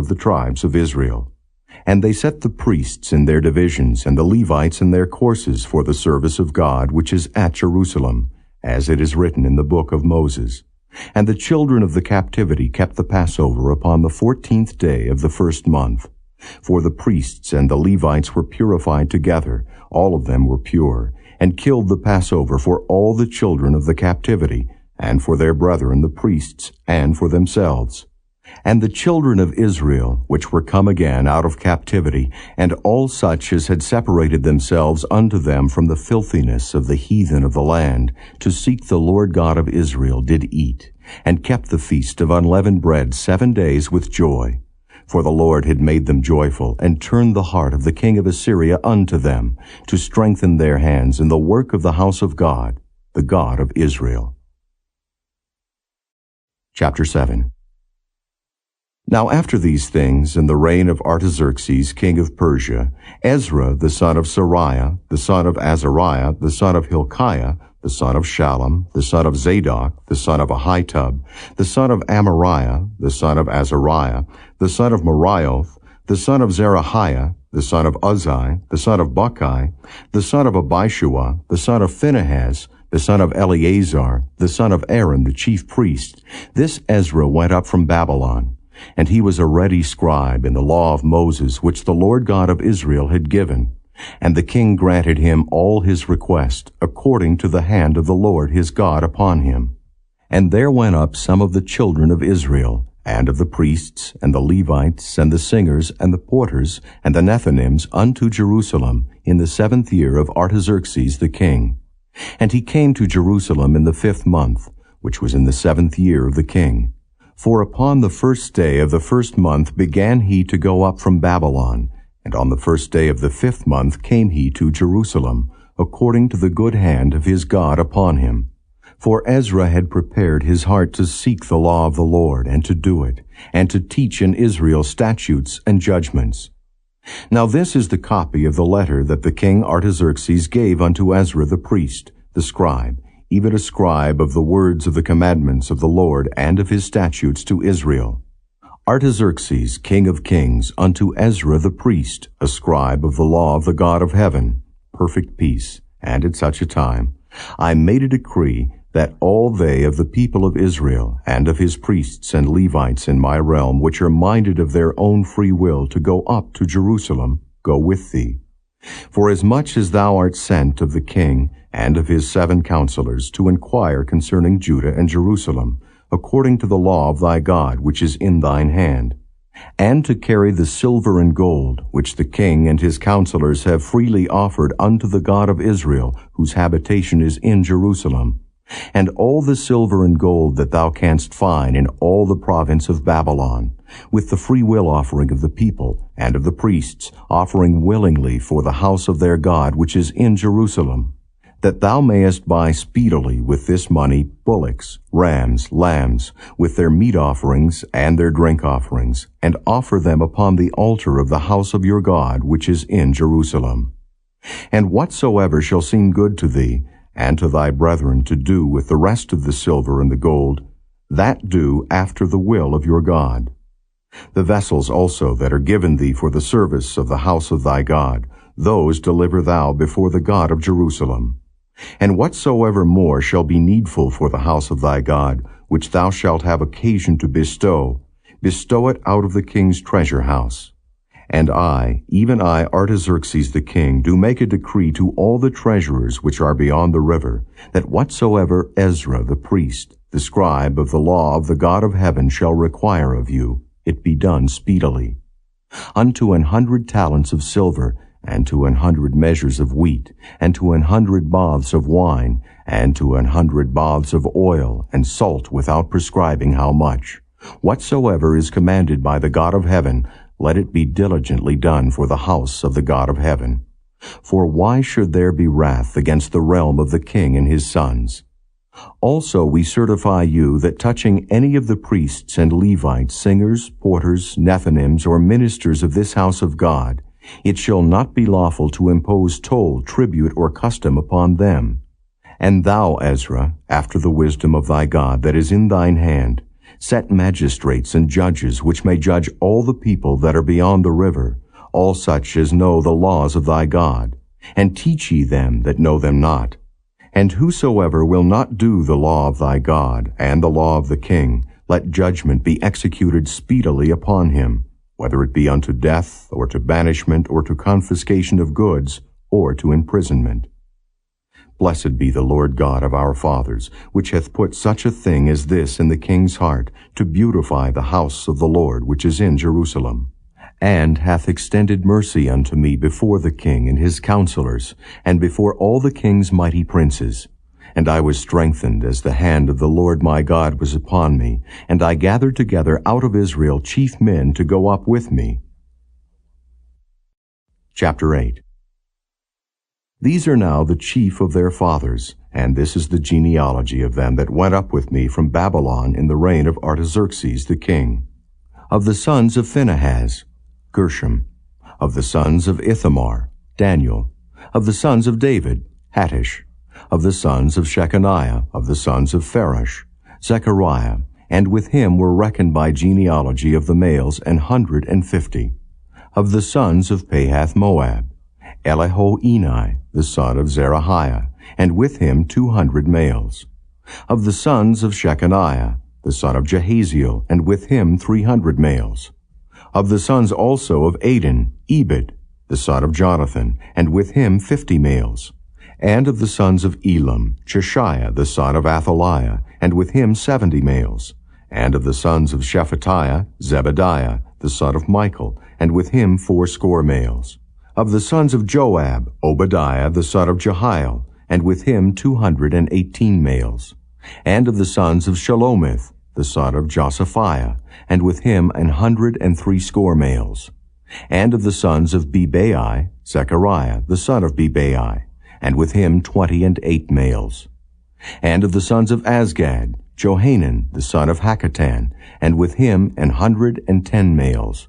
of the tribes of Israel. And they set the priests in their divisions, and the Levites in their courses for the service of God, which is at Jerusalem, as it is written in the book of Moses. And the children of the captivity kept the Passover upon the 14th day of the first month. For the priests and the Levites were purified together, all of them were pure, and killed the Passover for all the children of the captivity, and for their brethren the priests, and for themselves. And the children of Israel, which were come again out of captivity, and all such as had separated themselves unto them from the filthiness of the heathen of the land, to seek the Lord God of Israel, did eat, and kept the feast of unleavened bread 7 days with joy. For the Lord had made them joyful, and turned the heart of the king of Assyria unto them, to strengthen their hands in the work of the house of God, the God of Israel. Chapter 7. Now after these things, in the reign of Artaxerxes, king of Persia, Ezra the son of Sariah, the son of Azariah, the son of Hilkiah, the son of Shallum, the son of Zadok, the son of Ahitub, the son of Amariah, the son of Azariah, the son of Merioth, the son of Zerahiah, the son of Uzzi, the son of Buckai, the son of Abishua, the son of Phinehas, the son of Eleazar, the son of Aaron the chief priest. This Ezra went up from Babylon. And he was a ready scribe in the law of Moses, which the Lord God of Israel had given. And the king granted him all his request, according to the hand of the Lord his God upon him. And there went up some of the children of Israel, and of the priests, and the Levites, and the singers, and the porters, and the Nethinims unto Jerusalem, in the 7th year of Artaxerxes the king. And he came to Jerusalem in the 5th month, which was in the 7th year of the king. For upon the 1st day of the 1st month began he to go up from Babylon, and on the 1st day of the 5th month came he to Jerusalem, according to the good hand of his God upon him. For Ezra had prepared his heart to seek the law of the Lord, and to do it, and to teach in Israel statutes and judgments. Now this is the copy of the letter that the king Artaxerxes gave unto Ezra the priest, the scribe, even a scribe of the words of the commandments of the Lord and of his statutes to Israel. Artaxerxes, king of kings, unto Ezra the priest, a scribe of the law of the God of heaven, perfect peace. And at such a time I made a decree that all they of the people of Israel, and of his priests and Levites in my realm, which are minded of their own free will to go up to Jerusalem, go with thee. For as much as thou art sent of the king and of his 7 counselors to inquire concerning Judah and Jerusalem, according to the law of thy God which is in thine hand, and to carry the silver and gold, which the king and his counselors have freely offered unto the God of Israel, whose habitation is in Jerusalem, and all the silver and gold that thou canst find in all the province of Babylon, with the freewill offering of the people and of the priests, offering willingly for the house of their God which is in Jerusalem, that thou mayest buy speedily with this money bullocks, rams, lambs, with their meat offerings and their drink offerings, and offer them upon the altar of the house of your God which is in Jerusalem. And whatsoever shall seem good to thee, and to thy brethren to do with the rest of the silver and the gold, that do after the will of your God. The vessels also that are given thee for the service of the house of thy God, those deliver thou before the God of Jerusalem. And whatsoever more shall be needful for the house of thy God, which thou shalt have occasion to bestow, bestow it out of the king's treasure house. And I, even I, Artaxerxes the king, do make a decree to all the treasurers which are beyond the river, that whatsoever Ezra the priest, the scribe of the law of the God of heaven, shall require of you, it be done speedily. Unto 100 talents of silver, and to 100 measures of wheat, and to 100 baths of wine, and to 100 baths of oil, and salt without prescribing how much. Whatsoever is commanded by the God of heaven, let it be diligently done for the house of the God of heaven. For why should there be wrath against the realm of the king and his sons? Also we certify you that touching any of the priests and Levites, singers, porters, Nethinims, or ministers of this house of God, it shall not be lawful to impose toll, tribute, or custom upon them. And thou, Ezra, after the wisdom of thy God that is in thine hand, Set magistrates and judges which may judge all the people that are beyond the river, all such as know the laws of thy God, and teach ye them that know them not. And whosoever will not do the law of thy God, and the law of the king, let judgment be executed speedily upon him, whether it be unto death, or to banishment, or to confiscation of goods, or to imprisonment. Blessed be the Lord God of our fathers, which hath put such a thing as this in the king's heart, to beautify the house of the Lord which is in Jerusalem, and hath extended mercy unto me before the king and his counselors, and before all the king's mighty princes. And I was strengthened as the hand of the Lord my God was upon me, and I gathered together out of Israel chief men to go up with me. Chapter 8. These are now the chief of their fathers, and this is the genealogy of them that went up with me from Babylon in the reign of Artaxerxes the king. Of the sons of Phinehas, Gershom. Of the sons of Ithamar, Daniel. Of the sons of David, Hattush. Of the sons of Shechaniah, of the sons of Pharosh, Zechariah, and with him were reckoned by genealogy of the males 150. Of the sons of Pahath-Moab, Elihoenai, the son of Zerahiah, and with him 200 males. Of the sons of Shechaniah, the son of Jahaziel, and with him 300 males. Of the sons also of Adin, Ebed, the son of Jonathan, and with him 50 males. And of the sons of Elam, Jeshaiah, the son of Athaliah, and with him 70 males. And of the sons of Shephatiah, Zebediah, the son of Michael, and with him 80 males. Of the sons of Joab, Obadiah, the son of Jehiel, and with him 218 males. And of the sons of Shelomith, the son of Josaphiah, and with him 160 males. And of the sons of Bebai, Zechariah, the son of Bebai, and with him 28 males. And of the sons of Azgad, Johanan, the son of Hakatan, and with him 110 males.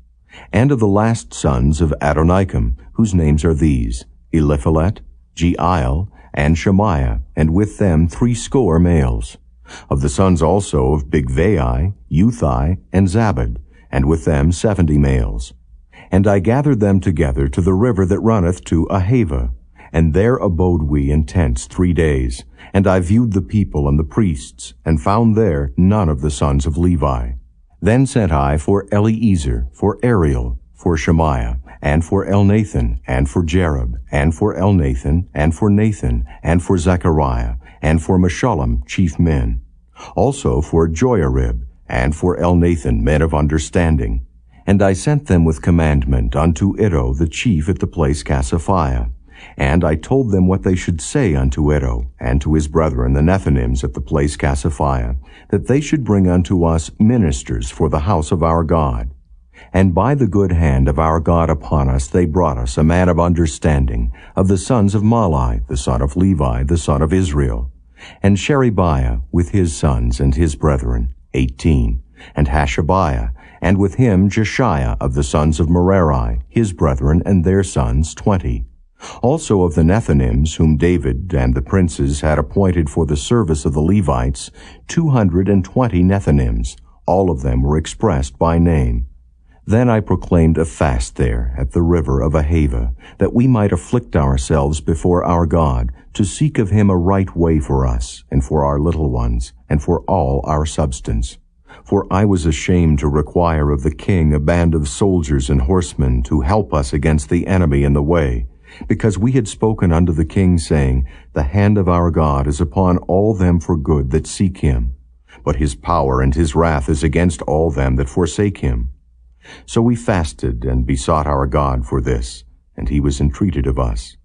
And of the last sons of Adonikam, whose names are these, Eliphalet, Jeiel, and Shemaiah, and with them 80 males. Of the sons also of Bigvai, Uthai, and Zabad, and with them 70 males. And I gathered them together to the river that runneth to Ahava, and there abode we in tents 3 days. And I viewed the people and the priests, and found there none of the sons of Levi. Then sent I for Eliezer, for Ariel, for Shemaiah, and for Elnathan, and for Jerub, and for Elnathan, and for Nathan, and for Zechariah, and for Meshullam, chief men. Also for Joiarib, and for Elnathan, men of understanding. And I sent them with commandment unto Iddo the chief at the place Cassaphiah. And I told them what they should say unto Iddo, and to his brethren the Nethinims at the place Cassaphiah, that they should bring unto us ministers for the house of our God. And by the good hand of our God upon us they brought us a man of understanding, of the sons of Malai, the son of Levi, the son of Israel, and Sherebiah with his sons and his brethren, 18, and Hashabiah, and with him Jeshaiah of the sons of Merari, his brethren and their sons, 20. Also of the Nethinims, whom David and the princes had appointed for the service of the Levites, 220 Nethinims. All of them were expressed by name. Then I proclaimed a fast there at the river of Ahava, that we might afflict ourselves before our God, to seek of him a right way for us, and for our little ones, and for all our substance. For I was ashamed to require of the king a band of soldiers and horsemen to help us against the enemy in the way, because we had spoken unto the king, saying, The hand of our God is upon all them for good that seek him, but his power and his wrath is against all them that forsake him. So we fasted and besought our God for this, and he was entreated of us.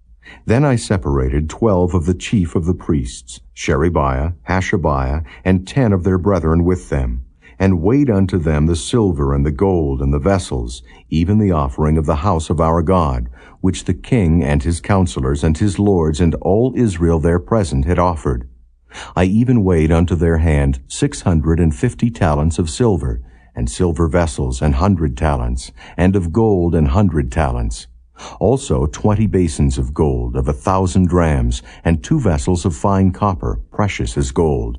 Then I separated 12 of the chief of the priests, Sherebiah, Hashabiah, and 10 of their brethren with them, and weighed unto them the silver and the gold and the vessels, even the offering of the house of our God, which the king and his counselors and his lords and all Israel there present had offered. I even weighed unto their hand 650 talents of silver, and silver vessels 100 talents, and of gold 100 talents. Also 20 basins of gold of 1,000 drams, and 2 vessels of fine copper, precious as gold.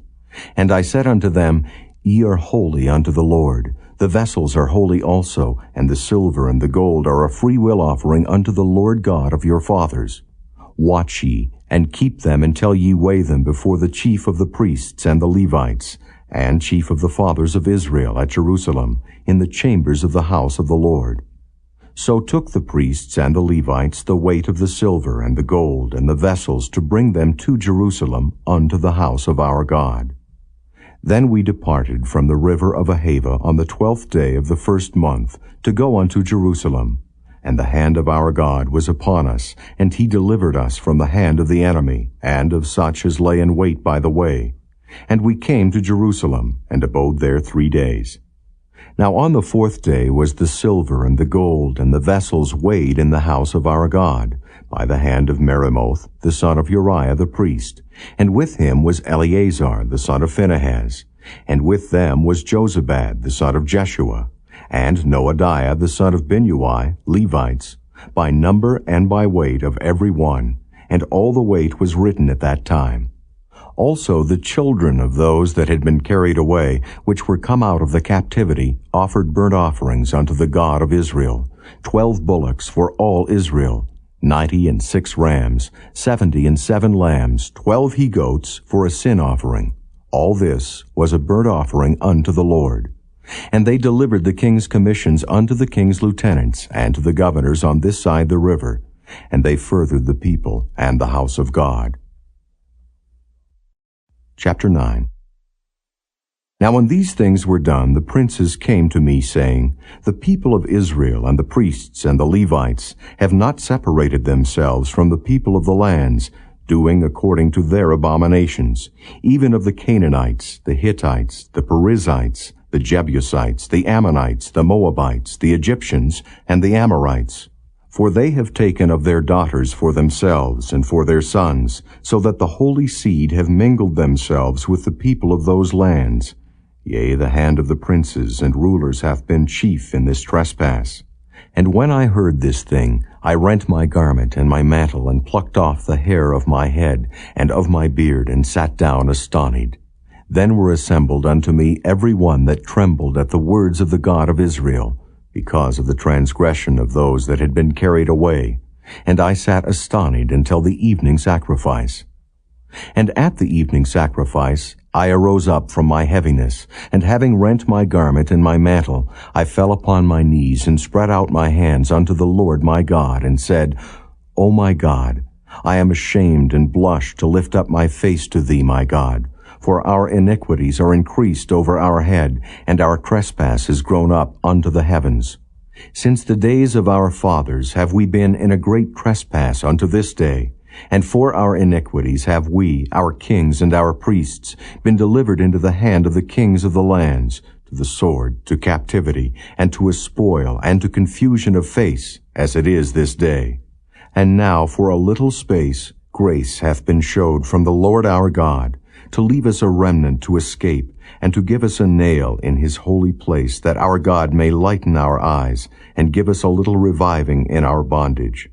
And I said unto them, Ye are holy unto the Lord. The vessels are holy also, and the silver and the gold are a freewill offering unto the Lord God of your fathers. Watch ye, and keep them until ye weigh them before the chief of the priests and the Levites, and chief of the fathers of Israel at Jerusalem, in the chambers of the house of the Lord. So took the priests and the Levites the weight of the silver and the gold and the vessels to bring them to Jerusalem unto the house of our God. Then we departed from the river of Ahava on the 12th day of the first month to go unto Jerusalem. And the hand of our God was upon us, and he delivered us from the hand of the enemy, and of such as lay in wait by the way. And we came to Jerusalem, and abode there 3 days. Now on the 4th day was the silver and the gold and the vessels weighed in the house of our God, by the hand of Meremoth, the son of Uriah the priest. And with him was Eleazar, the son of Phinehas. And with them was Jozabad, the son of Jeshua, and Noadiah, the son of Binnui, Levites, by number and by weight of every one. And all the weight was written at that time. Also the children of those that had been carried away, which were come out of the captivity, offered burnt offerings unto the God of Israel, 12 bullocks for all Israel, 96 rams, 77 lambs, 12 he-goats for a sin offering. All this was a burnt offering unto the Lord. And they delivered the king's commissions unto the king's lieutenants and to the governors on this side the river, and they furthered the people and the house of God. Chapter 9. Now when these things were done, the princes came to me, saying, The people of Israel and the priests and the Levites have not separated themselves from the people of the lands, doing according to their abominations, even of the Canaanites, the Hittites, the Perizzites, the Jebusites, the Ammonites, the Moabites, the Egyptians, and the Amorites. For they have taken of their daughters for themselves and for their sons, so that the holy seed have mingled themselves with the people of those lands. Yea, the hand of the princes and rulers hath been chief in this trespass. And when I heard this thing, I rent my garment and my mantle, and plucked off the hair of my head and of my beard, and sat down astonied. Then were assembled unto me every one that trembled at the words of the God of Israel, because of the transgression of those that had been carried away. And I sat astonied until the evening sacrifice. And at the evening sacrifice I arose up from my heaviness, and having rent my garment and my mantle, I fell upon my knees, and spread out my hands unto the Lord my God, and said, O my God, I am ashamed and blush to lift up my face to thee, my God. For our iniquities are increased over our head, and our trespass is grown up unto the heavens. Since the days of our fathers have we been in a great trespass unto this day, and for our iniquities have we, our kings and our priests, been delivered into the hand of the kings of the lands, to the sword, to captivity, and to a spoil, and to confusion of face, as it is this day. And now for a little space grace hath been showed from the Lord our God, to leave us a remnant to escape, and to give us a nail in his holy place, that our God may lighten our eyes, and give us a little reviving in our bondage.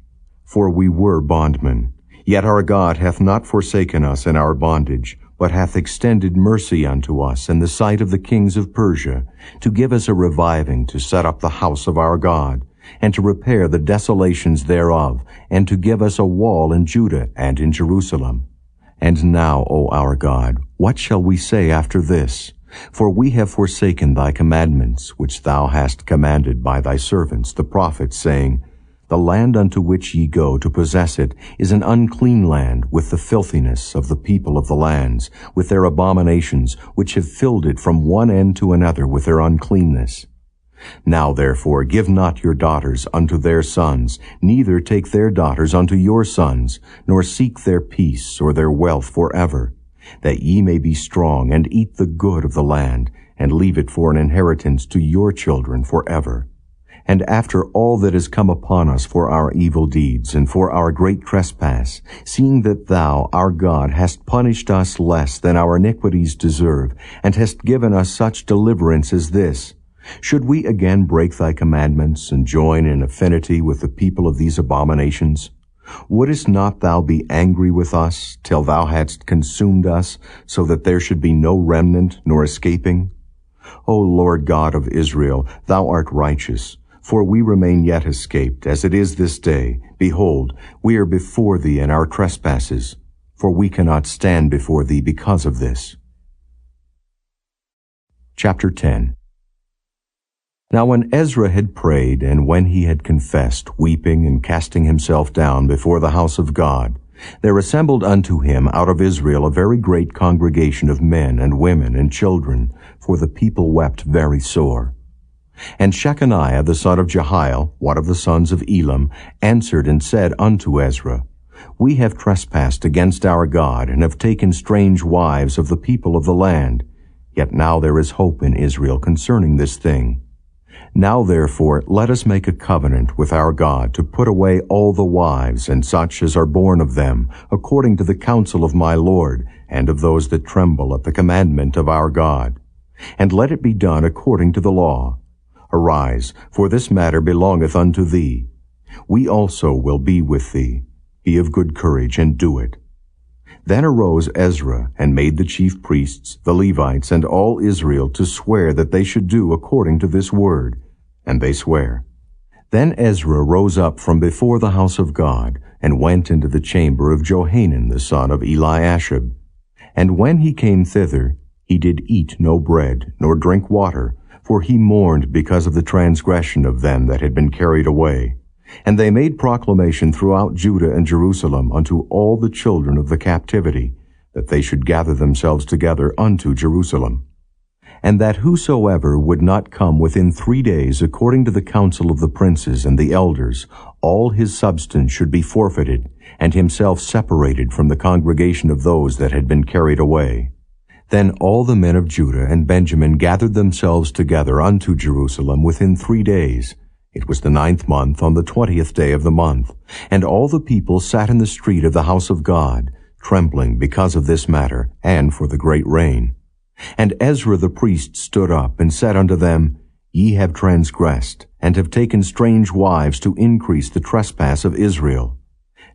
For we were bondmen. Yet our God hath not forsaken us in our bondage, but hath extended mercy unto us in the sight of the kings of Persia, to give us a reviving to set up the house of our God, and to repair the desolations thereof, and to give us a wall in Judah and in Jerusalem. And now, O our God, what shall we say after this? For we have forsaken thy commandments, which thou hast commanded by thy servants the prophets, saying, The land unto which ye go to possess it is an unclean land, with the filthiness of the people of the lands, with their abominations, which have filled it from one end to another with their uncleanness. Now therefore give not your daughters unto their sons, neither take their daughters unto your sons, nor seek their peace or their wealth forever, that ye may be strong and eat the good of the land, and leave it for an inheritance to your children forever. And after all that is come upon us for our evil deeds and for our great trespass, seeing that thou, our God, hast punished us less than our iniquities deserve, and hast given us such deliverance as this, should we again break thy commandments and join in affinity with the people of these abominations? Wouldest not thou be angry with us till thou hadst consumed us, so that there should be no remnant nor escaping? O Lord God of Israel, thou art righteous, for we remain yet escaped, as it is this day. Behold, we are before thee in our trespasses, for we cannot stand before thee because of this. Chapter 10. Now when Ezra had prayed, and when he had confessed, weeping and casting himself down before the house of God, there assembled unto him out of Israel a very great congregation of men and women and children, for the people wept very sore. And Shechaniah the son of Jehiel, one of the sons of Elam, answered and said unto Ezra, We have trespassed against our God, and have taken strange wives of the people of the land. Yet now there is hope in Israel concerning this thing. Now therefore let us make a covenant with our God to put away all the wives and such as are born of them, according to the counsel of my Lord, and of those that tremble at the commandment of our God. And let it be done according to the law. Arise, for this matter belongeth unto thee. We also will be with thee. Be of good courage, and do it. Then arose Ezra, and made the chief priests, the Levites, and all Israel to swear that they should do according to this word. And they swear. Then Ezra rose up from before the house of God, and went into the chamber of Johanan the son of Eliashib. And when he came thither, he did eat no bread, nor drink water, for he mourned because of the transgression of them that had been carried away. And they made proclamation throughout Judah and Jerusalem unto all the children of the captivity, that they should gather themselves together unto Jerusalem. And that whosoever would not come within 3 days according to the counsel of the princes and the elders, all his substance should be forfeited, and himself separated from the congregation of those that had been carried away. Then all the men of Judah and Benjamin gathered themselves together unto Jerusalem within 3 days. It was the 9th month, on the 20th day of the month. And all the people sat in the street of the house of God, trembling because of this matter, and for the great rain. And Ezra the priest stood up, and said unto them, Ye have transgressed, and have taken strange wives to increase the trespass of Israel.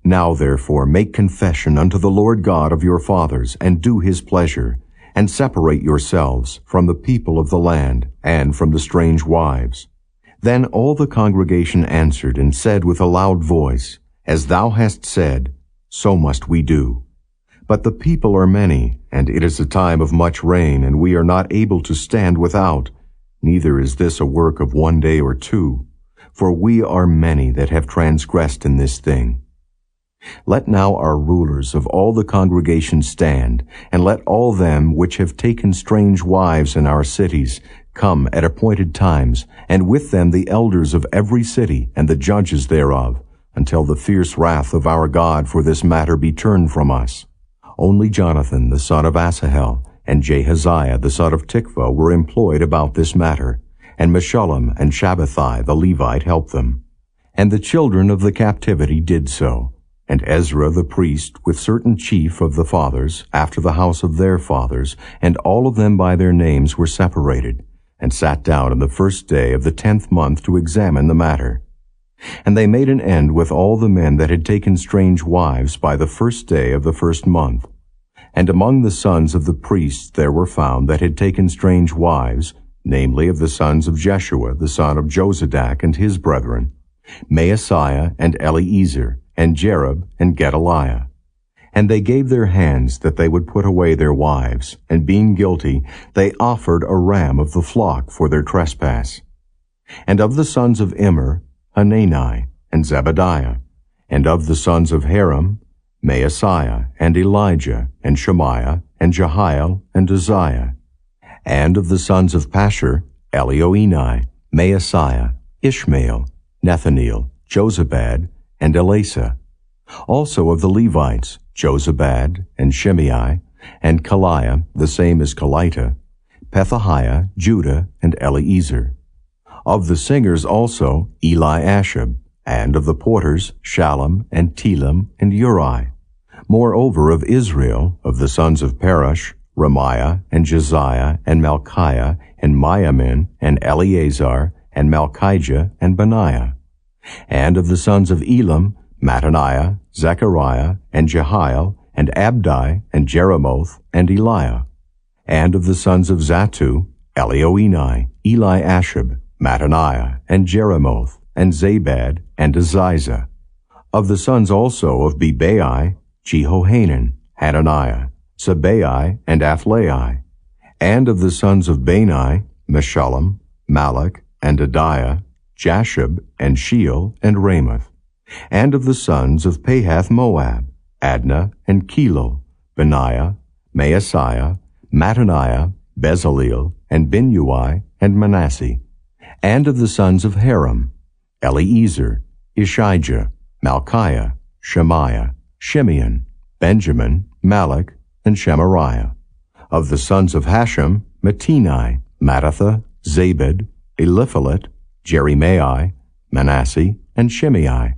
Now therefore make confession unto the Lord God of your fathers, and do his pleasure, and separate yourselves from the people of the land, and from the strange wives. Then all the congregation answered and said with a loud voice, As thou hast said, so must we do. But the people are many, and it is a time of much rain, and we are not able to stand without. Neither is this a work of 1 day or 2, for we are many that have transgressed in this thing. Let now our rulers of all the congregation stand, and let all them which have taken strange wives in our cities come at appointed times, and with them the elders of every city and the judges thereof, until the fierce wrath of our God for this matter be turned from us. Only Jonathan the son of Asahel and Jahaziah the son of Tikvah were employed about this matter, and Meshullam and Shabbathai the Levite helped them. And the children of the captivity did so. And Ezra the priest, with certain chief of the fathers, after the house of their fathers, and all of them by their names were separated, and sat down on the 1st day of the 10th month to examine the matter. And they made an end with all the men that had taken strange wives by the 1st day of the 1st month. And among the sons of the priests there were found that had taken strange wives, namely of the sons of Jeshua the son of Jozadak and his brethren, Maaseiah and Eliezer, and Jerub and Gedaliah. And they gave their hands that they would put away their wives, and being guilty, they offered a ram of the flock for their trespass. And of the sons of Immer, Hanani and Zebadiah, and of the sons of Haram, Maaseiah and Elijah and Shemaiah and Jehiel and Uzziah. And of the sons of Pashur, Elioenai, Maaseiah, Ishmael, Nethaneel, Jozabad, and Elasa. Also of the Levites, Jozabad, and Shimei, and Kaliah, the same as Kelita, Pethahiah, Judah, and Eliezer. Of the singers also, Eliashib, and of the porters, Shallum, and Telem, and Uri. Moreover of Israel, of the sons of Parash, Ramiah, and Josiah, and Malchiah, and Miamin, and Eleazar, and Malchijah, and Benaiah. And of the sons of Elam, Mattaniah, Zechariah, and Jehiel, and Abdi, and Jeremoth, and Eliah. And of the sons of Zattu, Elioenai, Eliashib, Mattaniah, and Jeremoth, and Zabad, and Aziza. Of the sons also of Bebai, Jehohanan, Hananiah, Sabai, and Athlai. And of the sons of Bani, Meshullam, Malach, and Adiah, Jashub, and Sheol, and Ramoth. And of the sons of Pahath-Moab, Adnah, and Kelal, Benaiah, Maaseiah, Mattaniah, Bezaleel, and Binui, and Manasseh. And of the sons of Haram, Eliezer, Ishijah, Malchiah, Shemaiah, Shimeon, Benjamin, Malach, and Shemariah. Of the sons of Hashem, Mattenai, Mattatha, Zabad, Eliphalet, Jeremiah, Manasseh, and Shimei.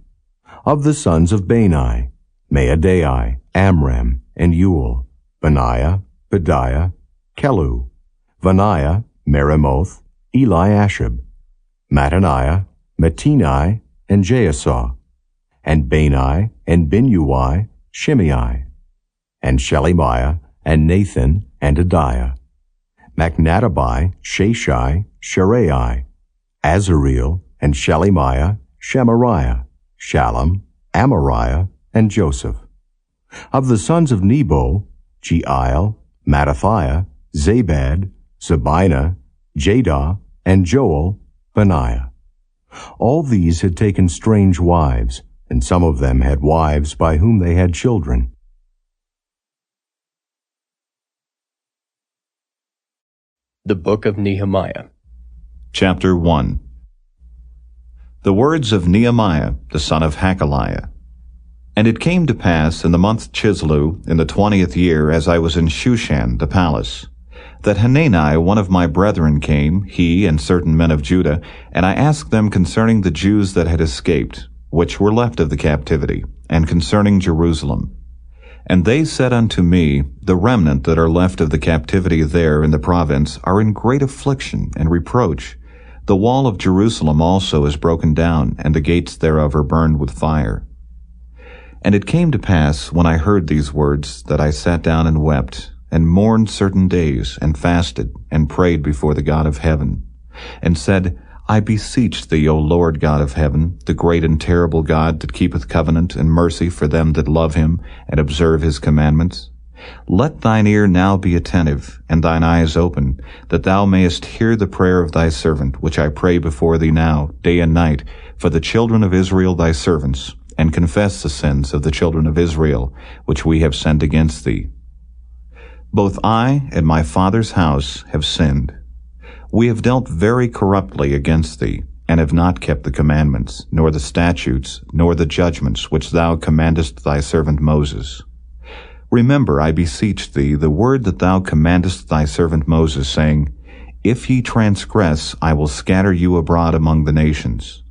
Of the sons of Bani, Maadai, Amram, and Ewell, Benaiah, Bediah, Kelu, Vaniah, Meremoth, Eliashib, Mattaniah, Mattenai, and Jaasah, and Bani, and Binui, Shimei, and Shelemiah, and Nathan, and Adiah, Machnadabai, Sheshai, Sharai, Azareel, and Shelemiah, Shemariah, Shallum, Amariah, and Joseph. Of the sons of Nebo, Jeiel, Mattathiah, Zabad, Zabina, Jadah, and Joel, Benaiah. All these had taken strange wives, and some of them had wives by whom they had children. The Book of Nehemiah. Chapter 1. The words of Nehemiah, the son of Hakaliah. And it came to pass in the month Chislew, in the 20th year, as I was in Shushan, the palace, that Hanani, one of my brethren, came, he and certain men of Judah, and I asked them concerning the Jews that had escaped, which were left of the captivity, and concerning Jerusalem. And they said unto me, The remnant that are left of the captivity there in the province are in great affliction and reproach. The wall of Jerusalem also is broken down, and the gates thereof are burned with fire. And it came to pass, when I heard these words, that I sat down and wept, and mourned certain days, and fasted, and prayed before the God of heaven, and said, I beseech thee, O Lord God of heaven, the great and terrible God that keepeth covenant and mercy for them that love him and observe his commandments. Let thine ear now be attentive, and thine eyes open, that thou mayest hear the prayer of thy servant, which I pray before thee now, day and night, for the children of Israel thy servants, and confess the sins of the children of Israel, which we have sinned against thee. Both I and my father's house have sinned. We have dealt very corruptly against thee, and have not kept the commandments, nor the statutes, nor the judgments which thou commandest thy servant Moses. Remember, I beseech thee, the word that thou commandest thy servant Moses, saying, If ye transgress, I will scatter you abroad among the nations.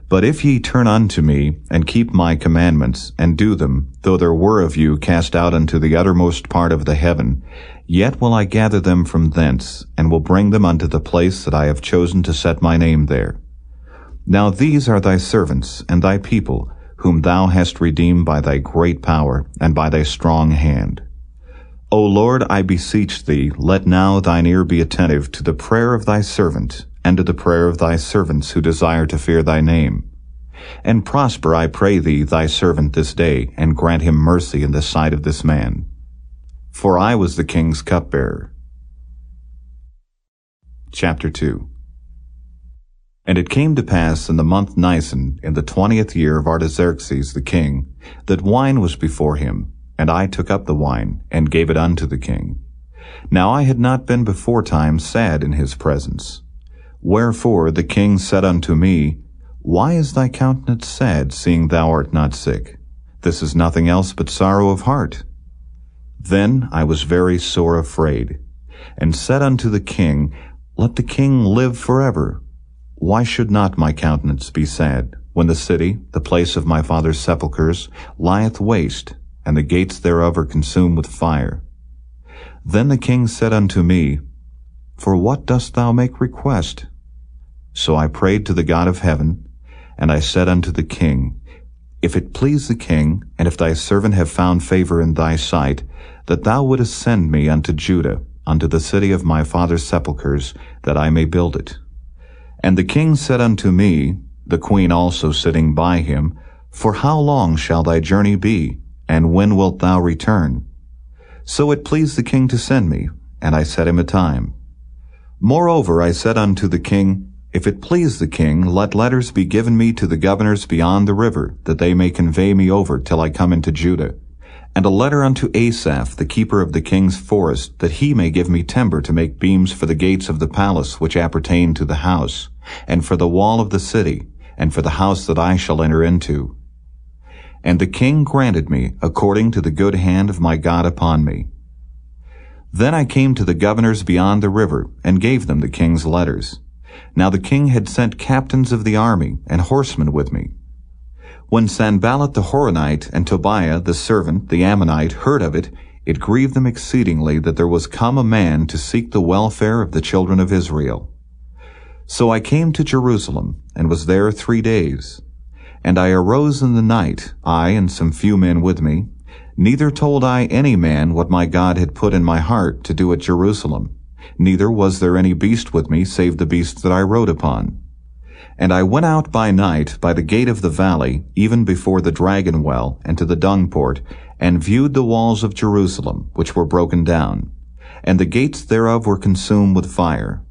But if ye turn unto me, and keep my commandments, and do them, though there were of you cast out unto the uttermost part of the heaven, yet will I gather them from thence, and will bring them unto the place that I have chosen to set my name there. Now these are thy servants, and thy people, whom thou hast redeemed by thy great power, and by thy strong hand. O Lord, I beseech thee, let now thine ear be attentive to the prayer of thy servant, and to the prayer of thy servants who desire to fear thy name. And prosper, I pray thee, thy servant this day, and grant him mercy in the sight of this man. For I was the king's cupbearer. Chapter 2. And it came to pass in the month Nisan, in the 20th year of Artaxerxes the king, that wine was before him, and I took up the wine, and gave it unto the king. Now I had not been beforetime sad in his presence. Wherefore the king said unto me, Why is thy countenance sad, seeing thou art not sick? This is nothing else but sorrow of heart. Then I was very sore afraid, and said unto the king, Let the king live forever. Why should not my countenance be sad, when the city, the place of my father's sepulchres, lieth waste, and the gates thereof are consumed with fire? Then the king said unto me, For what dost thou make request? So I prayed to the God of heaven, and I said unto the king, If it please the king, and if thy servant have found favor in thy sight, that thou wouldest send me unto Judah, unto the city of my father's sepulchres, that I may build it. And the king said unto me, the queen also sitting by him, For how long shall thy journey be, and when wilt thou return? So it pleased the king to send me, and I set him a time. Moreover I said unto the king, If it please the king, let letters be given me to the governors beyond the river, that they may convey me over till I come into Judah. And a letter unto Asaph, the keeper of the king's forest, that he may give me timber to make beams for the gates of the palace which appertain to the house, and for the wall of the city, and for the house that I shall enter into. And the king granted me, according to the good hand of my God upon me. Then I came to the governors beyond the river, and gave them the king's letters. Now the king had sent captains of the army, and horsemen with me. When Sanballat the Horonite and Tobiah the servant, the Ammonite, heard of it, it grieved them exceedingly that there was come a man to seek the welfare of the children of Israel. So I came to Jerusalem, and was there 3 days. And I arose in the night, I and some few men with me. Neither told I any man what my God had put in my heart to do at Jerusalem. Neither was there any beast with me, save the beast that I rode upon. And I went out by night by the gate of the valley, even before the dragon well, and to the dung port, and viewed the walls of Jerusalem, which were broken down, and the gates thereof were consumed with fire.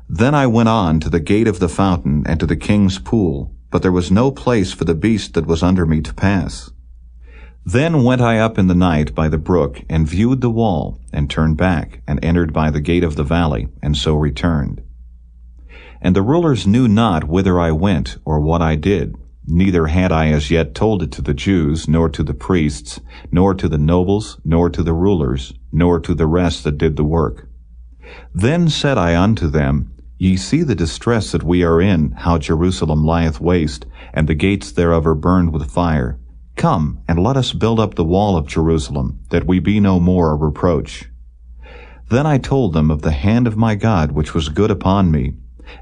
Then I went on to the gate of the fountain, and to the king's pool, but there was no place for the beast that was under me to pass. Then went I up in the night by the brook, and viewed the wall, and turned back, and entered by the gate of the valley, and so returned. And the rulers knew not whither I went, or what I did, neither had I as yet told it to the Jews, nor to the priests, nor to the nobles, nor to the rulers, nor to the rest that did the work. Then said I unto them, Ye see the distress that we are in, how Jerusalem lieth waste, and the gates thereof are burned with fire. Come, and let us build up the wall of Jerusalem, that we be no more a reproach. Then I told them of the hand of my God which was good upon me,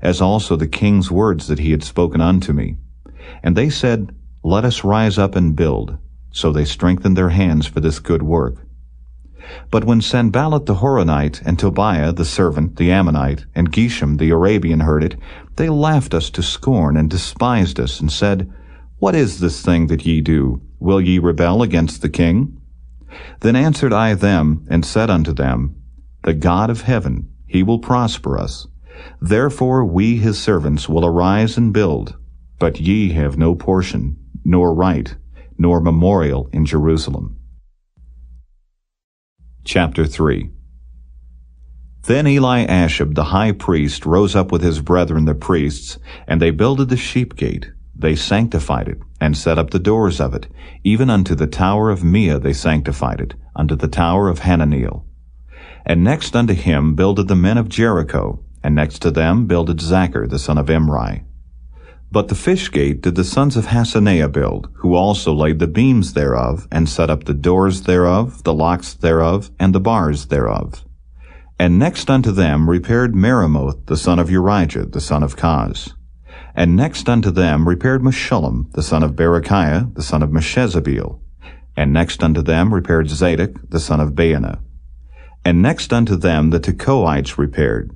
as also the king's words that he had spoken unto me. And they said, Let us rise up and build. So they strengthened their hands for this good work. But when Sanballat the Horonite, and Tobiah the servant, the Ammonite, and Geshem the Arabian heard it, they laughed us to scorn, and despised us, and said, What is this thing that ye do? Will ye rebel against the king? Then answered I them, and said unto them, The God of heaven, he will prosper us. Therefore we his servants will arise and build, but ye have no portion, nor right, nor memorial in Jerusalem. Chapter 3. Then Eliashib the high priest rose up with his brethren the priests, and they builded the sheep gate. They sanctified it, and set up the doors of it, even unto the tower of Meah they sanctified it, unto the tower of Hananeel. And next unto him builded the men of Jericho, and next to them builded Zachar the son of Imri. But the fish gate did the sons of Hasaneah build, who also laid the beams thereof, and set up the doors thereof, the locks thereof, and the bars thereof. And next unto them repaired Meremoth the son of Urijah the son of Koz. And next unto them repaired Meshullam the son of Berechiah the son of Meshezabeel. And next unto them repaired Zadok the son of Baana. And next unto them the Tekoites repaired,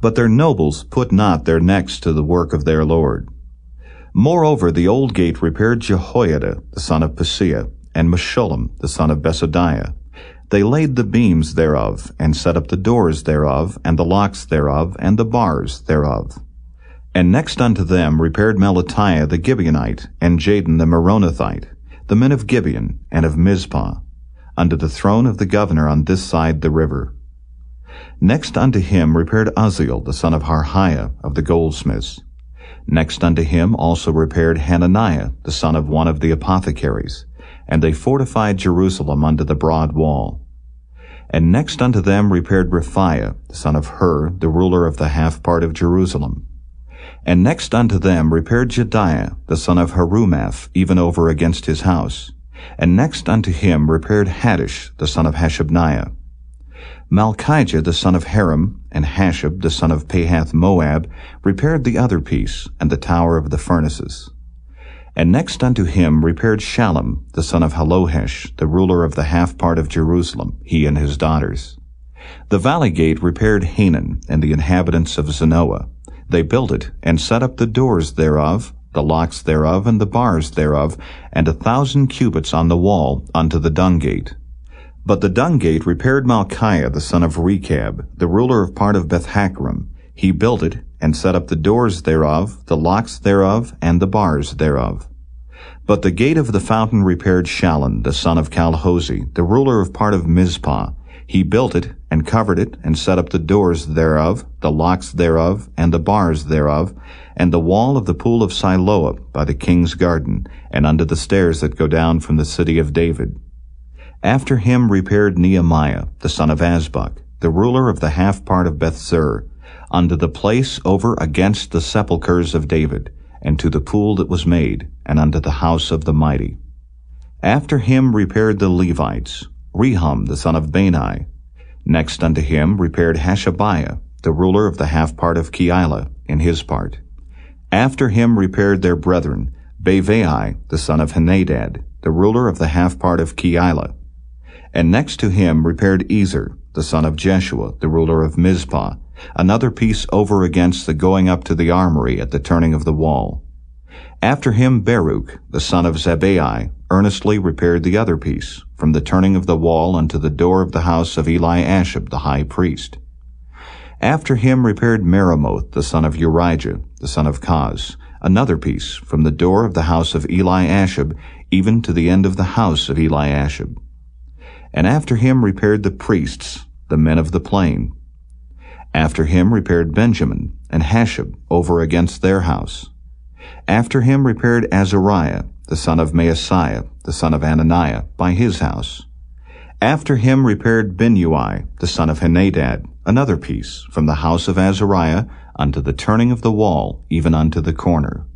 but their nobles put not their necks to the work of their Lord. Moreover the old gate repaired Jehoiada the son of Paseah, and Meshullam the son of Besodiah. They laid the beams thereof, and set up the doors thereof, and the locks thereof, and the bars thereof. And next unto them repaired Melatiah the Gibeonite, and Jadon the Meronothite, the men of Gibeon, and of Mizpah, unto the throne of the governor on this side the river. Next unto him repaired Uzziel the son of Harhiah of the goldsmiths. Next unto him also repaired Hananiah the son of one of the apothecaries, and they fortified Jerusalem unto the broad wall. And next unto them repaired Rephaiah the son of Hur, the ruler of the half part of Jerusalem. And next unto them repaired Jediah the son of Harumaph, even over against his house. And next unto him repaired Haddish the son of Hashabniah. Malchijah the son of Haram, and Hashab the son of Pahath-Moab, repaired the other piece, and the tower of the furnaces. And next unto him repaired Shallum the son of Halohesh, the ruler of the half part of Jerusalem, he and his daughters. The valley gate repaired Hanan and the inhabitants of Zanoah. They built it, and set up the doors thereof, the locks thereof, and the bars thereof, and 1,000 cubits on the wall unto the dung gate. But the dung gate repaired Malchiah the son of Rechab, the ruler of part of Beth-Hakkerem. He built it, and set up the doors thereof, the locks thereof, and the bars thereof. But the gate of the fountain repaired Shallun the son of Calhozi, the ruler of part of Mizpah. He built it, and covered it, and set up the doors thereof, the locks thereof, and the bars thereof, and the wall of the pool of Siloah by the king's garden, and unto the stairs that go down from the city of David. After him repaired Nehemiah the son of Azbuk, the ruler of the half part of Bethzur, unto the place over against the sepulchres of David, and to the pool that was made, and unto the house of the mighty. After him repaired the Levites, Rehum the son of Bani. Next unto him repaired Hashabiah, the ruler of the half part of Keilah, in his part. After him repaired their brethren, Bavai the son of Henadad, the ruler of the half part of Keilah. And next to him repaired Ezer, the son of Jeshua, the ruler of Mizpah, another piece over against the going up to the armory at the turning of the wall. After him Baruch, the son of Zabbai, earnestly repaired the other piece, from the turning of the wall unto the door of the house of Eliashib the high priest. After him repaired Meremoth, the son of Urijah, the son of Koz, another piece, from the door of the house of Eliashib, even to the end of the house of Eliashib. And after him repaired the priests, the men of the plain. After him repaired Benjamin, and Hashab, over against their house. After him repaired Azariah, the son of Maaseiah, the son of Ananiah, by his house. After him repaired Binnui, the son of Henadad, another piece, from the house of Azariah unto the turning of the wall, even unto the corner.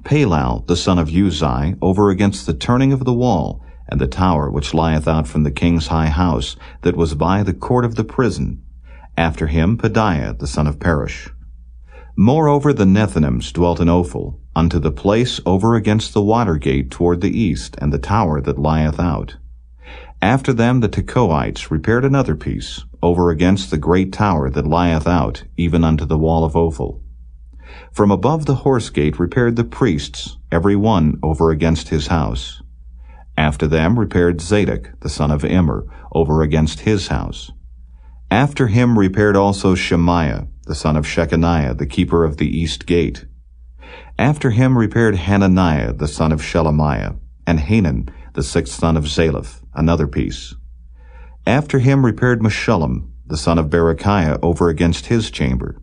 Palal, the son of Uzai, over against the turning of the wall, and the tower which lieth out from the king's high house, that was by the court of the prison. After him Pedaiah, the son of Parosh. Moreover the Nethinims dwelt in Ophel, unto the place over against the water gate toward the east, and the tower that lieth out. After them the Tekoites repaired another piece, over against the great tower that lieth out, even unto the wall of Ophel. From above the horse gate repaired the priests, every one over against his house. After them repaired Zadok, the son of Immer, over against his house. After him repaired also Shemaiah, the son of Shechaniah, the keeper of the east gate. After him repaired Hananiah, the son of Shelemiah, and Hanan, the sixth son of Zalaph, another piece. After him repaired Meshullam, the son of Berechiah, over against his chamber.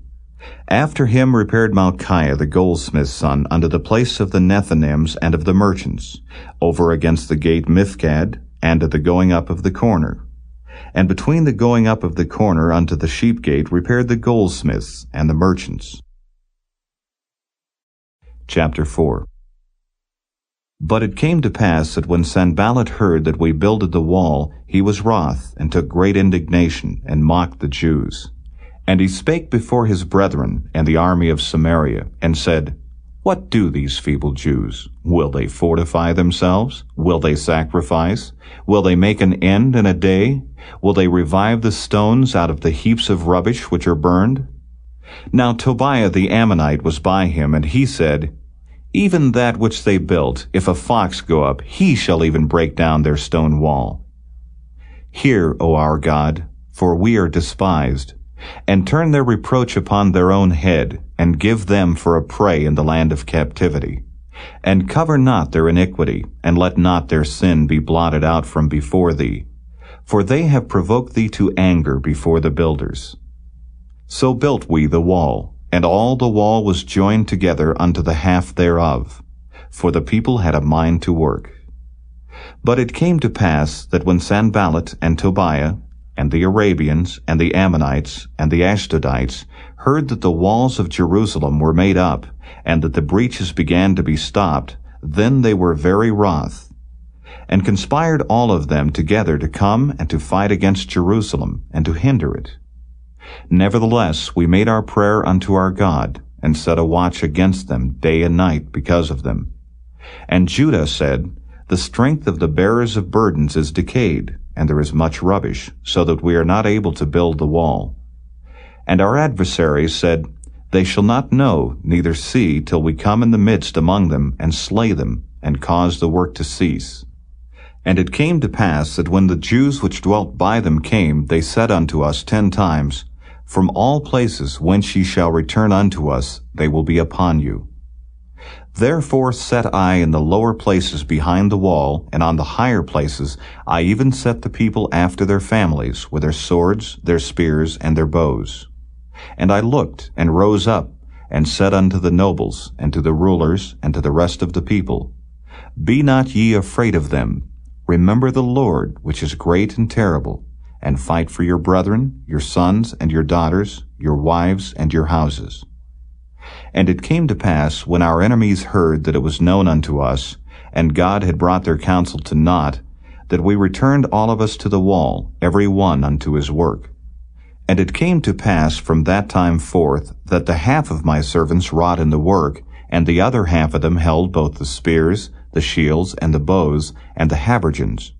After him repaired Malchiah, the goldsmith's son, unto the place of the Nethinims and of the merchants, over against the gate Mifkad, and at the going up of the corner. And between the going up of the corner unto the sheep gate repaired the goldsmiths and the merchants. Chapter 4. But it came to pass that when Sanballat heard that we builded the wall, he was wroth, and took great indignation, and mocked the Jews. And he spake before his brethren and the army of Samaria, and said, What do these feeble Jews? Will they fortify themselves? Will they sacrifice? Will they make an end in a day? Will they revive the stones out of the heaps of rubbish which are burned? Now Tobiah the Ammonite was by him, and he said, Even that which they built, if a fox go up, he shall even break down their stone wall. Hear, O our God, for we are despised, and turn their reproach upon their own head, and give them for a prey in the land of captivity. And cover not their iniquity, and let not their sin be blotted out from before thee. For they have provoked thee to anger before the builders. So built we the wall, and all the wall was joined together unto the half thereof, for the people had a mind to work. But it came to pass that when Sanballat and Tobiah, and the Arabians, and the Ammonites, and the Ashdodites heard that the walls of Jerusalem were made up, and that the breaches began to be stopped, then they were very wroth, and conspired all of them together to come and to fight against Jerusalem, and to hinder it. Nevertheless we made our prayer unto our God, and set a watch against them day and night because of them. And Judah said, The strength of the bearers of burdens is decayed, and there is much rubbish, so that we are not able to build the wall. And our adversaries said, They shall not know, neither see, till we come in the midst among them, and slay them, and cause the work to cease. And it came to pass that when the Jews which dwelt by them came, they said unto us 10 times, From all places whence ye shall return unto us, they will be upon you. Therefore set I in the lower places behind the wall, and on the higher places I even set the people after their families, with their swords, their spears, and their bows. And I looked, and rose up, and said unto the nobles, and to the rulers, and to the rest of the people, Be not ye afraid of them. Remember the Lord, which is great and terrible, and fight for your brethren, your sons and your daughters, your wives and your houses. And it came to pass, when our enemies heard that it was known unto us, and God had brought their counsel to naught, that we returned all of us to the wall, every one unto his work. And it came to pass from that time forth, that the half of my servants wrought in the work, and the other half of them held both the spears, the shields, and the bows, and the habergeons.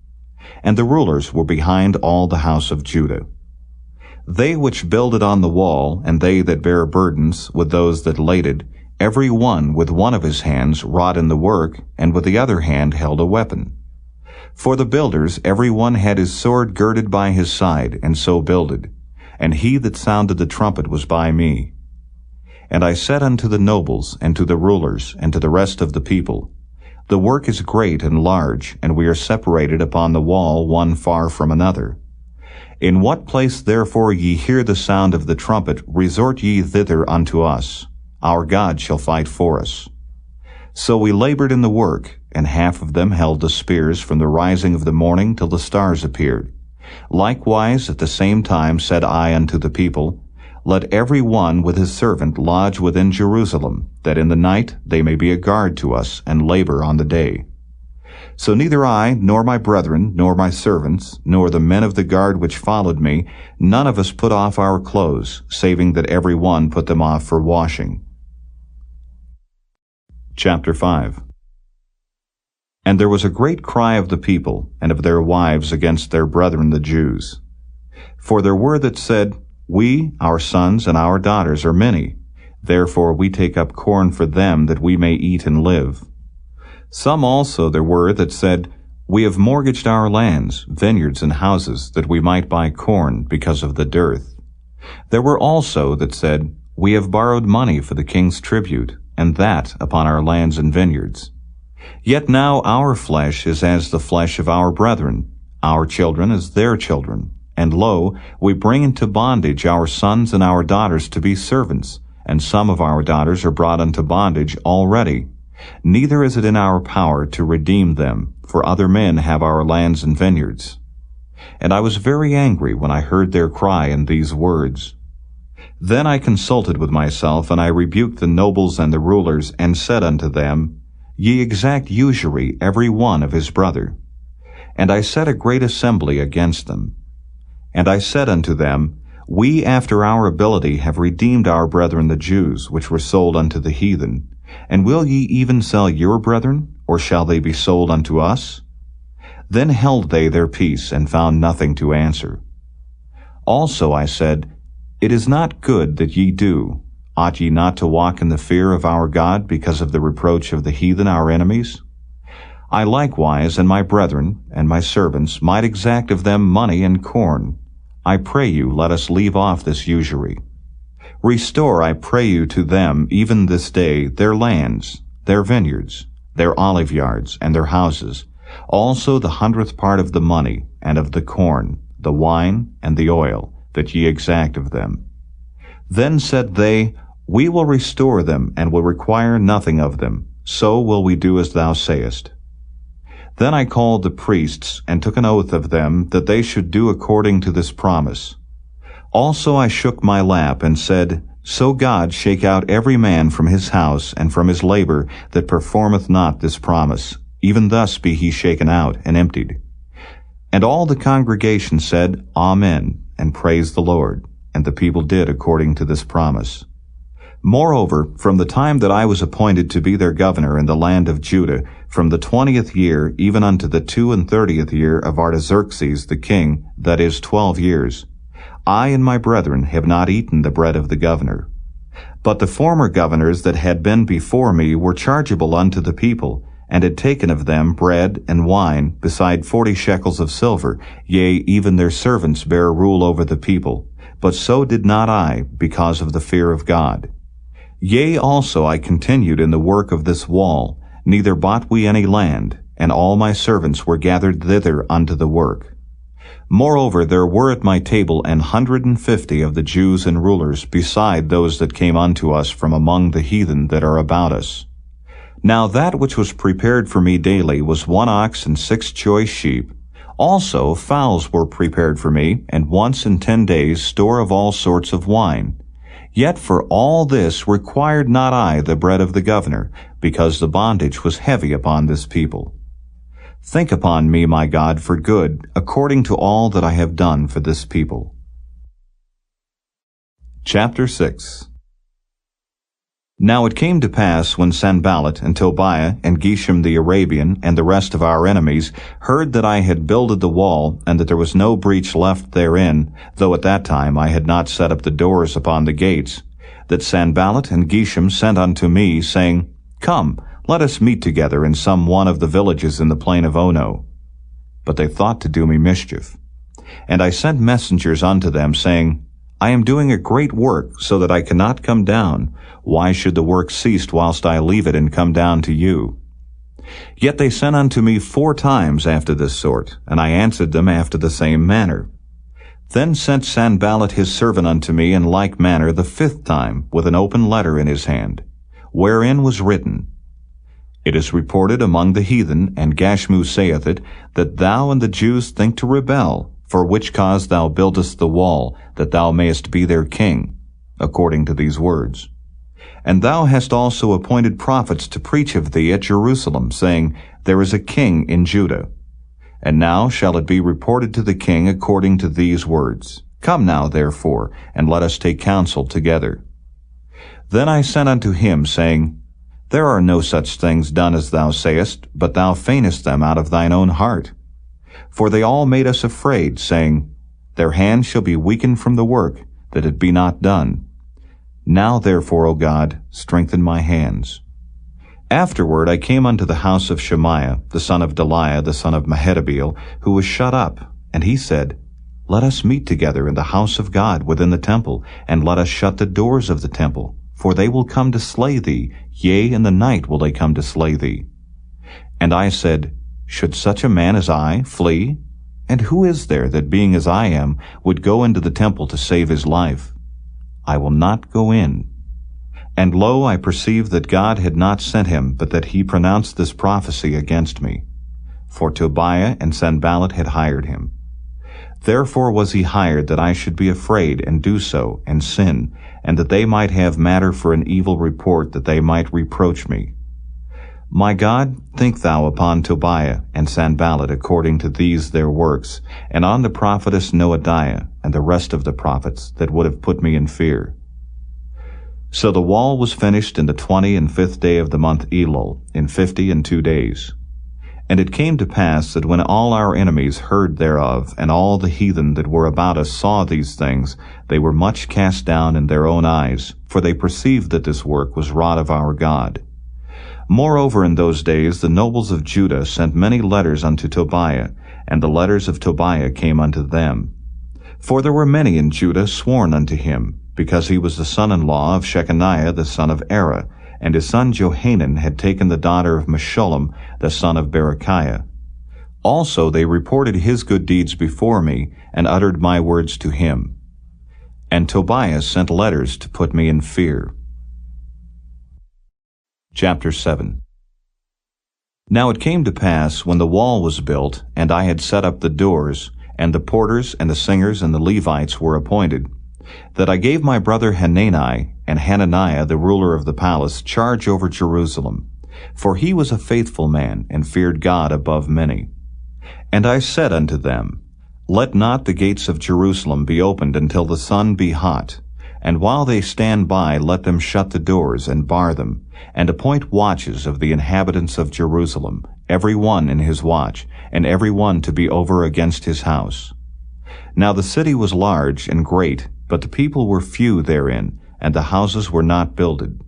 And the rulers were behind all the house of Judah. They which builded on the wall, and they that bare burdens, with those that laded, every one with one of his hands wrought in the work, and with the other hand held a weapon. For the builders every one had his sword girded by his side, and so builded. And he that sounded the trumpet was by me. And I said unto the nobles, and to the rulers, and to the rest of the people, The work is great and large, and we are separated upon the wall one far from another. In what place therefore ye hear the sound of the trumpet, resort ye thither unto us. Our God shall fight for us. So we labored in the work, and half of them held the spears from the rising of the morning till the stars appeared. Likewise at the same time said I unto the people, Let every one with his servant lodge within Jerusalem, that in the night they may be a guard to us, and labor on the day. So neither I, nor my brethren, nor my servants, nor the men of the guard which followed me, none of us put off our clothes, saving that every one put them off for washing. Chapter 5. And there was a great cry of the people, and of their wives against their brethren the Jews. For there were that said, We, our sons, and our daughters are many. Therefore we take up corn for them, that we may eat and live. Some also there were that said, We have mortgaged our lands, vineyards, and houses, that we might buy corn, because of the dearth. There were also that said, We have borrowed money for the king's tribute, and that upon our lands and vineyards. Yet now our flesh is as the flesh of our brethren, our children as their children. And lo, we bring into bondage our sons and our daughters to be servants, and some of our daughters are brought into bondage already. Neither is it in our power to redeem them, for other men have our lands and vineyards. And I was very angry when I heard their cry in these words. Then I consulted with myself, and I rebuked the nobles and the rulers, and said unto them, Ye exact usury every one of his brother. And I set a great assembly against them. And I said unto them, We after our ability have redeemed our brethren the Jews, which were sold unto the heathen. And will ye even sell your brethren, or shall they be sold unto us? Then held they their peace, and found nothing to answer. Also I said, It is not good that ye do. Ought ye not to walk in the fear of our God, because of the reproach of the heathen our enemies? I likewise, and my brethren, and my servants, might exact of them money and corn. I pray you, let us leave off this usury. Restore, I pray you, to them, even this day, their lands, their vineyards, their olive yards, and their houses, also the 100th part of the money, and of the corn, the wine, and the oil, that ye exact of them. Then said they, We will restore them, and will require nothing of them. So will we do as thou sayest. Then I called the priests, and took an oath of them, that they should do according to this promise. Also I shook my lap, and said, So God shake out every man from his house, and from his labor, that performeth not this promise. Even thus be he shaken out, and emptied. And all the congregation said, Amen, and praised the Lord. And the people did according to this promise. Moreover, from the time that I was appointed to be their governor in the land of Judah, from the 20th year even unto the 32nd year of Artaxerxes the king, that is 12 years, I and my brethren have not eaten the bread of the governor. But the former governors that had been before me were chargeable unto the people, and had taken of them bread and wine, beside 40 shekels of silver, yea, even their servants bare rule over the people. But so did not I, because of the fear of God. Yea, also I continued in the work of this wall, neither bought we any land, and all my servants were gathered thither unto the work. Moreover, there were at my table 150 of the Jews and rulers, beside those that came unto us from among the heathen that are about us. Now that which was prepared for me daily was 1 ox and 6 choice sheep. Also fowls were prepared for me, and once in 10 days store of all sorts of wine. Yet for all this required not I the bread of the governor, because the bondage was heavy upon this people. Think upon me, my God, for good, according to all that I have done for this people. Chapter 6. Now it came to pass, when Sanballat and Tobiah and Geshem the Arabian and the rest of our enemies heard that I had builded the wall, and that there was no breach left therein, though at that time I had not set up the doors upon the gates, that Sanballat and Geshem sent unto me, saying, Come, let us meet together in some one of the villages in the plain of Ono. But they thought to do me mischief. And I sent messengers unto them, saying, I am doing a great work, so that I cannot come down. Why should the work cease whilst I leave it and come down to you? Yet they sent unto me 4 times after this sort, and I answered them after the same manner. Then sent Sanballat his servant unto me in like manner the 5th time, with an open letter in his hand, wherein was written, It is reported among the heathen, and Gashmu saith it, that thou and the Jews think to rebel, for which cause thou buildest the wall, that thou mayest be their king, according to these words. And thou hast also appointed prophets to preach of thee at Jerusalem, saying, There is a king in Judah. And now shall it be reported to the king according to these words. Come now, therefore, and let us take counsel together. Then I sent unto him, saying, There are no such things done as thou sayest, but thou feignest them out of thine own heart. For they all made us afraid, saying, Their hands shall be weakened from the work, that it be not done. Now therefore, O God, strengthen my hands. Afterward I came unto the house of Shemaiah, the son of Delaiah, the son of Mehetabeel, who was shut up, and he said, Let us meet together in the house of God within the temple, and let us shut the doors of the temple, for they will come to slay thee, yea, in the night will they come to slay thee. And I said, Should such a man as I flee? And who is there that, being as I am, would go into the temple to save his life? I will not go in. And lo, I perceived that God had not sent him, but that he pronounced this prophecy against me. For Tobiah and Sanballat had hired him. Therefore was he hired, that I should be afraid, and do so, and sin, and that they might have matter for an evil report, that they might reproach me. My God, think thou upon Tobiah and Sanballat according to these their works, and on the prophetess Noadiah, and the rest of the prophets, that would have put me in fear. So the wall was finished in the 25th day of the month Elul, in 52 days. And it came to pass that when all our enemies heard thereof, and all the heathen that were about us saw these things, they were much cast down in their own eyes, for they perceived that this work was wrought of our God. Moreover, in those days the nobles of Judah sent many letters unto Tobiah, and the letters of Tobiah came unto them. For there were many in Judah sworn unto him, because he was the son-in-law of Shechaniah the son of Ezra, and his son Johanan had taken the daughter of Meshullam the son of Berechiah. Also they reported his good deeds before me, and uttered my words to him. And Tobiah sent letters to put me in fear. Chapter 7. Now it came to pass, when the wall was built, and I had set up the doors, and the porters and the singers and the Levites were appointed, that I gave my brother Hanani and Hananiah, the ruler of the palace, charge over Jerusalem. For he was a faithful man, and feared God above many. And I said unto them, Let not the gates of Jerusalem be opened until the sun be hot. And while they stand by, let them shut the doors and bar them, and appoint watches of the inhabitants of Jerusalem, every one in his watch, and every one to be over against his house. Now the city was large and great, but the people were few therein, and the houses were not builded.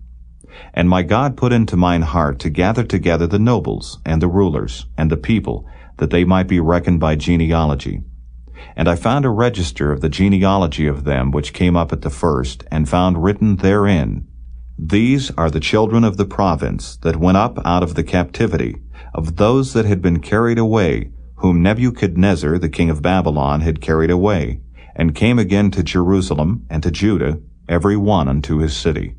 And my God put into mine heart to gather together the nobles, and the rulers, and the people, that they might be reckoned by genealogy. And I found a register of the genealogy of them which came up at the first, and found written therein, These are the children of the province that went up out of the captivity, of those that had been carried away, whom Nebuchadnezzar the king of Babylon had carried away, and came again to Jerusalem and to Judah, every one unto his city.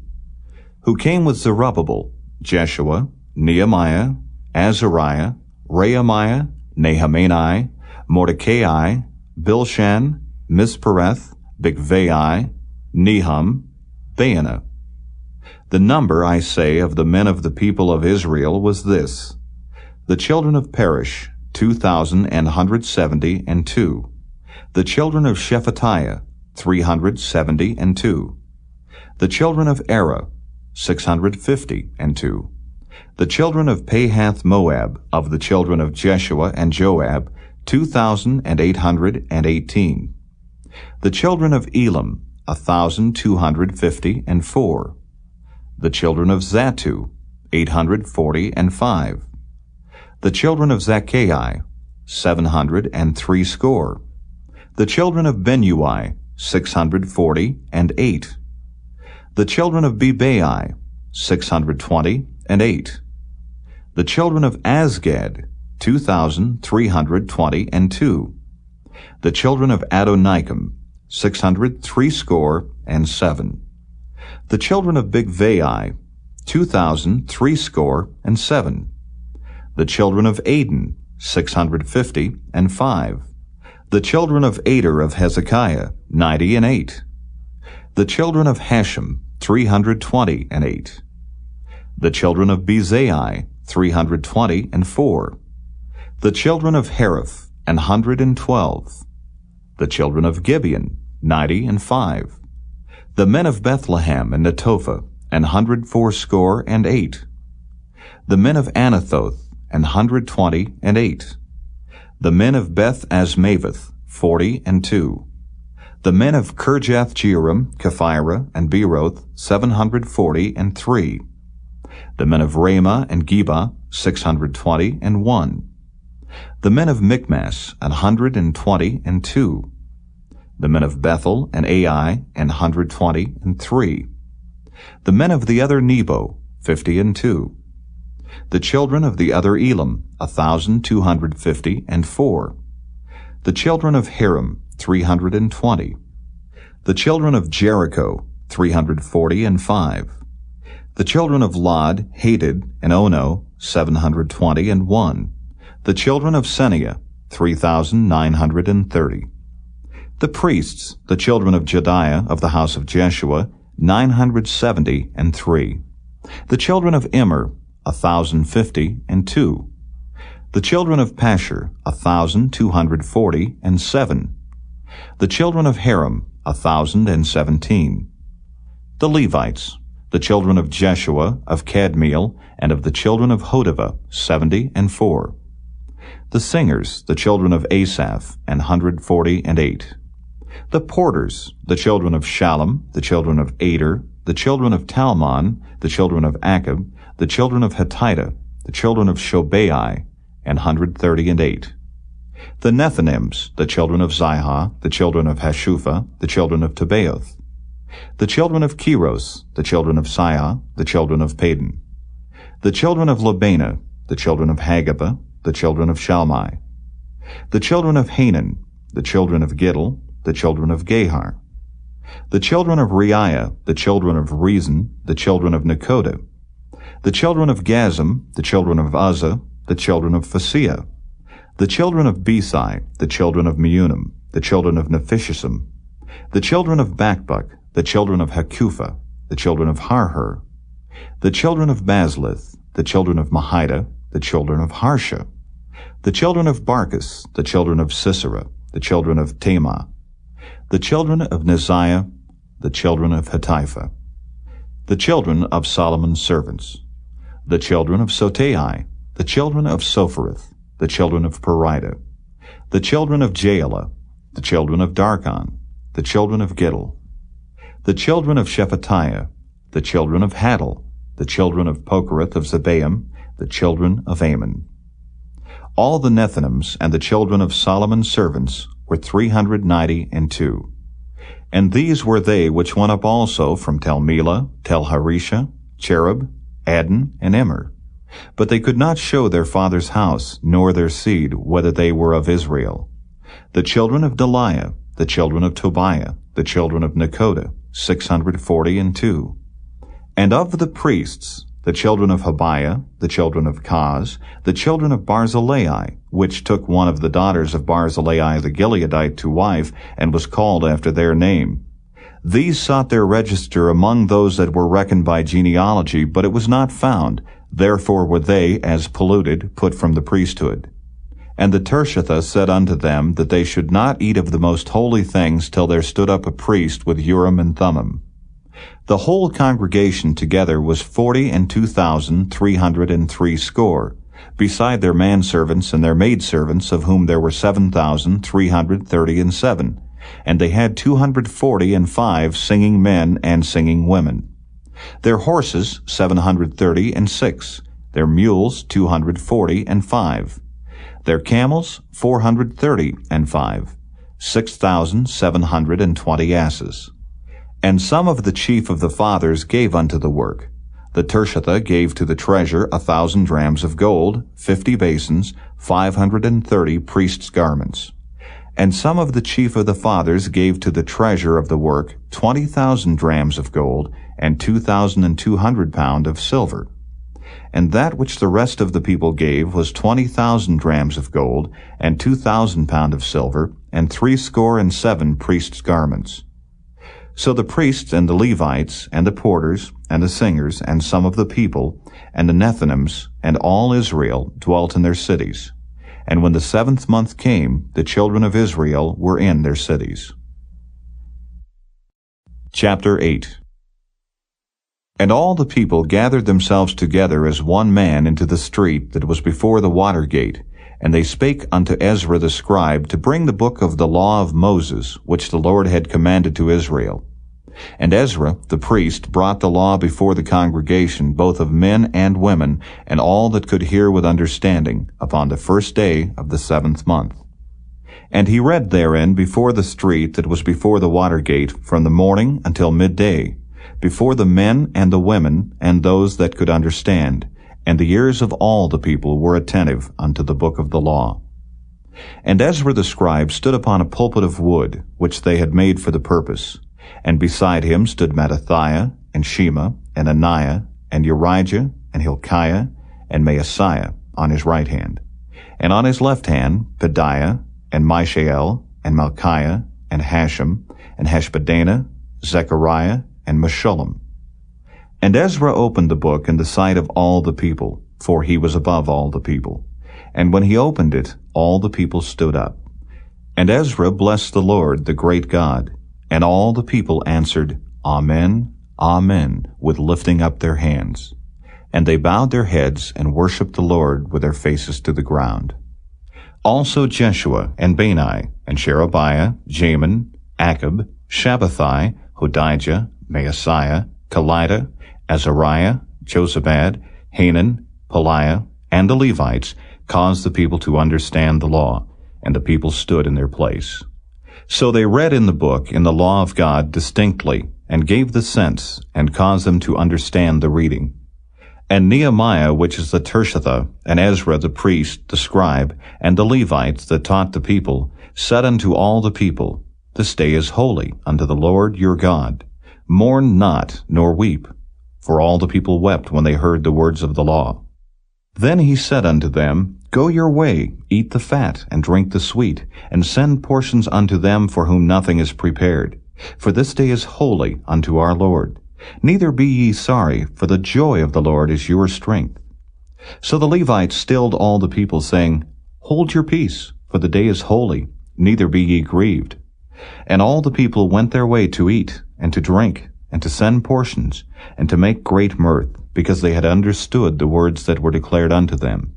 Who came with Zerubbabel, Jeshua, Nehemiah, Azariah, Rehemiah, Nehemiah, Mordecai, Bilshan, Mispereth, Bigvai, Nehum, Baanah. The number, I say, of the men of the people of Israel was this: the children of Perish, 2,172. The children of Shephatiah, 372. The children of Era, 652. The children of Pahath Moab, of the children of Jeshua and Joab, 2,818. The children of Elam, 1,254. The children of Zattu, 845. The children of Zacchai, 760. The children of Benui, 648. The children of Bebai, 628. The children of Azgad, 2,322. The children of Adonikam, 667. The children of Bigvai, 2,367. The children of Aden, 655. The children of Ader of Hezekiah, 98. The children of Hashem, 328. The children of Bezai, 324. The children of Hariph, 112. The children of Gibeon, 95. The men of Bethlehem and Netophah, 180. The men of Anathoth, 128. The men of Beth Asmaveth, 42. The men of Kirjath Jearim, Kephirah, and Beeroth, 743. The men of Ramah and Geba, 621. The men of Michmas, 122. The men of Bethel and Ai, 123. The men of the other Nebo, 52. The children of the other Elam, 1,254. The children of Hiram, 320. The children of Jericho, 345. The children of Lod, Hadid, and Ono, 721. The children of Senia, 3,930. The priests, the children of Jediah of the house of Jeshua, 973. The children of Immer, 1,052. The children of Pashur, 1,247. The children of Haram, 1,017. The Levites, the children of Jeshua, of Kadmiel, and of the children of Hodavah, 74. The singers, the children of Asaph, 148. The porters, the children of Shallum, the children of Ader, the children of Talmon, the children of Akab, the children of Hatita, the children of Shobai, 138. The Nethinims, the children of Zihah, the children of Hashupha, the children of Tabaoth. The children of Keros, the children of Siah, the children of Padan. The children of Labana, the children of Hagabah, the children of Shalmai. The children of Hanan, the children of Giddel, the children of Gahar. The children of Reiah, the children of Rezin, the children of Nekoda. The children of Gazam, the children of Uzzah, the children of Phasiah. The children of Besai, the children of Meunim, the children of Nephishisim. The children of Bakbuk, the children of Hakupha, the children of Harhur. The children of Baslith, the children of Mahida, the children of Harsha. The children of Barkis, the children of Sisera, the children of Tamah. The children of Neziah, the children of Hatipha. The children of Solomon's servants. The children of Sotai, the children of Sophereth, the children of Perida. The children of Jaela, the children of Darkon, the children of Giddel. The children of Shephatiah, the children of Haddel, the children of Pokereth of Zebaim, the children of Ammon. All the Nethinims and the children of Solomon's servants were 392. And these were they which went up also from Tel Melah, Tel Harisha, Cherub, Adon, and Immer. But they could not show their father's house, nor their seed, whether they were of Israel. The children of Deliah, the children of Tobiah, the children of Nekoda, 642. And of the priests, the children of Habiah, the children of Kaz, the children of Barzillai, which took one of the daughters of Barzillai the Gileadite to wife, and was called after their name. These sought their register among those that were reckoned by genealogy, but it was not found. Therefore were they, as polluted, put from the priesthood. And the Tirshatha said unto them that they should not eat of the most holy things till there stood up a priest with Urim and Thummim. The whole congregation together was 42,363, beside their manservants and their maidservants, of whom there were 7,337, and they had 245 singing men and singing women. Their horses 736, their mules 245, their camels 435, 6,720 asses. And some of the chief of the fathers gave unto the work. The Tirshatha gave to the treasure 1,000 drams of gold, 50 basins, 530 priests' garments. And some of the chief of the fathers gave to the treasure of the work 20,000 drams of gold, and 2,200 pound of silver. And that which the rest of the people gave was 20,000 drams of gold, and 2,000 pound of silver, and 67 priests' garments. So the priests and the Levites, and the porters, and the singers, and some of the people, and the Nethinims, and all Israel dwelt in their cities. And when the 7th month came, the children of Israel were in their cities. Chapter 8. And all the people gathered themselves together as one man into the street that was before the water gate, and they spake unto Ezra the scribe to bring the book of the law of Moses, which the Lord had commanded to Israel. And Ezra the priest brought the law before the congregation, both of men and women, and all that could hear with understanding, upon the 1st day of the 7th month. And he read therein before the street that was before the water gate, from the morning until midday, before the men and the women, and those that could understand, and the ears of all the people were attentive unto the book of the law. And Ezra the scribe stood upon a pulpit of wood, which they had made for the purpose. And beside him stood Mattithiah, and Shema, and Ananiah, and Urijah, and Hilkiah, and Maaseiah on his right hand. And on his left hand Pedaiah, and Mishael, and Malchiah, and Hashem, and Hashbaddanah, Zechariah, and Meshullam. And Ezra opened the book in the sight of all the people, for he was above all the people. And when he opened it, all the people stood up. And Ezra blessed the Lord, the great God. And all the people answered, Amen, Amen, with lifting up their hands. And they bowed their heads and worshipped the Lord with their faces to the ground. Also Jeshua, and Bani, and Sherebiah, Jamin, Akab, Shabbathai, Hodijah, Maaseiah, Kelita, Azariah, Jozabad, Hanan, Peliah, and the Levites caused the people to understand the law, and the people stood in their place. So they read in the book, in the law of God, distinctly, and gave the sense, and caused them to understand the reading. And Nehemiah, which is the Tirshatha, and Ezra the priest, the scribe, and the Levites that taught the people, said unto all the people, This day is holy unto the Lord your God. Mourn not, nor weep. For all the people wept when they heard the words of the law. Then he said unto them, Go your way, eat the fat, and drink the sweet, and send portions unto them for whom nothing is prepared. For this day is holy unto our Lord. Neither be ye sorry, for the joy of the Lord is your strength. So the Levites stilled all the people, saying, Hold your peace, for the day is holy, neither be ye grieved. And all the people went their way to eat, and to drink, and to send portions, and to make great mirth, because they had understood the words that were declared unto them.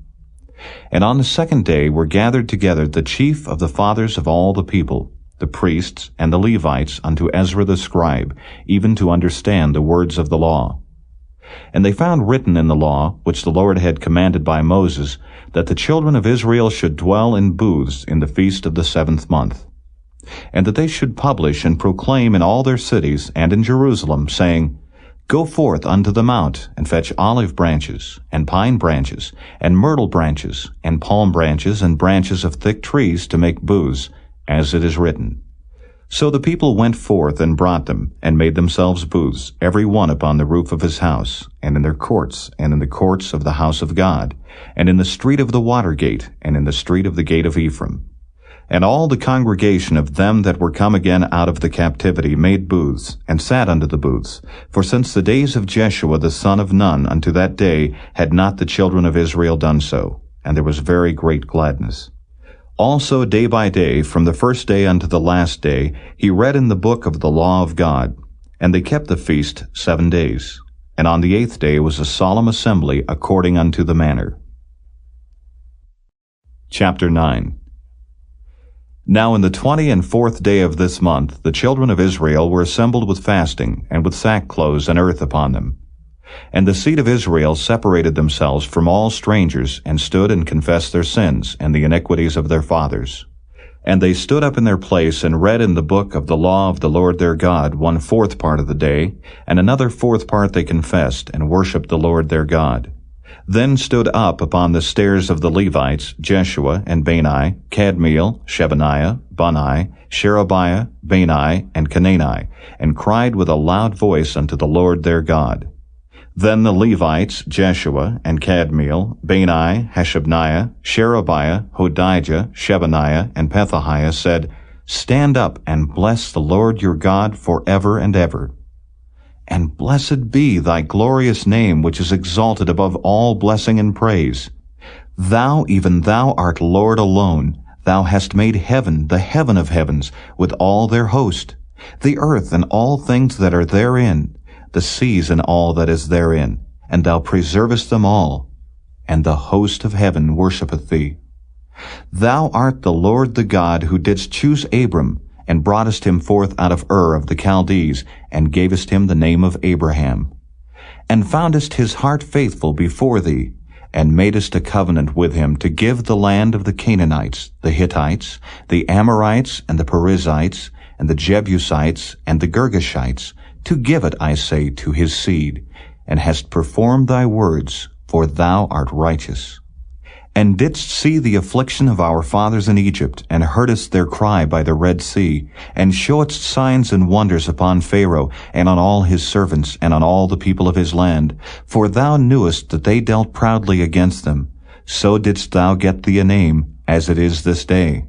And on the second day were gathered together the chief of the fathers of all the people, the priests and the Levites, unto Ezra the scribe, even to understand the words of the law. And they found written in the law, which the Lord had commanded by Moses, that the children of Israel should dwell in booths in the feast of the 7th month, and that they should publish and proclaim in all their cities and in Jerusalem, saying, Go forth unto the mount, and fetch olive branches, and pine branches, and myrtle branches, and palm branches, and branches of thick trees to make booths, as it is written. So the people went forth and brought them, and made themselves booths, every one upon the roof of his house, and in their courts, and in the courts of the house of God, and in the street of the water gate, and in the street of the gate of Ephraim. And all the congregation of them that were come again out of the captivity made booths, and sat unto the booths. For since the days of Jeshua the son of Nun unto that day had not the children of Israel done so, and there was very great gladness. Also day by day, from the first day unto the last day, he read in the book of the law of God. And they kept the feast 7 days. And on the 8th day was a solemn assembly according unto the manner. Chapter 9. Now in the 24th day of this month the children of Israel were assembled with fasting, and with sackcloths and earth upon them. And the seed of Israel separated themselves from all strangers, and stood and confessed their sins, and the iniquities of their fathers. And they stood up in their place, and read in the book of the law of the Lord their God 1/4 part of the day, and another 4th part they confessed, and worshipped the Lord their God. Then stood up upon the stairs of the Levites Jeshua and Bani, Kadmiel, Shebaniah, Bunni, Sherebiah, Bani, and Canaani, and cried with a loud voice unto the Lord their God. Then the Levites Jeshua and Kadmiel, Bani, Hashabniah, Sherebiah, Hodijah, Shebaniah, and Pethahiah said, Stand up and bless the Lord your God forever and ever. And blessed be thy glorious name, which is exalted above all blessing and praise. Thou, even thou, art Lord alone. Thou hast made heaven, the heaven of heavens, with all their host, the earth and all things that are therein, the seas and all that is therein, and thou preservest them all, and the host of heaven worshippeth thee. Thou art the Lord the God, who didst choose Abram, and broughtest him forth out of Ur of the Chaldees, and gavest him the name of Abraham, and foundest his heart faithful before thee, and madest a covenant with him to give the land of the Canaanites, the Hittites, the Amorites, and the Perizzites, and the Jebusites, and the Girgashites, to give it, I say, to his seed, and hast performed thy words, for thou art righteous. And didst see the affliction of our fathers in Egypt, and heardest their cry by the Red Sea, and showedst signs and wonders upon Pharaoh, and on all his servants, and on all the people of his land. For thou knewest that they dealt proudly against them. So didst thou get thee a name, as it is this day.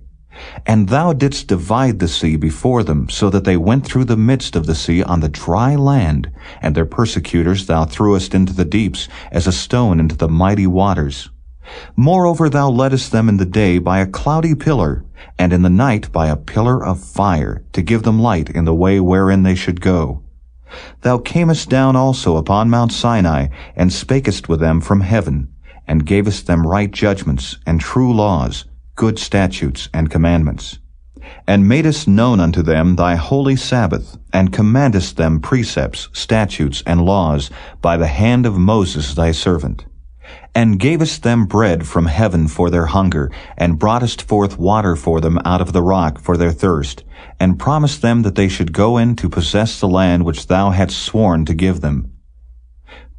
And thou didst divide the sea before them, so that they went through the midst of the sea on the dry land, and their persecutors thou threwest into the deeps, as a stone into the mighty waters. Moreover, thou leddest them in the day by a cloudy pillar, and in the night by a pillar of fire, to give them light in the way wherein they should go. Thou camest down also upon Mount Sinai, and spakest with them from heaven, and gavest them right judgments, and true laws, good statutes and commandments, and madest known unto them thy holy Sabbath, and commandest them precepts, statutes, and laws by the hand of Moses thy servant, and gavest them bread from heaven for their hunger, and broughtest forth water for them out of the rock for their thirst, and promised them that they should go in to possess the land which thou hadst sworn to give them.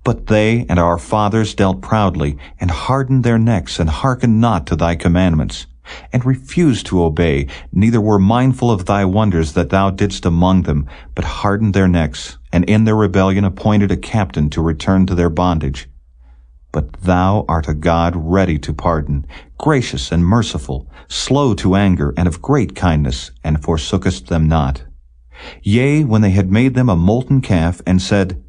But they and our fathers dealt proudly, and hardened their necks, and hearkened not to thy commandments, and refused to obey, neither were mindful of thy wonders that thou didst among them, but hardened their necks, and in their rebellion appointed a captain to return to their bondage. But thou art a God ready to pardon, gracious and merciful, slow to anger, and of great kindness, and forsookest them not. Yea, when they had made them a molten calf, and said,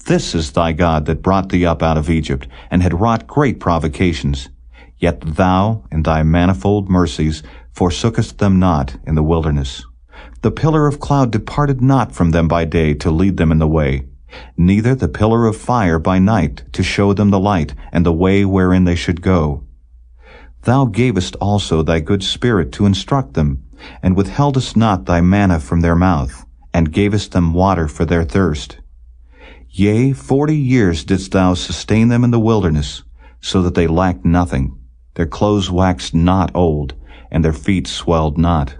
This is thy God that brought thee up out of Egypt, and had wrought great provocations. Yet thou, in thy manifold mercies, forsookest them not in the wilderness. The pillar of cloud departed not from them by day to lead them in the way, neither the pillar of fire by night to show them the light and the way wherein they should go. Thou gavest also thy good Spirit to instruct them, and withheldest not thy manna from their mouth, and gavest them water for their thirst. Yea, 40 years didst thou sustain them in the wilderness, so that they lacked nothing. Their clothes waxed not old, and their feet swelled not.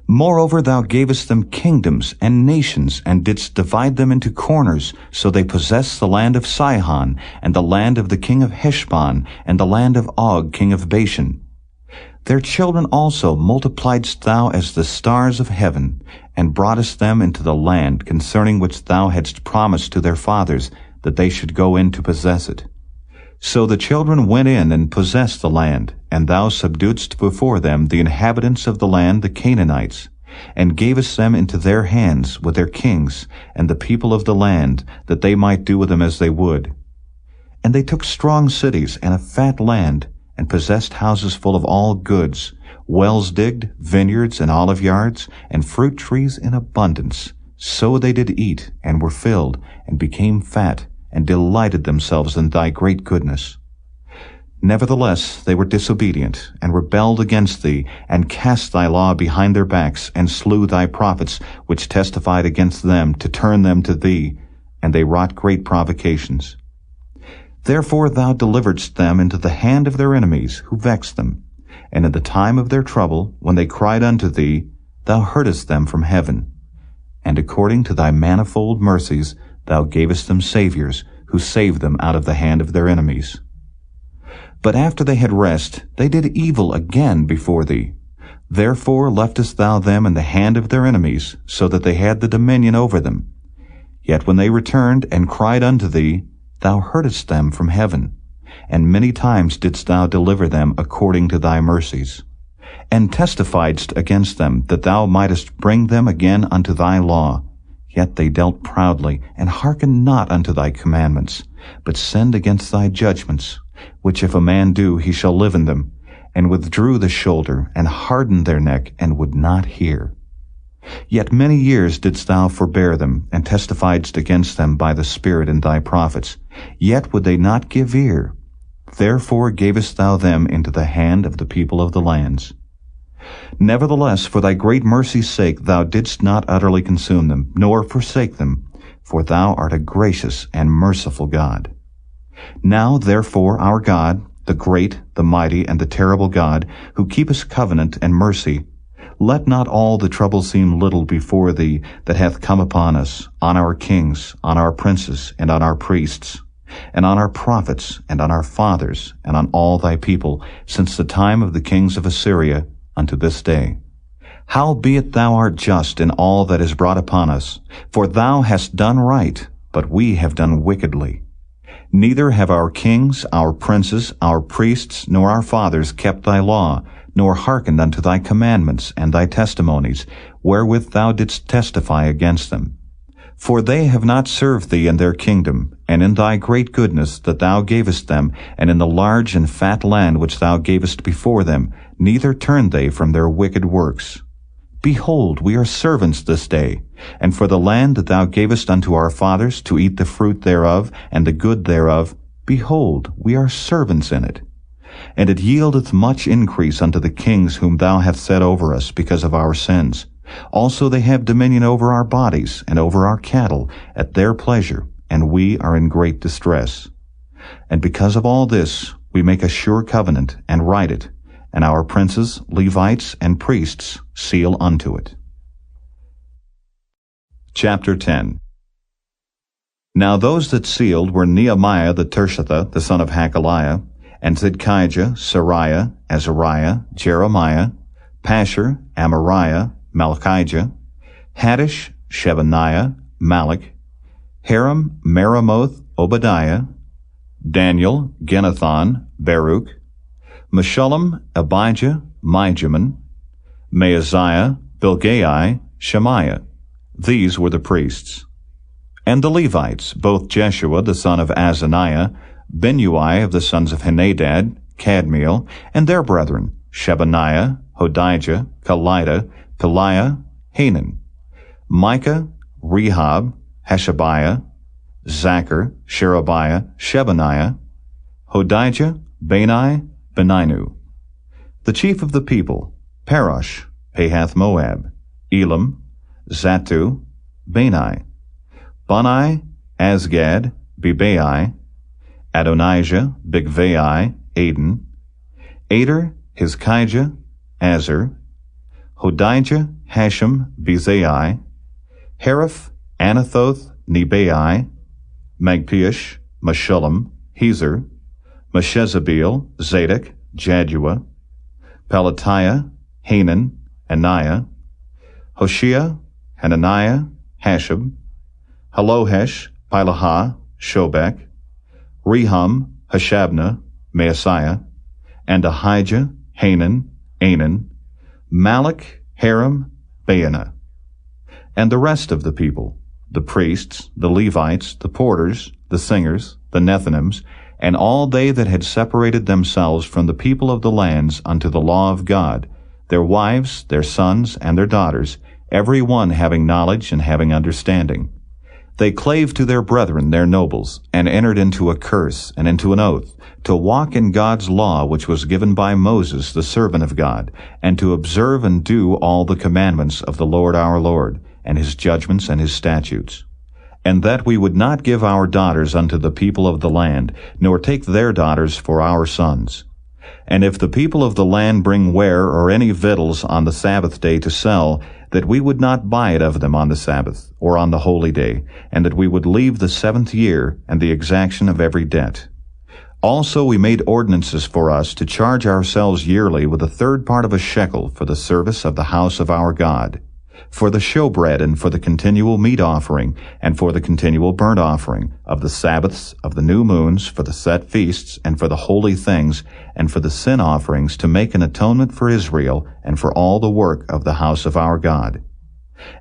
Moreover, thou gavest them kingdoms and nations, and didst divide them into corners, so they possessed the land of Sihon, and the land of the king of Heshbon, and the land of Og king of Bashan. Their children also multipliedst thou as the stars of heaven, and broughtest them into the land concerning which thou hadst promised to their fathers, that they should go in to possess it. So the children went in and possessed the land, and thou subduedst before them the inhabitants of the land, the Canaanites, and gavest them into their hands with their kings, and the people of the land, that they might do with them as they would. And they took strong cities and a fat land, and possessed houses full of all goods, wells digged, vineyards and olive yards, and fruit trees in abundance. So they did eat, and were filled, and became fat, and delighted themselves in thy great goodness. Nevertheless they were disobedient, and rebelled against thee, and cast thy law behind their backs, and slew thy prophets, which testified against them, to turn them to thee, and they wrought great provocations. Therefore thou deliveredst them into the hand of their enemies, who vexed them. And in the time of their trouble, when they cried unto thee, thou heardest them from heaven. And according to thy manifold mercies, thou gavest them saviors, who saved them out of the hand of their enemies. But after they had rest, they did evil again before thee. Therefore leftest thou them in the hand of their enemies, so that they had the dominion over them. Yet when they returned and cried unto thee, thou heardest them from heaven, and many times didst thou deliver them according to thy mercies, and testifiedst against them, that thou mightest bring them again unto thy law. Yet they dealt proudly, and hearkened not unto thy commandments, but sinned against thy judgments, which if a man do, he shall live in them, and withdrew the shoulder, and hardened their neck, and would not hear. Yet many years didst thou forbear them, and testifiedst against them by the Spirit in thy prophets. Yet would they not give ear. Therefore gavest thou them into the hand of the people of the lands. Nevertheless, for thy great mercy's sake, thou didst not utterly consume them, nor forsake them, for thou art a gracious and merciful God. Now, therefore, our God, the great, the mighty, and the terrible God, who keepest covenant and mercy, let not all the trouble seem little before thee that hath come upon us, on our kings, on our princes, and on our priests, and on our prophets, and on our fathers, and on all thy people, since the time of the kings of Assyria unto this day. Howbeit thou art just in all that is brought upon us, for thou hast done right, but we have done wickedly. Neither have our kings, our princes, our priests, nor our fathers kept thy law, nor hearkened unto thy commandments and thy testimonies, wherewith thou didst testify against them. For they have not served thee in their kingdom, and in thy great goodness that thou gavest them, and in the large and fat land which thou gavest before them, neither turned they from their wicked works. Behold, we are servants this day, and for the land that thou gavest unto our fathers to eat the fruit thereof, and the good thereof, behold, we are servants in it. And it yieldeth much increase unto the kings whom thou hast set over us because of our sins. Also they have dominion over our bodies, and over our cattle, at their pleasure, and we are in great distress. And because of all this, we make a sure covenant, and write it, and our princes, Levites, and priests seal unto it. Chapter 10. Now those that sealed were Nehemiah the Tirshatha, the son of Hakaliah, and Zidkijah, Sariah, Azariah, Jeremiah, Pashur, Amariah, Malchijah, Haddish, Shebaniah, Malach, Haram, Meremoth, Obadiah, Daniel, Ginnathan, Baruch, Meshullam, Abijah, Mijamin, Maaziah, Bilgai, Shemaiah. These were the priests. And the Levites, both Jeshua the son of Azaniah, Binnui of the sons of Henadad, Kadmiel, and their brethren, Shebaniah, Hodijah, Kelida, Peliah, Hanan, Micah, Rehob, Hashabiah, Zachar, Sherebiah, Shebaniah, Hodijah, Bani, Beninu. The chief of the people, Parosh, Pahath-Moab, Elam, Zattu, Bani, Bani, Asgad, Bebai, Adonijah, Bigvai, Aden, Ader, Hizkijah, Azer, Hodijah, Hashem, Bezai, Hariph, Anathoth, Nebai, Magpiash, Meshullam, Hezer, Meshezabeel, Zadok, Jaddua, Pelatiah, Hanan, Anaiah, Hoshea, Hananiah, Hashab, Halohesh, Pilahah, Shobek, Rehum, Hashabnah, Maaseiah, and Ahijah, Hanan, Anan, Malach, Haram, Baanah. And the rest of the people, the priests, the Levites, the porters, the singers, the Nethinims, and all they that had separated themselves from the people of the lands unto the law of God, their wives, their sons, and their daughters, every one having knowledge and having understanding. They clave to their brethren, their nobles, and entered into a curse and into an oath, to walk in God's law which was given by Moses the servant of God, and to observe and do all the commandments of the Lord our Lord, and his judgments and his statutes. And that we would not give our daughters unto the people of the land, nor take their daughters for our sons. And if the people of the land bring ware or any victuals on the Sabbath day to sell, that we would not buy it of them on the Sabbath, or on the holy day, and that we would leave the 7th year, and the exaction of every debt. Also we made ordinances for us to charge ourselves yearly with 1/3 part of a shekel for the service of the house of our God, for the showbread, and for the continual meat offering, and for the continual burnt offering, of the Sabbaths, of the new moons, for the set feasts, and for the holy things, and for the sin offerings, to make an atonement for Israel, and for all the work of the house of our God.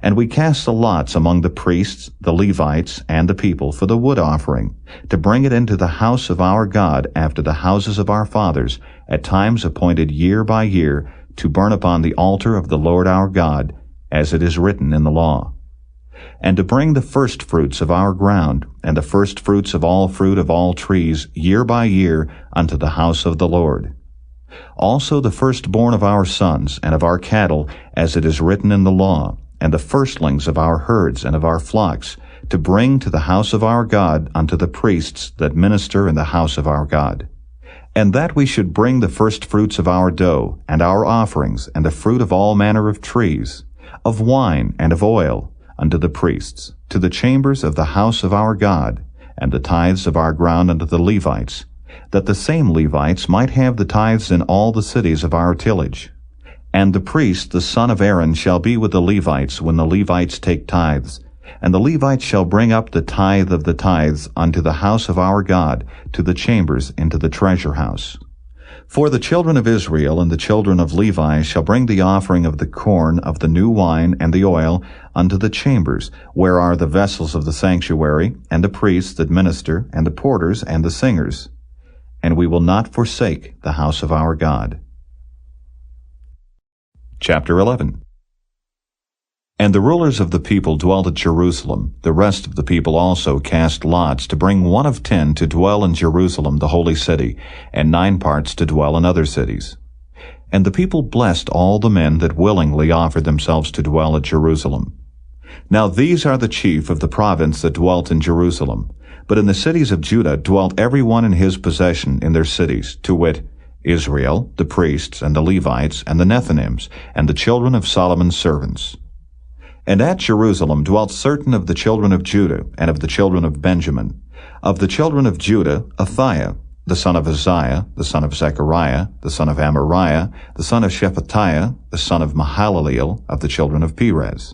And we cast the lots among the priests, the Levites, and the people for the wood offering, to bring it into the house of our God after the houses of our fathers, at times appointed year by year, to burn upon the altar of the Lord our God, as it is written in the law. And to bring the firstfruits of our ground, and the firstfruits of all fruit of all trees, year by year, unto the house of the Lord. Also the firstborn of our sons, and of our cattle, as it is written in the law, and the firstlings of our herds and of our flocks, to bring to the house of our God unto the priests that minister in the house of our God. And that we should bring the firstfruits of our dough, and our offerings, and the fruit of all manner of trees, of wine and of oil, unto the priests, to the chambers of the house of our God, and the tithes of our ground unto the Levites, that the same Levites might have the tithes in all the cities of our tillage. And the priest, the son of Aaron, shall be with the Levites when the Levites take tithes, and the Levites shall bring up the tithe of the tithes unto the house of our God, to the chambers into the treasure house. For the children of Israel and the children of Levi shall bring the offering of the corn, of the new wine, and the oil, unto the chambers, where are the vessels of the sanctuary, and the priests that minister, and the porters, and the singers. And we will not forsake the house of our God. Chapter 11. And the rulers of the people dwelt at Jerusalem. The rest of the people also cast lots to bring 1 of 10 to dwell in Jerusalem, the holy city, and 9 parts to dwell in other cities. And the people blessed all the men that willingly offered themselves to dwell at Jerusalem. Now these are the chief of the province that dwelt in Jerusalem. But in the cities of Judah dwelt every one in his possession in their cities, to wit, Israel, the priests, and the Levites, and the Nethinims, and the children of Solomon's servants. And at Jerusalem dwelt certain of the children of Judah, and of the children of Benjamin. Of the children of Judah, Athiah, the son of Uzziah, the son of Zechariah, the son of Amariah, the son of Shephatiah, the son of Mahalaleel, of the children of Perez.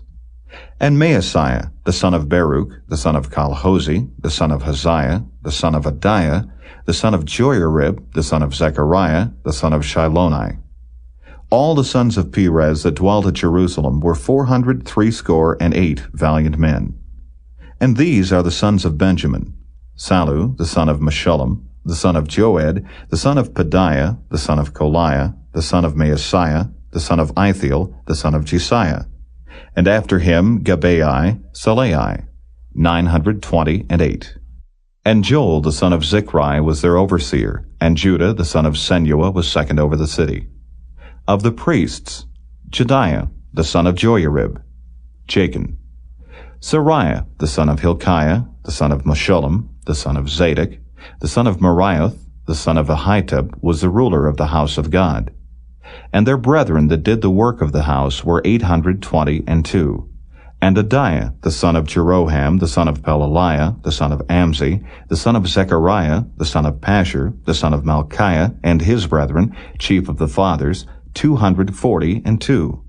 And Maaseiah, the son of Baruch, the son of Calhozi, the son of Haziah, the son of Adiah, the son of Joiarib, the son of Zechariah, the son of Shiloni. All the sons of Perez that dwelt at Jerusalem were 468 valiant men. And these are the sons of Benjamin: Sallu, the son of Meshullam, the son of Joed, the son of Pedaiah, the son of Koliah, the son of Maaseiah, the son of Ithiel, the son of Jesiah. And after him Gabai, Salai, 928. And Joel the son of Zichri was their overseer, and Judah the son of Senua was second over the city. Of the priests, Jediah the son of Joiarib, Jachin. Sariah the son of Hilkiah, the son of Meshullam, the son of Zadok, the son of Merioth, the son of Ahitub, was the ruler of the house of God. And their brethren that did the work of the house were 822. And Adiah the son of Jeroham, the son of Pelaliah, the son of Amzi, the son of Zechariah, the son of Pashur, the son of Malchiah, and his brethren, chief of the fathers, 242.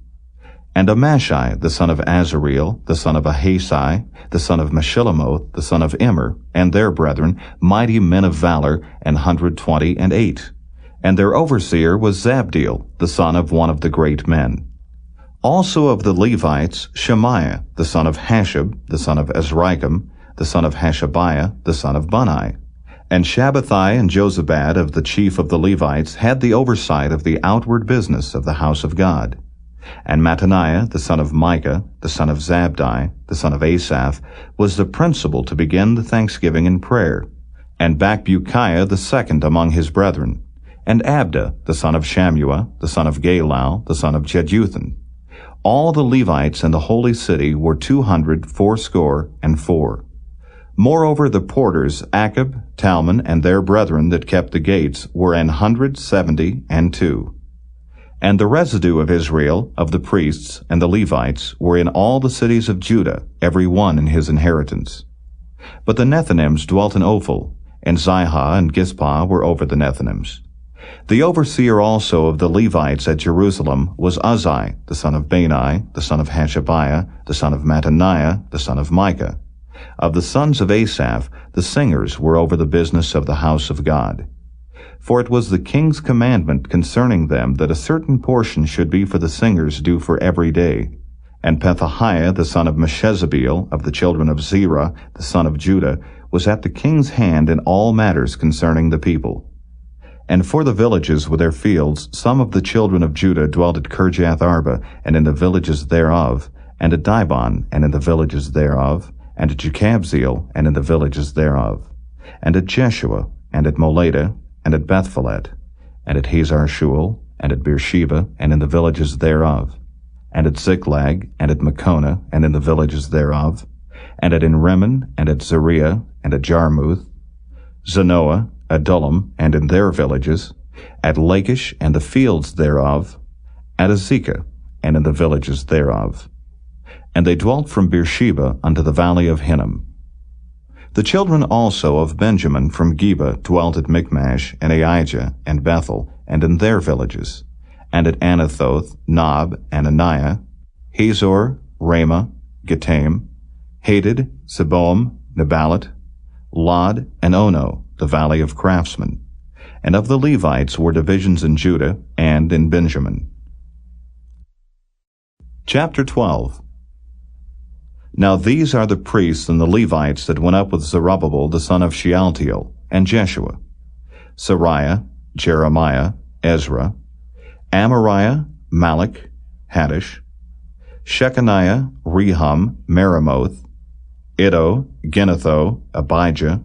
And Amashai the son of Azareel, the son of Ahasai, the son of Meshillemoth, the son of Immer, and their brethren, mighty men of valor, 128. And their overseer was Zabdiel, the son of one of the great men. Also of the Levites, Shemaiah, the son of Hashab, the son of Azrikam, the son of Hashabiah, the son of Bunai. And Shabbathai and Jozabad of the chief of the Levites had the oversight of the outward business of the house of God. And Mattaniah, the son of Micah, the son of Zabdi, the son of Asaph, was the principal to begin the thanksgiving and prayer. And Bakbukiah the second among his brethren. And Abda, the son of Shammua, the son of Galal, the son of Jeduthun. All the Levites in the holy city were 284. Moreover, the porters, Akab, Talmon, and their brethren that kept the gates, were 172. And the residue of Israel, of the priests and the Levites, were in all the cities of Judah, every one in his inheritance. But the Nethinims dwelt in Ophel, and Zihah and Gizpah were over the Nethinims. The overseer also of the Levites at Jerusalem was Uzzi, the son of Bani, the son of Hashabiah, the son of Mattaniah, the son of Micah. Of the sons of Asaph, the singers were over the business of the house of God. For it was the king's commandment concerning them that a certain portion should be for the singers due for every day. And Pethahiah, the son of Meshezabeel, of the children of Zerah, the son of Judah, was at the king's hand in all matters concerning the people. And for the villages with their fields, some of the children of Judah dwelt at Kirjath Arba, and in the villages thereof, and at Dibon, and in the villages thereof, and at Jekabzeel, and in the villages thereof, and at Jeshua, and at Molada, and at Bethphelet, and at Hazar Shual, and at Beersheba, and in the villages thereof, and at Ziklag, and at Makona, and in the villages thereof, and at Enrimmon, and at Zeriah, and at Jarmuth, Zanoah, Adullam, and in their villages, at Lachish and the fields thereof, at Azekah, and in the villages thereof. And they dwelt from Beersheba unto the valley of Hinnom. The children also of Benjamin from Geba dwelt at Michmash, and Aijah, and Bethel, and in their villages, and at Anathoth, Nob, Ananiah, Hazor, Ramah, Gitaim, Hadid, Zeboam, Neballat, Lod, and Ono, the valley of craftsmen. And of the Levites were divisions in Judah and in Benjamin. Chapter 12. Now these are the priests and the Levites that went up with Zerubbabel the son of Shealtiel, and Jeshua, Sariah, Jeremiah, Ezra, Amariah, Malach, Haddish, Shechaniah, Rehum, Meremoth, Iddo, Ginnetho, Abijah,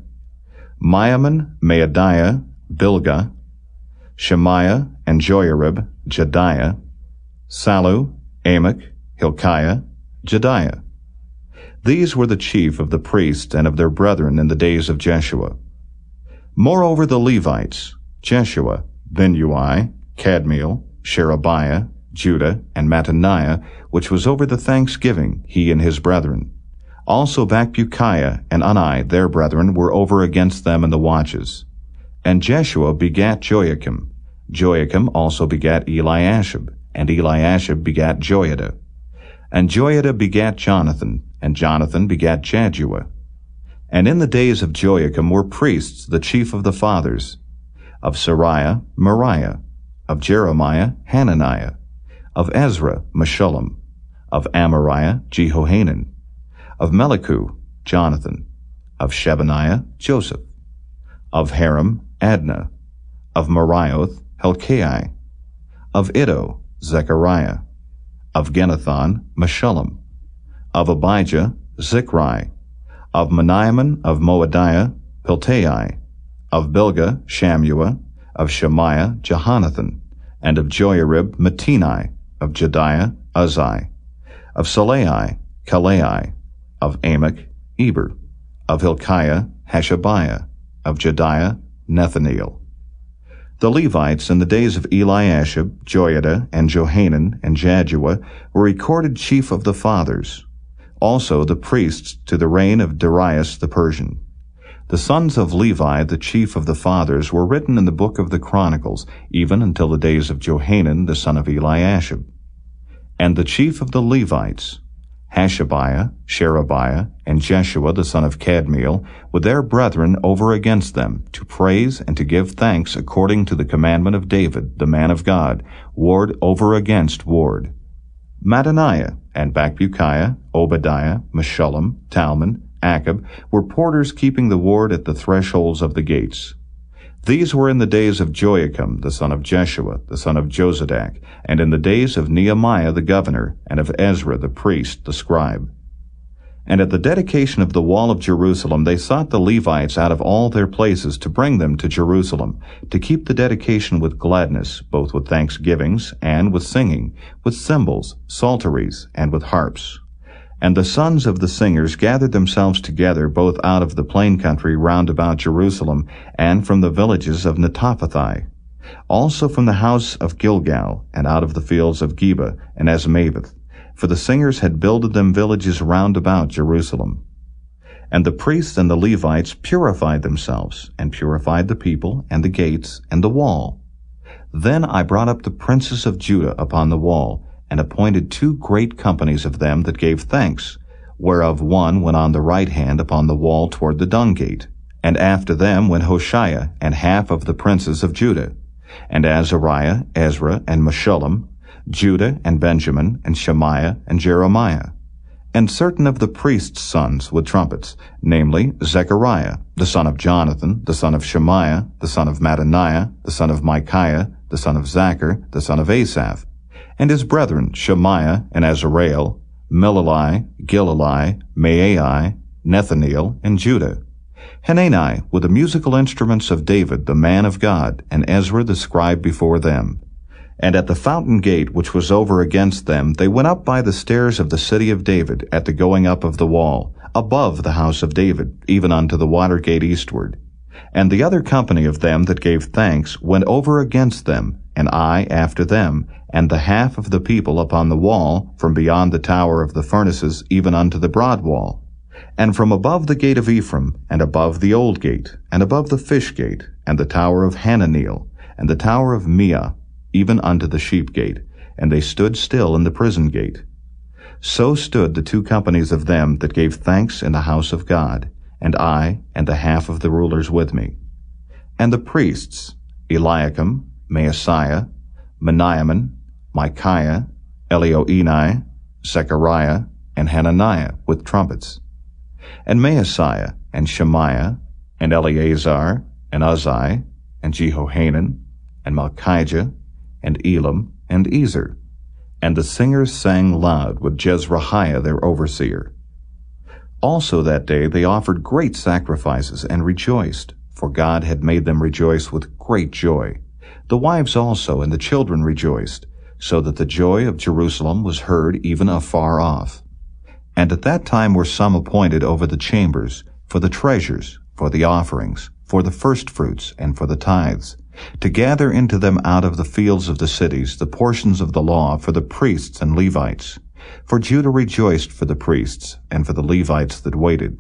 Miamin, Maadiah, Bilgah, Shemaiah, and Joiarib, Jediah, Sallu, Amok, Hilkiah, Jediah. These were the chief of the priests and of their brethren in the days of Jeshua. Moreover the Levites, Jeshua, Binnui, Kadmiel, Sherebiah, Judah, and Mattaniah, which was over the thanksgiving, he and his brethren. Also Bakbukiah and Unni, their brethren, were over against them in the watches. And Jeshua begat Joachim. Joachim also begat Eliashib, and Eliashib begat Joiada. And Joiada begat Jonathan, and Jonathan begat Jaddua. And in the days of Joachim were priests, the chief of the fathers, of Sariah, Moriah, of Jeremiah, Hananiah, of Ezra, Meshullam, of Amariah, Jehohanan, of Melichu, Jonathan, of Shebaniah, Joseph, of Haram, Adnah, of Marioth, Helkai, of Iddo, Zechariah, of Ginnethon, Meshullam, of Abijah, Zichri, of Meniaman of Moadiah, Piltai, of Bilgah, Shammua, of Shemaiah, Jehonathan, and of Joiarib, Mattini, of Jediah, Uzzi, of Salai, Kalai, of Amok, Eber, of Hilkiah, Hashabiah, of Jediah, Nethaneel. The Levites in the days of Eliashib, Joiada, and Johanan, and Jaddua were recorded chief of the fathers, also the priests to the reign of Darius the Persian. The sons of Levi, the chief of the fathers, were written in the book of the Chronicles, even until the days of Johanan the son of Eliashib. And the chief of the Levites, Hashabiah, Sherebiah, and Jeshua the son of Kadmiel, with their brethren over against them, to praise and to give thanks according to the commandment of David, the man of God, ward over against ward. Mattaniah and Bakbukiah, Obadiah, Meshullam, Talmon, Akab were porters keeping the ward at the thresholds of the gates. These were in the days of Joiakim, the son of Jeshua, the son of Jozadak, and in the days of Nehemiah the governor, and of Ezra the priest, the scribe. And at the dedication of the wall of Jerusalem they sought the Levites out of all their places to bring them to Jerusalem, to keep the dedication with gladness, both with thanksgivings and with singing, with cymbals, psalteries, and with harps. And the sons of the singers gathered themselves together both out of the plain country round about Jerusalem, and from the villages of Netophathi, also from the house of Gilgal, and out of the fields of Geba and Azmaveth, for the singers had builded them villages round about Jerusalem. And the priests and the Levites purified themselves, and purified the people, and the gates, and the wall. Then I brought up the princes of Judah upon the wall, and appointed 2 great companies of them that gave thanks, whereof one went on the right hand upon the wall toward the dung gate, and after them went Hoshea and half of the princes of Judah, and Azariah, Ezra, and Meshullam, Judah and Benjamin, and Shemaiah and Jeremiah, and certain of the priests' sons with trumpets, namely Zechariah, the son of Jonathan, the son of Shemaiah, the son of Mattaniah, the son of Micaiah, the son of Zachar, the son of Asaph, and his brethren Shemaiah and Azareel, Milalai, Gilalai, Maai, Nethaneel, and Judah, Hanani with the musical instruments of David the man of God, and Ezra the scribe before them. And at the fountain gate which was over against them they went up by the stairs of the city of David at the going up of the wall, above the house of David, even unto the water gate eastward. And the other company of them that gave thanks went over against them, and I after them, and the half of the people upon the wall, from beyond the tower of the furnaces even unto the broad wall, and from above the gate of Ephraim, and above the old gate, and above the fish gate, and the tower of Hananeel, and the tower of Meah, even unto the sheep gate, and they stood still in the prison gate. So stood the 2 companies of them that gave thanks in the house of God, and I, and the half of the rulers with me. And the priests, Eliakim, Maaseiah, Meniaman, Micaiah, Elioenai, Zechariah, and Hananiah with trumpets, and Maaseiah, and Shemaiah, and Eleazar, and Uzzi, and Jehohanan, and Malchijah, and Elam, and Ezer. And the singers sang loud with Jezrahiah their overseer. Also that day they offered great sacrifices and rejoiced, for God had made them rejoice with great joy. The wives also and the children rejoiced, so that the joy of Jerusalem was heard even afar off. And at that time were some appointed over the chambers, for the treasures, for the offerings, for the firstfruits, and for the tithes, to gather into them out of the fields of the cities the portions of the law for the priests and Levites. For Judah rejoiced for the priests, and for the Levites that waited.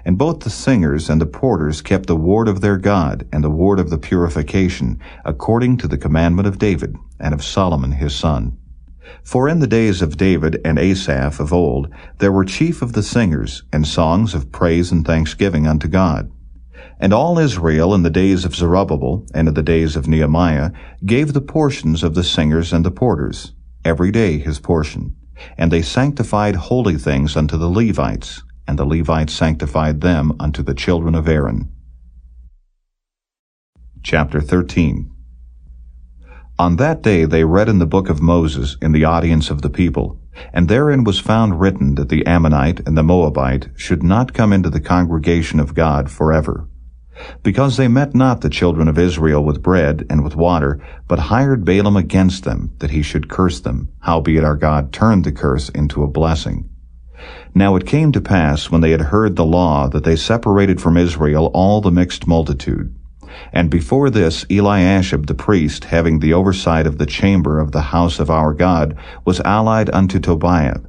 And both the singers and the porters kept the ward of their God, and the ward of the purification, according to the commandment of David, and of Solomon his son. For in the days of David and Asaph of old, there were chief of the singers, and songs of praise and thanksgiving unto God. And all Israel in the days of Zerubbabel, and in the days of Nehemiah, gave the portions of the singers and the porters, every day his portion. And they sanctified holy things unto the Levites, and the Levites sanctified them unto the children of Aaron. Chapter 13. On that day they read in the book of Moses in the audience of the people, and therein was found written that the Ammonite and the Moabite should not come into the congregation of God forever, because they met not the children of Israel with bread and with water, but hired Balaam against them, that he should curse them, howbeit our God turned the curse into a blessing. Now it came to pass, when they had heard the law, that they separated from Israel all the mixed multitude. And before this Eliashib the priest, having the oversight of the chamber of the house of our God, was allied unto Tobiah.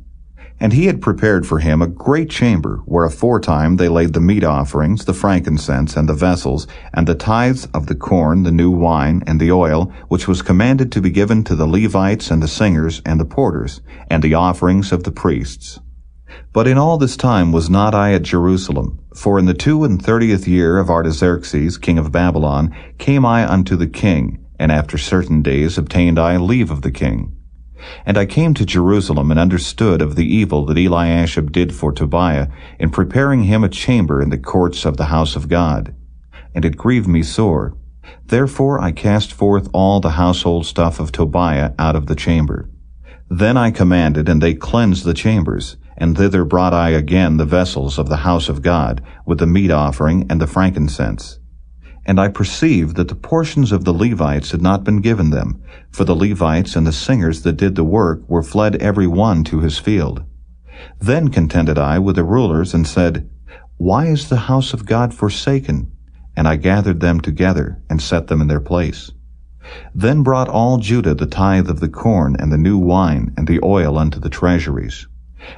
And he had prepared for him a great chamber, where aforetime they laid the meat offerings, the frankincense, and the vessels, and the tithes of the corn, the new wine, and the oil, which was commanded to be given to the Levites and the singers and the porters, and the offerings of the priests. But in all this time was not I at Jerusalem, for in the 32nd year of Artaxerxes, king of Babylon, came I unto the king, and after certain days obtained I leave of the king. And I came to Jerusalem, and understood of the evil that Eliashib did for Tobiah, in preparing him a chamber in the courts of the house of God. And it grieved me sore. Therefore I cast forth all the household stuff of Tobiah out of the chamber. Then I commanded, and they cleansed the chambers, and thither brought I again the vessels of the house of God, with the meat offering and the frankincense. And I perceived that the portions of the Levites had not been given them, for the Levites and the singers that did the work were fled every one to his field. Then contended I with the rulers, and said, Why is the house of God forsaken? And I gathered them together, and set them in their place. Then brought all Judah the tithe of the corn, and the new wine, and the oil unto the treasuries.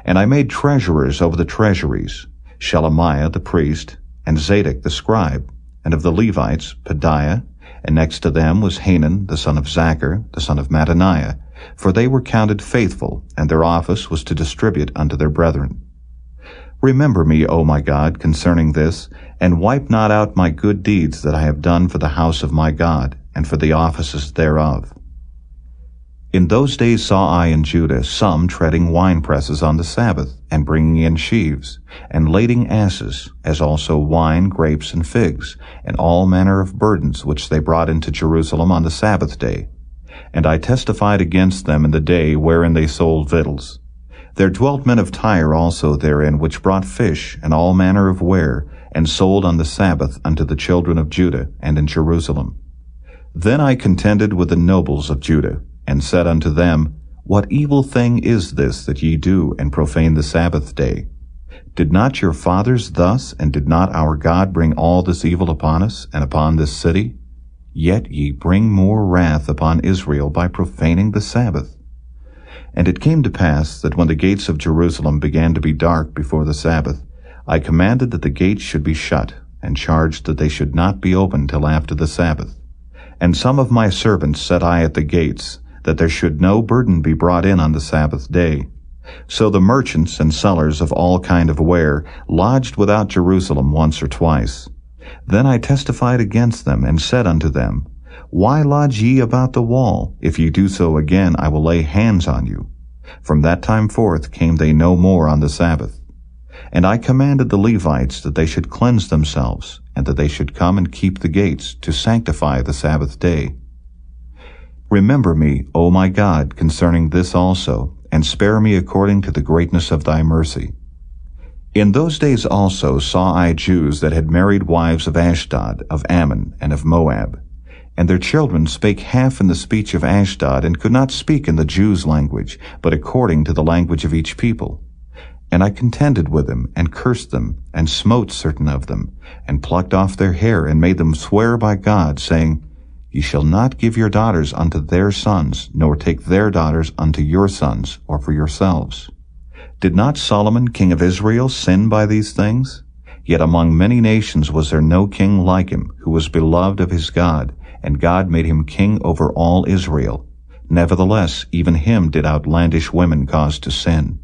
And I made treasurers over the treasuries, Shelemiah the priest, and Zadok the scribe, and of the Levites, Pedaiah, and next to them was Hanan the son of Zachar, the son of Mattaniah, for they were counted faithful, and their office was to distribute unto their brethren. Remember me, O my God, concerning this, and wipe not out my good deeds that I have done for the house of my God, and for the offices thereof. In those days saw I in Judah some treading winepresses on the Sabbath, and bringing in sheaves, and lading asses, as also wine, grapes, and figs, and all manner of burdens which they brought into Jerusalem on the Sabbath day. And I testified against them in the day wherein they sold victuals. There dwelt men of Tyre also therein, which brought fish, and all manner of ware, and sold on the Sabbath unto the children of Judah, and in Jerusalem. Then I contended with the nobles of Judah, and said unto them, What evil thing is this that ye do, and profane the Sabbath day? Did not your fathers thus, and did not our God bring all this evil upon us, and upon this city? Yet ye bring more wrath upon Israel by profaning the Sabbath. And it came to pass that when the gates of Jerusalem began to be dark before the Sabbath, I commanded that the gates should be shut, and charged that they should not be opened till after the Sabbath. And some of my servants set I at the gates, that there should no burden be brought in on the Sabbath day. So the merchants and sellers of all kind of ware lodged without Jerusalem once or twice. Then I testified against them, and said unto them, Why lodge ye about the wall? If ye do so again, I will lay hands on you. From that time forth came they no more on the Sabbath. And I commanded the Levites that they should cleanse themselves, and that they should come and keep the gates, to sanctify the Sabbath day. Remember me, O my God, concerning this also, and spare me according to the greatness of thy mercy. In those days also saw I Jews that had married wives of Ashdod, of Ammon, and of Moab. And their children spake half in the speech of Ashdod, and could not speak in the Jews' language, but according to the language of each people. And I contended with them, and cursed them, and smote certain of them, and plucked off their hair, and made them swear by God, saying, Ye shall not give your daughters unto their sons, nor take their daughters unto your sons, or for yourselves. Did not Solomon king of Israel sin by these things? Yet among many nations was there no king like him, who was beloved of his God, and God made him king over all Israel. Nevertheless, even him did outlandish women cause to sin.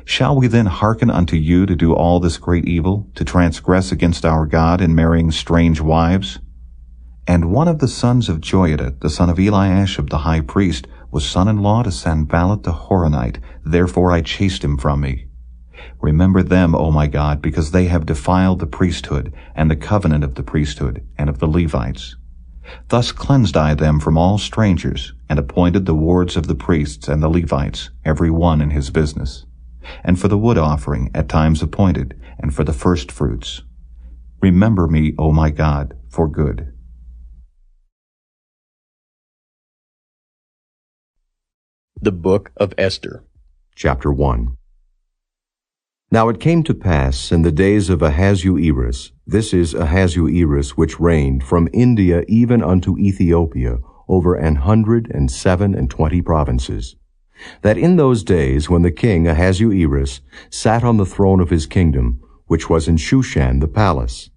Shall we then hearken unto you to do all this great evil, to transgress against our God in marrying strange wives? And one of the sons of Joiada, the son of Eliashib the high priest, was son-in-law to Sanballat the Horonite. Therefore I chased him from me. Remember them, O my God, because they have defiled the priesthood, and the covenant of the priesthood, and of the Levites. Thus cleansed I them from all strangers, and appointed the wards of the priests and the Levites, every one in his business, and for the wood offering at times appointed, and for the firstfruits. Remember me, O my God, for good. The Book of Esther. Chapter 1. Now it came to pass in the days of Ahasuerus, this is Ahasuerus which reigned from India even unto Ethiopia, over 127 provinces, that in those days when the king Ahasuerus sat on the throne of his kingdom, which was in Shushan the palace,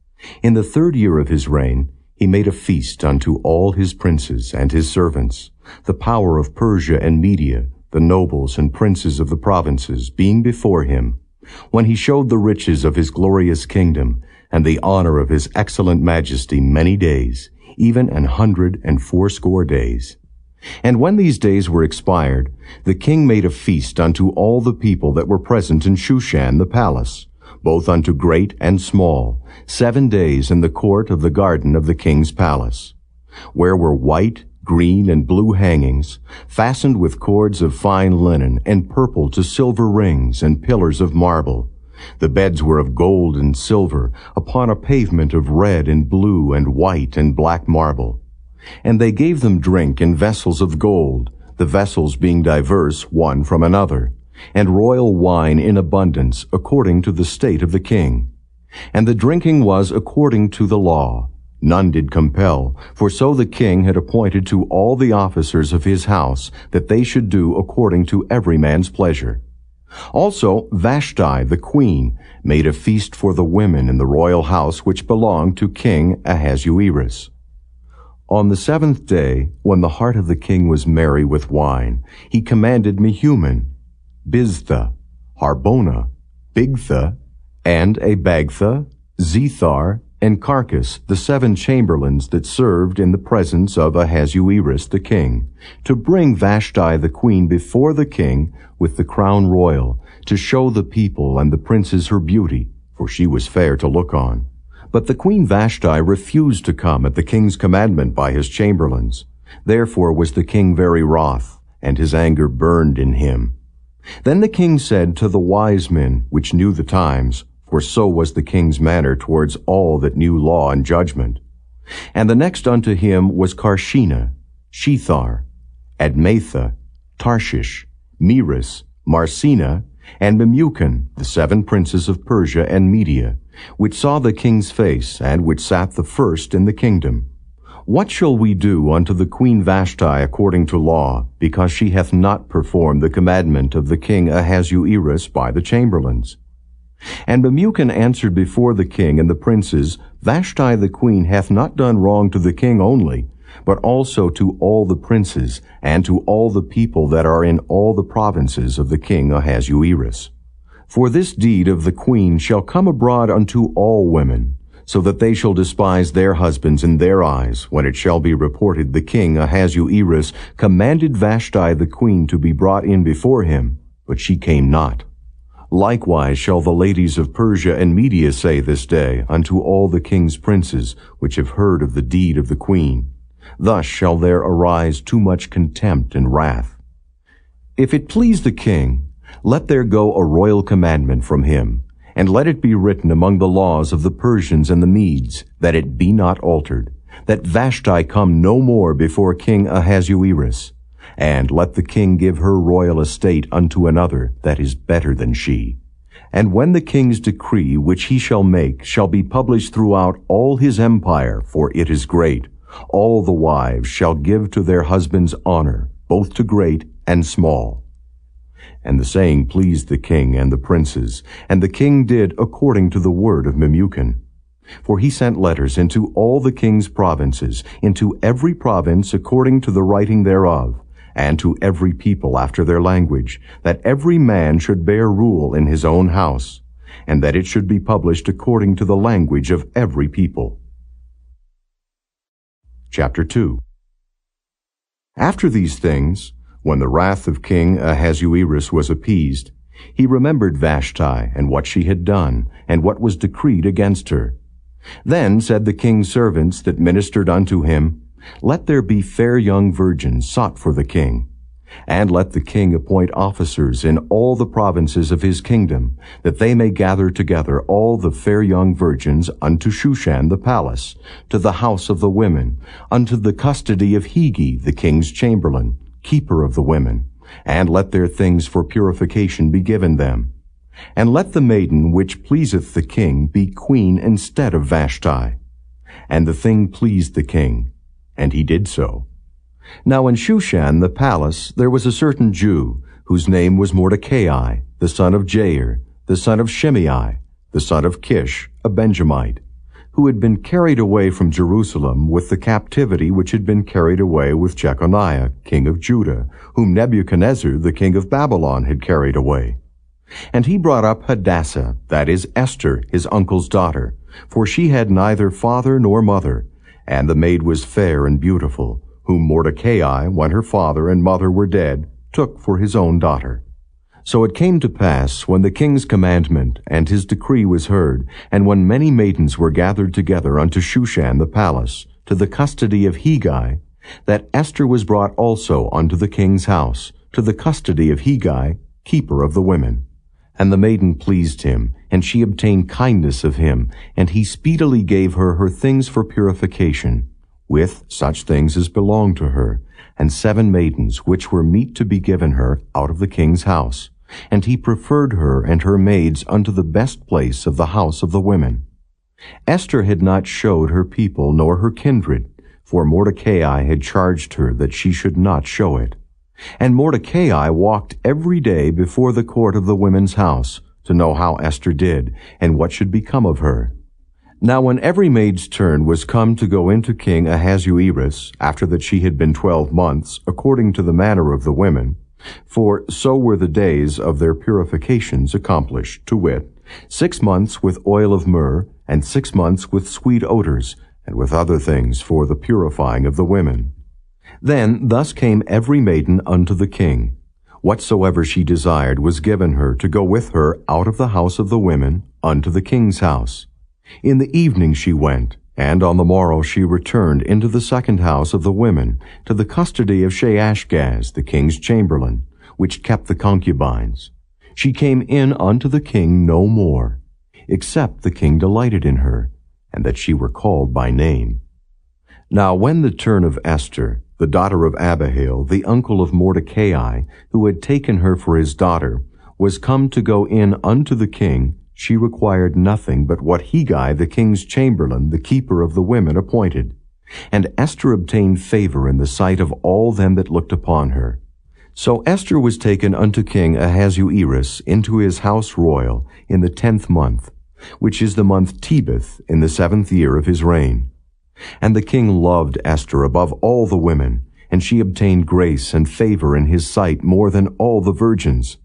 in the 3rd year of his reign, he made a feast unto all his princes and his servants, the power of Persia and Media, the nobles and princes of the provinces, being before him, when he showed the riches of his glorious kingdom, and the honor of his excellent majesty many days, even 180 days. And when these days were expired, the king made a feast unto all the people that were present in Shushan the palace, both unto great and small, 7 days in the court of the garden of the king's palace, where were white, green, and blue hangings, fastened with cords of fine linen, and purple to silver rings, and pillars of marble. The beds were of gold and silver, upon a pavement of red and blue and white and black marble. And they gave them drink in vessels of gold, the vessels being diverse one from another, and royal wine in abundance, according to the state of the king. And the drinking was according to the law. None did compel, for so the king had appointed to all the officers of his house, that they should do according to every man's pleasure. Also Vashti the queen made a feast for the women in the royal house which belonged to King Ahasuerus. On the 7th day, when the heart of the king was merry with wine, he commanded Mehuman, Biztha, Harbona, Bigtha, and Abagtha, Zethar, and Carcas, the 7 chamberlains that served in the presence of Ahasuerus the king, to bring Vashti the queen before the king with the crown royal, to show the people and the princes her beauty, for she was fair to look on. But the queen Vashti refused to come at the king's commandment by his chamberlains. Therefore was the king very wroth, and his anger burned in him. Then the king said to the wise men which knew the times, for so was the king's manner towards all that knew law and judgment. And the next unto him was Carshena, Shethar, Admatha, Tarshish, Meres, Marsena, and Memucan, the 7 princes of Persia and Media, which saw the king's face, and which sat the first in the kingdom. What shall we do unto the queen Vashti according to law, because she hath not performed the commandment of the king Ahasuerus by the chamberlains? And Memucan answered before the king and the princes, Vashti the queen hath not done wrong to the king only, but also to all the princes, and to all the people that are in all the provinces of the king Ahasuerus. For this deed of the queen shall come abroad unto all women, so that they shall despise their husbands in their eyes, when it shall be reported the king Ahasuerus commanded Vashti the queen to be brought in before him, but she came not. Likewise shall the ladies of Persia and Media say this day unto all the king's princes, which have heard of the deed of the queen. Thus shall there arise too much contempt and wrath. If it please the king, let there go a royal commandment from him, and let it be written among the laws of the Persians and the Medes, that it be not altered, that Vashti come no more before King Ahasuerus. And let the king give her royal estate unto another that is better than she. And when the king's decree which he shall make shall be published throughout all his empire, for it is great, all the wives shall give to their husbands honor, both to great and small. And the saying pleased the king and the princes, and the king did according to the word of Memucan. For he sent letters into all the king's provinces, into every province according to the writing thereof, and to every people after their language, that every man should bear rule in his own house, and that it should be published according to the language of every people. Chapter 2. After these things, when the wrath of King Ahasuerus was appeased, he remembered Vashti, and what she had done, and what was decreed against her. Then said the king's servants that ministered unto him, Let there be fair young virgins sought for the king. And let the king appoint officers in all the provinces of his kingdom, that they may gather together all the fair young virgins unto Shushan the palace, to the house of the women, unto the custody of Hegi the king's chamberlain, keeper of the women. And let their things for purification be given them. And let the maiden which pleaseth the king be queen instead of Vashti. And the thing pleased the king, and he did so. Now in Shushan the palace there was a certain Jew, whose name was Mordecai, the son of Jair, the son of Shimei, the son of Kish, a Benjamite, who had been carried away from Jerusalem with the captivity which had been carried away with Jeconiah, king of Judah, whom Nebuchadnezzar, the king of Babylon, had carried away. And he brought up Hadassah, that is Esther, his uncle's daughter, for she had neither father nor mother, and the maid was fair and beautiful, whom Mordecai, when her father and mother were dead, took for his own daughter. So it came to pass, when the king's commandment and his decree was heard, and when many maidens were gathered together unto Shushan the palace, to the custody of Hegi, that Esther was brought also unto the king's house, to the custody of Hegi, keeper of the women. And the maiden pleased him, and she obtained kindness of him, and he speedily gave her her things for purification, with such things as belonged to her, and 7 maidens which were meet to be given her out of the king's house. And he preferred her and her maids unto the best place of the house of the women. Esther had not showed her people nor her kindred, for Mordecai had charged her that she should not show it. And Mordecai walked every day before the court of the women's house, to know how Esther did, and what should become of her. Now when every maid's turn was come to go into King Ahasuerus, after that she had been 12 months, according to the manner of the women, for so were the days of their purifications accomplished, to wit, 6 months with oil of myrrh, and 6 months with sweet odors, and with other things for the purifying of the women. Then thus came every maiden unto the king. Whatsoever she desired was given her to go with her out of the house of the women unto the king's house. In the evening she went, and on the morrow she returned into the second house of the women, to the custody of Shaashgaz, the king's chamberlain, which kept the concubines. She came in unto the king no more, except the king delighted in her, and that she were called by name. Now when the turn of Esther, the daughter of Abihail, the uncle of Mordecai, who had taken her for his daughter, was come to go in unto the king, she required nothing but what Hegi the king's chamberlain, the keeper of the women, appointed. And Esther obtained favor in the sight of all them that looked upon her. So Esther was taken unto King Ahasuerus into his house royal in the 10th month, which is the month Tebeth, in the 7th year of his reign. And the king loved Esther above all the women, and she obtained grace and favor in his sight more than all the virgins,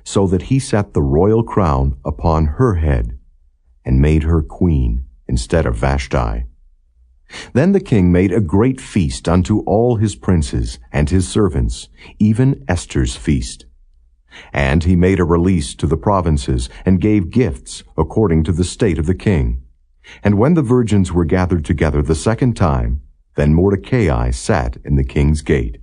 so that he set the royal crown upon her head, and made her queen instead of Vashti. Then the king made a great feast unto all his princes and his servants, even Esther's feast. And he made a release to the provinces, and gave gifts according to the state of the king. And when the virgins were gathered together the second time, then Mordecai sat in the king's gate.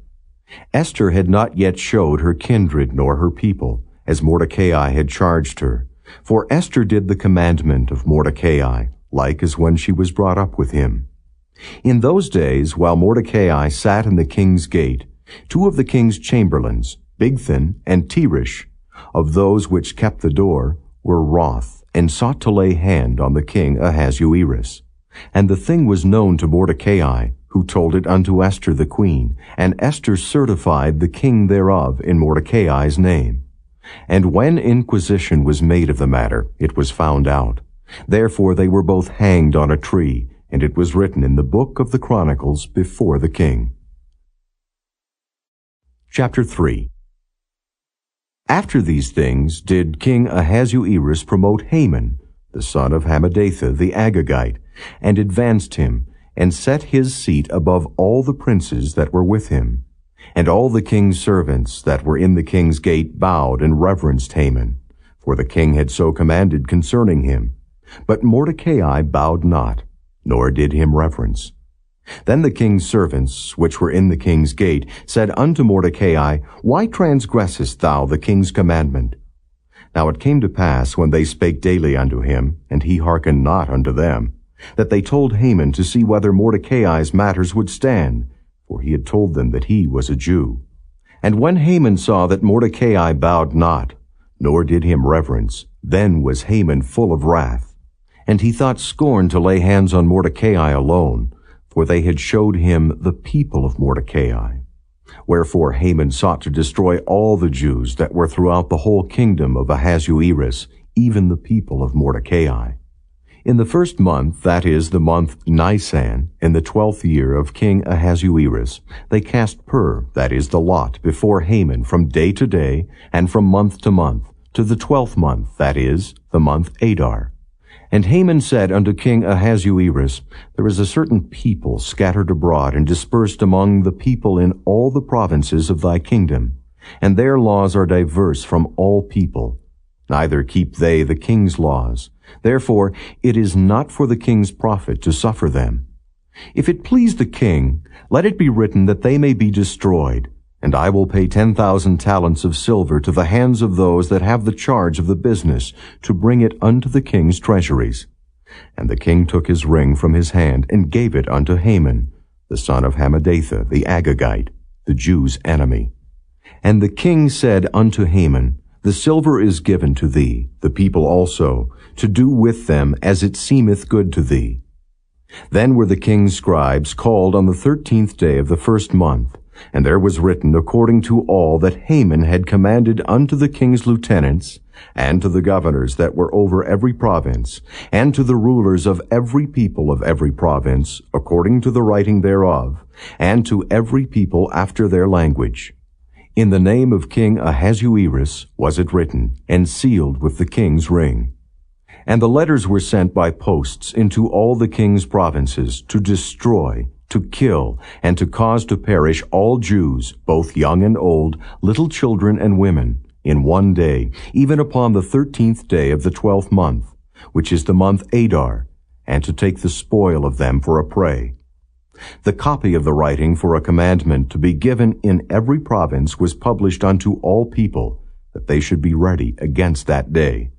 Esther had not yet showed her kindred nor her people, as Mordecai had charged her. For Esther did the commandment of Mordecai, like as when she was brought up with him. In those days, while Mordecai sat in the king's gate, 2 of the king's chamberlains, Bigthan and Teresh, of those which kept the door, were wroth, and sought to lay hand on the king Ahasuerus. And the thing was known to Mordecai, who told it unto Esther the queen, and Esther certified the king thereof in Mordecai's name. And when inquisition was made of the matter, it was found out. Therefore they were both hanged on a tree, and it was written in the book of the Chronicles before the king. Chapter 3. After these things did King Ahasuerus promote Haman, the son of Hammedatha the Agagite, and advanced him, and set his seat above all the princes that were with him. And all the king's servants that were in the king's gate bowed and reverenced Haman, for the king had so commanded concerning him. But Mordecai bowed not, nor did him reverence. Then the king's servants, which were in the king's gate, said unto Mordecai, Why transgressest thou the king's commandment? Now it came to pass, when they spake daily unto him, and he hearkened not unto them, that they told Haman to see whether Mordecai's matters would stand, for he had told them that he was a Jew. And when Haman saw that Mordecai bowed not, nor did him reverence, then was Haman full of wrath. And he thought scorn to lay hands on Mordecai alone, for they had showed him the people of Mordecai. Wherefore Haman sought to destroy all the Jews that were throughout the whole kingdom of Ahasuerus, even the people of Mordecai. In the first month, that is, the month Nisan, in the 12th year of King Ahasuerus, they cast pur, that is, the lot, before Haman from day to day, and from month to month, to the 12th month, that is, the month Adar. And Haman said unto King Ahasuerus, There is a certain people scattered abroad and dispersed among the people in all the provinces of thy kingdom, and their laws are diverse from all people. Neither keep they the king's laws. Therefore it is not for the king's profit to suffer them. If it please the king, let it be written that they may be destroyed, and I will pay 10,000 talents of silver to the hands of those that have the charge of the business, to bring it unto the king's treasuries. And the king took his ring from his hand, and gave it unto Haman, the son of Hammedatha, the Agagite, the Jews' enemy. And the king said unto Haman, The silver is given to thee, the people also, to do with them as it seemeth good to thee. Then were the king's scribes called on the 13th day of the first month, and there was written according to all that Haman had commanded unto the king's lieutenants, and to the governors that were over every province, and to the rulers of every people of every province, according to the writing thereof, and to every people after their language. In the name of King Ahasuerus was it written, and sealed with the king's ring. And the letters were sent by posts into all the king's provinces, to destroy, to kill, and to cause to perish all Jews, both young and old, little children and women, in one day, even upon the 13th day of the 12th month, which is the month Adar, and to take the spoil of them for a prey. The copy of the writing for a commandment to be given in every province was published unto all people, that they should be ready against that day.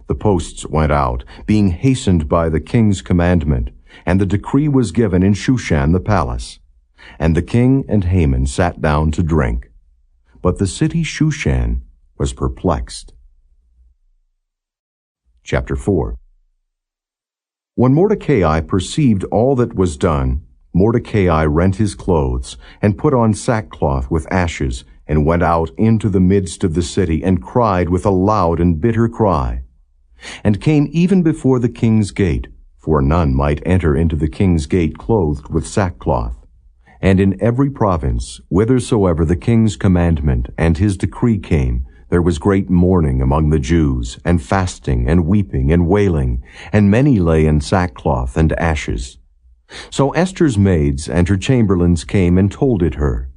The posts went out, being hastened by the king's commandment, and the decree was given in Shushan the palace. And the king and Haman sat down to drink. But the city Shushan was perplexed. Chapter 4. When Mordecai perceived all that was done, Mordecai rent his clothes, and put on sackcloth with ashes, and went out into the midst of the city, and cried with a loud and bitter cry, and came even before the king's gate, for none might enter into the king's gate clothed with sackcloth. And in every province, whithersoever the king's commandment and his decree came, there was great mourning among the Jews, and fasting, and weeping, and wailing, and many lay in sackcloth and ashes. So Esther's maids and her chamberlains came and told it her.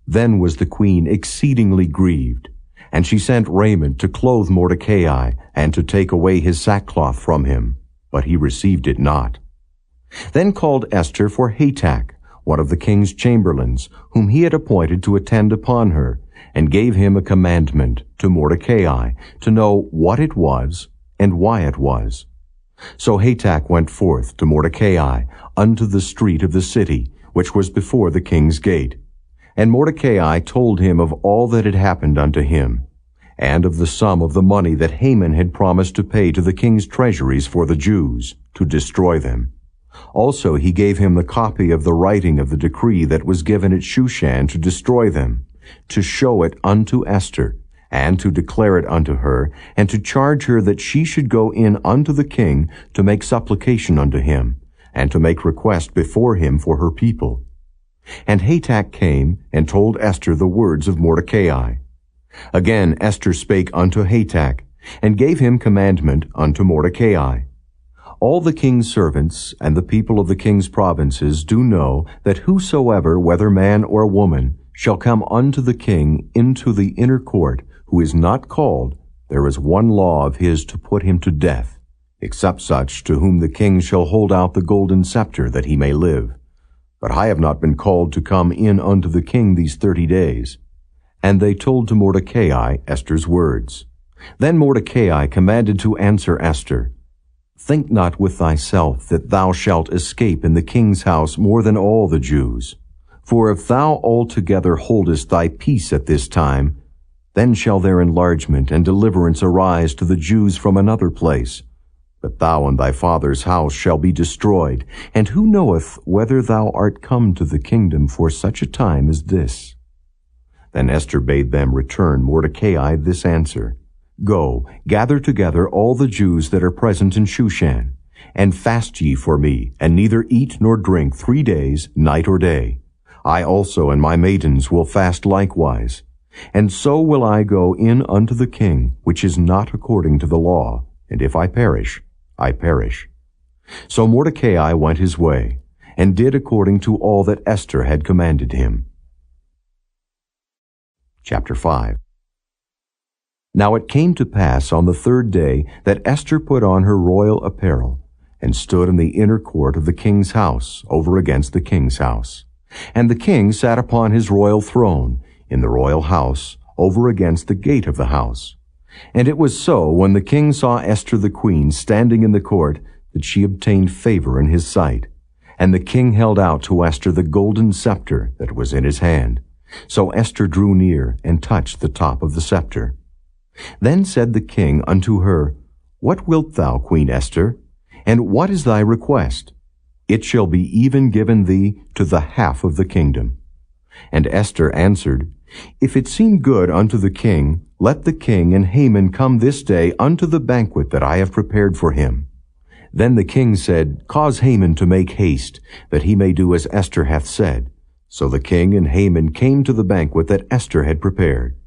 Then was the queen exceedingly grieved, and she sent raiment to clothe Mordecai, and to take away his sackcloth from him, but he received it not. Then called Esther for Hatach, one of the king's chamberlains, whom he had appointed to attend upon her, and gave him a commandment to Mordecai, to know what it was, and why it was. So Hatach went forth to Mordecai unto the street of the city, which was before the king's gate. And Mordecai told him of all that had happened unto him, and of the sum of the money that Haman had promised to pay to the king's treasuries for the Jews, to destroy them. Also he gave him the copy of the writing of the decree that was given at Shushan to destroy them, to show it unto Esther, and to declare it unto her, and to charge her that she should go in unto the king to make supplication unto him, and to make request before him for her people. And Hatach came and told Esther the words of Mordecai. Again Esther spake unto Hatach, and gave him commandment unto Mordecai. All the king's servants and the people of the king's provinces do know that whosoever, whether man or woman, shall come unto the king into the inner court, who is not called, there is one law of his to put him to death, except such to whom the king shall hold out the golden scepter that he may live. but I have not been called to come in unto the king these 30 days. And they told to Mordecai Esther's words. Then Mordecai commanded to answer Esther, Think not with thyself that thou shalt escape in the king's house more than all the Jews. For if thou altogether holdest thy peace at this time, then shall their enlargement and deliverance arise to the Jews from another place. But thou and thy father's house shall be destroyed, and who knoweth whether thou art come to the kingdom for such a time as this? Then Esther bade them return Mordecai this answer, Go, gather together all the Jews that are present in Shushan, and fast ye for me, and neither eat nor drink 3 days, night or day. I also and my maidens will fast likewise. And so will I go in unto the king, which is not according to the law, and if I perish, I perish. So Mordecai went his way, and did according to all that Esther had commanded him. Chapter 5. Now it came to pass on the 3rd day that Esther put on her royal apparel, and stood in the inner court of the king's house, over against the king's house. And the king sat upon his royal throne, in the royal house, over against the gate of the house. And it was so, when the king saw Esther the queen standing in the court, that she obtained favor in his sight. And the king held out to Esther the golden scepter that was in his hand. So Esther drew near, and touched the top of the scepter. Then said the king unto her, What wilt thou, Queen Esther? And what is thy request? It shall be even given thee to the half of the kingdom. And Esther answered, If it seem good unto the king, let the king and Haman come this day unto the banquet that I have prepared for him. Then the king said, Cause Haman to make haste, that he may do as Esther hath said. So the king and Haman came to the banquet that Esther had prepared.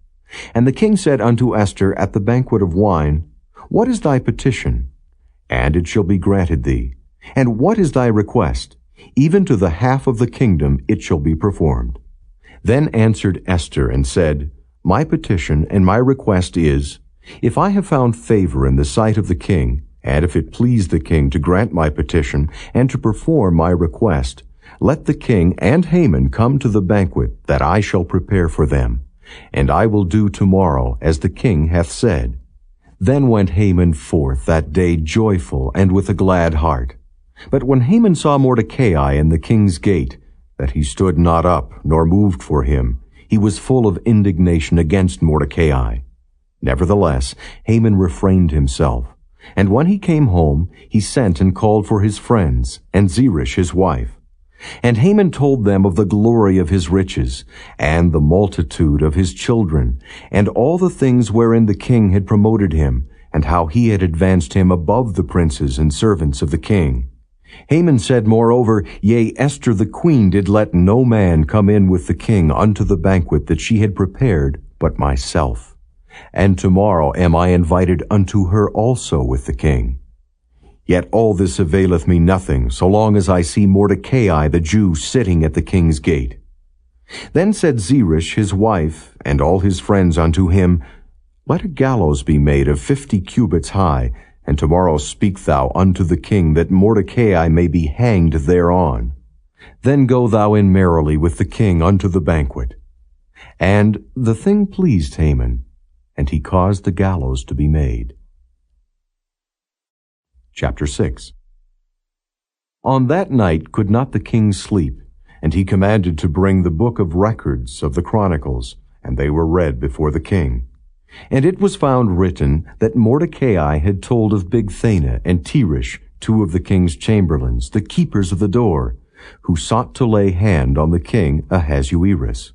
And the king said unto Esther at the banquet of wine, What is thy petition? And it shall be granted thee. And what is thy request? Even to the half of the kingdom it shall be performed. Then answered Esther and said, My petition and my request is, If I have found favor in the sight of the king, and if it please the king to grant my petition and to perform my request, let the king and Haman come to the banquet that I shall prepare for them, and I will do tomorrow as the king hath said. Then went Haman forth that day joyful and with a glad heart. But when Haman saw Mordecai in the king's gate, that he stood not up nor moved for him, he was full of indignation against Mordecai. Nevertheless, Haman refrained himself. And when he came home, he sent and called for his friends, and Zeresh his wife. And Haman told them of the glory of his riches, and the multitude of his children, and all the things wherein the king had promoted him, and how he had advanced him above the princes and servants of the king. Haman said moreover, Yea, Esther the queen did let no man come in with the king unto the banquet that she had prepared, but myself. And tomorrow am I invited unto her also with the king. Yet all this availeth me nothing, so long as I see Mordecai the Jew sitting at the king's gate. Then said Zeresh his wife, and all his friends unto him, Let a gallows be made of 50 cubits high, and tomorrow speak thou unto the king, that Mordecai may be hanged thereon. Then go thou in merrily with the king unto the banquet. And the thing pleased Haman, and he caused the gallows to be made. Chapter 6. On that night could not the king sleep, and he commanded to bring the book of records of the Chronicles, and they were read before the king. And it was found written that Mordecai had told of Bigthana and Teresh, 2 of the king's chamberlains, the keepers of the door, who sought to lay hand on the king Ahasuerus.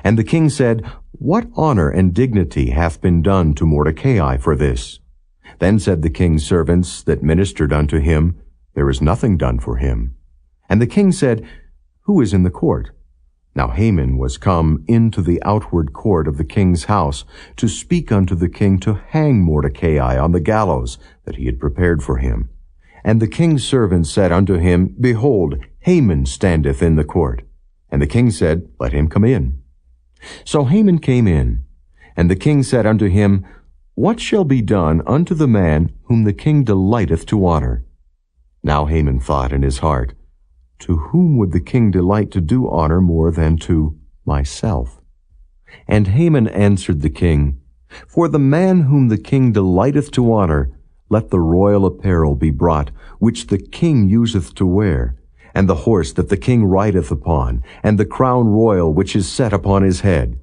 And the king said, What honor and dignity hath been done to Mordecai for this? Then said the king's servants that ministered unto him, There is nothing done for him. And the king said, Who is in the court? Now Haman was come into the outward court of the king's house to speak unto the king to hang Mordecai on the gallows that he had prepared for him. And the king's servants said unto him, Behold, Haman standeth in the court. And the king said, Let him come in. So Haman came in, and the king said unto him, What shall be done unto the man whom the king delighteth to honor? Now Haman thought in his heart, To whom would the king delight to do honor more than to myself? And Haman answered the king, For the man whom the king delighteth to honor, let the royal apparel be brought, which the king useth to wear, and the horse that the king rideth upon, and the crown royal which is set upon his head.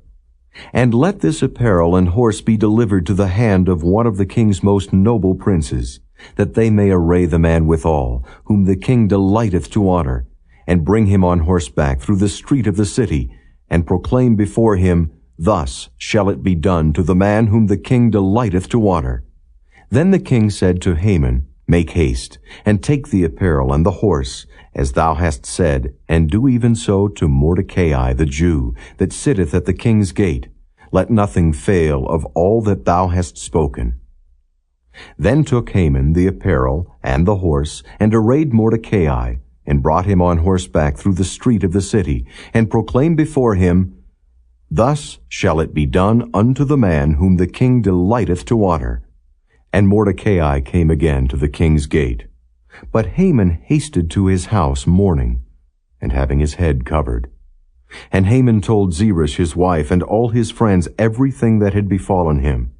And let this apparel and horse be delivered to the hand of one of the king's most noble princes, that they may array the man withal, whom the king delighteth to honor, and bring him on horseback through the street of the city, and proclaim before him, Thus shall it be done to the man whom the king delighteth to honor. Then the king said to Haman, Make haste, and take the apparel and the horse, as thou hast said, and do even so to Mordecai the Jew, that sitteth at the king's gate. Let nothing fail of all that thou hast spoken. Then took Haman the apparel and the horse, and arrayed Mordecai, and brought him on horseback through the street of the city, and proclaimed before him, Thus shall it be done unto the man whom the king delighteth to honor. And Mordecai came again to the king's gate. But Haman hasted to his house mourning, and having his head covered. And Haman told Cyrus his wife and all his friends everything that had befallen him.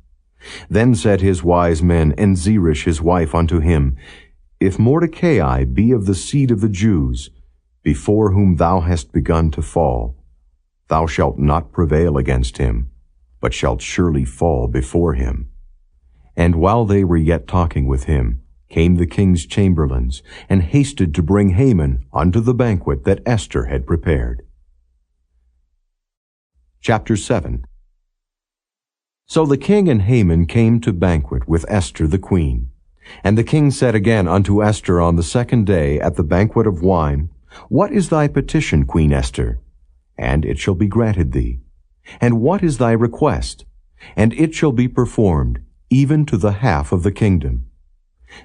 Then said his wise men and Zeresh his wife unto him, If Mordecai be of the seed of the Jews, before whom thou hast begun to fall, thou shalt not prevail against him, but shalt surely fall before him. And while they were yet talking with him, came the king's chamberlains, and hasted to bring Haman unto the banquet that Esther had prepared. Chapter 7. So the king and Haman came to banquet with Esther the queen. And the king said again unto Esther on the second day at the banquet of wine, What is thy petition, Queen Esther? And it shall be granted thee. And what is thy request? And it shall be performed, even to the half of the kingdom.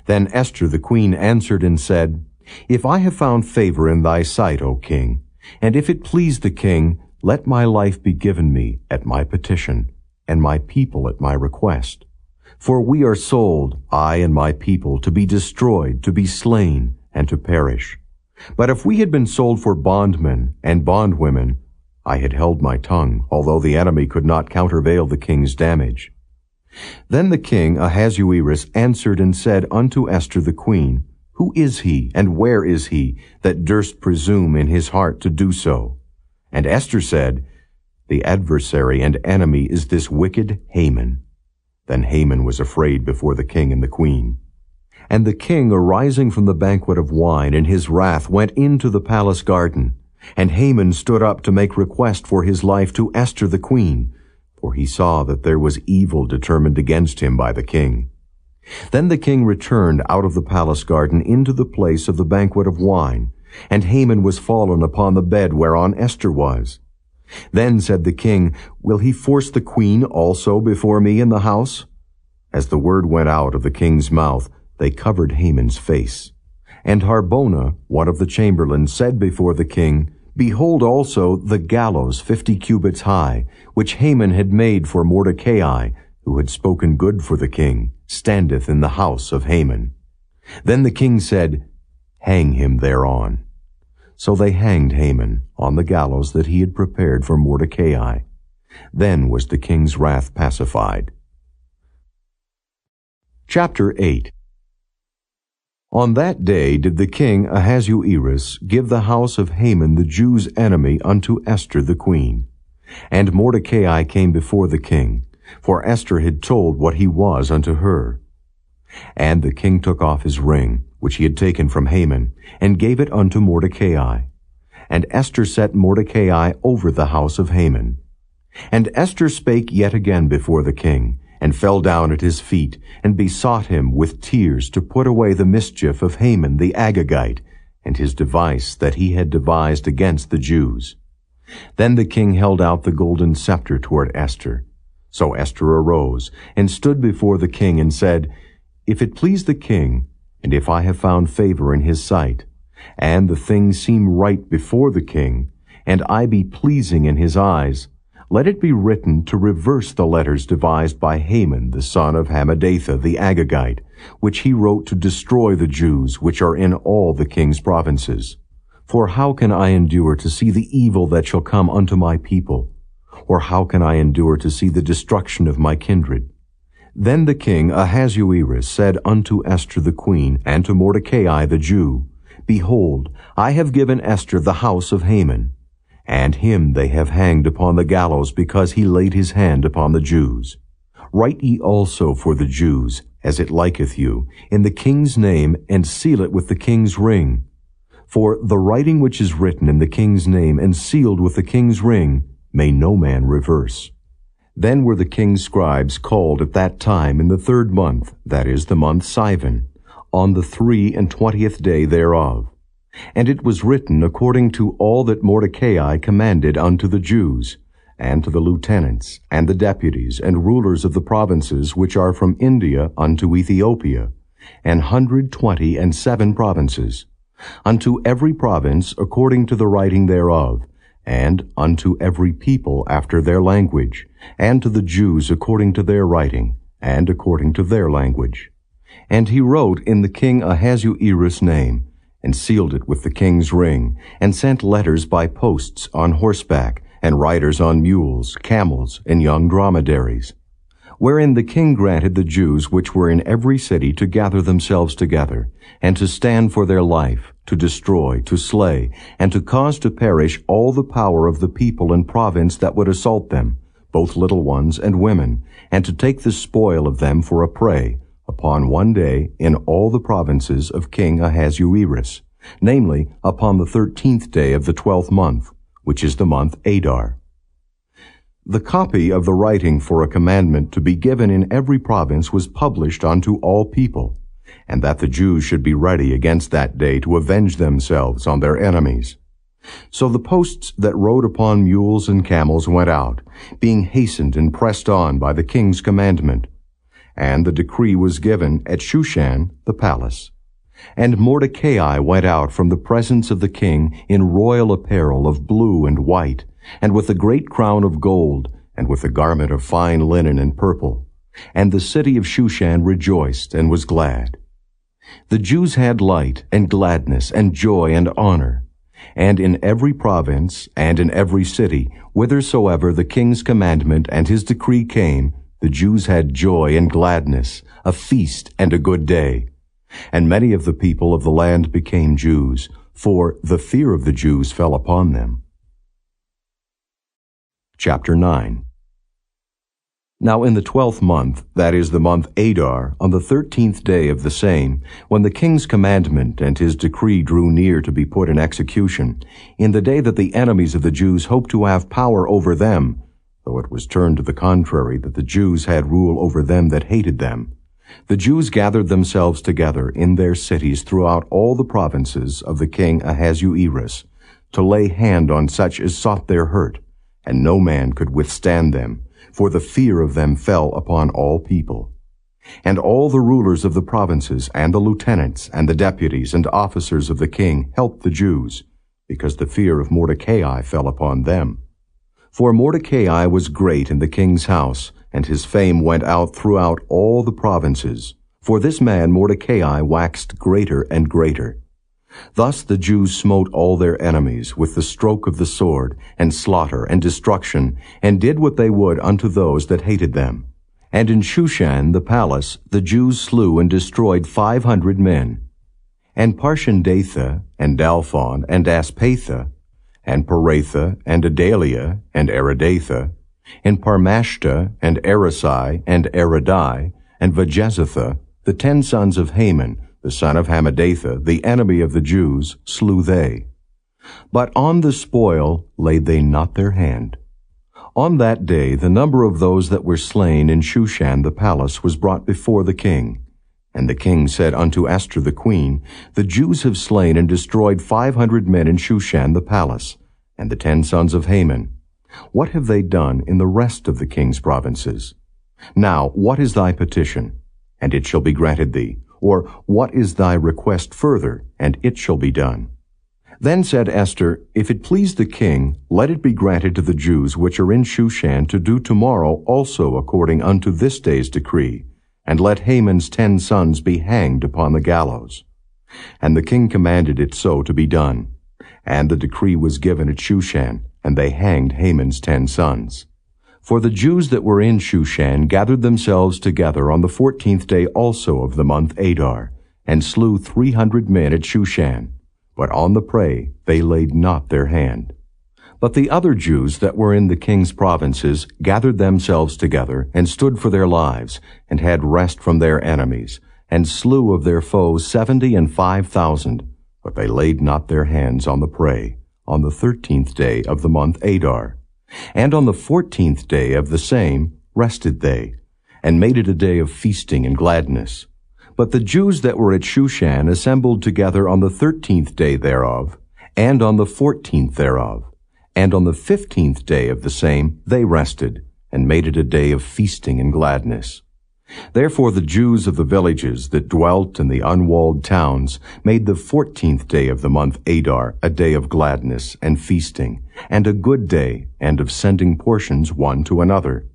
Then Esther the queen answered and said, If I have found favor in thy sight, O king, and if it please the king, let my life be given me at my petition, and my people at my request. For we are sold, I and my people, to be destroyed, to be slain, and to perish. But if we had been sold for bondmen and bondwomen, I had held my tongue, although the enemy could not countervail the king's damage. Then the king Ahasuerus answered and said unto Esther the queen, Who is he, and where is he, that durst presume in his heart to do so? And Esther said, The adversary and enemy is this wicked Haman. Then Haman was afraid before the king and the queen. And the king, arising from the banquet of wine in his wrath, went into the palace garden. And Haman stood up to make request for his life to Esther the queen, for he saw that there was evil determined against him by the king. Then the king returned out of the palace garden into the place of the banquet of wine, and Haman was fallen upon the bed whereon Esther was. Then said the king, Will he force the queen also before me in the house? As the word went out of the king's mouth, they covered Haman's face. And Harbona, one of the chamberlains, said before the king, Behold also the gallows 50 cubits high, which Haman had made for Mordecai, who had spoken good for the king, standeth in the house of Haman. Then the king said, Hang him thereon. So they hanged Haman on the gallows that he had prepared for Mordecai. Then was the king's wrath pacified. Chapter 8. On that day did the king Ahasuerus give the house of Haman the Jew's enemy unto Esther the queen. And Mordecai came before the king, for Esther had told what he was unto her. And the king took off his ring, which he had taken from Haman, and gave it unto Mordecai. And Esther set Mordecai over the house of Haman. And Esther spake yet again before the king, and fell down at his feet, and besought him with tears to put away the mischief of Haman the Agagite, and his device that he had devised against the Jews. Then the king held out the golden scepter toward Esther. So Esther arose, and stood before the king, and said, If it please the king, and if I have found favor in his sight, and the thing seem right before the king, and I be pleasing in his eyes, let it be written to reverse the letters devised by Haman the son of Hammedatha the Agagite, which he wrote to destroy the Jews which are in all the king's provinces. For how can I endure to see the evil that shall come unto my people? Or how can I endure to see the destruction of my kindred? Then the king Ahasuerus said unto Esther the queen, and to Mordecai the Jew, Behold, I have given Esther the house of Haman, and him they have hanged upon the gallows, because he laid his hand upon the Jews. Write ye also for the Jews, as it liketh you, in the king's name, and seal it with the king's ring. For the writing which is written in the king's name, and sealed with the king's ring, may no man reverse. Then were the king's scribes called at that time in the 3rd month, that is, the month Sivan, on the 23 day thereof. And it was written according to all that Mordecai commanded unto the Jews, and to the lieutenants, and the deputies, and rulers of the provinces which are from India unto Ethiopia, 127 provinces, unto every province according to the writing thereof, and unto every people after their language, and to the Jews according to their writing, and according to their language. And he wrote in the king Ahasuerus' name, and sealed it with the king's ring, and sent letters by posts on horseback, and riders on mules, camels, and young dromedaries, wherein the king granted the Jews which were in every city to gather themselves together, and to stand for their life, to destroy, to slay, and to cause to perish all the power of the people and province that would assault them, both little ones and women, and to take the spoil of them for a prey, upon one day in all the provinces of King Ahasuerus, namely, upon the 13th day of the 12th month, which is the month Adar. The copy of the writing for a commandment to be given in every province was published unto all people, and that the Jews should be ready against that day to avenge themselves on their enemies. So the posts that rode upon mules and camels went out, being hastened and pressed on by the king's commandment. And the decree was given at Shushan the palace. And Mordecai went out from the presence of the king in royal apparel of blue and white, and with a great crown of gold, and with a garment of fine linen and purple. And the city of Shushan rejoiced and was glad. The Jews had light and gladness and joy and honor. And in every province and in every city, whithersoever the king's commandment and his decree came, the Jews had joy and gladness, a feast and a good day. And many of the people of the land became Jews, for the fear of the Jews fell upon them. Chapter 9. Now in the 12th month, that is the month Adar, on the 13th day of the same, when the king's commandment and his decree drew near to be put in execution, in the day that the enemies of the Jews hoped to have power over them, though it was turned to the contrary that the Jews had rule over them that hated them, the Jews gathered themselves together in their cities throughout all the provinces of the king Ahasuerus, to lay hand on such as sought their hurt, and no man could withstand them, for the fear of them fell upon all people. And all the rulers of the provinces, and the lieutenants, and the deputies, and officers of the king helped the Jews, because the fear of Mordecai fell upon them. For Mordecai was great in the king's house, and his fame went out throughout all the provinces. For this man Mordecai waxed greater and greater. Thus the Jews smote all their enemies with the stroke of the sword, and slaughter, and destruction, and did what they would unto those that hated them. And in Shushan the palace the Jews slew and destroyed 500 men. And Parshandatha, and Dalphon, and Aspatha, and Paratha, and Adalia, and Aridatha, and Parmashta, and Arasai, and Aradai, and Vajezatha, the 10 sons of Haman, the son of Hammedatha, the enemy of the Jews, slew they. But on the spoil laid they not their hand. On that day the number of those that were slain in Shushan the palace was brought before the king. And the king said unto Esther the queen, The Jews have slain and destroyed 500 men in Shushan the palace, and the 10 sons of Haman. What have they done in the rest of the king's provinces? Now what is thy petition? And it shall be granted thee. Or what is thy request further? And it shall be done. Then said Esther, If it please the king, let it be granted to the Jews which are in Shushan to do tomorrow also according unto this day's decree, and let Haman's 10 sons be hanged upon the gallows. And the king commanded it so to be done. And the decree was given at Shushan, and they hanged Haman's 10 sons. For the Jews that were in Shushan gathered themselves together on the 14th day also of the month Adar, and slew 300 men at Shushan. But on the prey they laid not their hand. But the other Jews that were in the king's provinces gathered themselves together, and stood for their lives, and had rest from their enemies, and slew of their foes 75,000. But they laid not their hands on the prey, on the 13th day of the month Adar. And on the 14th day of the same rested they, and made it a day of feasting and gladness. But the Jews that were at Shushan assembled together on the 13th day thereof, and on the 14th thereof. And on the 15th day of the same they rested, and made it a day of feasting and gladness. Therefore the Jews of the villages that dwelt in the unwalled towns made the 14th day of the month Adar a day of gladness and feasting, and a good day, and of sending portions one to another.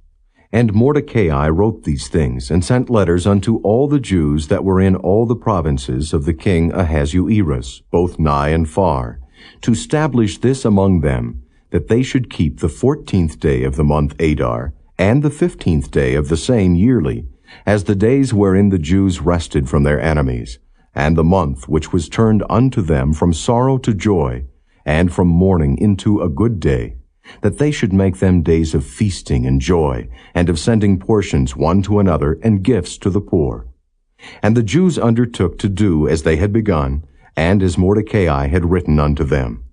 And Mordecai wrote these things, and sent letters unto all the Jews that were in all the provinces of the king Ahasuerus, both nigh and far, to establish this among them, that they should keep the 14th day of the month Adar, and the 15th day of the same yearly, as the days wherein the Jews rested from their enemies, and the month which was turned unto them from sorrow to joy, and from mourning into a good day, that they should make them days of feasting and joy, and of sending portions one to another, and gifts to the poor. And the Jews undertook to do as they had begun, and as Mordecai had written unto them.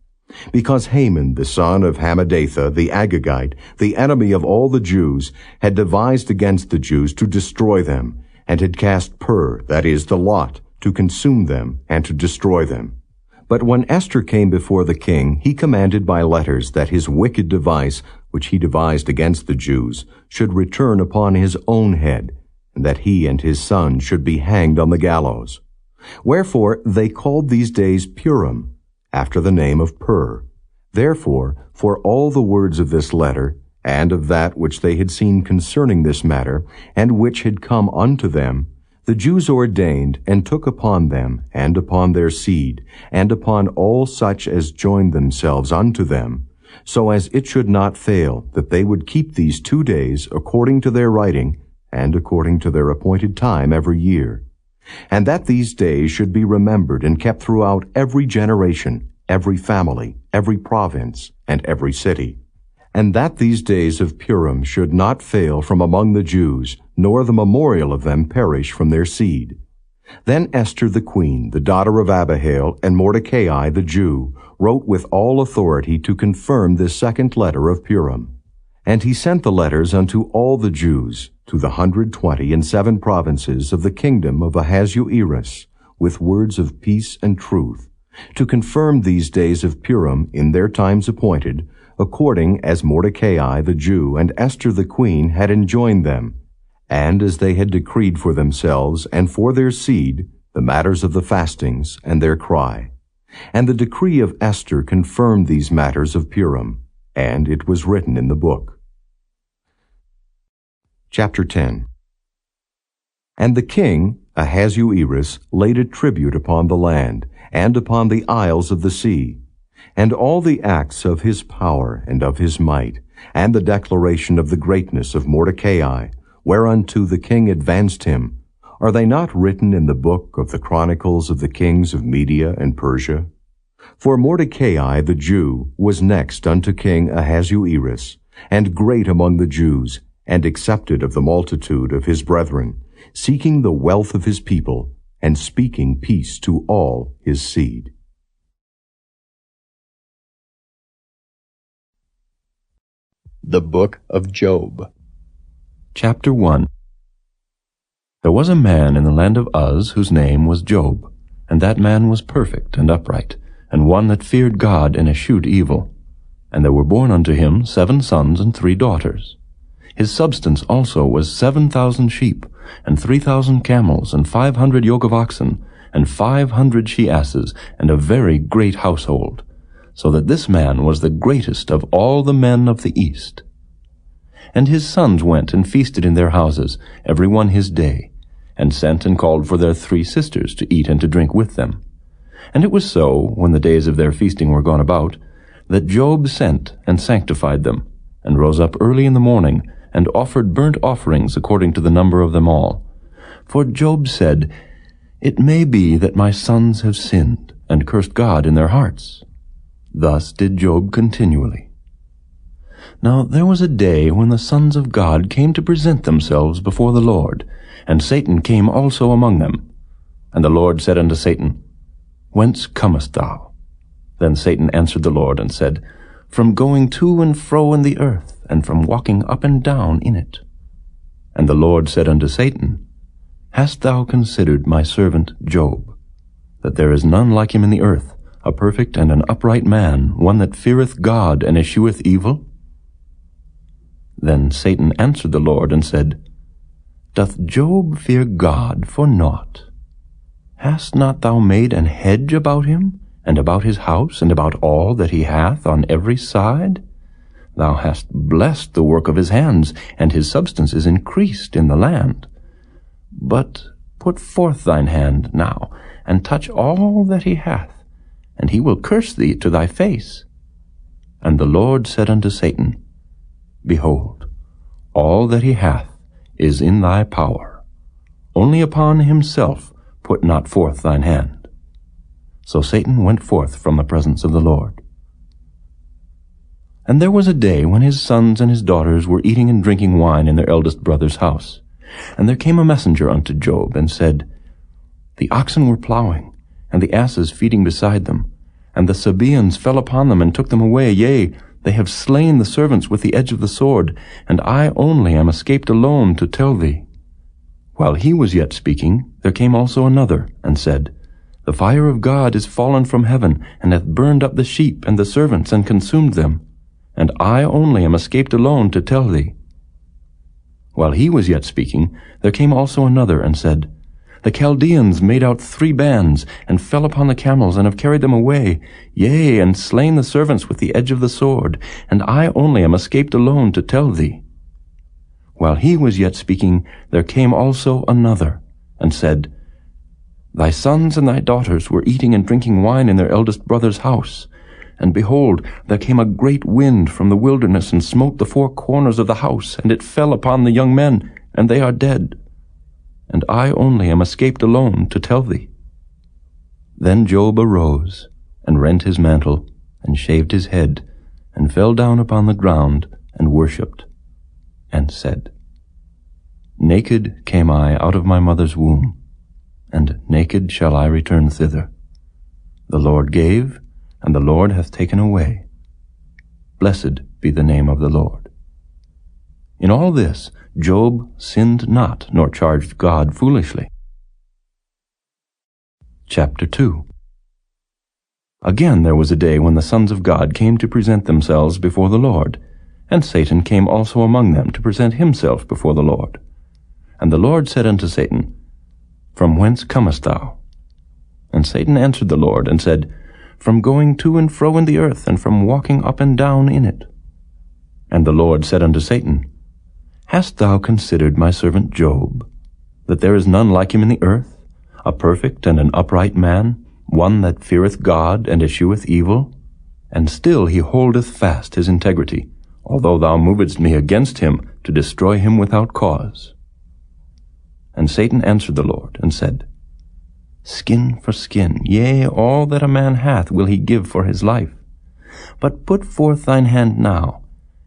Because Haman, the son of Hammedatha, the Agagite, the enemy of all the Jews, had devised against the Jews to destroy them, and had cast pur, that is, the lot, to consume them, and to destroy them. But when Esther came before the king, he commanded by letters that his wicked device, which he devised against the Jews, should return upon his own head, and that he and his son should be hanged on the gallows. Wherefore they called these days Purim, after the name of Pur. Therefore, for all the words of this letter, and of that which they had seen concerning this matter, and which had come unto them, the Jews ordained, and took upon them, and upon their seed, and upon all such as joined themselves unto them, so as it should not fail that they would keep these 2 days according to their writing, and according to their appointed time every year. And that these days should be remembered and kept throughout every generation, every family, every province, and every city. And that these days of Purim should not fail from among the Jews, nor the memorial of them perish from their seed. Then Esther the queen, the daughter of Abihail, and Mordecai the Jew, wrote with all authority to confirm this second letter of Purim. And he sent the letters unto all the Jews, to the 127 provinces of the kingdom of Ahasuerus, with words of peace and truth, to confirm these days of Purim in their times appointed, according as Mordecai the Jew and Esther the queen had enjoined them, and as they had decreed for themselves and for their seed the matters of the fastings and their cry. And the decree of Esther confirmed these matters of Purim, and it was written in the book. Chapter 10. And the king, Ahasuerus, laid a tribute upon the land, and upon the isles of the sea, and all the acts of his power and of his might, and the declaration of the greatness of Mordecai, whereunto the king advanced him, are they not written in the book of the chronicles of the kings of Media and Persia? For Mordecai the Jew was next unto King Ahasuerus, and great among the Jews, and accepted of the multitude of his brethren, seeking the wealth of his people, and speaking peace to all his seed. The Book of Job. Chapter 1. There was a man in the land of Uz whose name was Job, and that man was perfect and upright, and one that feared God and eschewed evil. And there were born unto him 7 sons and 3 daughters. His substance also was 7,000 sheep, and 3,000 camels, and 500 yoke of oxen, and 500 she-asses, and a very great household, so that this man was the greatest of all the men of the east. And his sons went and feasted in their houses, every one his day, and sent and called for their 3 sisters to eat and to drink with them. And it was so, when the days of their feasting were gone about, that Job sent and sanctified them, and rose up early in the morning, and offered burnt offerings according to the number of them all. For Job said, It may be that my sons have sinned, and cursed God in their hearts. Thus did Job continually. Now there was a day when the sons of God came to present themselves before the Lord, and Satan came also among them. And the Lord said unto Satan, Whence comest thou? Then Satan answered the Lord, and said, From going to and fro in the earth, and from walking up and down in it. And the Lord said unto Satan, Hast thou considered my servant Job, that there is none like him in the earth, a perfect and an upright man, one that feareth God and escheweth evil? Then Satan answered the Lord, and said, Doth Job fear God for naught? Hast not thou made an hedge about him, and about his house, and about all that he hath on every side? Thou hast blessed the work of his hands, and his substance is increased in the land. But put forth thine hand now, and touch all that he hath, and he will curse thee to thy face. And the Lord said unto Satan, Behold, all that he hath is in thy power. Only upon himself put not forth thine hand. So Satan went forth from the presence of the Lord. And there was a day when his sons and his daughters were eating and drinking wine in their eldest brother's house. And there came a messenger unto Job, and said, The oxen were plowing, and the asses feeding beside them, and the Sabaeans fell upon them and took them away. Yea, they have slain the servants with the edge of the sword, and I only am escaped alone to tell thee. While he was yet speaking, there came also another, and said, The fire of God is fallen from heaven, and hath burned up the sheep and the servants, and consumed them. And I only am escaped alone to tell thee. While he was yet speaking, there came also another, and said, The Chaldeans made out 3 bands, and fell upon the camels, and have carried them away, yea, and slain the servants with the edge of the sword, and I only am escaped alone to tell thee. While he was yet speaking, there came also another, and said, Thy sons and thy daughters were eating and drinking wine in their eldest brother's house. And behold, there came a great wind from the wilderness, and smote the 4 corners of the house, and it fell upon the young men, and they are dead. And I only am escaped alone to tell thee. Then Job arose, and rent his mantle, and shaved his head, and fell down upon the ground, and worshipped, and said, Naked came I out of my mother's womb, and naked shall I return thither. The Lord gave, and the Lord hath taken away. Blessed be the name of the Lord. In all this Job sinned not, nor charged God foolishly. Chapter 2. Again there was a day when the sons of God came to present themselves before the Lord, and Satan came also among them to present himself before the Lord. And the Lord said unto Satan, From whence comest thou? And Satan answered the Lord, and said, From going to and fro in the earth, and from walking up and down in it. And the Lord said unto Satan, Hast thou considered my servant Job, that there is none like him in the earth, a perfect and an upright man, one that feareth God and escheweth evil? And still he holdeth fast his integrity, although thou movedst me against him to destroy him without cause. And Satan answered the Lord, and said, Skin for skin, yea, all that a man hath will he give for his life. But put forth thine hand now,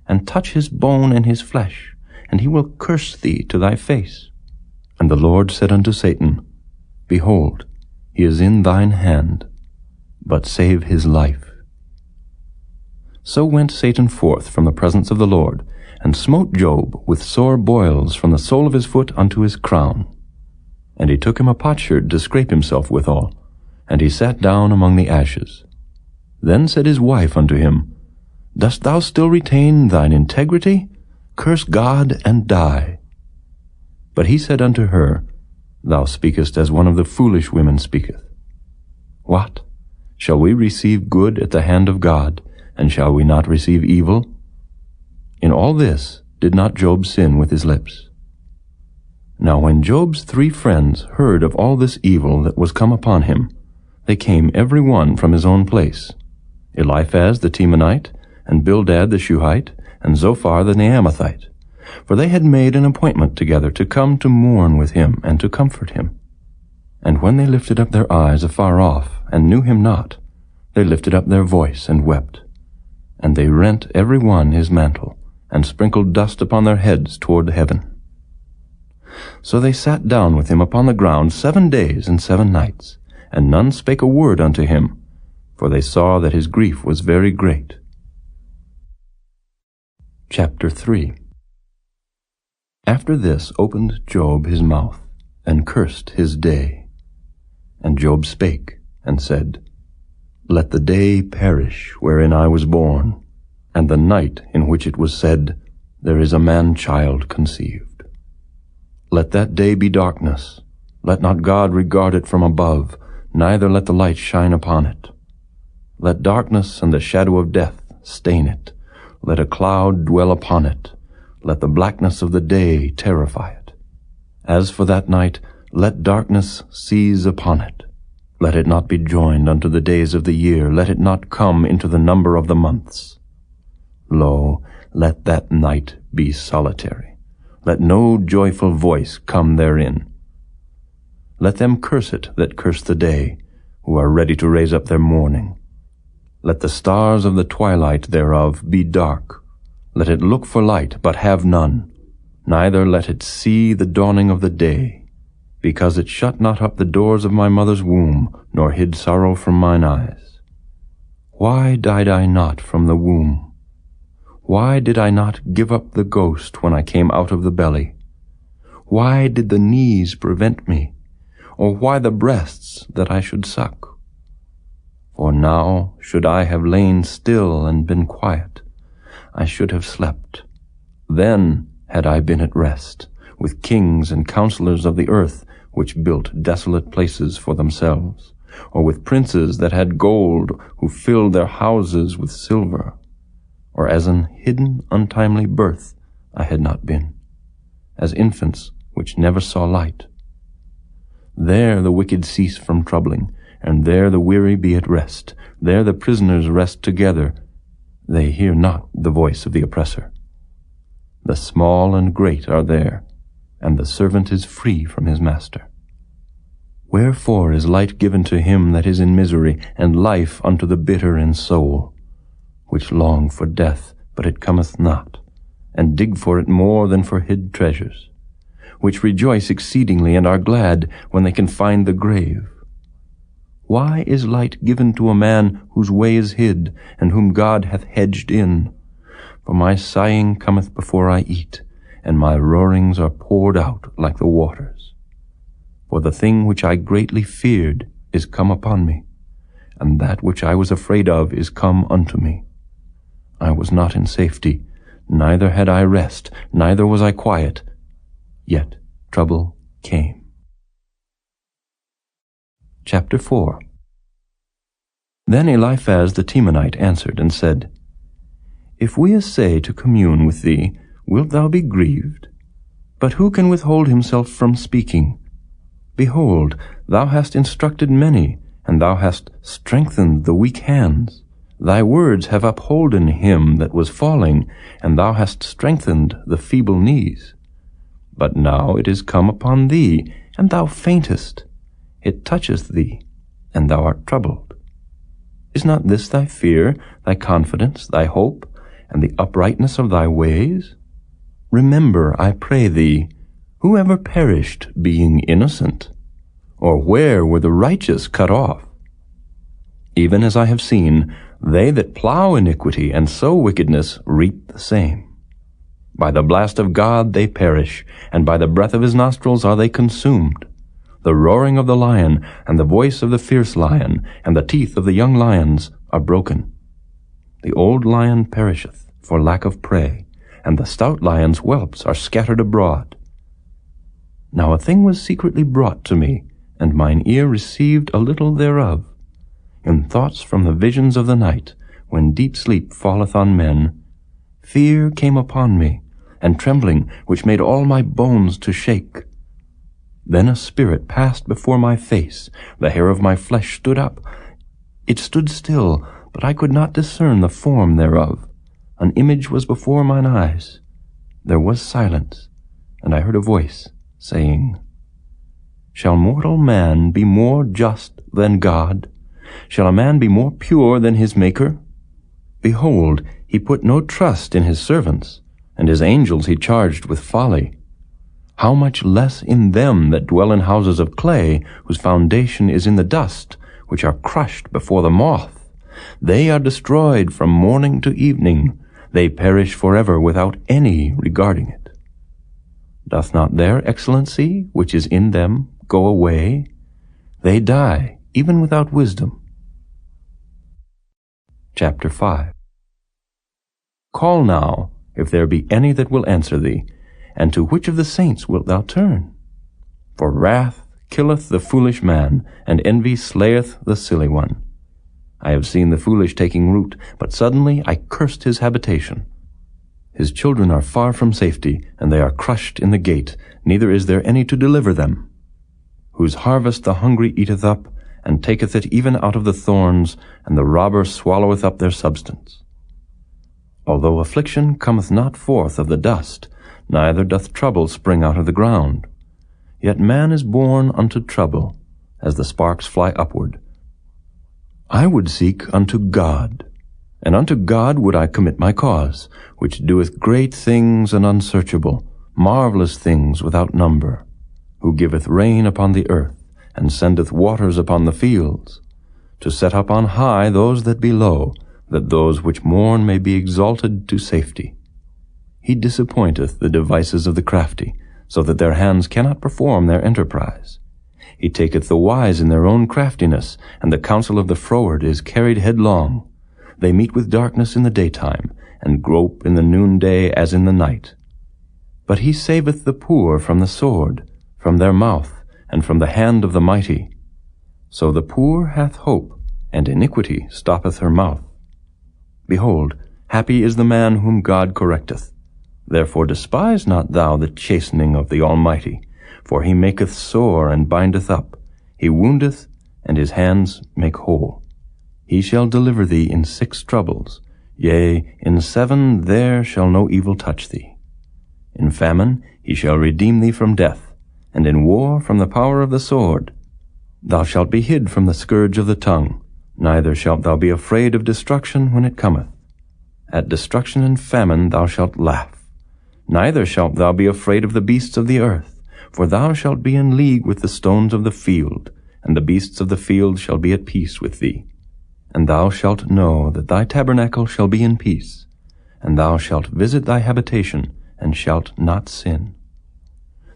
and touch his bone and his flesh, and he will curse thee to thy face. And the Lord said unto Satan, Behold, he is in thine hand, but save his life. So went Satan forth from the presence of the Lord, and smote Job with sore boils from the sole of his foot unto his crown. And he took him a potsherd to scrape himself withal, and he sat down among the ashes. Then said his wife unto him, Dost thou still retain thine integrity? Curse God and die. But he said unto her, Thou speakest as one of the foolish women speaketh. What? Shall we receive good at the hand of God, and shall we not receive evil? In all this did not Job sin with his lips. Now when Job's 3 friends heard of all this evil that was come upon him, They came every one from his own place, Eliphaz the Temanite, and Bildad the Shuhite, and Zophar the Naamathite, for they had made an appointment together to come to mourn with him and to comfort him. And when they lifted up their eyes afar off, and knew him not, they lifted up their voice and wept. And they rent every one his mantle, and sprinkled dust upon their heads toward heaven. So they sat down with him upon the ground 7 days and 7 nights, and none spake a word unto him, for they saw that his grief was very great. Chapter 3. After this opened Job his mouth, and cursed his day. And Job spake, and said, Let the day perish wherein I was born, and the night in which it was said, There is a man-child conceived. Let that day be darkness. Let not God regard it from above, neither let the light shine upon it. Let darkness and the shadow of death stain it. Let a cloud dwell upon it. Let the blackness of the day terrify it. As for that night, let darkness seize upon it. Let it not be joined unto the days of the year. Let it not come into the number of the months. Lo, let that night be solitary. Let no joyful voice come therein. Let them curse it that curse the day, who are ready to raise up their mourning. Let the stars of the twilight thereof be dark. Let it look for light, but have none. Neither let it see the dawning of the day, because it shut not up the doors of my mother's womb, nor hid sorrow from mine eyes. Why died I not from the womb? Why did I not give up the ghost when I came out of the belly? Why did the knees prevent me? Or why the breasts that I should suck? For now should I have lain still and been quiet, I should have slept. Then had I been at rest, with kings and counselors of the earth, which built desolate places for themselves, or with princes that had gold, who filled their houses with silver. Or as an hidden untimely birth I had not been, as infants which never saw light. There the wicked cease from troubling, and there the weary be at rest. There the prisoners rest together. They hear not the voice of the oppressor. The small and great are there, and the servant is free from his master. Wherefore is light given to him that is in misery, and life unto the bitter in soul, which long for death, but it cometh not, and dig for it more than for hid treasures, which rejoice exceedingly and are glad when they can find the grave. Why is light given to a man whose way is hid, and whom God hath hedged in? For my sighing cometh before I eat, and my roarings are poured out like the waters. For the thing which I greatly feared is come upon me, and that which I was afraid of is come unto me. I was not in safety, neither had I rest, neither was I quiet, yet trouble came. Chapter 4. Then Eliphaz the Temanite answered and said, If we essay to commune with thee, wilt thou be grieved? But who can withhold himself from speaking? Behold, thou hast instructed many, and thou hast strengthened the weak hands. Thy words have upholden him that was falling, and thou hast strengthened the feeble knees. But now it is come upon thee, and thou faintest. It toucheth thee, and thou art troubled. Is not this thy fear, thy confidence, thy hope, and the uprightness of thy ways? Remember, I pray thee, who ever perished being innocent? Or where were the righteous cut off? Even as I have seen, they that plow iniquity and sow wickedness reap the same. By the blast of God they perish, and by the breath of his nostrils are they consumed. The roaring of the lion, and the voice of the fierce lion, and the teeth of the young lions are broken. The old lion perisheth for lack of prey, and the stout lion's whelps are scattered abroad. Now a thing was secretly brought to me, and mine ear received a little thereof. In thoughts from the visions of the night, when deep sleep falleth on men, fear came upon me, and trembling, which made all my bones to shake. Then a spirit passed before my face. The hair of my flesh stood up. It stood still, but I could not discern the form thereof. An image was before mine eyes. There was silence, and I heard a voice, saying, Shall mortal man be more just than God? Shall a man be more pure than his Maker? Behold, he put no trust in his servants, and his angels he charged with folly. How much less in them that dwell in houses of clay, whose foundation is in the dust, which are crushed before the moth. They are destroyed from morning to evening. They perish forever without any regarding it. Doth not their excellency, which is in them, go away? They die, even without wisdom. Chapter 5. Call now, if there be any that will answer thee, and to which of the saints wilt thou turn? For wrath killeth the foolish man, and envy slayeth the silly one. I have seen the foolish taking root, but suddenly I cursed his habitation. His children are far from safety, and they are crushed in the gate, neither is there any to deliver them. Whose harvest the hungry eateth up, and taketh it even out of the thorns, and the robber swalloweth up their substance. Although affliction cometh not forth of the dust, neither doth trouble spring out of the ground, yet man is born unto trouble, as the sparks fly upward. I would seek unto God, and unto God would I commit my cause, which doeth great things and unsearchable, marvelous things without number, who giveth rain upon the earth, and sendeth waters upon the fields, to set up on high those that be low, that those which mourn may be exalted to safety. He disappointeth the devices of the crafty, so that their hands cannot perform their enterprise. He taketh the wise in their own craftiness, and the counsel of the froward is carried headlong. They meet with darkness in the daytime, and grope in the noonday as in the night. But he saveth the poor from the sword, from their mouth, and from the hand of the mighty. So the poor hath hope, and iniquity stoppeth her mouth. Behold, happy is the man whom God correcteth. Therefore despise not thou the chastening of the Almighty, for he maketh sore and bindeth up. He woundeth, and his hands make whole. He shall deliver thee in 6 troubles. Yea, in 7 there shall no evil touch thee. In famine he shall redeem thee from death, and in war from the power of the sword. Thou shalt be hid from the scourge of the tongue, neither shalt thou be afraid of destruction when it cometh. At destruction and famine thou shalt laugh. Neither shalt thou be afraid of the beasts of the earth, for thou shalt be in league with the stones of the field, and the beasts of the field shall be at peace with thee. And thou shalt know that thy tabernacle shall be in peace, and thou shalt visit thy habitation, and shalt not sin.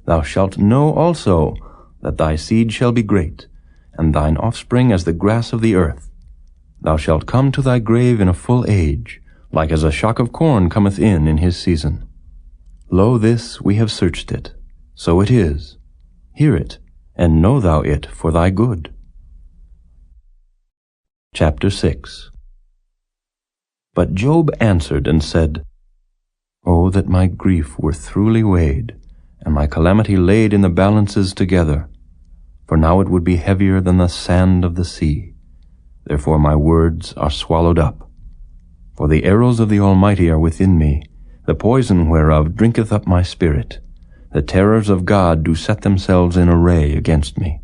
Thou shalt know also that thy seed shall be great, and thine offspring as the grass of the earth. Thou shalt come to thy grave in a full age, like as a shock of corn cometh in his season. Lo, this we have searched it, so it is. Hear it, and know thou it for thy good. Chapter 6. But Job answered and said, O that my grief were throughly weighed, and my calamity laid in the balances together, for now it would be heavier than the sand of the sea. Therefore my words are swallowed up. For the arrows of the Almighty are within me, the poison whereof drinketh up my spirit. The terrors of God do set themselves in array against me.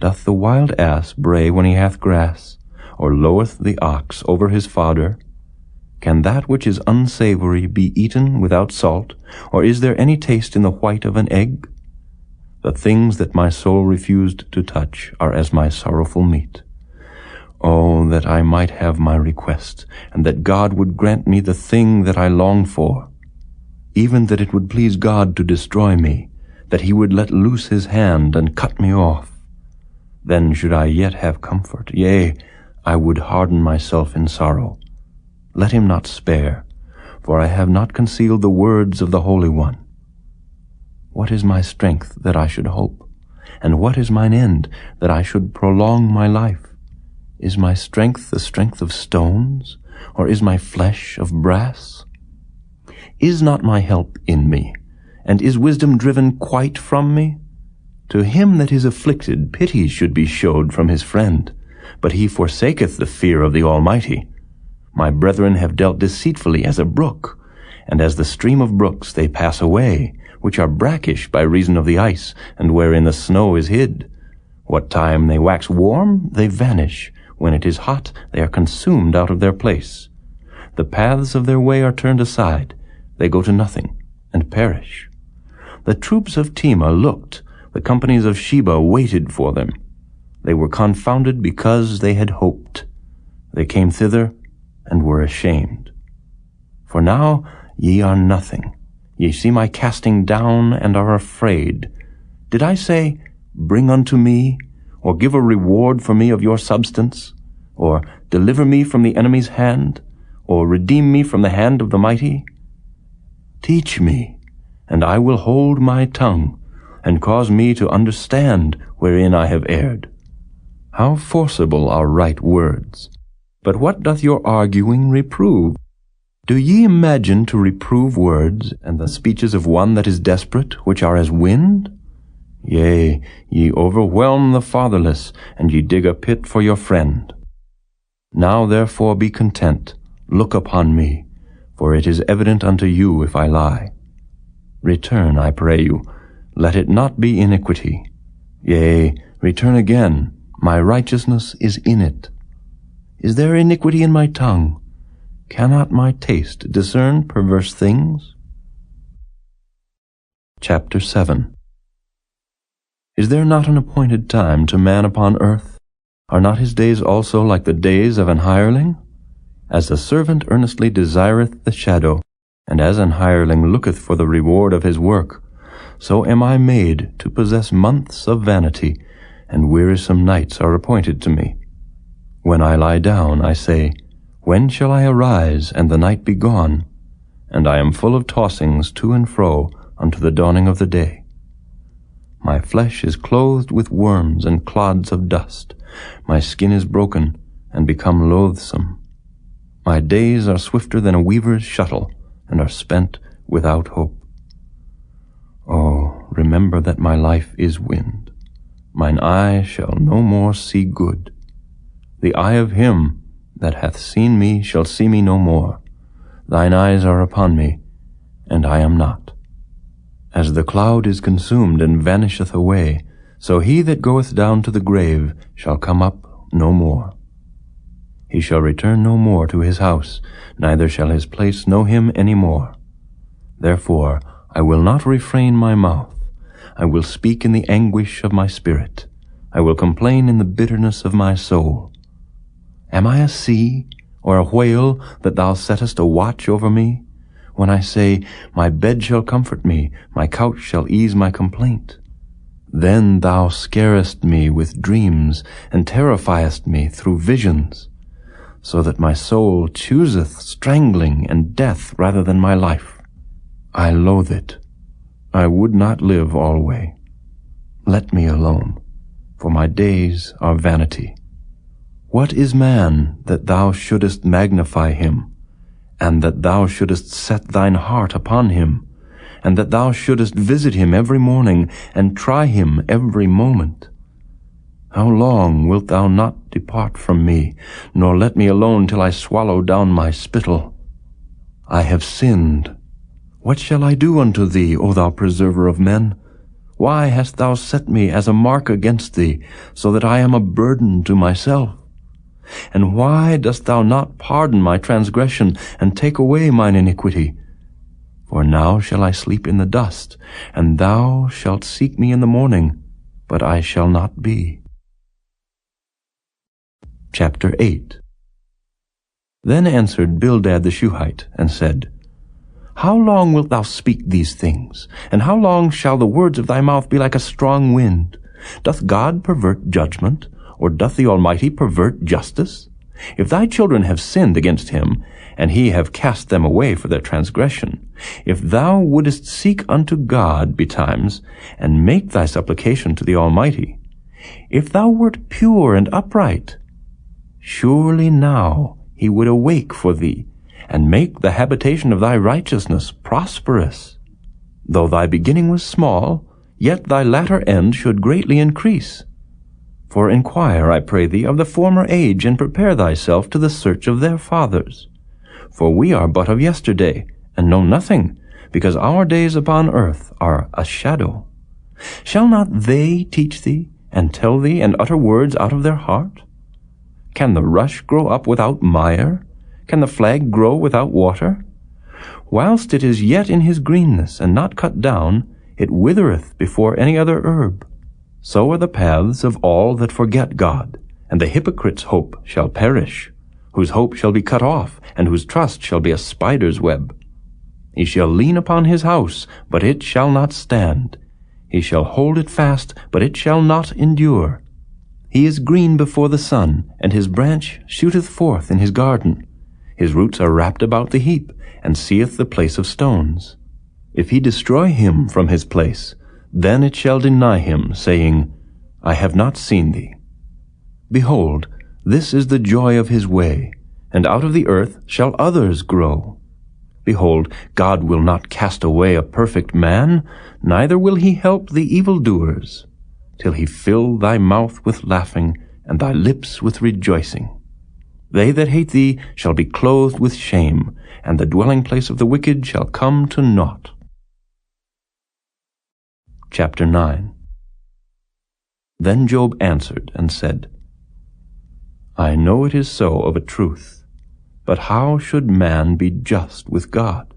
Doth the wild ass bray when he hath grass, or loweth the ox over his fodder? Can that which is unsavory be eaten without salt, or is there any taste in the white of an egg? The things that my soul refused to touch are as my sorrowful meat. Oh, that I might have my request, and that God would grant me the thing that I long for, even that it would please God to destroy me, that he would let loose his hand and cut me off. Then should I yet have comfort, yea, I would harden myself in sorrow. Let him not spare, for I have not concealed the words of the Holy One. What is my strength that I should hope? And what is mine end that I should prolong my life? Is my strength the strength of stones, or is my flesh of brass? Is not my help in me, and is wisdom driven quite from me? To him that is afflicted pity should be showed from his friend, but he forsaketh the fear of the Almighty. My brethren have dealt deceitfully as a brook, and as the stream of brooks they pass away, which are brackish by reason of the ice, and wherein the snow is hid. What time they wax warm, they vanish. When it is hot, they are consumed out of their place. The paths of their way are turned aside. They go to nothing, and perish. The troops of Tema looked. The companies of Sheba waited for them. They were confounded because they had hoped. They came thither, and were ashamed. For now ye are nothing. Ye see my casting down, and are afraid. Did I say, Bring unto me, or give a reward for me of your substance, or deliver me from the enemy's hand, or redeem me from the hand of the mighty? Teach me, and I will hold my tongue, and cause me to understand wherein I have erred. How forcible are right words! But what doth your arguing reprove? Do ye imagine to reprove words, and the speeches of one that is desperate, which are as wind? Yea, ye overwhelm the fatherless, and ye dig a pit for your friend. Now therefore be content, look upon me, for it is evident unto you if I lie. Return, I pray you, let it not be iniquity. Yea, return again, my righteousness is in it. Is there iniquity in my tongue? Cannot my taste discern perverse things? Chapter 7. Is there not an appointed time to man upon earth? Are not his days also like the days of an hireling? As the servant earnestly desireth the shadow, and as an hireling looketh for the reward of his work, so am I made to possess months of vanity, and wearisome nights are appointed to me. When I lie down, I say, When shall I arise, and the night be gone? And I am full of tossings to and fro unto the dawning of the day. My flesh is clothed with worms and clods of dust. My skin is broken and become loathsome. My days are swifter than a weaver's shuttle, and are spent without hope. Oh, remember that my life is wind. Mine eye shall no more see good. The eye of him that hath seen me shall see me no more. Thine eyes are upon me, and I am not. As the cloud is consumed and vanisheth away, so he that goeth down to the grave shall come up no more. He shall return no more to his house, neither shall his place know him any more. Therefore I will not refrain my mouth. I will speak in the anguish of my spirit. I will complain in the bitterness of my soul. Am I a sea or a whale that thou settest a watch over me? When I say, My bed shall comfort me, my couch shall ease my complaint. Then thou scarest me with dreams, and terrifiest me through visions, so that my soul chooseth strangling and death rather than my life. I loathe it. I would not live alway. Let me alone, for my days are vanity. What is man that thou shouldest magnify him, and that thou shouldest set thine heart upon him, and that thou shouldest visit him every morning, and try him every moment? How long wilt thou not depart from me, nor let me alone till I swallow down my spittle? I have sinned. What shall I do unto thee, O thou preserver of men? Why hast thou set me as a mark against thee, so that I am a burden to myself? And why dost thou not pardon my transgression, and take away mine iniquity? For now shall I sleep in the dust, and thou shalt seek me in the morning, but I shall not be. Chapter 8. Then answered Bildad the Shuhite, and said, How long wilt thou speak these things? And how long shall the words of thy mouth be like a strong wind? Doth God pervert judgment, or doth the Almighty pervert justice? If thy children have sinned against him, and he have cast them away for their transgression, if thou wouldest seek unto God betimes, and make thy supplication to the Almighty, if thou wert pure and upright, surely now he would awake for thee, and make the habitation of thy righteousness prosperous. Though thy beginning was small, yet thy latter end should greatly increase. For inquire, I pray thee, of the former age, and prepare thyself to the search of their fathers. For we are but of yesterday, and know nothing, because our days upon earth are a shadow. Shall not they teach thee, and tell thee, and utter words out of their heart? Can the rush grow up without mire? Can the flag grow without water? Whilst it is yet in his greenness, and not cut down, it withereth before any other herb. So are the paths of all that forget God, and the hypocrite's hope shall perish, whose hope shall be cut off, and whose trust shall be a spider's web. He shall lean upon his house, but it shall not stand. He shall hold it fast, but it shall not endure. He is green before the sun, and his branch shooteth forth in his garden. His roots are wrapped about the heap, and seeth the place of stones. If he destroy him from his place, then it shall deny him, saying, I have not seen thee. Behold, this is the joy of his way, and out of the earth shall others grow. Behold, God will not cast away a perfect man, neither will he help the evildoers, till he fill thy mouth with laughing, and thy lips with rejoicing. They that hate thee shall be clothed with shame, and the dwelling place of the wicked shall come to naught. Chapter 9. Then Job answered and said, I know it is so of a truth. But how should man be just with God?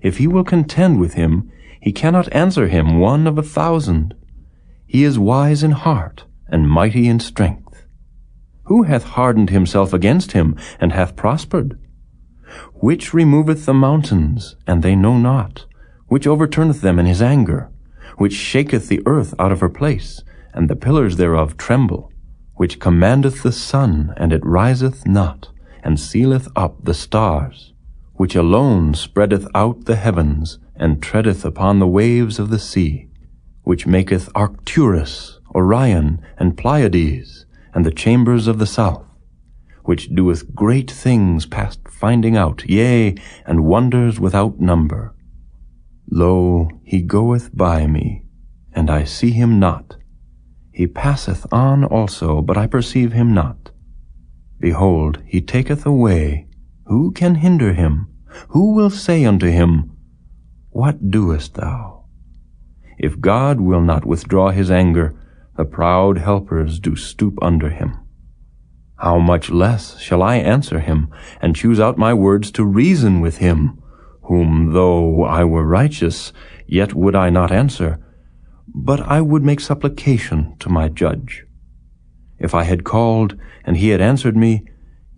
If he will contend with him, he cannot answer him 1 of 1,000. He is wise in heart, and mighty in strength. Who hath hardened himself against him, and hath prospered? Which removeth the mountains, and they know not? Which overturneth them in his anger? Which shaketh the earth out of her place, and the pillars thereof tremble? Which commandeth the sun, and it riseth not? And sealeth up the stars, which alone spreadeth out the heavens, and treadeth upon the waves of the sea, which maketh Arcturus, Orion, and Pleiades, and the chambers of the south, which doeth great things past finding out, yea, and wonders without number. Lo, he goeth by me, and I see him not. He passeth on also, but I perceive him not. Behold, he taketh away. Who can hinder him? Who will say unto him, What doest thou? If God will not withdraw his anger, the proud helpers do stoop under him. How much less shall I answer him, and choose out my words to reason with him, whom though I were righteous, yet would I not answer, but I would make supplication to my judge. If I had called, and he had answered me,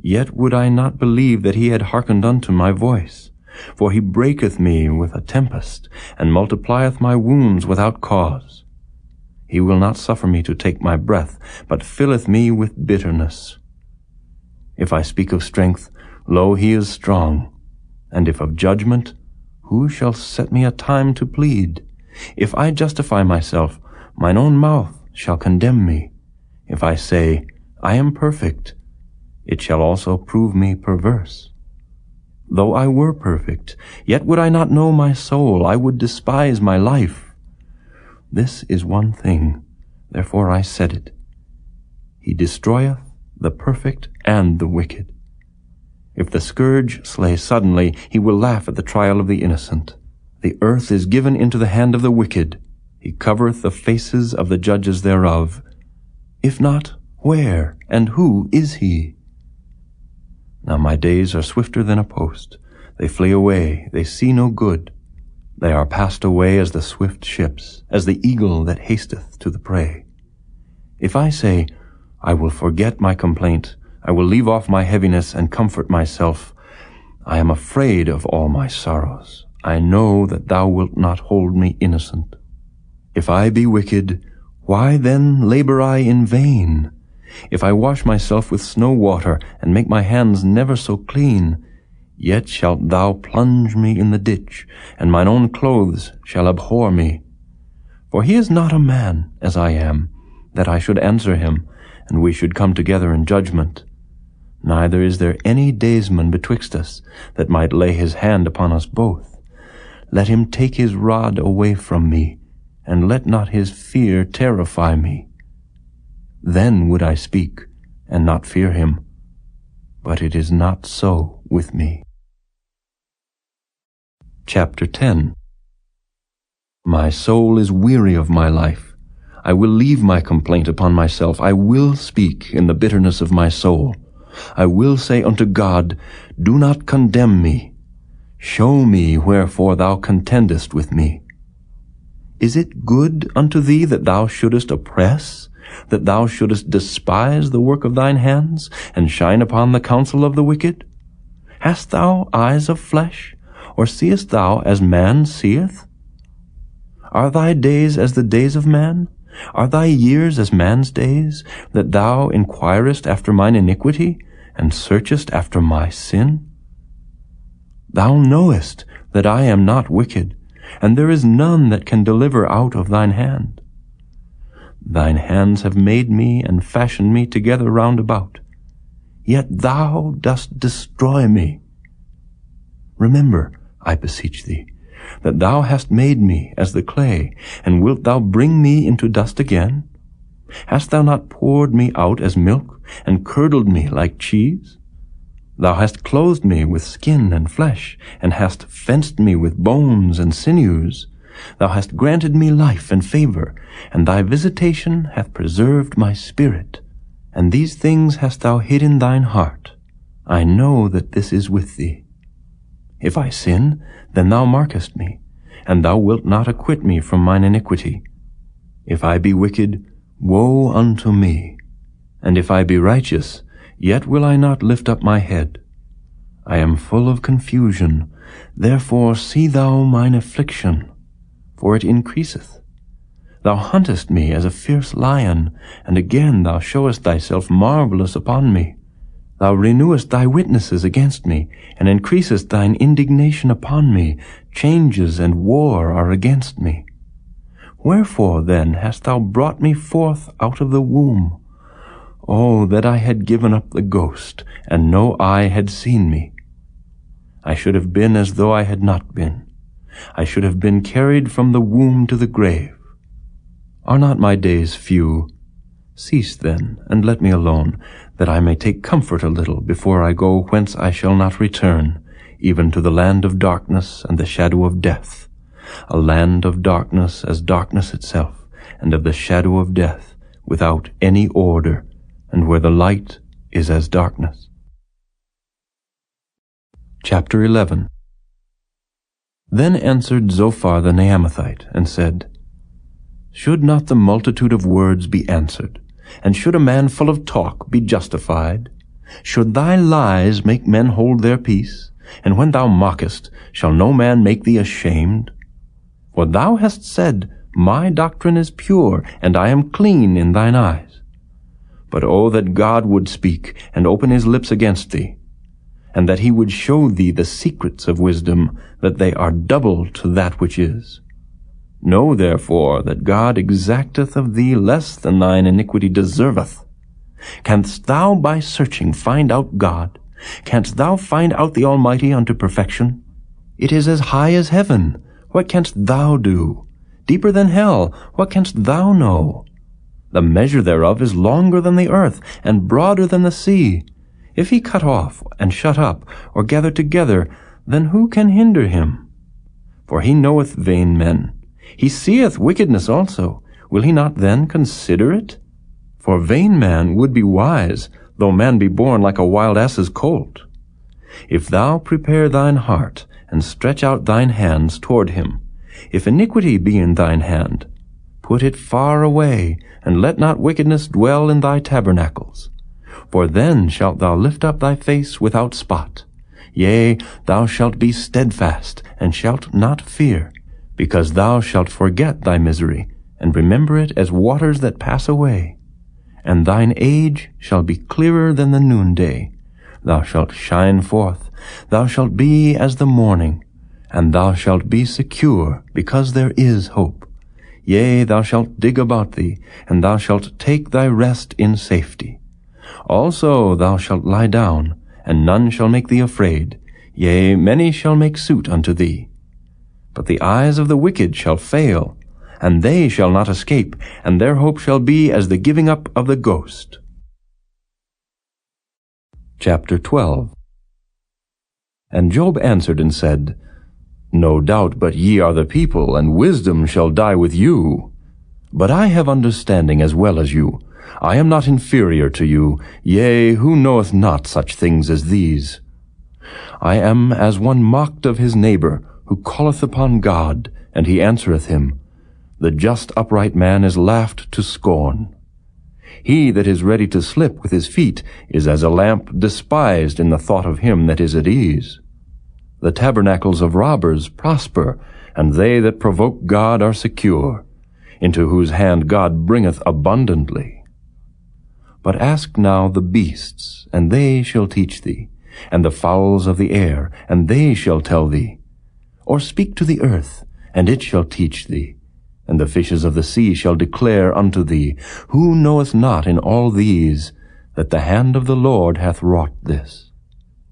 yet would I not believe that he had hearkened unto my voice. For he breaketh me with a tempest, and multiplieth my wounds without cause. He will not suffer me to take my breath, but filleth me with bitterness. If I speak of strength, lo, he is strong. And if of judgment, who shall set me a time to plead? If I justify myself, mine own mouth shall condemn me. If I say, I am perfect, it shall also prove me perverse. Though I were perfect, yet would I not know my soul, I would despise my life. This is one thing, therefore I said it. He destroyeth the perfect and the wicked. If the scourge slay suddenly, he will laugh at the trial of the innocent. The earth is given into the hand of the wicked. He covereth the faces of the judges thereof. If not, where and who is he? Now my days are swifter than a post. They flee away, they see no good. They are passed away as the swift ships, as the eagle that hasteth to the prey. If I say, I will forget my complaint, I will leave off my heaviness and comfort myself, I am afraid of all my sorrows. I know that thou wilt not hold me innocent. If I be wicked, why then labor I in vain? If I wash myself with snow water, and make my hands never so clean, yet shalt thou plunge me in the ditch, and mine own clothes shall abhor me. For he is not a man, as I am, that I should answer him, and we should come together in judgment. Neither is there any daysman betwixt us, that might lay his hand upon us both. Let him take his rod away from me. and let not his fear terrify me. Then would I speak, and not fear him. But it is not so with me. Chapter 10. My soul is weary of my life. I will leave my complaint upon myself. I will speak in the bitterness of my soul. I will say unto God, do not condemn me. Show me wherefore thou contendest with me. Is it good unto thee that thou shouldest oppress, that thou shouldest despise the work of thine hands, and shine upon the counsel of the wicked? Hast thou eyes of flesh, or seest thou as man seeth? Are thy days as the days of man? Are thy years as man's days, that thou inquirest after mine iniquity, and searchest after my sin? Thou knowest that I am not wicked, and there is none that can deliver out of thine hand. Thine hands have made me and fashioned me together round about, yet thou dost destroy me. Remember, I beseech thee, that thou hast made me as the clay, and wilt thou bring me into dust again? Hast thou not poured me out as milk, and curdled me like cheese? Thou hast clothed me with skin and flesh, and hast fenced me with bones and sinews. Thou hast granted me life and favor, and thy visitation hath preserved my spirit. And these things hast thou hid in thine heart. I know that this is with thee. If I sin, then thou markest me, and thou wilt not acquit me from mine iniquity. If I be wicked, woe unto me. And if I be righteous, yet will I not lift up my head. I am full of confusion, therefore see thou mine affliction, for it increaseth. Thou huntest me as a fierce lion, and again thou showest thyself marvelous upon me. Thou renewest thy witnesses against me, and increasest thine indignation upon me. Changes and war are against me. Wherefore then hast thou brought me forth out of the womb? Oh, that I had given up the ghost, and no eye had seen me. I should have been as though I had not been. I should have been carried from the womb to the grave. Are not my days few? Cease then, and let me alone, that I may take comfort a little before I go whence I shall not return, even to the land of darkness and the shadow of death, a land of darkness as darkness itself, and of the shadow of death, without any order, and where the light is as darkness. Chapter 11. Then answered Zophar the Naamathite, and said, Should not the multitude of words be answered? And should a man full of talk be justified? Should thy lies make men hold their peace? And when thou mockest, shall no man make thee ashamed? For thou hast said, My doctrine is pure, and I am clean in thine eyes. But oh, that God would speak, and open his lips against thee, and that he would show thee the secrets of wisdom, that they are double to that which is. Know therefore that God exacteth of thee less than thine iniquity deserveth. Canst thou by searching find out God? Canst thou find out the Almighty unto perfection? It is as high as heaven. What canst thou do? Deeper than hell. What canst thou know? The measure thereof is longer than the earth, and broader than the sea. If he cut off, and shut up, or gather together, then who can hinder him? For he knoweth vain men. He seeth wickedness also. Will he not then consider it? For vain man would be wise, though man be born like a wild ass's colt. If thou prepare thine heart, and stretch out thine hands toward him, if iniquity be in thine hand, put it far away, and let not wickedness dwell in thy tabernacles. For then shalt thou lift up thy face without spot. Yea, thou shalt be steadfast, and shalt not fear, because thou shalt forget thy misery, and remember it as waters that pass away. And thine age shall be clearer than the noonday. Thou shalt shine forth, thou shalt be as the morning, and thou shalt be secure, because there is hope. Yea, thou shalt dig about thee, and thou shalt take thy rest in safety. Also thou shalt lie down, and none shall make thee afraid. Yea, many shall make suit unto thee. But the eyes of the wicked shall fail, and they shall not escape, and their hope shall be as the giving up of the ghost. Chapter 12. And Job answered and said, No doubt but ye are the people, and wisdom shall die with you. But I have understanding as well as you. I am not inferior to you, yea, who knoweth not such things as these? I am as one mocked of his neighbor, who calleth upon God, and he answereth him. The just upright man is laughed to scorn. He that is ready to slip with his feet is as a lamp despised in the thought of him that is at ease. The tabernacles of robbers prosper, and they that provoke God are secure, into whose hand God bringeth abundantly. But ask now the beasts, and they shall teach thee, and the fowls of the air, and they shall tell thee. Or speak to the earth, and it shall teach thee, and the fishes of the sea shall declare unto thee. Who knoweth not in all these that the hand of the Lord hath wrought this?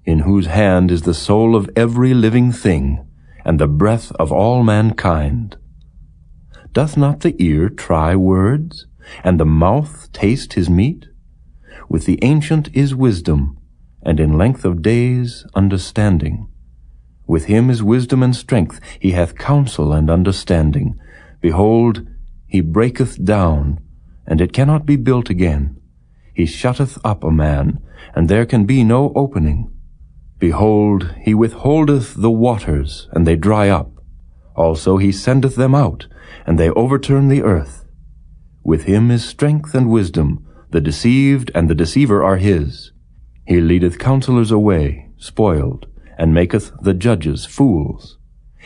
In whose hand is the soul of every living thing, and the breath of all mankind? Doth not the ear try words, and the mouth taste his meat? With the ancient is wisdom, and in length of days understanding. With him is wisdom and strength, he hath counsel and understanding. Behold, he breaketh down, and it cannot be built again. He shutteth up a man, and there can be no opening. Behold, he withholdeth the waters, and they dry up. Also he sendeth them out, and they overturn the earth. With him is strength and wisdom. The deceived and the deceiver are his. He leadeth counselors away, spoiled, and maketh the judges fools.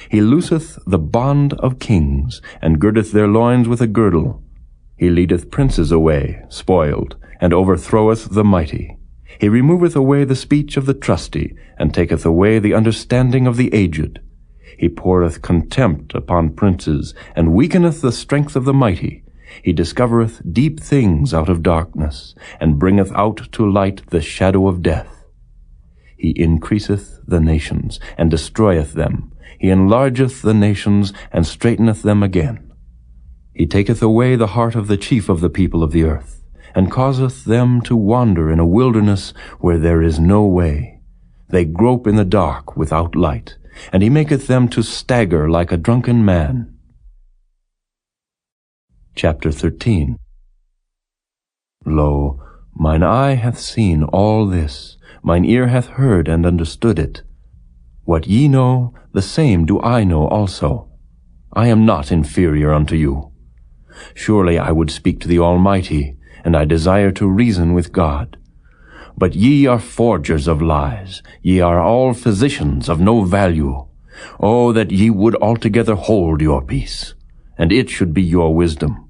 He looseth the bond of kings, and girdeth their loins with a girdle. He leadeth princes away, spoiled, and overthroweth the mighty. He removeth away the speech of the trusty, and taketh away the understanding of the aged. He poureth contempt upon princes, and weakeneth the strength of the mighty. He discovereth deep things out of darkness, and bringeth out to light the shadow of death. He increaseth the nations, and destroyeth them. He enlargeth the nations, and straiteneth them again. He taketh away the heart of the chief of the people of the earth, and causeth them to wander in a wilderness where there is no way. They grope in the dark without light, and he maketh them to stagger like a drunken man. Chapter 13. Lo, mine eye hath seen all this, mine ear hath heard and understood it. What ye know, the same do I know also. I am not inferior unto you. Surely I would speak to the Almighty, and I desire to reason with God. But ye are forgers of lies, ye are all physicians of no value. Oh, that ye would altogether hold your peace, and it should be your wisdom.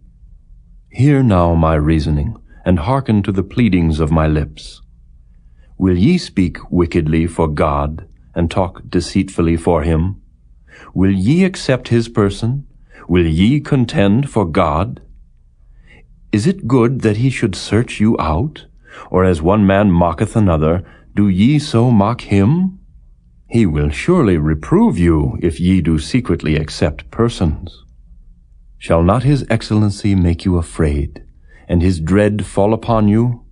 Hear now my reasoning, and hearken to the pleadings of my lips. Will ye speak wickedly for God, and talk deceitfully for him? Will ye accept his person? Will ye contend for God? Is it good that he should search you out? Or as one man mocketh another, do ye so mock him? He will surely reprove you, if ye do secretly accept persons. Shall not his excellency make you afraid, and his dread fall upon you?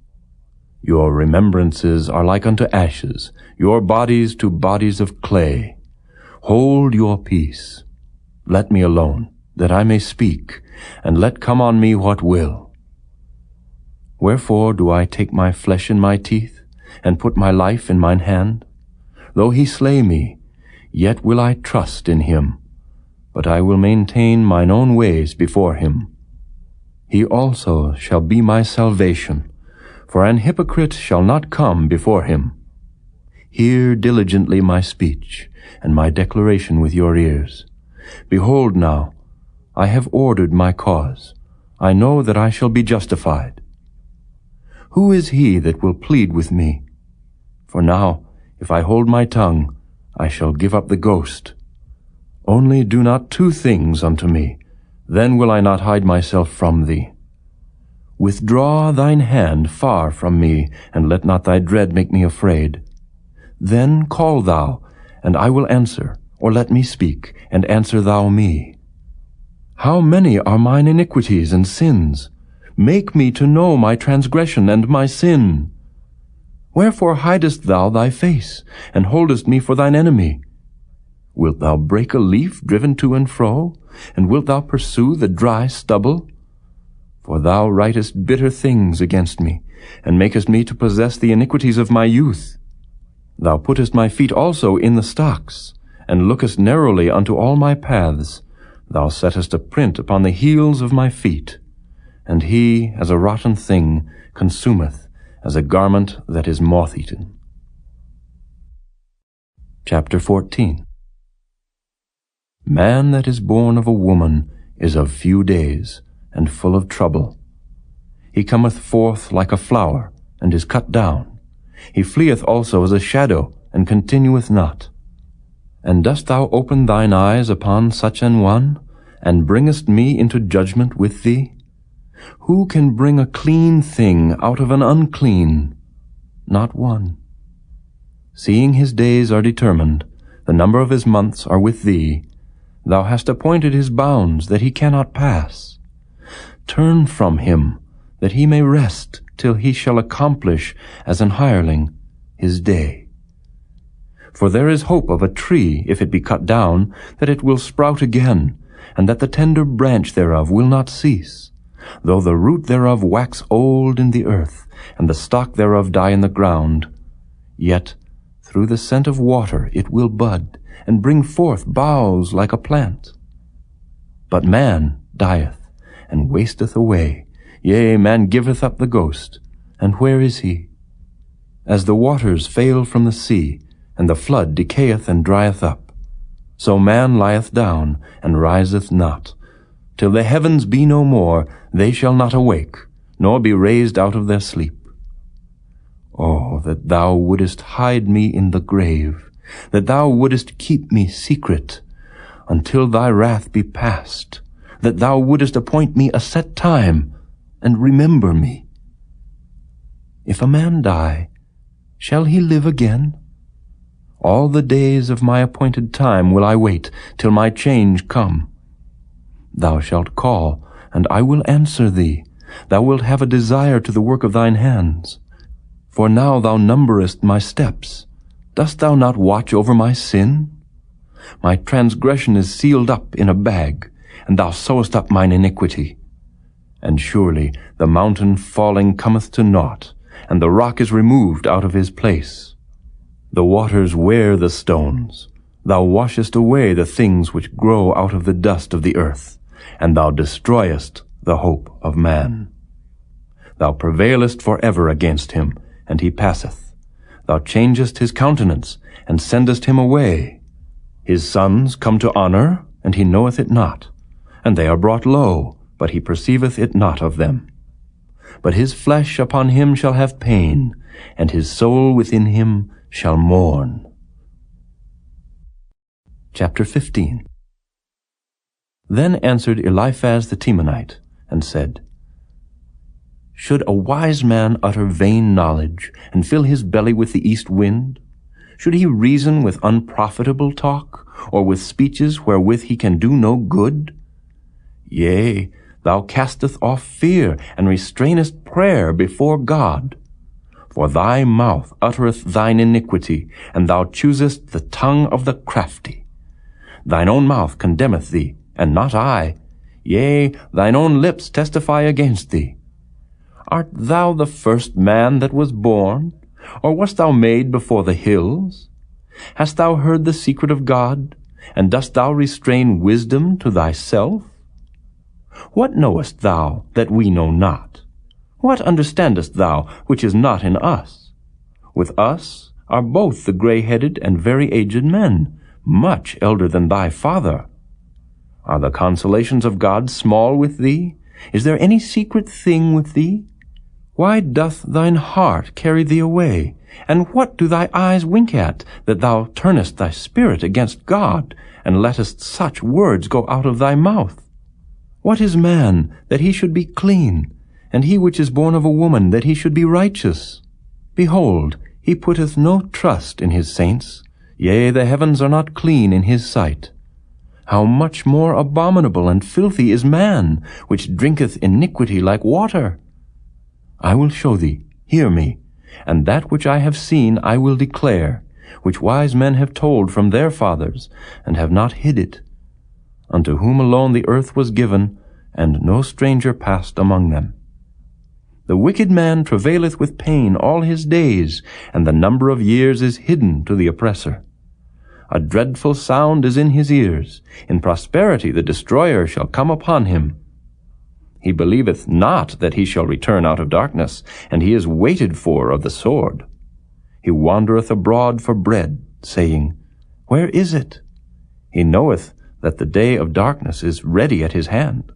Your remembrances are like unto ashes, your bodies to bodies of clay. Hold your peace. Let me alone, that I may speak, and let come on me what will. Wherefore do I take my flesh in my teeth, and put my life in mine hand? Though he slay me, yet will I trust in him, but I will maintain mine own ways before him. He also shall be my salvation, for an hypocrite shall not come before him. Hear diligently my speech, and my declaration with your ears. Behold now, I have ordered my cause. I know that I shall be justified. Who is he that will plead with me? For now, if I hold my tongue, I shall give up the ghost. Only do not two things unto me, then will I not hide myself from thee. Withdraw thine hand far from me, and let not thy dread make me afraid. Then call thou, and I will answer, or let me speak, and answer thou me. How many are mine iniquities and sins? Make me to know my transgression and my sin. Wherefore hidest thou thy face, and holdest me for thine enemy? Wilt thou break a leaf driven to and fro, and wilt thou pursue the dry stubble? For thou writest bitter things against me, and makest me to possess the iniquities of my youth. Thou puttest my feet also in the stocks, and lookest narrowly unto all my paths. Thou settest a print upon the heels of my feet. And he, as a rotten thing, consumeth, as a garment that is moth-eaten. Chapter 14. Man that is born of a woman is of few days, and full of trouble. He cometh forth like a flower, and is cut down. He fleeth also as a shadow, and continueth not. And dost thou open thine eyes upon such an one, and bringest me into judgment with thee? Who can bring a clean thing out of an unclean? Not one. Seeing his days are determined, the number of his months are with thee, thou hast appointed his bounds that he cannot pass. Turn from him, that he may rest till he shall accomplish, as an hireling, his day. For there is hope of a tree, if it be cut down, that it will sprout again, and that the tender branch thereof will not cease. Though the root thereof wax old in the earth, and the stock thereof die in the ground, yet through the scent of water it will bud, and bring forth boughs like a plant. But man dieth, and wasteth away. Yea, man giveth up the ghost. And where is he? As the waters fail from the sea, and the flood decayeth and drieth up, so man lieth down, and riseth not. Till the heavens be no more, they shall not awake, nor be raised out of their sleep. Oh, that thou wouldest hide me in the grave, that thou wouldest keep me secret, until thy wrath be past, that thou wouldest appoint me a set time, and remember me. If a man die, shall he live again? All the days of my appointed time will I wait, till my change come. Thou shalt call, and I will answer thee. Thou wilt have a desire to the work of thine hands. For now thou numberest my steps. Dost thou not watch over my sin? My transgression is sealed up in a bag, and thou sewest up mine iniquity. And surely the mountain falling cometh to naught, and the rock is removed out of his place. The waters wear the stones. Thou washest away the things which grow out of the dust of the earth, and thou destroyest the hope of man. Thou prevailest for ever against him, and he passeth. Thou changest his countenance, and sendest him away. His sons come to honor, and he knoweth it not, and they are brought low, but he perceiveth it not of them. But his flesh upon him shall have pain, and his soul within him shall mourn. Chapter 15. Then answered Eliphaz the Temanite, and said, Should a wise man utter vain knowledge, and fill his belly with the east wind? Should he reason with unprofitable talk, or with speeches wherewith he can do no good? Yea, thou casteth off fear, and restrainest prayer before God. For thy mouth uttereth thine iniquity, and thou choosest the tongue of the crafty. Thine own mouth condemneth thee, and not I. Yea, thine own lips testify against thee. Art thou the first man that was born? Or wast thou made before the hills? Hast thou heard the secret of God? And dost thou restrain wisdom to thyself? What knowest thou that we know not? What understandest thou which is not in us? With us are both the gray-headed and very aged men, much elder than thy father. Are the consolations of God small with thee? Is there any secret thing with thee? Why doth thine heart carry thee away? And what do thy eyes wink at, that thou turnest thy spirit against God, and lettest such words go out of thy mouth? What is man, that he should be clean, and he which is born of a woman, that he should be righteous? Behold, he putteth no trust in his saints. Yea, the heavens are not clean in his sight. How much more abominable and filthy is man, which drinketh iniquity like water! I will show thee, hear me, and that which I have seen I will declare, which wise men have told from their fathers, and have not hid it, unto whom alone the earth was given, and no stranger passed among them. The wicked man travaileth with pain all his days, and the number of years is hidden to the oppressor. A dreadful sound is in his ears. In prosperity the destroyer shall come upon him. He believeth not that he shall return out of darkness, and he is waited for of the sword. He wandereth abroad for bread, saying, Where is it? He knoweth that the day of darkness is ready at his hand.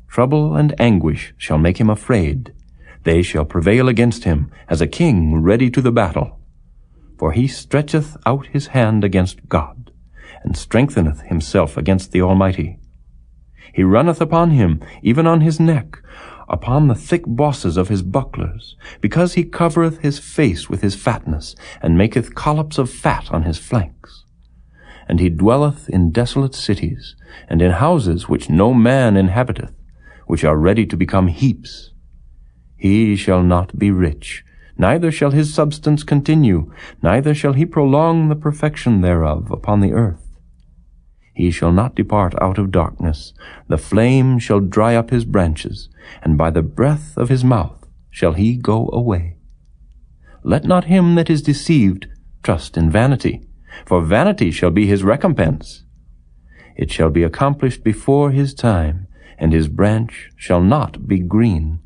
Trouble and anguish shall make him afraid. They shall prevail against him, as a king ready to the battle. For he stretcheth out his hand against God, and strengtheneth himself against the Almighty. He runneth upon him, even on his neck, upon the thick bosses of his bucklers, because he covereth his face with his fatness, and maketh collops of fat on his flanks. And he dwelleth in desolate cities, and in houses which no man inhabiteth, which are ready to become heaps. He shall not be rich, neither shall his substance continue, neither shall he prolong the perfection thereof upon the earth. He shall not depart out of darkness, the flame shall dry up his branches, and by the breath of his mouth shall he go away. Let not him that is deceived trust in vanity, for vanity shall be his recompense. It shall be accomplished before his time, and his branch shall not be green.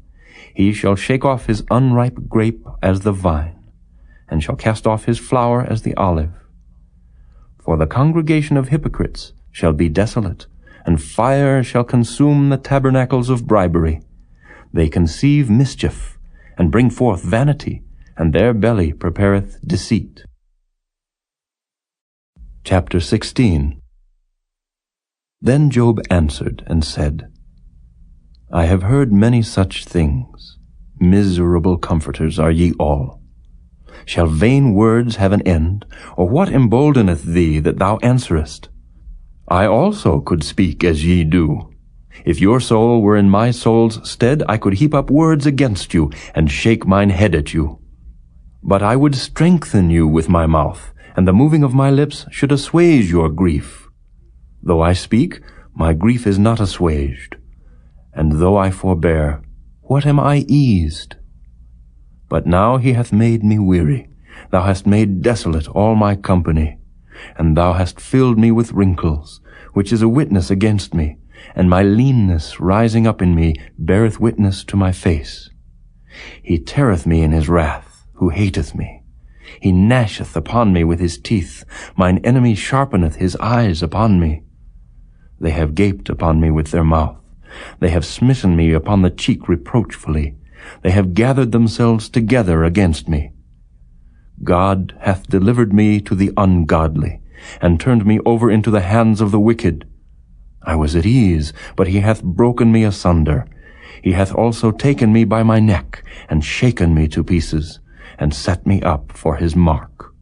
He shall shake off his unripe grape as the vine, and shall cast off his flower as the olive. For the congregation of hypocrites shall be desolate, and fire shall consume the tabernacles of bribery. They conceive mischief, and bring forth vanity, and their belly prepareth deceit. Chapter 16. Then Job answered and said, I have heard many such things. Miserable comforters are ye all. Shall vain words have an end, or what emboldeneth thee that thou answerest? I also could speak as ye do. If your soul were in my soul's stead, I could heap up words against you, and shake mine head at you. But I would strengthen you with my mouth, and the moving of my lips should assuage your grief. Though I speak, my grief is not assuaged. And though I forbear, what am I eased? But now he hath made me weary. Thou hast made desolate all my company. And thou hast filled me with wrinkles, which is a witness against me. And my leanness rising up in me beareth witness to my face. He teareth me in his wrath, who hateth me. He gnasheth upon me with his teeth. Mine enemy sharpeneth his eyes upon me. They have gaped upon me with their mouth. They have smitten me upon the cheek reproachfully. They have gathered themselves together against me. God hath delivered me to the ungodly, and turned me over into the hands of the wicked. I was at ease, but he hath broken me asunder. He hath also taken me by my neck, and shaken me to pieces, and set me up for his mark.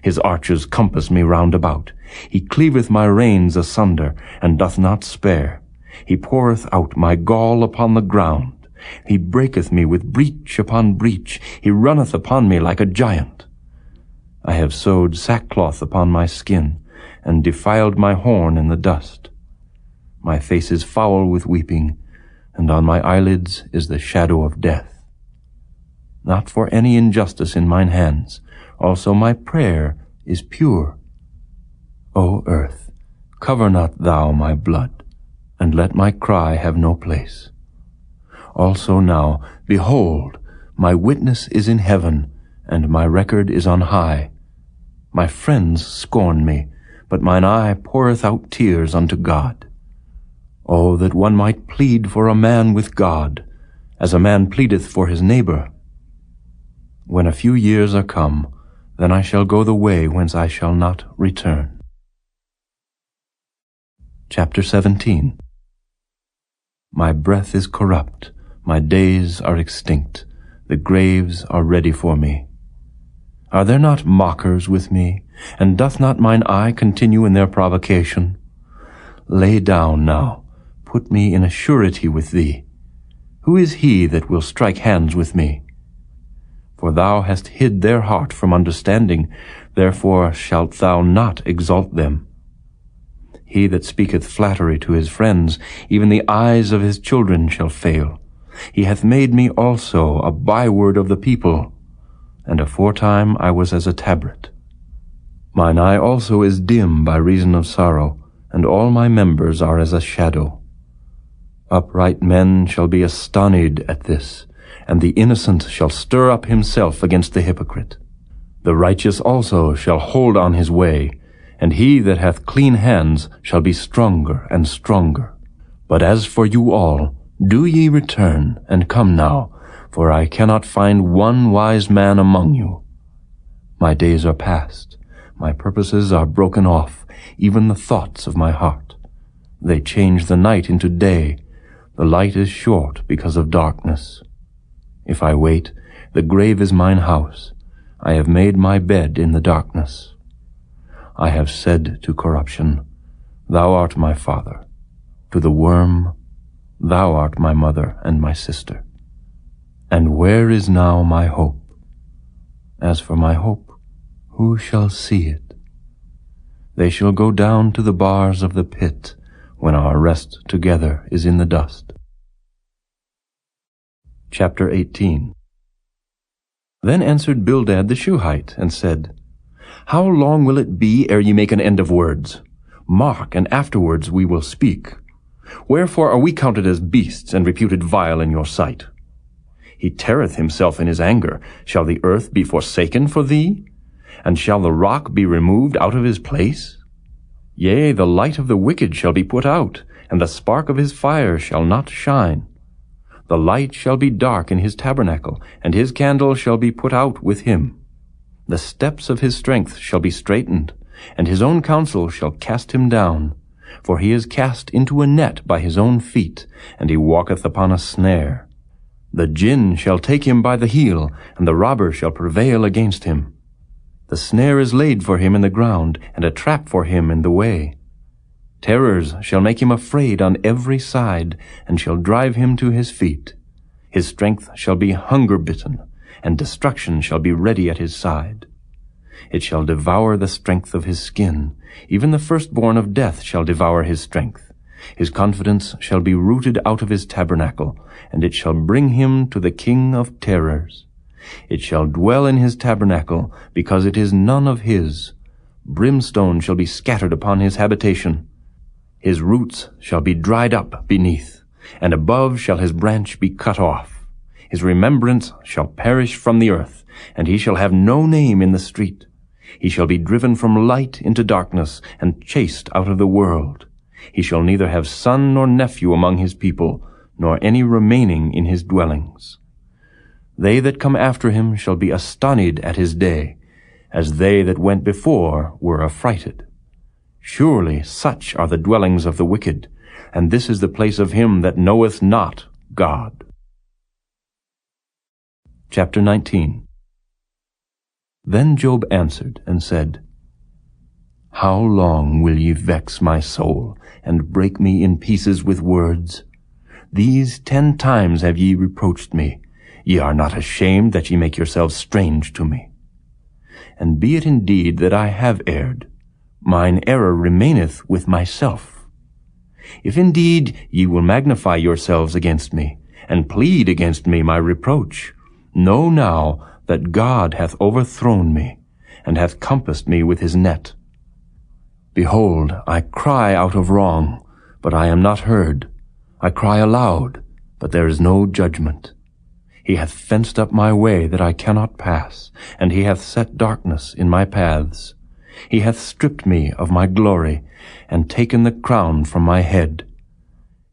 His archers compass me round about. He cleaveth my reins asunder, and doth not spare. He poureth out my gall upon the ground. He breaketh me with breach upon breach. He runneth upon me like a giant. I have sewed sackcloth upon my skin, and defiled my horn in the dust. My face is foul with weeping, and on my eyelids is the shadow of death. Not for any injustice in mine hands, also my prayer is pure. O earth, cover not thou my blood, and let my cry have no place. Also now, behold, my witness is in heaven, and my record is on high. My friends scorn me, but mine eye poureth out tears unto God. Oh, that one might plead for a man with God, as a man pleadeth for his neighbor. When a few years are come, then I shall go the way whence I shall not return. Chapter 17. My breath is corrupt, my days are extinct, the graves are ready for me. Are there not mockers with me, and doth not mine eye continue in their provocation? lay down now, put me in a surety with thee. Who is he that will strike hands with me? For thou hast hid their heart from understanding, therefore shalt thou not exalt them. He that speaketh flattery to his friends, even the eyes of his children shall fail. He hath made me also a byword of the people, and aforetime I was as a tabret. Mine eye also is dim by reason of sorrow, and all my members are as a shadow. Upright men shall be astonied at this, and the innocent shall stir up himself against the hypocrite. The righteous also shall hold on his way, and he that hath clean hands shall be stronger and stronger. But as for you all, do ye return, and come now, for I cannot find one wise man among you. My days are past, my purposes are broken off, even the thoughts of my heart. They change the night into day, the light is short because of darkness. If I wait, the grave is mine house. I have made my bed in the darkness. I have said to corruption, Thou art my father. To the worm, Thou art my mother and my sister. And where is now my hope? As for my hope, who shall see it? They shall go down to the bars of the pit when our rest together is in the dust. Chapter 18. Then answered Bildad the Shuhite, and said, How long will it be ere ye make an end of words? Mark, and afterwards we will speak. Wherefore are we counted as beasts, and reputed vile in your sight? He teareth himself in his anger. Shall the earth be forsaken for thee? And shall the rock be removed out of his place? Yea, the light of the wicked shall be put out, and the spark of his fire shall not shine. The light shall be dark in his tabernacle, and his candle shall be put out with him. The steps of his strength shall be straitened, and his own counsel shall cast him down. For he is cast into a net by his own feet, and he walketh upon a snare. The jinn shall take him by the heel, and the robber shall prevail against him. The snare is laid for him in the ground, and a trap for him in the way. Terrors shall make him afraid on every side, and shall drive him to his feet. His strength shall be hunger-bitten, and destruction shall be ready at his side. It shall devour the strength of his skin. Even the firstborn of death shall devour his strength. His confidence shall be rooted out of his tabernacle, and it shall bring him to the king of terrors. It shall dwell in his tabernacle, because it is none of his. Brimstone shall be scattered upon his habitation. His roots shall be dried up beneath, and above shall his branch be cut off. His remembrance shall perish from the earth, and he shall have no name in the street. He shall be driven from light into darkness, and chased out of the world. He shall neither have son nor nephew among his people, nor any remaining in his dwellings. They that come after him shall be astonied at his day, as they that went before were affrighted. Surely such are the dwellings of the wicked, and this is the place of him that knoweth not God. Chapter 19. Then Job answered and said, How long will ye vex my soul, and break me in pieces with words? These 10 times have ye reproached me. Ye are not ashamed that ye make yourselves strange to me. And be it indeed that I have erred, mine error remaineth with myself. If indeed ye will magnify yourselves against me, and plead against me my reproach, know now that God hath overthrown me, and hath compassed me with his net. Behold, I cry out of wrong, but I am not heard. I cry aloud, but there is no judgment. He hath fenced up my way that I cannot pass, and he hath set darkness in my paths. He hath stripped me of my glory, and taken the crown from my head.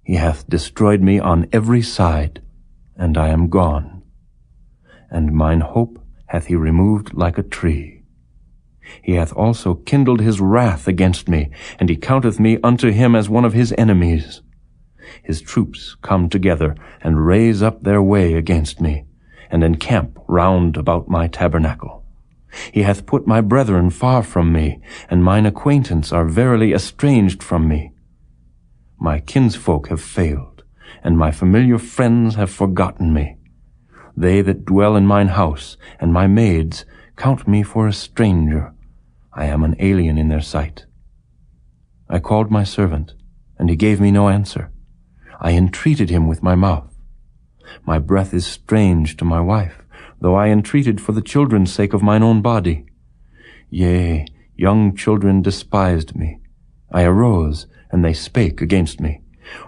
He hath destroyed me on every side, and I am gone. And mine hope hath he removed like a tree. He hath also kindled his wrath against me, and he counteth me unto him as one of his enemies. His troops come together, and raise up their way against me, and encamp round about my tabernacle. He hath put my brethren far from me, and mine acquaintance are verily estranged from me. My kinsfolk have failed, and my familiar friends have forgotten me. They that dwell in mine house, and my maids, count me for a stranger. I am an alien in their sight. I called my servant, and he gave me no answer. I entreated him with my mouth. My breath is strange to my wife, though I entreated for the children's sake of mine own body. Yea, young children despised me. I arose, and they spake against me.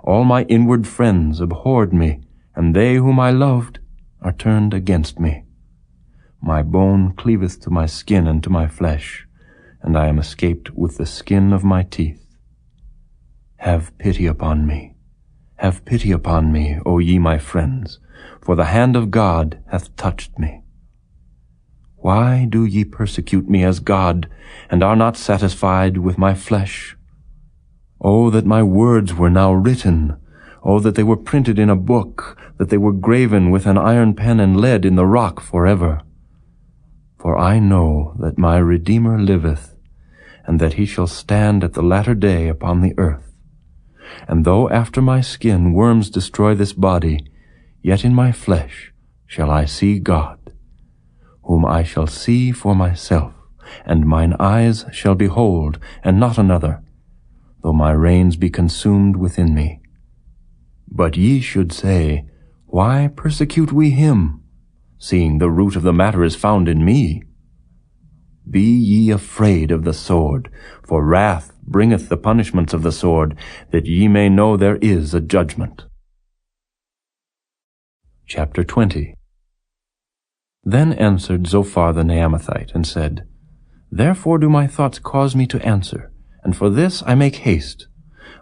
All my inward friends abhorred me, and they whom I loved are turned against me. My bone cleaveth to my skin and to my flesh, and I am escaped with the skin of my teeth. Have pity upon me. Have pity upon me, O ye my friends, for the hand of God hath touched me. Why do ye persecute me as God, and are not satisfied with my flesh? O that my words were now written! O that they were printed in a book, that they were graven with an iron pen and lead in the rock forever. For I know that my Redeemer liveth, and that he shall stand at the latter day upon the earth. And though after my skin worms destroy this body, yet in my flesh shall I see God, whom I shall see for myself, and mine eyes shall behold, and not another, though my reins be consumed within me. But ye should say, Why persecute we him, seeing the root of the matter is found in me? Be ye afraid of the sword, for wrath bringeth the punishments of the sword, that ye may know there is a judgment. Chapter 20. Then answered Zophar the Naamathite, and said, Therefore do my thoughts cause me to answer, and for this I make haste.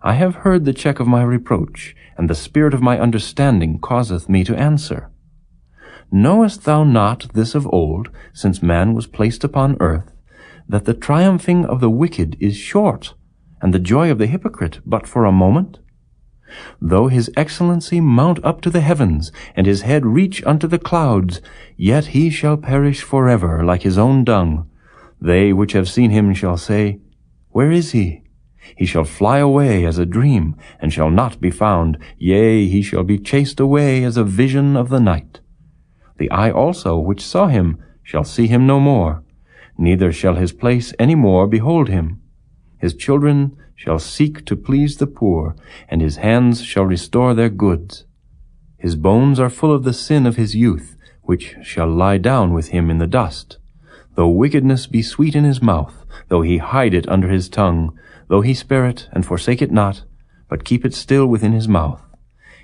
I have heard the check of my reproach, and the spirit of my understanding causeth me to answer. Knowest thou not this of old, since man was placed upon earth, that the triumphing of the wicked is short, and the joy of the hypocrite but for a moment? Though his excellency mount up to the heavens, and his head reach unto the clouds, yet he shall perish forever like his own dung. They which have seen him shall say, Where is he? He shall fly away as a dream, and shall not be found. Yea, he shall be chased away as a vision of the night. The eye also which saw him shall see him no more, neither shall his place any more behold him. His children shall seek to please the poor, and his hands shall restore their goods. His bones are full of the sin of his youth, which shall lie down with him in the dust. Though wickedness be sweet in his mouth, though he hide it under his tongue, though he spare it and forsake it not, but keep it still within his mouth,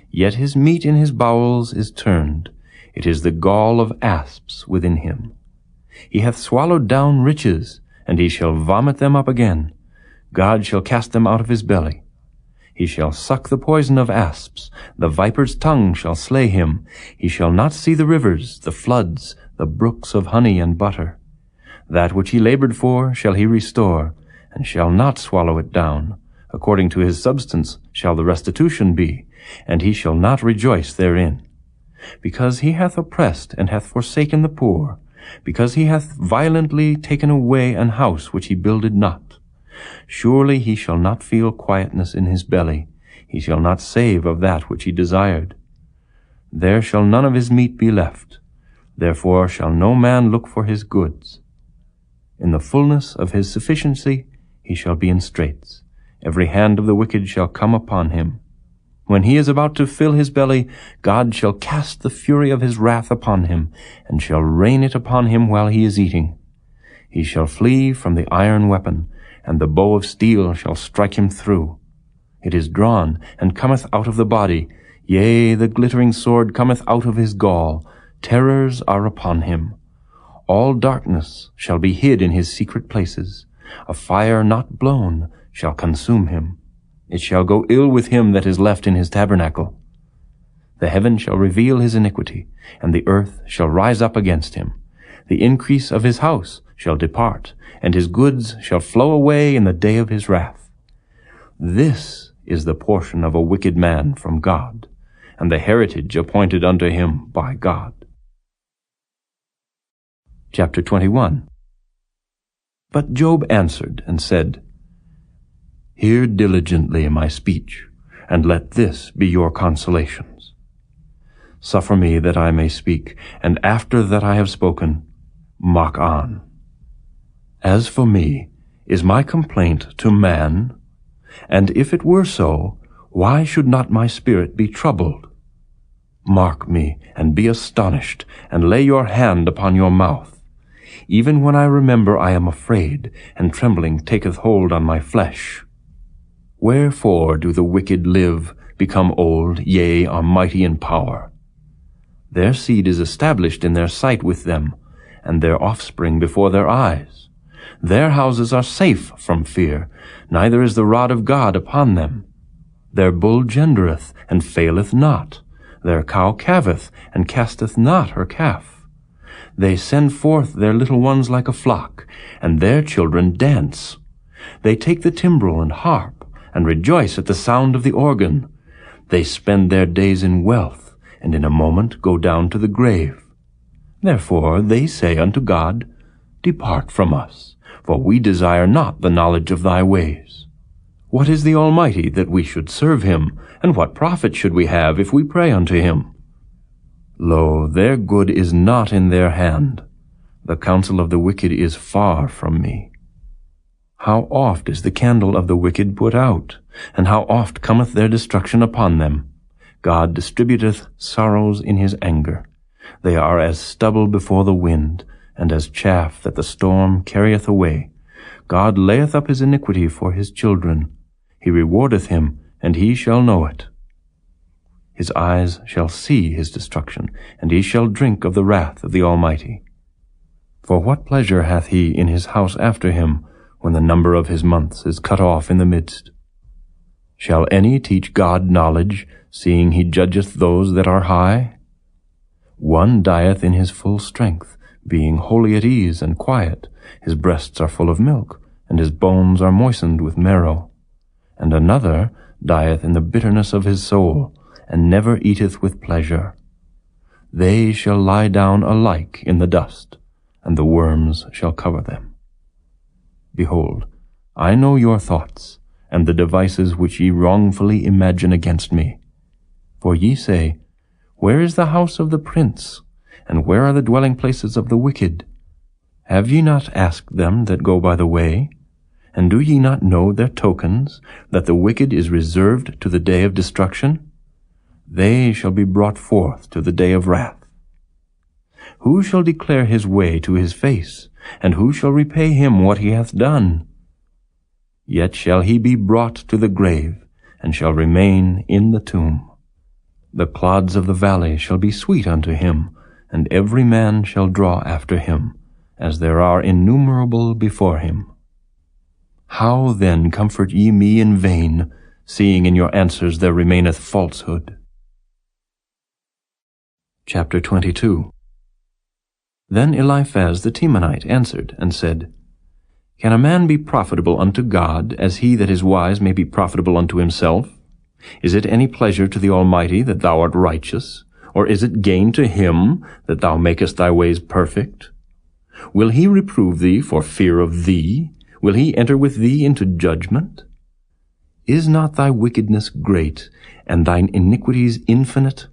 yet his meat in his bowels is turned. It is the gall of asps within him. He hath swallowed down riches, and he shall vomit them up again. God shall cast them out of his belly. He shall suck the poison of asps. The viper's tongue shall slay him. He shall not see the rivers, the floods, the brooks of honey and butter. That which he labored for shall he restore, and shall not swallow it down. According to his substance shall the restitution be, and he shall not rejoice therein. Because he hath oppressed and hath forsaken the poor, because he hath violently taken away an house which he builded not. Surely he shall not feel quietness in his belly, he shall not save of that which he desired. There shall none of his meat be left, therefore shall no man look for his goods. In the fullness of his sufficiency he shall be in straits. Every hand of the wicked shall come upon him. When he is about to fill his belly, God shall cast the fury of his wrath upon him, and shall rain it upon him while he is eating. He shall flee from the iron weapon, and the bow of steel shall strike him through. It is drawn, and cometh out of the body. Yea, the glittering sword cometh out of his gall. Terrors are upon him. All darkness shall be hid in his secret places. A fire not blown shall consume him. It shall go ill with him that is left in his tabernacle. The heaven shall reveal his iniquity, and the earth shall rise up against him. The increase of his house shall depart, and his goods shall flow away in the day of his wrath. This is the portion of a wicked man from God, and the heritage appointed unto him by God. Chapter 21. But Job answered and said, Hear diligently my speech, and let this be your consolations. Suffer me that I may speak, and after that I have spoken, mock on. As for me, is my complaint to man? And if it were so, why should not my spirit be troubled? Mark me, and be astonished, and lay your hand upon your mouth. Even when I remember I am afraid, and trembling taketh hold on my flesh. Wherefore do the wicked live, become old, yea, are mighty in power? Their seed is established in their sight with them, and their offspring before their eyes. Their houses are safe from fear, neither is the rod of God upon them. Their bull gendereth, and faileth not. Their cow calveth, and casteth not her calf. They send forth their little ones like a flock, and their children dance. They take the timbrel and harp, and rejoice at the sound of the organ. They spend their days in wealth, and in a moment go down to the grave. Therefore they say unto God, Depart from us, for we desire not the knowledge of thy ways. What is the Almighty that we should serve him, and what profit should we have if we pray unto him? Lo, their good is not in their hand. The counsel of the wicked is far from me. How oft is the candle of the wicked put out, and how oft cometh their destruction upon them? God distributeth sorrows in his anger. They are as stubble before the wind, and as chaff that the storm carrieth away. God layeth up his iniquity for his children. He rewardeth him, and he shall know it. His eyes shall see his destruction, and he shall drink of the wrath of the Almighty. For what pleasure hath he in his house after him, when the number of his months is cut off in the midst? Shall any teach God knowledge, seeing he judgeth those that are high? One dieth in his full strength, being wholly at ease and quiet. His breasts are full of milk, and his bones are moistened with marrow. And another dieth in the bitterness of his soul, and never eateth with pleasure. They shall lie down alike in the dust, and the worms shall cover them. Behold, I know your thoughts, and the devices which ye wrongfully imagine against me. For ye say, Where is the house of the prince? And where are the dwelling places of the wicked? Have ye not asked them that go by the way? And do ye not know their tokens, that the wicked is reserved to the day of destruction? They shall be brought forth to the day of wrath. Who shall declare his way to his face, and who shall repay him what he hath done? Yet shall he be brought to the grave, and shall remain in the tomb. The clods of the valley shall be sweet unto him, and every man shall draw after him, as there are innumerable before him. How then comfort ye me in vain, seeing in your answers there remaineth falsehood? Chapter 22. Then Eliphaz the Temanite answered and said, Can a man be profitable unto God, as he that is wise may be profitable unto himself? Is it any pleasure to the Almighty that thou art righteous? Or is it gain to him that thou makest thy ways perfect? Will he reprove thee for fear of thee? Will he enter with thee into judgment? Is not thy wickedness great, and thine iniquities infinite?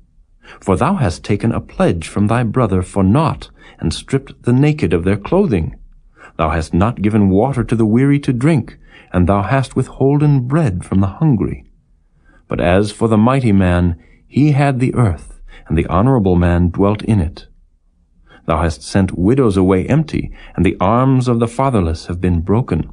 For thou hast taken a pledge from thy brother for naught, and stripped the naked of their clothing. Thou hast not given water to the weary to drink, and thou hast withholden bread from the hungry. But as for the mighty man, he had the earth, and the honorable man dwelt in it. Thou hast sent widows away empty, and the arms of the fatherless have been broken.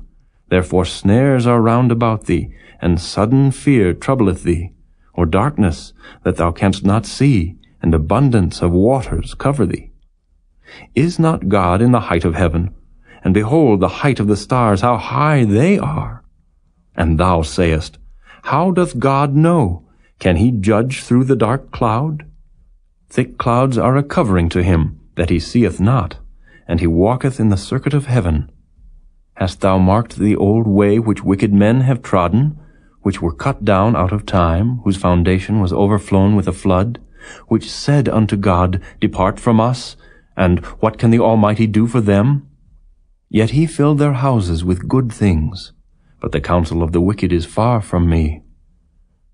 Therefore snares are round about thee, and sudden fear troubleth thee, or darkness that thou canst not see, and abundance of waters cover thee. Is not God in the height of heaven? And behold the height of the stars, how high they are! And thou sayest, How doth God know? Can he judge through the dark cloud? Thick clouds are a covering to him, that he seeth not, and he walketh in the circuit of heaven. Hast thou marked the old way which wicked men have trodden, which were cut down out of time, whose foundation was overflown with a flood, which said unto God, Depart from us, and what can the Almighty do for them? Yet he filled their houses with good things, but the counsel of the wicked is far from me.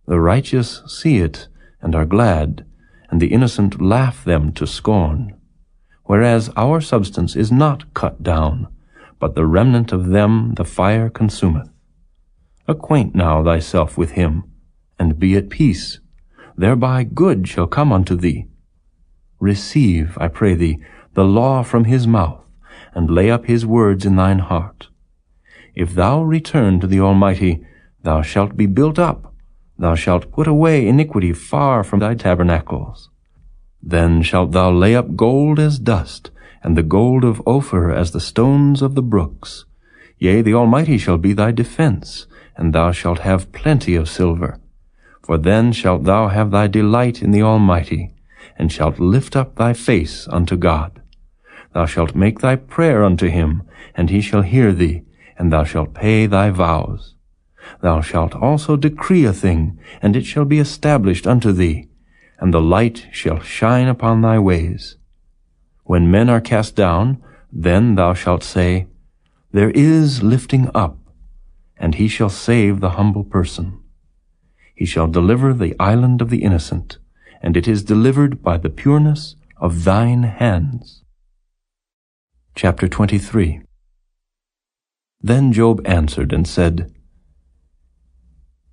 The righteous see it, and are glad, and the innocent laugh them to scorn. Whereas our substance is not cut down, but the remnant of them the fire consumeth. Acquaint now thyself with him, and be at peace. Thereby good shall come unto thee. Receive, I pray thee, the law from his mouth, and lay up his words in thine heart. If thou return to the Almighty, thou shalt be built up. Thou shalt put away iniquity far from thy tabernacles. Then shalt thou lay up gold as dust, and the gold of Ophir as the stones of the brooks. Yea, the Almighty shall be thy defense, and thou shalt have plenty of silver. For then shalt thou have thy delight in the Almighty, and shalt lift up thy face unto God. Thou shalt make thy prayer unto him, and he shall hear thee, and thou shalt pay thy vows. Thou shalt also decree a thing, and it shall be established unto thee, and the light shall shine upon thy ways. When men are cast down, then thou shalt say, There is lifting up, and he shall save the humble person. He shall deliver the island of the innocent, and it is delivered by the pureness of thine hands. Chapter 23. Then Job answered and said,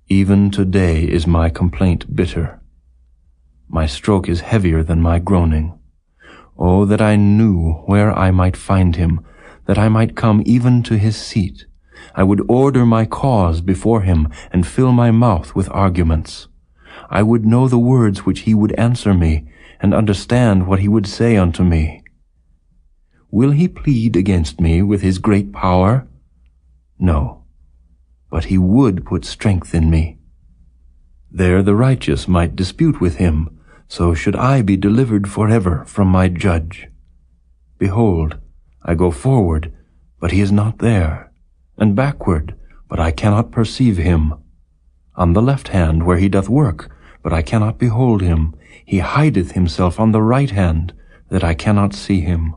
Even today is my complaint bitter. My stroke is heavier than my groaning. Oh, that I knew where I might find him, that I might come even to his seat. I would order my cause before him, and fill my mouth with arguments. I would know the words which he would answer me, and understand what he would say unto me. Will he plead against me with his great power? No, but he would put strength in me. There the righteous might dispute with him, so should I be delivered forever from my judge. Behold, I go forward, but he is not there, and backward, but I cannot perceive him. On the left hand where he doth work, but I cannot behold him. He hideth himself on the right hand, that I cannot see him.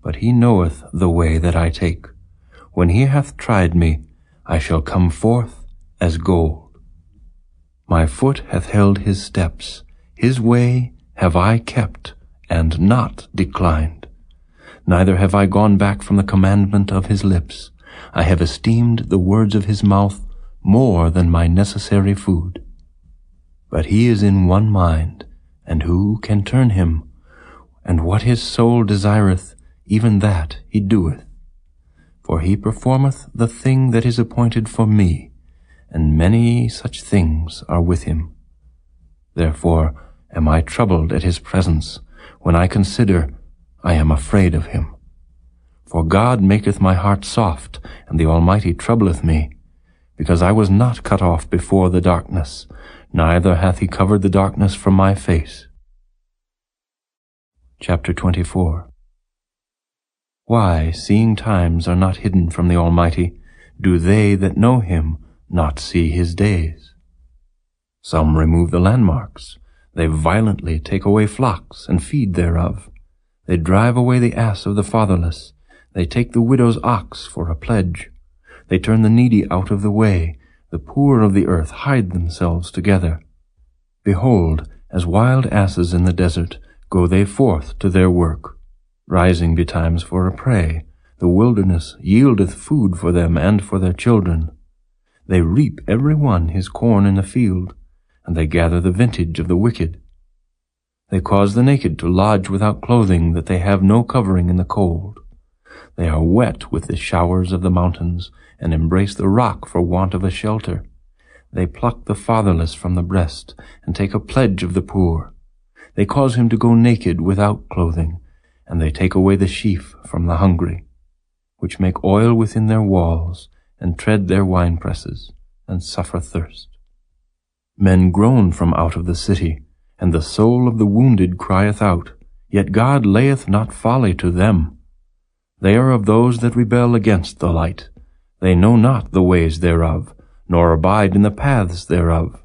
But he knoweth the way that I take. When he hath tried me, I shall come forth as gold. My foot hath held his steps. His way have I kept, and not declined. Neither have I gone back from the commandment of his lips. I have esteemed the words of his mouth more than my necessary food. But he is in one mind, and who can turn him? And what his soul desireth, even that he doeth. For he performeth the thing that is appointed for me, and many such things are with him. Therefore am I troubled at his presence. When I consider, I am afraid of him. For God maketh my heart soft, and the Almighty troubleth me, because I was not cut off before the darkness, neither hath he covered the darkness from my face. Chapter 24. Why, seeing times are not hidden from the Almighty, do they that know him not see his days? Some remove the landmarks. They violently take away flocks, and feed thereof. They drive away the ass of the fatherless. They take the widow's ox for a pledge. They turn the needy out of the way. The poor of the earth hide themselves together. Behold, as wild asses in the desert, go they forth to their work. Rising betimes for a prey, the wilderness yieldeth food for them and for their children. They reap every one his corn in the field, and they gather the vintage of the wicked. They cause the naked to lodge without clothing, that they have no covering in the cold. They are wet with the showers of the mountains, and embrace the rock for want of a shelter. They pluck the fatherless from the breast, and take a pledge of the poor. They cause him to go naked without clothing, and they take away the sheaf from the hungry, which make oil within their walls, and tread their winepresses, and suffer thirst. Men groan from out of the city, and the soul of the wounded crieth out, yet God layeth not folly to them. They are of those that rebel against the light. They know not the ways thereof, nor abide in the paths thereof.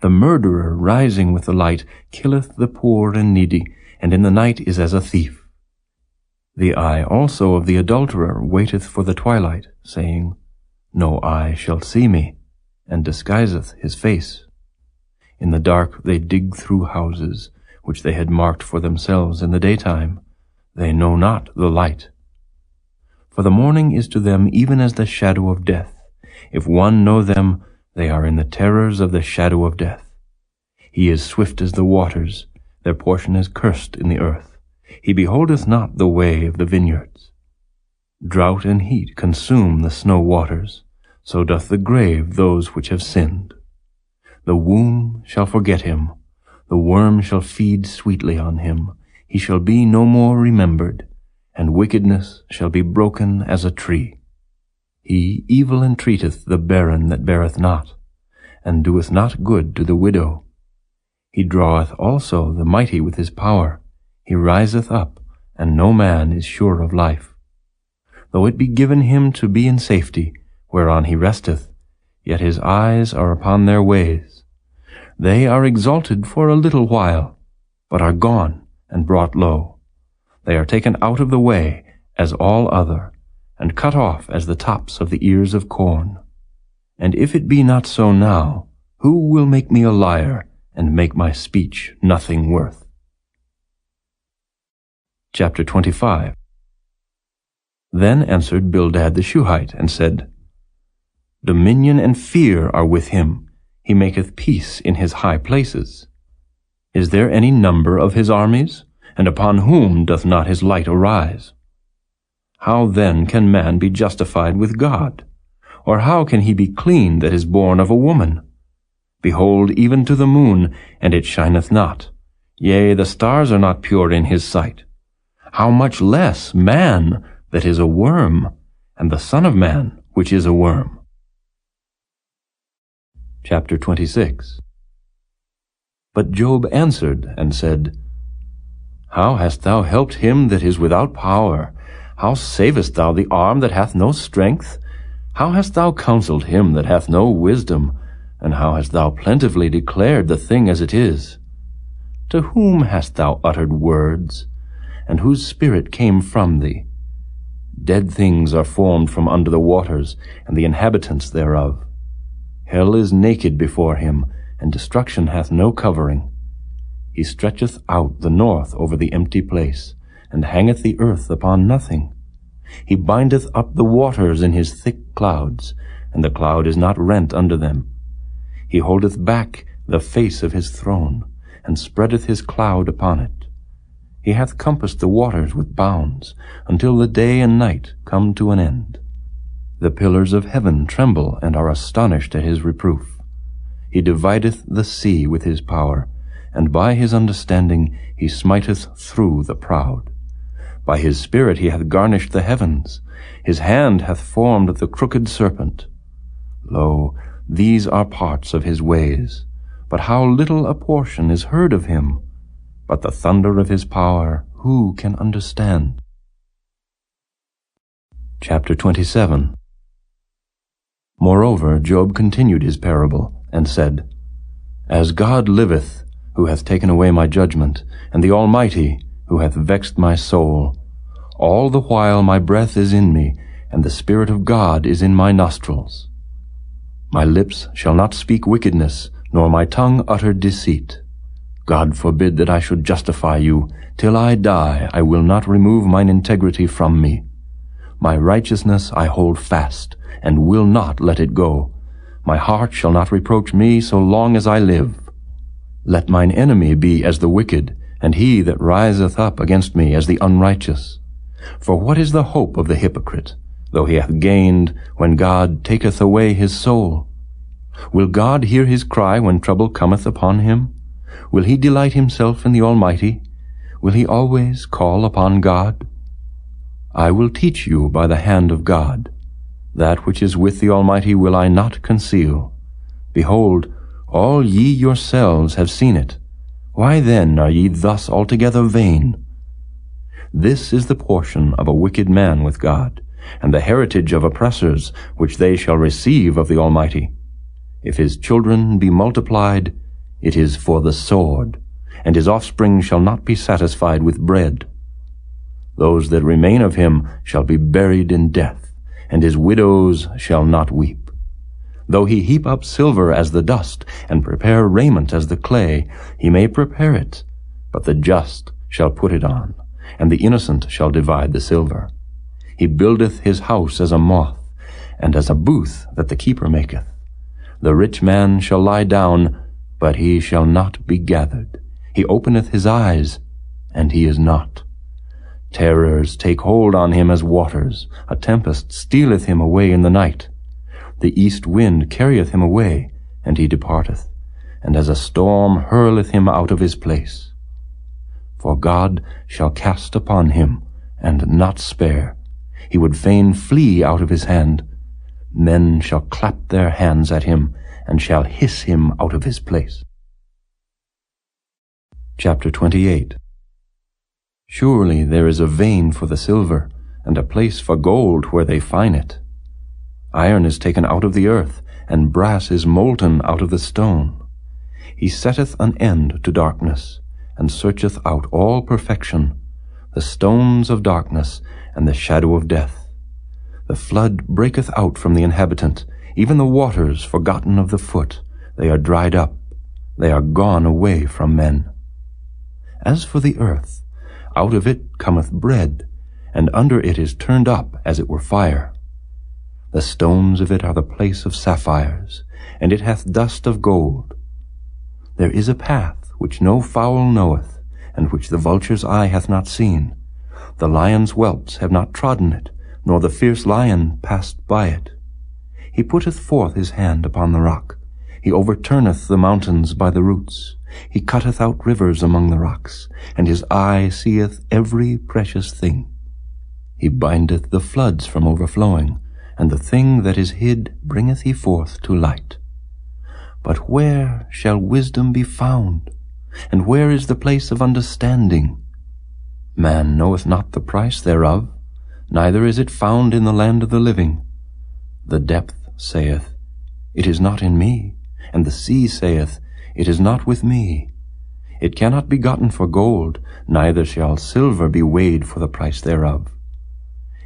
The murderer rising with the light killeth the poor and needy, and in the night is as a thief. The eye also of the adulterer waiteth for the twilight, saying, No eye shall see me, and disguiseth his face. In the dark they dig through houses, which they had marked for themselves in the daytime. They know not the light. For the morning is to them even as the shadow of death. If one know them, they are in the terrors of the shadow of death. He is swift as the waters, their portion is cursed in the earth. He beholdeth not the way of the vineyards. Drought and heat consume the snow waters, so doth the grave those which have sinned. The womb shall forget him, the worm shall feed sweetly on him. He shall be no more remembered, and wickedness shall be broken as a tree. He evil entreateth the barren that beareth not, and doeth not good to the widow. He draweth also the mighty with his power. He riseth up, and no man is sure of life. Though it be given him to be in safety, whereon he resteth, yet his eyes are upon their ways. They are exalted for a little while, but are gone and brought low. They are taken out of the way as all other, and cut off as the tops of the ears of corn. And if it be not so now, who will make me a liar, and make my speech nothing worth? Chapter 25. Then answered Bildad the Shuhite, and said, Dominion and fear are with him. He maketh peace in his high places. Is there any number of his armies? And upon whom doth not his light arise? How then can man be justified with God? Or how can he be clean that is born of a woman? Behold, even to the moon, and it shineth not. Yea, the stars are not pure in his sight. How much less man that is a worm, and the Son of Man which is a worm? Chapter 26. But Job answered and said, How hast thou helped him that is without power? How savest thou the arm that hath no strength? How hast thou counseled him that hath no wisdom? And how hast thou plentifully declared the thing as it is? To whom hast thou uttered words? And whose spirit came from thee? Dead things are formed from under the waters, and the inhabitants thereof. Hell is naked before him, and destruction hath no covering. He stretcheth out the north over the empty place, and hangeth the earth upon nothing. He bindeth up the waters in his thick clouds, and the cloud is not rent under them. He holdeth back the face of his throne, and spreadeth his cloud upon it. He hath compassed the waters with bounds, until the day and night come to an end. The pillars of heaven tremble and are astonished at his reproof. He divideth the sea with his power, and by his understanding he smiteth through the proud. By his spirit he hath garnished the heavens. His hand hath formed the crooked serpent. Lo, these are parts of his ways. But how little a portion is heard of him! But the thunder of his power, who can understand? Chapter 27. Moreover, Job continued his parable, and said, As God liveth, who hath taken away my judgment, and the Almighty, who hath vexed my soul, all the while my breath is in me, and the Spirit of God is in my nostrils. My lips shall not speak wickedness, nor my tongue utter deceit. God forbid that I should justify you. Till I die, I will not remove mine integrity from me. My righteousness I hold fast, and will not let it go. My heart shall not reproach me so long as I live. Let mine enemy be as the wicked, and he that riseth up against me as the unrighteous. For what is the hope of the hypocrite, though he hath gained, when God taketh away his soul? Will God hear his cry when trouble cometh upon him? Will he delight himself in the Almighty? Will he always call upon God? I will teach you by the hand of God. That which is with the Almighty will I not conceal. Behold, all ye yourselves have seen it. Why then are ye thus altogether vain? This is the portion of a wicked man with God, and the heritage of oppressors, which they shall receive of the Almighty. If his children be multiplied, it is for the sword, and his offspring shall not be satisfied with bread. Those that remain of him shall be buried in death, and his widows shall not weep. Though he heap up silver as the dust, and prepare raiment as the clay, he may prepare it, but the just shall put it on, and the innocent shall divide the silver. He buildeth his house as a moth, and as a booth that the keeper maketh. The rich man shall lie down, but he shall not be gathered. He openeth his eyes, and he is not. Terrors take hold on him as waters. A tempest stealeth him away in the night. The east wind carrieth him away, and he departeth, and as a storm hurleth him out of his place. For God shall cast upon him, and not spare. He would fain flee out of his hand. Men shall clap their hands at him, and shall hiss him out of his place. Chapter 28. Surely there is a vein for the silver, and a place for gold where they fine it. Iron is taken out of the earth, and brass is molten out of the stone. He setteth an end to darkness, and searcheth out all perfection, the stones of darkness, and the shadow of death. The flood breaketh out from the inhabitant, even the waters forgotten of the foot. They are dried up, they are gone away from men. As for the earth, out of it cometh bread, and under it is turned up as it were fire. The stones of it are the place of sapphires, and it hath dust of gold. There is a path which no fowl knoweth, and which the vulture's eye hath not seen. The lion's whelps have not trodden it, nor the fierce lion passed by it. He putteth forth his hand upon the rock. He overturneth the mountains by the roots. He cutteth out rivers among the rocks, and his eye seeth every precious thing. He bindeth the floods from overflowing, and the thing that is hid bringeth he forth to light. But where shall wisdom be found? And where is the place of understanding? Man knoweth not the price thereof, neither is it found in the land of the living. The depth saith, It is not in me, and the sea saith, It is not with me. It cannot be gotten for gold, neither shall silver be weighed for the price thereof.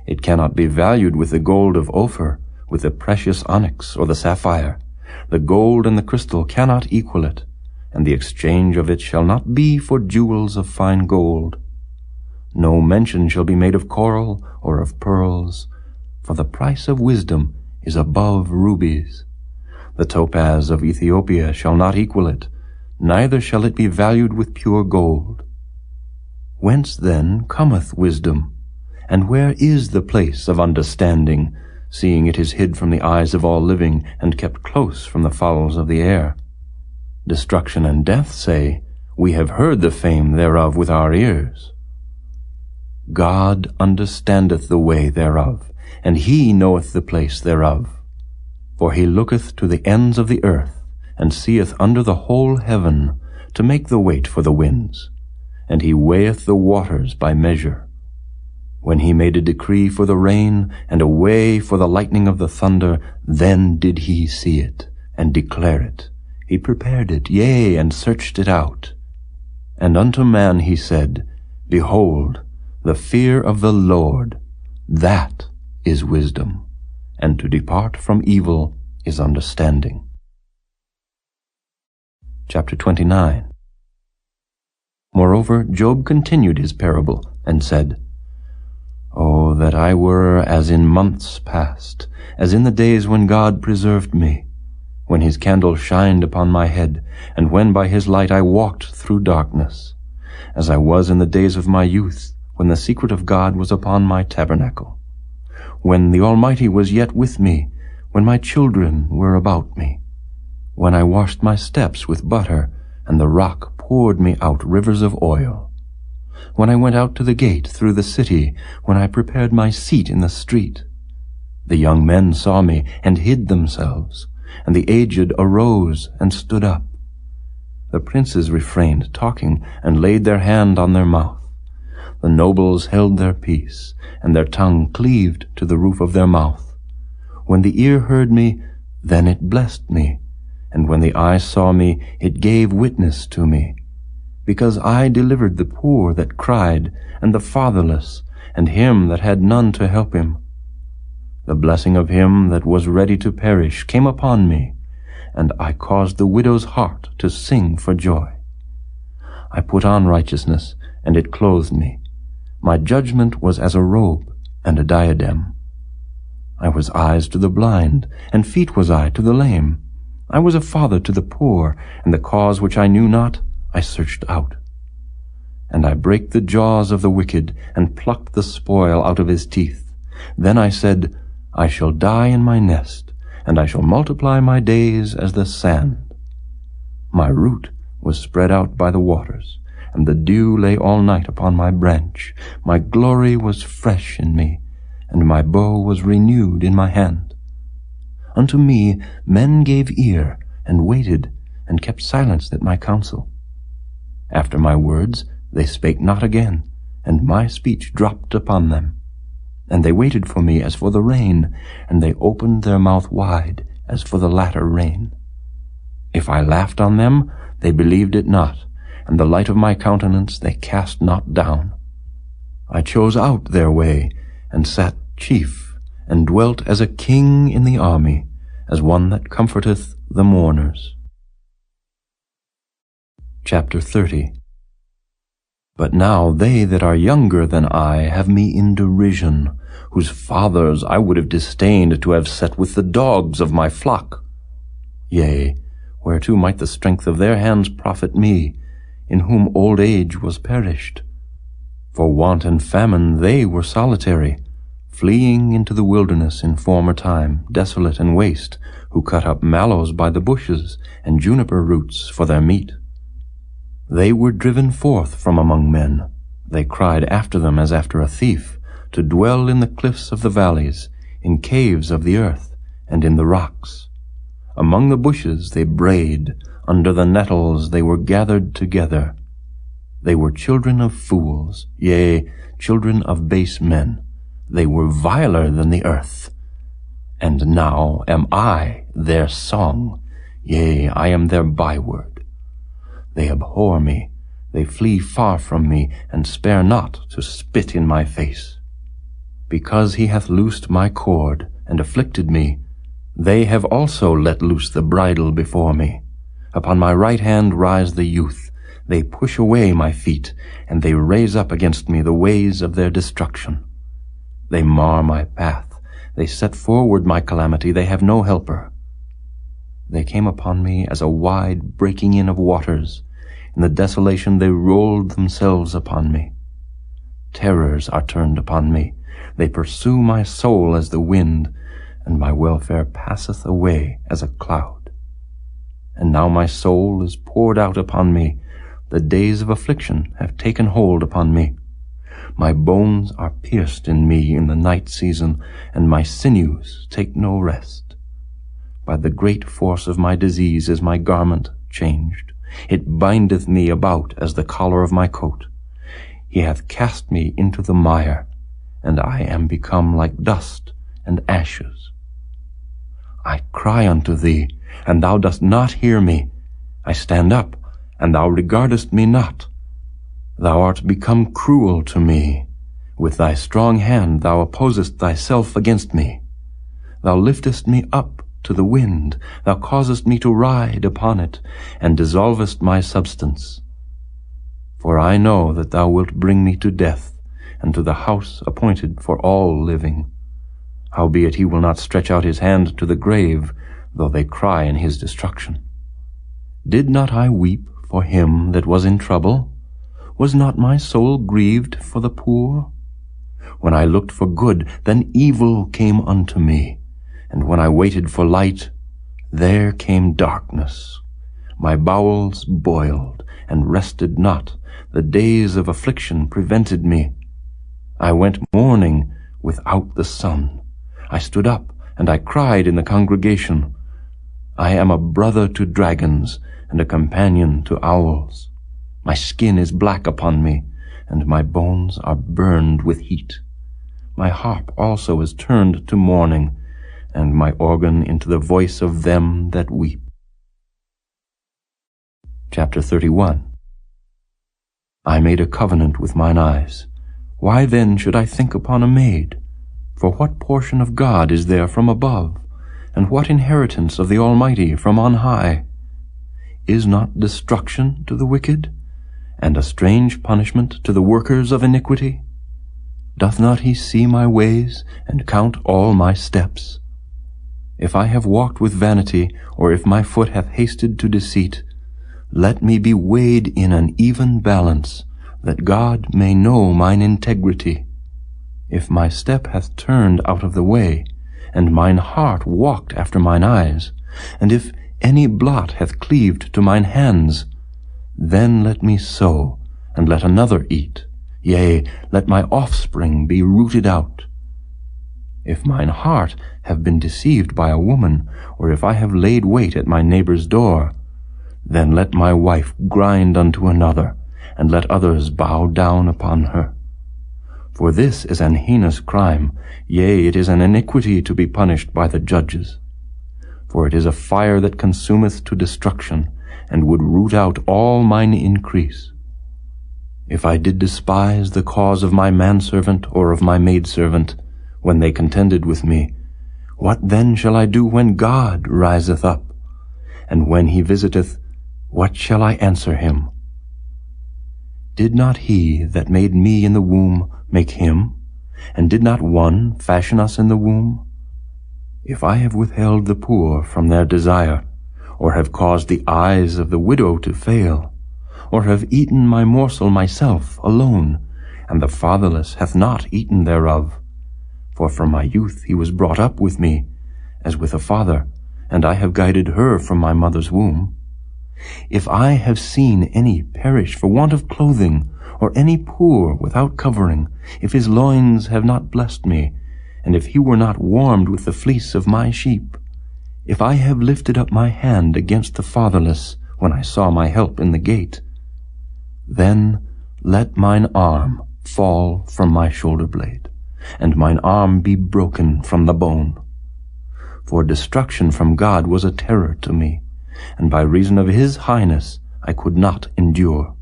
It cannot be valued with the gold of Ophir, with the precious onyx or the sapphire. The gold and the crystal cannot equal it, and the exchange of it shall not be for jewels of fine gold. No mention shall be made of coral or of pearls, for the price of wisdom is above rubies. The topaz of Ethiopia shall not equal it, neither shall it be valued with pure gold. Whence then cometh wisdom? And where is the place of understanding, seeing it is hid from the eyes of all living, and kept close from the fowls of the air? Destruction and death say, We have heard the fame thereof with our ears. God understandeth the way thereof, and he knoweth the place thereof. For he looketh to the ends of the earth, and seeth under the whole heaven, to make the weight for the winds, and he weigheth the waters by measure. When he made a decree for the rain, and a way for the lightning of the thunder, then did he see it, and declare it. He prepared it, yea, and searched it out. And unto man he said, Behold, the fear of the Lord, that is wisdom, and to depart from evil is understanding. Chapter 29. Moreover, Job continued his parable, and said, Oh, that I were as in months past, as in the days when God preserved me, when his candle shined upon my head, and when by his light I walked through darkness, as I was in the days of my youth, when the secret of God was upon my tabernacle, when the Almighty was yet with me, when my children were about me, when I washed my steps with butter, and the rock poured me out rivers of oil, when I went out to the gate through the city, when I prepared my seat in the street. The young men saw me and hid themselves, and the aged arose and stood up. The princes refrained talking, and laid their hand on their mouth. The nobles held their peace, and their tongue cleaved to the roof of their mouth. When the ear heard me, then it blessed me, and when the eye saw me, it gave witness to me. Because I delivered the poor that cried, and the fatherless, and him that had none to help him. The blessing of him that was ready to perish came upon me, and I caused the widow's heart to sing for joy. I put on righteousness, and it clothed me. My judgment was as a robe and a diadem. I was eyes to the blind, and feet was I to the lame. I was a father to the poor, and the cause which I knew not I searched out. And I brake the jaws of the wicked, and plucked the spoil out of his teeth. Then I said, I shall die in my nest, and I shall multiply my days as the sand. My root was spread out by the waters, and the dew lay all night upon my branch. My glory was fresh in me, and my bow was renewed in my hand. Unto me men gave ear, and waited, and kept silence at my counsel. After my words they spake not again, and my speech dropped upon them. And they waited for me as for the rain, and they opened their mouth wide as for the latter rain. If I laughed on them, they believed it not, and the light of my countenance they cast not down. I chose out their way, and sat chief, and dwelt as a king in the army, as one that comforteth the mourners. Chapter 30. But now they that are younger than I have me in derision, whose fathers I would have disdained to have set with the dogs of my flock. Yea, whereto might the strength of their hands profit me, in whom old age was perished? For want and famine they were solitary, fleeing into the wilderness in former time, desolate and waste, who cut up mallows by the bushes, and juniper roots for their meat. They were driven forth from among men. They cried after them as after a thief, to dwell in the cliffs of the valleys, in caves of the earth, and in the rocks. Among the bushes they brayed, under the nettles they were gathered together. They were children of fools, yea, children of base men. They were viler than the earth. And now am I their song, yea, I am their byword. They abhor me, they flee far from me, and spare not to spit in my face. Because he hath loosed my cord, and afflicted me, they have also let loose the bridle before me. Upon my right hand rise the youth. They push away my feet, and they raise up against me the ways of their destruction. They mar my path. They set forward my calamity. They have no helper. They came upon me as a wide breaking in of waters. In the desolation they rolled themselves upon me. Terrors are turned upon me. They pursue my soul as the wind, and my welfare passeth away as a cloud. And now my soul is poured out upon me. The days of affliction have taken hold upon me. My bones are pierced in me in the night season, and my sinews take no rest. By the great force of my disease is my garment changed. It bindeth me about as the collar of my coat. He hath cast me into the mire, and I am become like dust and ashes. I cry unto thee, and thou dost not hear me. I stand up, and thou regardest me not. Thou art become cruel to me. With thy strong hand thou opposest thyself against me. Thou liftest me up to the wind. Thou causest me to ride upon it, and dissolvest my substance. For I know that thou wilt bring me to death, and to the house appointed for all living. Howbeit he will not stretch out his hand to the grave, though they cry in his destruction. Did not I weep for him that was in trouble? Was not my soul grieved for the poor? When I looked for good, then evil came unto me. And when I waited for light, there came darkness. My bowels boiled, and rested not. The days of affliction prevented me. I went mourning without the sun. I stood up, and I cried in the congregation. I am a brother to dragons, and a companion to owls. My skin is black upon me, and my bones are burned with heat. My harp also is turned to mourning, and my organ into the voice of them that weep. Chapter 31. I made a covenant with mine eyes. Why then should I think upon a maid? For what portion of God is there from above, and what inheritance of the Almighty from on high? Is not destruction to the wicked, and a strange punishment to the workers of iniquity? Doth not he see my ways, and count all my steps? If I have walked with vanity, or if my foot hath hasted to deceit, let me be weighed in an even balance, that God may know mine integrity. If my step hath turned out of the way, and mine heart walked after mine eyes, and if any blot hath cleaved to mine hands, then let me sow, and let another eat, yea, let my offspring be rooted out. If mine heart have been deceived by a woman, or if I have laid wait at my neighbor's door, then let my wife grind unto another, and let others bow down upon her. For this is an heinous crime, yea, it is an iniquity to be punished by the judges. For it is a fire that consumeth to destruction, and would root out all mine increase. If I did despise the cause of my manservant or of my maidservant, when they contended with me, what then shall I do when God riseth up? And when he visiteth, what shall I answer him? Did not he that made me in the womb make him? And did not one fashion us in the womb? If I have withheld the poor from their desire, or have caused the eyes of the widow to fail, or have eaten my morsel myself alone, and the fatherless hath not eaten thereof, for from my youth he was brought up with me, as with a father, and I have guided her from my mother's womb. If I have seen any perish for want of clothing, or any poor without covering, if his loins have not blessed me, and if he were not warmed with the fleece of my sheep, if I have lifted up my hand against the fatherless, when I saw my help in the gate, then let mine arm fall from my shoulder blade, and mine arm be broken from the bone. For destruction from God was a terror to me, and by reason of his highness I could not endure.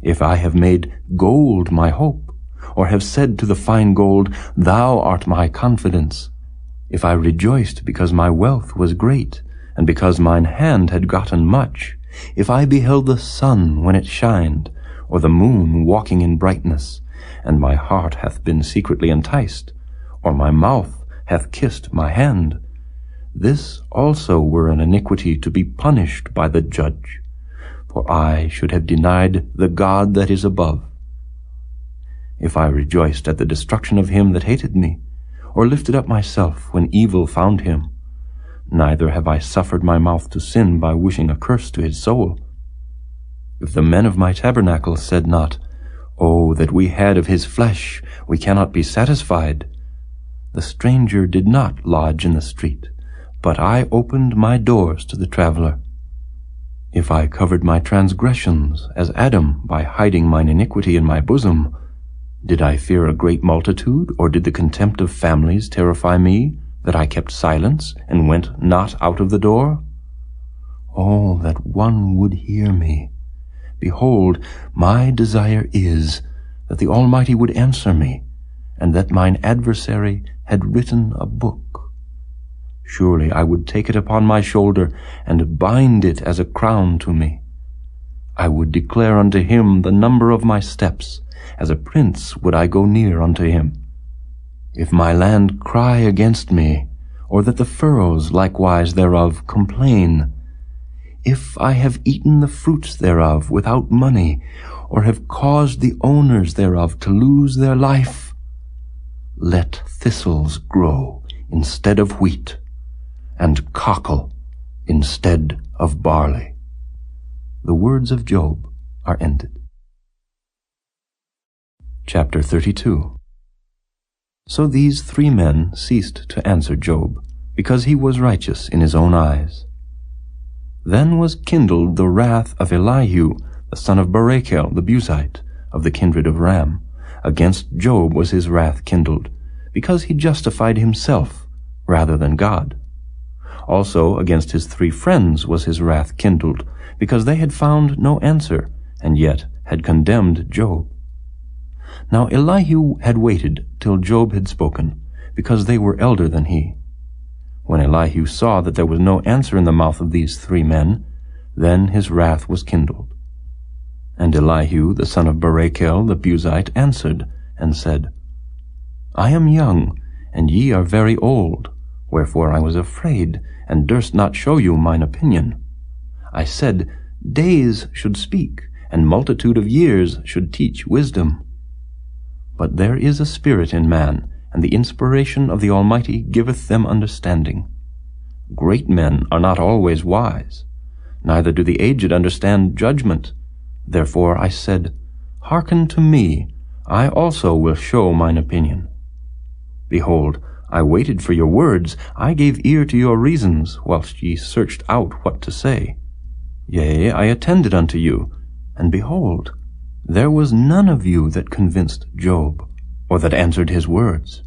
If I have made gold my hope, or have said to the fine gold, Thou art my confidence, if I rejoiced because my wealth was great, and because mine hand had gotten much, if I beheld the sun when it shined, or the moon walking in brightness, and my heart hath been secretly enticed, or my mouth hath kissed my hand, this also were an iniquity to be punished by the judge, for I should have denied the God that is above. If I rejoiced at the destruction of him that hated me, or lifted up myself when evil found him, neither have I suffered my mouth to sin by wishing a curse to his soul. If the men of my tabernacle said not, Oh, that we had of his flesh, we cannot be satisfied, the stranger did not lodge in the street, but I opened my doors to the traveler. If I covered my transgressions, as Adam, by hiding mine iniquity in my bosom, did I fear a great multitude, or did the contempt of families terrify me, that I kept silence, and went not out of the door? Oh, that one would hear me! Behold, my desire is, that the Almighty would answer me, and that mine adversary had written a book. Surely I would take it upon my shoulder, and bind it as a crown to me. I would declare unto him the number of my steps, as a prince would I go near unto him. If my land cry against me, or that the furrows likewise thereof complain, if I have eaten the fruits thereof without money, or have caused the owners thereof to lose their life, let thistles grow instead of wheat, and cockle instead of barley. The words of Job are ended. Chapter 32. So these 3 men ceased to answer Job, because he was righteous in his own eyes. Then was kindled the wrath of Elihu, the son of Barachel the Buzite, of the kindred of Ram. Against Job was his wrath kindled, because he justified himself rather than God. Also against his 3 friends was his wrath kindled, because they had found no answer, and yet had condemned Job. Now Elihu had waited till Job had spoken, because they were elder than he. When Elihu saw that there was no answer in the mouth of these 3 men, then his wrath was kindled. And Elihu the son of Barachel the Buzite answered, and said, I am young, and ye are very old, wherefore I was afraid, and durst not show you mine opinion. I said, Days should speak, and multitude of years should teach wisdom. But there is a spirit in man, and the inspiration of the Almighty giveth them understanding. Great men are not always wise, neither do the aged understand judgment. Therefore I said, Hearken to me, I also will show mine opinion. Behold, I waited for your words, I gave ear to your reasons, whilst ye searched out what to say. Yea, I attended unto you, and behold, there was none of you that convinced Job, or that answered his words.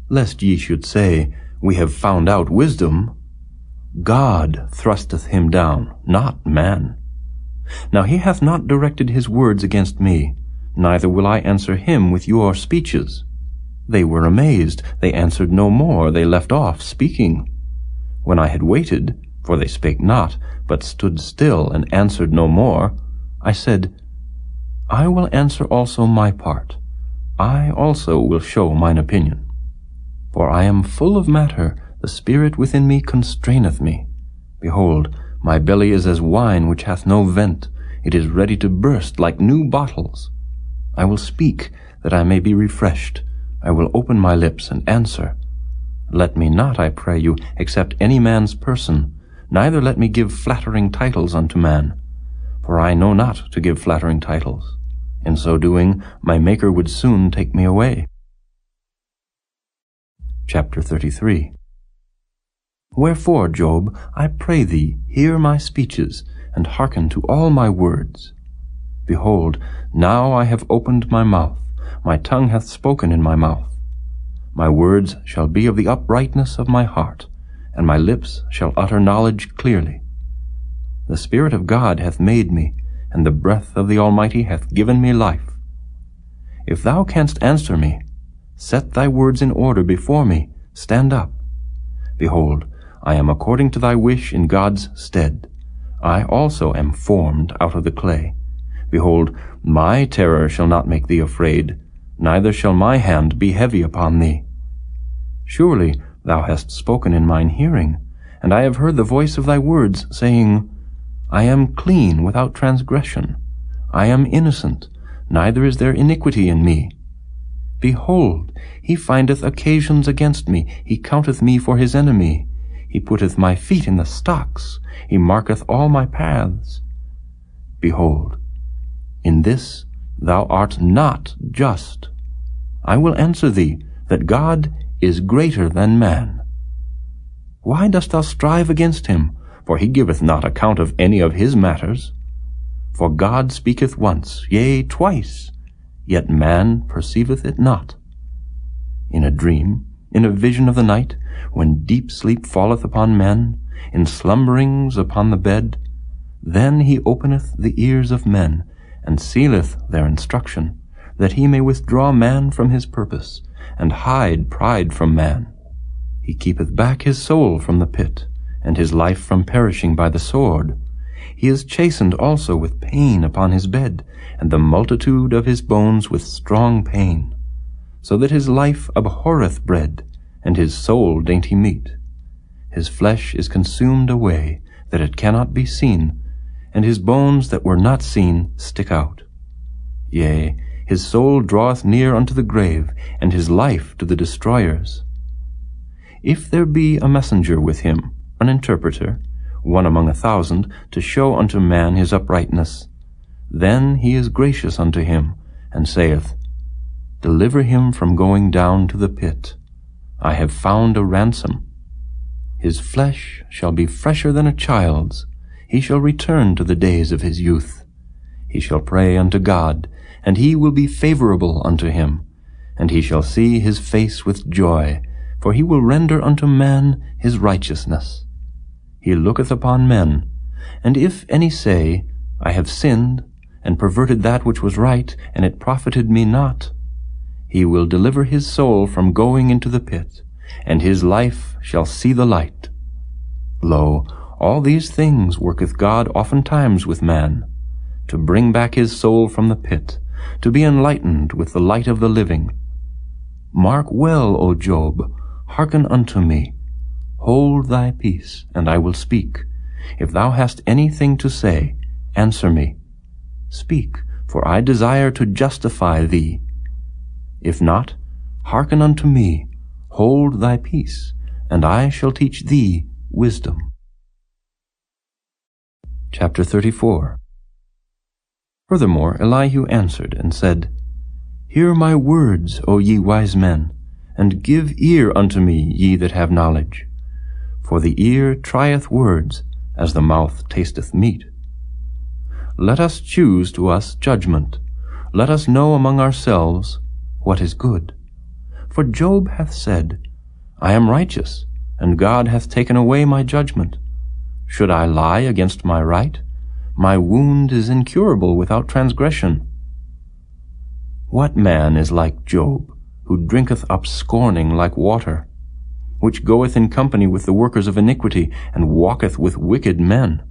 Lest ye should say, We have found out wisdom, God thrusteth him down, not man. Now he hath not directed his words against me, neither will I answer him with your speeches. They were amazed, they answered no more, they left off speaking. When I had waited, for they spake not, but stood still and answered no more, I said, I will answer also my part. I also will show mine opinion. For I am full of matter, the spirit within me constraineth me. Behold, my belly is as wine which hath no vent, it is ready to burst like new bottles. I will speak, that I may be refreshed. I will open my lips and answer. Let me not, I pray you, accept any man's person, neither let me give flattering titles unto man. For I know not to give flattering titles. In so doing, my Maker would soon take me away. Chapter 33. Wherefore, Job, I pray thee, hear my speeches, and hearken to all my words. Behold, now I have opened my mouth, my tongue hath spoken in my mouth. My words shall be of the uprightness of my heart, and my lips shall utter knowledge clearly. The Spirit of God hath made me, and the breath of the Almighty hath given me life. If thou canst answer me, set thy words in order before me, stand up. Behold, I am according to thy wish in God's stead. I also am formed out of the clay. Behold, my terror shall not make thee afraid, neither shall my hand be heavy upon thee. Surely thou hast spoken in mine hearing, and I have heard the voice of thy words, saying, I am clean without transgression. I am innocent, neither is there iniquity in me. Behold, he findeth occasions against me, he counteth me for his enemy. He putteth my feet in the stocks, he marketh all my paths. Behold, in this thou art not just. I will answer thee, that God is greater than man. Why dost thou strive against him? For he giveth not account of any of his matters. For God speaketh once, yea, twice, yet man perceiveth it not. In a dream, in a vision of the night, when deep sleep falleth upon men, in slumberings upon the bed, then he openeth the ears of men, and sealeth their instruction, that he may withdraw man from his purpose, and hide pride from man. He keepeth back his soul from the pit, and his life from perishing by the sword. He is chastened also with pain upon his bed, and the multitude of his bones with strong pain, so that his life abhorreth bread, and his soul dainty meat. His flesh is consumed away, that it cannot be seen, and his bones that were not seen stick out. Yea, his soul draweth near unto the grave, and his life to the destroyers. If there be a messenger with him, an interpreter, one among 1,000, to show unto man his uprightness, then he is gracious unto him, and saith, Deliver him from going down to the pit. I have found a ransom. His flesh shall be fresher than a child's. He shall return to the days of his youth. He shall pray unto God, and he will be favorable unto him, and he shall see his face with joy, for he will render unto man his righteousness. He looketh upon men, and if any say, I have sinned, and perverted that which was right, and it profited me not. He will deliver his soul from going into the pit, and his life shall see the light. Lo, all these things worketh God oftentimes with man, to bring back his soul from the pit, to be enlightened with the light of the living. Mark well, O Job, hearken unto me. Hold thy peace, and I will speak. If thou hast anything to say, answer me. Speak, for I desire to justify thee. If not, hearken unto me. Hold thy peace, and I shall teach thee wisdom. Chapter 34. Furthermore Elihu answered and said, Hear my words, O ye wise men, and give ear unto me, ye that have knowledge. For the ear trieth words, as the mouth tasteth meat. Let us choose to us judgment. Let us know among ourselves what is good. For Job hath said, I am righteous, and God hath taken away my judgment. Should I lie against my right? My wound is incurable without transgression. What man is like Job, who drinketh up scorning like water, which goeth in company with the workers of iniquity, and walketh with wicked men?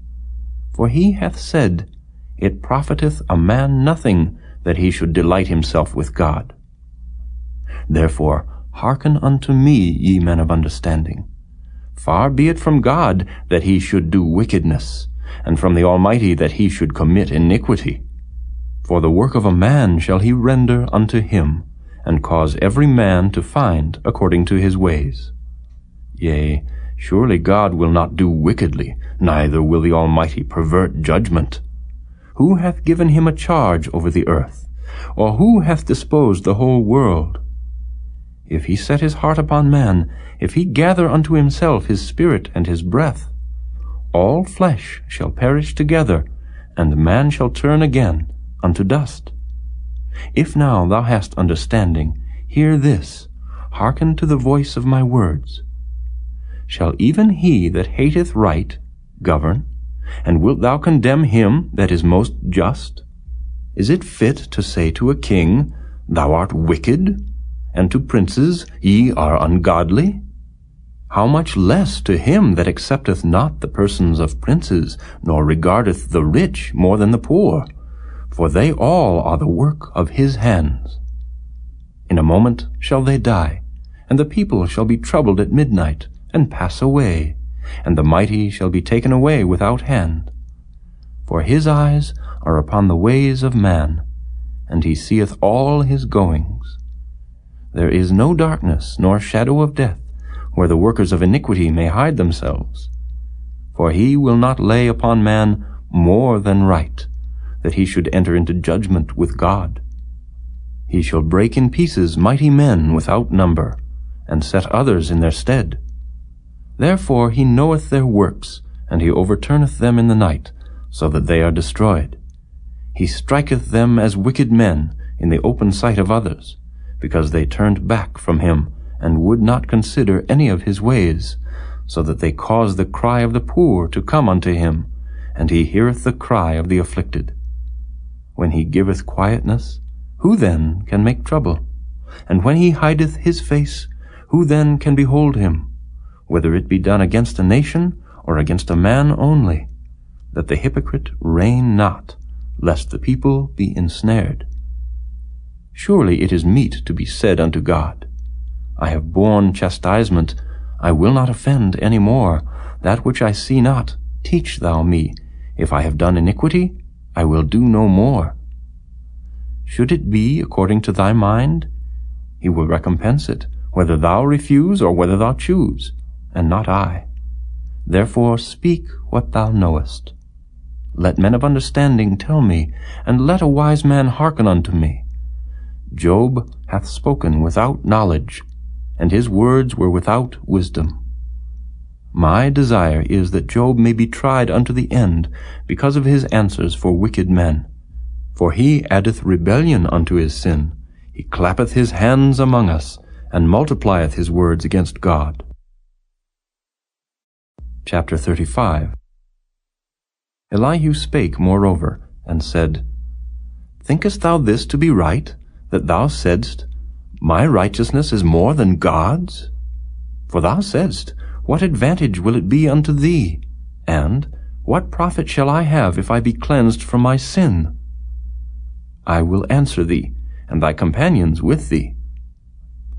For he hath said, It profiteth a man nothing that he should delight himself with God. Therefore hearken unto me, ye men of understanding. Far be it from God that he should do wickedness, and from the Almighty that he should commit iniquity. For the work of a man shall he render unto him, and cause every man to find according to his ways. Yea, surely God will not do wickedly, neither will the Almighty pervert judgment. Who hath given him a charge over the earth? Or who hath disposed the whole world? If he set his heart upon man, if he gather unto himself his spirit and his breath, all flesh shall perish together, and man shall turn again unto dust. If now thou hast understanding, hear this, hearken to the voice of my words. Shall even he that hateth right govern? And wilt thou condemn him that is most just? Is it fit to say to a king, Thou art wicked, and to princes, Ye are ungodly? How much less to him that accepteth not the persons of princes, nor regardeth the rich more than the poor, for they all are the work of his hands. In a moment shall they die, and the people shall be troubled at midnight, and pass away, and the mighty shall be taken away without hand. For his eyes are upon the ways of man, and he seeth all his goings. There is no darkness nor shadow of death, where the workers of iniquity may hide themselves. For he will not lay upon man more than right, that he should enter into judgment with God. He shall break in pieces mighty men without number, and set others in their stead. Therefore he knoweth their works, and he overturneth them in the night, so that they are destroyed. He striketh them as wicked men in the open sight of others, because they turned back from him, and would not consider any of his ways, so that they cause the cry of the poor to come unto him, and he heareth the cry of the afflicted. When he giveth quietness, who then can make trouble? And when he hideth his face, who then can behold him? Whether it be done against a nation, or against a man only, that the hypocrite reign not, lest the people be ensnared. Surely it is meet to be said unto God, I have borne chastisement, I will not offend any more. That which I see not, teach thou me. If I have done iniquity, I will do no more. Should it be according to thy mind, he will recompense it, whether thou refuse or whether thou choose, and not I. Therefore speak what thou knowest. Let men of understanding tell me, and let a wise man hearken unto me. Job hath spoken without knowledge, and his words were without wisdom. My desire is that Job may be tried unto the end, because of his answers for wicked men. For he addeth rebellion unto his sin. He clappeth his hands among us, and multiplieth his words against God. Chapter 35. Elihu spake moreover, and said, Thinkest thou this to be right, that thou saidst, My righteousness is more than God's? For thou saidst, What advantage will it be unto thee? And, What profit shall I have if I be cleansed from my sin? I will answer thee, and thy companions with thee.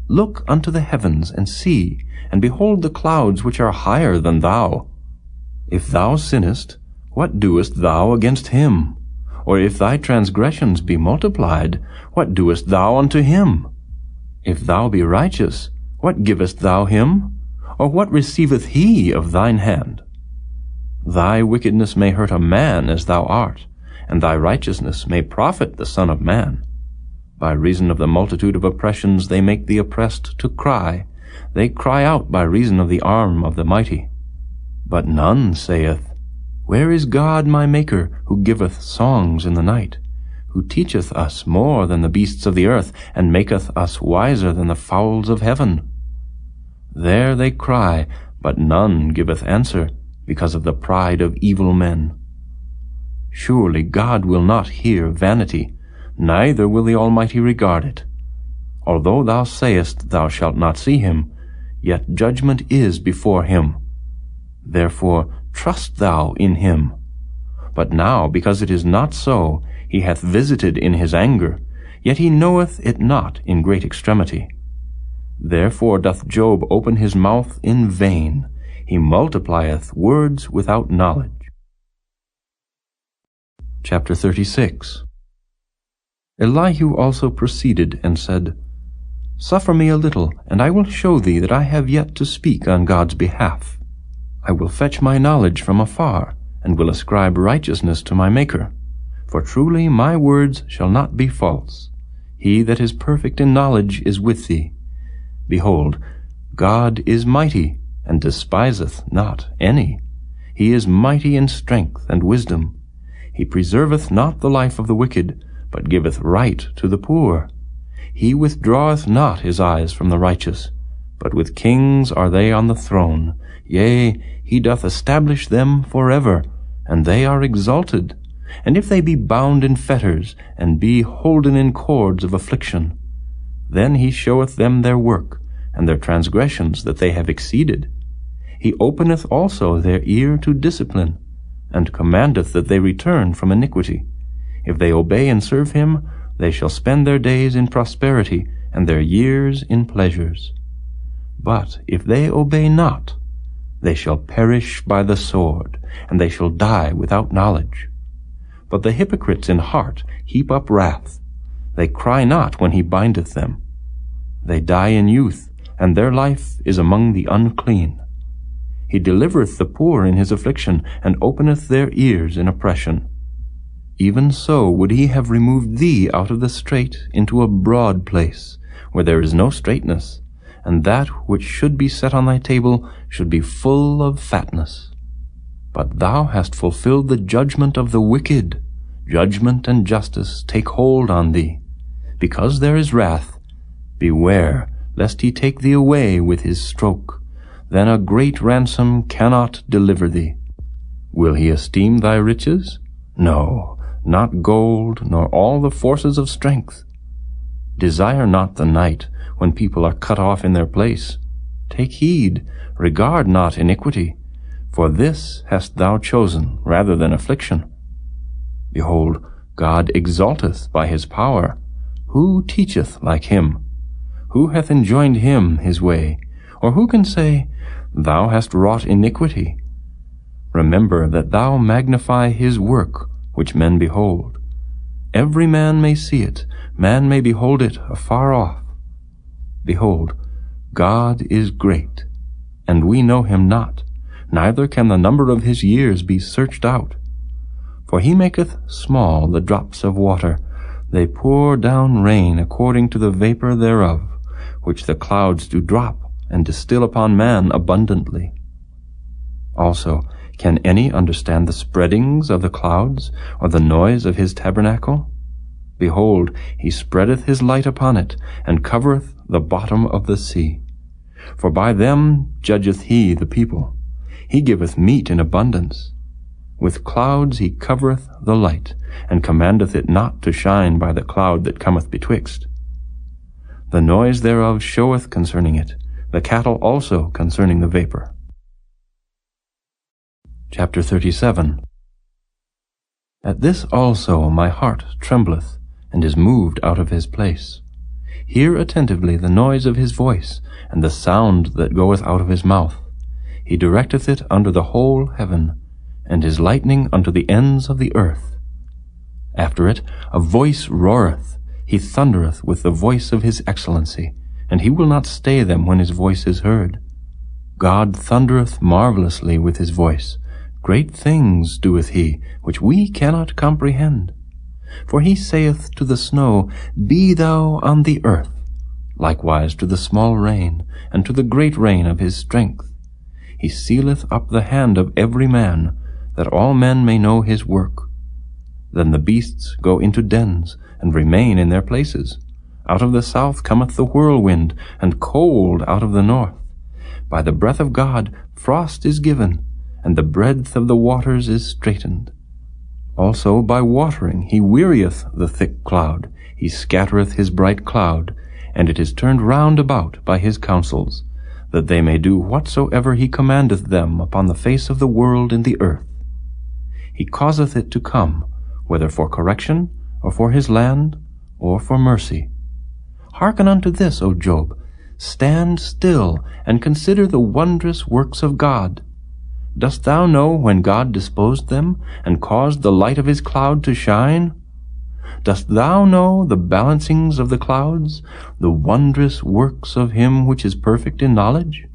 Look unto the heavens, and see, and behold the clouds which are higher than thou. If thou sinnest, what doest thou against him? Or if thy transgressions be multiplied, what doest thou unto him? If thou be righteous, what givest thou him? Or what receiveth he of thine hand? Thy wickedness may hurt a man as thou art, and thy righteousness may profit the Son of Man. By reason of the multitude of oppressions they make the oppressed to cry. They cry out by reason of the arm of the mighty. But none saith, Where is God my Maker, who giveth songs in the night, who teacheth us more than the beasts of the earth, and maketh us wiser than the fowls of heaven? There they cry, but none giveth answer, because of the pride of evil men. Surely God will not hear vanity, neither will the Almighty regard it. Although thou sayest thou shalt not see him, yet judgment is before him. Therefore trust thou in him. But now, because it is not so, he hath visited in his anger, yet he knoweth it not in great extremity. Therefore doth Job open his mouth in vain, he multiplieth words without knowledge. Chapter 36. Elihu also proceeded and said, Suffer me a little, and I will show thee that I have yet to speak on God's behalf. I will fetch my knowledge from afar, and will ascribe righteousness to my Maker. For truly my words shall not be false. He that is perfect in knowledge is with thee. Behold, God is mighty, and despiseth not any. He is mighty in strength and wisdom. He preserveth not the life of the wicked, but giveth right to the poor. He withdraweth not his eyes from the righteous, but with kings are they on the throne. Yea, he doth establish them forever, and they are exalted. And if they be bound in fetters, and be holden in cords of affliction, then he showeth them their work, and their transgressions that they have exceeded. He openeth also their ear to discipline, and commandeth that they return from iniquity. If they obey and serve him, they shall spend their days in prosperity, and their years in pleasures. But if they obey not, they shall perish by the sword, and they shall die without knowledge. But the hypocrites in heart heap up wrath. They cry not when he bindeth them. They die in youth, and their life is among the unclean. He delivereth the poor in his affliction, and openeth their ears in oppression. Even so would he have removed thee out of the strait into a broad place, where there is no straightness, and that which should be set on thy table should be full of fatness. But thou hast fulfilled the judgment of the wicked. Judgment and justice take hold on thee. Because there is wrath, beware lest he take thee away with his stroke. Then a great ransom cannot deliver thee. Will he esteem thy riches? No, not gold, nor all the forces of strength. Desire not the night, when people are cut off in their place. Take heed, regard not iniquity, for this hast thou chosen rather than affliction. Behold, God exalteth by his power. Who teacheth like him? Who hath enjoined him his way? Or who can say, Thou hast wrought iniquity? Remember that thou magnify his work, which men behold. Every man may see it, man may behold it afar off. Behold, God is great, and we know him not, neither can the number of his years be searched out. For he maketh small the drops of water, they pour down rain according to the vapor thereof, which the clouds do drop, and distill upon man abundantly. Also, can any understand the spreadings of the clouds, or the noise of his tabernacle? Behold, he spreadeth his light upon it, and covereth the bottom of the sea. For by them judgeth he the people. He giveth meat in abundance. With clouds he covereth the light, and commandeth it not to shine by the cloud that cometh betwixt. The noise thereof showeth concerning it, the cattle also concerning the vapor. Chapter 37. At this also my heart trembleth, and is moved out of his place. Hear attentively the noise of his voice, and the sound that goeth out of his mouth. He directeth it under the whole heaven, and his lightning unto the ends of the earth. After it a voice roareth, he thundereth with the voice of his excellency, and he will not stay them when his voice is heard. God thundereth marvelously with his voice. Great things doeth he, which we cannot comprehend. For he saith to the snow, Be thou on the earth, likewise to the small rain, and to the great rain of his strength. He sealeth up the hand of every man, that all men may know his work. Then the beasts go into dens, and remain in their places. Out of the south cometh the whirlwind, and cold out of the north. By the breath of God frost is given, and the breadth of the waters is straitened. Also by watering he wearieth the thick cloud, he scattereth his bright cloud, and it is turned round about by his counsels, that they may do whatsoever he commandeth them upon the face of the world in the earth. He causeth it to come, whether for correction, or for his land, or for mercy. Hearken unto this, O Job. Stand still, and consider the wondrous works of God. Dost thou know when God disposed them, and caused the light of his cloud to shine? Dost thou know the balancings of the clouds, the wondrous works of him which is perfect in knowledge?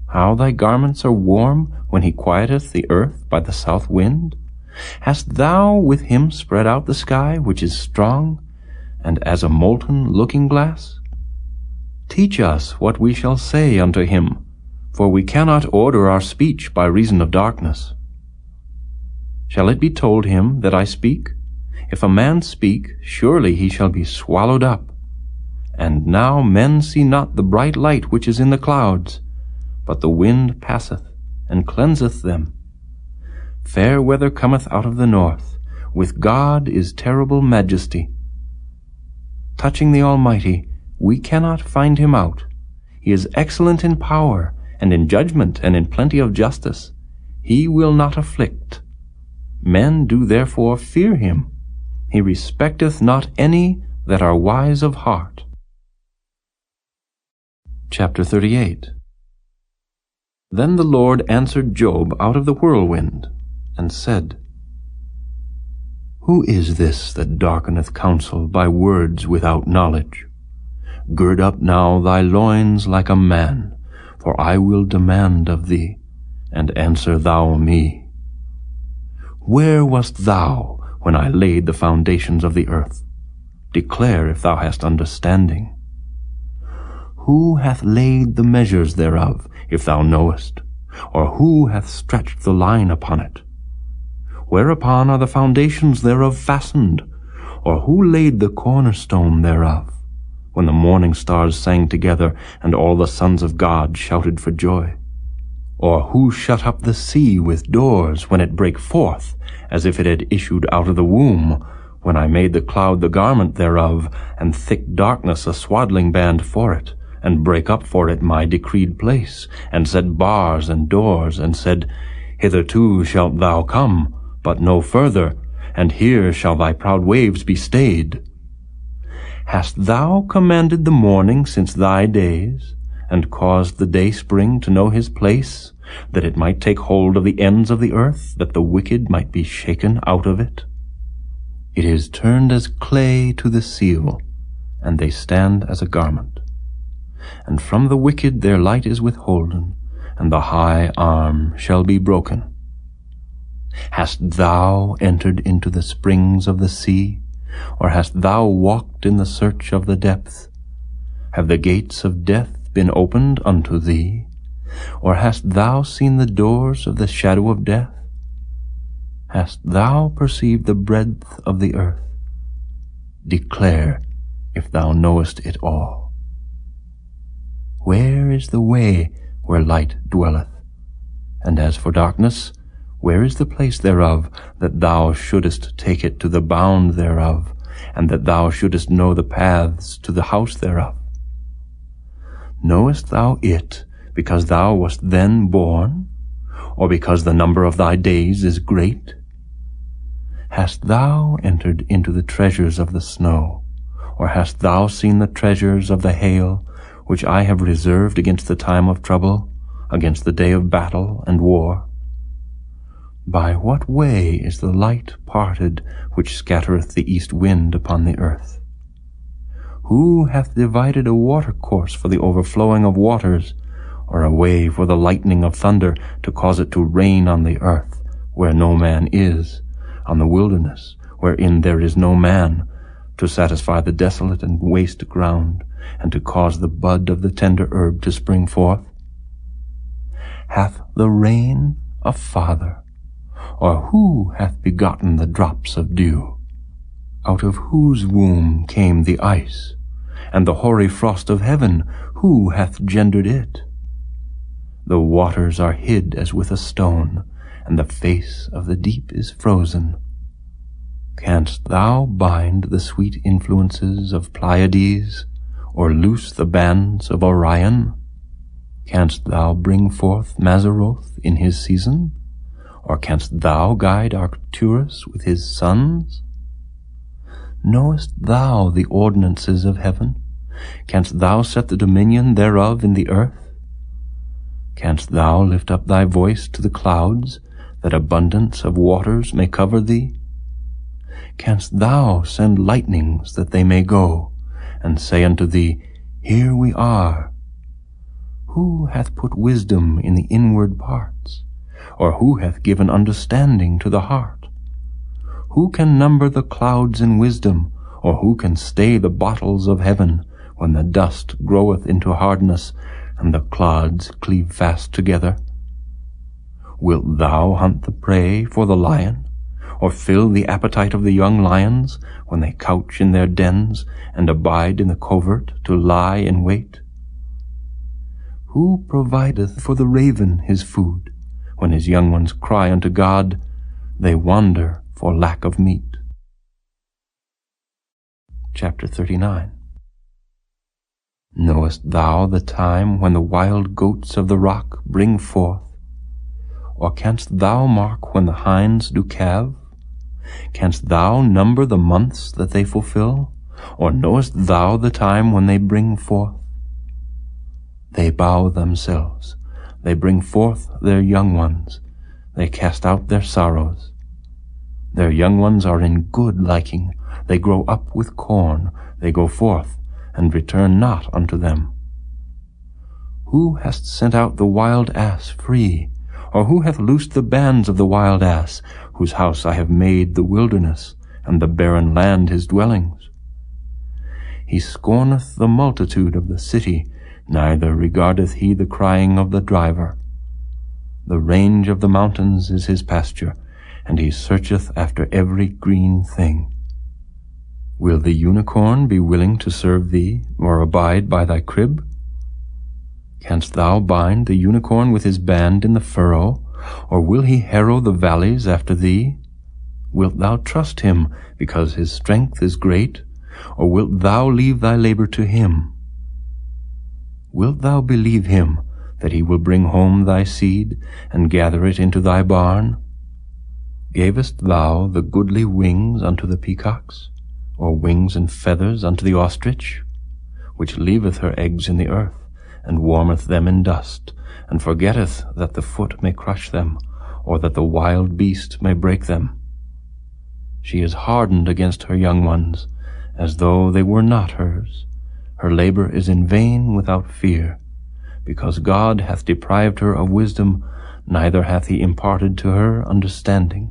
How thy garments are warm when he quieteth the earth by the south wind? Hast thou with him spread out the sky which is strong, and as a molten looking-glass? Teach us what we shall say unto him, for we cannot order our speech by reason of darkness. Shall it be told him that I speak? If a man speak, surely he shall be swallowed up. And now men see not the bright light which is in the clouds, but the wind passeth, and cleanseth them. Fair weather cometh out of the north, with God is terrible majesty. Touching the Almighty, we cannot find him out. He is excellent in power, and in judgment, and in plenty of justice. He will not afflict. Men do therefore fear him. He respecteth not any that are wise of heart. Chapter 38. Then the Lord answered Job out of the whirlwind, and said, Who is this that darkeneth counsel by words without knowledge? Gird up now thy loins like a man, for I will demand of thee, and answer thou me. Where wast thou when I laid the foundations of the earth? Declare if thou hast understanding. Who hath laid the measures thereof, if thou knowest? Or who hath stretched the line upon it? Whereupon are the foundations thereof fastened? Or who laid the cornerstone thereof? When the morning stars sang together, and all the sons of God shouted for joy? Or who shut up the sea with doors, when it brake forth, as if it had issued out of the womb, when I made the cloud the garment thereof, and thick darkness a swaddling band for it, and brake up for it my decreed place, and set bars and doors, and said, Hitherto shalt thou come, but no further, and here shall thy proud waves be stayed. Hast thou commanded the morning since thy days, and caused the dayspring to know his place, that it might take hold of the ends of the earth, that the wicked might be shaken out of it? It is turned as clay to the seal, and they stand as a garment. And from the wicked their light is withholden, and the high arm shall be broken. Hast thou entered into the springs of the sea, or hast thou walked in the search of the depth? Have the gates of death been opened unto thee? Or hast thou seen the doors of the shadow of death? Hast thou perceived the breadth of the earth? Declare, if thou knowest it all. Where is the way where light dwelleth? And as for darkness, Where is the place thereof, that thou shouldest take it to the bound thereof, and that thou shouldest know the paths to the house thereof? Knowest thou it, because thou wast then born, or because the number of thy days is great? Hast thou entered into the treasures of the snow, or hast thou seen the treasures of the hail, which I have reserved against the time of trouble, against the day of battle and war? By what way is the light parted, which scattereth the east wind upon the earth? Who hath divided a watercourse for the overflowing of waters, or a way for the lightning of thunder, to cause it to rain on the earth, where no man is, on the wilderness, wherein there is no man, to satisfy the desolate and waste ground, and to cause the bud of the tender herb to spring forth? Hath the rain a father? Or who hath begotten the drops of dew? Out of whose womb came the ice? And the hoary frost of heaven, who hath gendered it? The waters are hid as with a stone, and the face of the deep is frozen. Canst thou bind the sweet influences of Pleiades, or loose the bands of Orion? Canst thou bring forth Mazzaroth in his season? Or canst thou guide Arcturus with his sons? Knowest thou the ordinances of heaven? Canst thou set the dominion thereof in the earth? Canst thou lift up thy voice to the clouds, that abundance of waters may cover thee? Canst thou send lightnings that they may go, and say unto thee, Here we are? Who hath put wisdom in the inward parts? Or who hath given understanding to the heart? Who can number the clouds in wisdom, or who can stay the bottles of heaven, when the dust groweth into hardness, and the clods cleave fast together? Wilt thou hunt the prey for the lion, or fill the appetite of the young lions, when they couch in their dens, and abide in the covert to lie in wait? Who provideth for the raven his food? When his young ones cry unto God, they wander for lack of meat. Chapter 39. Knowest thou the time when the wild goats of the rock bring forth? Or canst thou mark when the hinds do calve? Canst thou number the months that they fulfill? Or knowest thou the time when they bring forth? They bow themselves, they bring forth their young ones, they cast out their sorrows. Their young ones are in good liking, they grow up with corn, they go forth, and return not unto them. Who hast sent out the wild ass free? Or who hath loosed the bands of the wild ass, whose house I have made the wilderness, and the barren land his dwellings? He scorneth the multitude of the city, neither regardeth he the crying of the driver. The range of the mountains is his pasture, and he searcheth after every green thing. Will the unicorn be willing to serve thee, or abide by thy crib? Canst thou bind the unicorn with his band in the furrow, or will he harrow the valleys after thee? Wilt thou trust him, because his strength is great, or wilt thou leave thy labor to him? Wilt thou believe him, that he will bring home thy seed, and gather it into thy barn? Gavest thou the goodly wings unto the peacocks, or wings and feathers unto the ostrich, which leaveth her eggs in the earth, and warmeth them in dust, and forgetteth that the foot may crush them, or that the wild beast may break them? She is hardened against her young ones, as though they were not hers. Her labor is in vain without fear, because God hath deprived her of wisdom, neither hath he imparted to her understanding.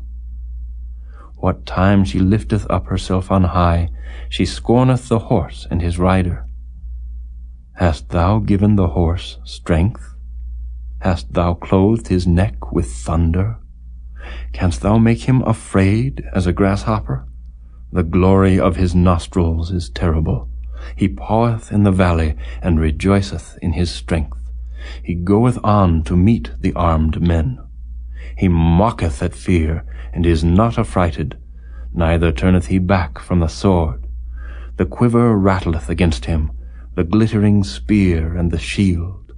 What time she lifteth up herself on high, she scorneth the horse and his rider. Hast thou given the horse strength? Hast thou clothed his neck with thunder? Canst thou make him afraid as a grasshopper? The glory of his nostrils is terrible. He paweth in the valley, and rejoiceth in his strength. He goeth on to meet the armed men. He mocketh at fear, and is not affrighted, neither turneth he back from the sword. The quiver rattleth against him, the glittering spear and the shield.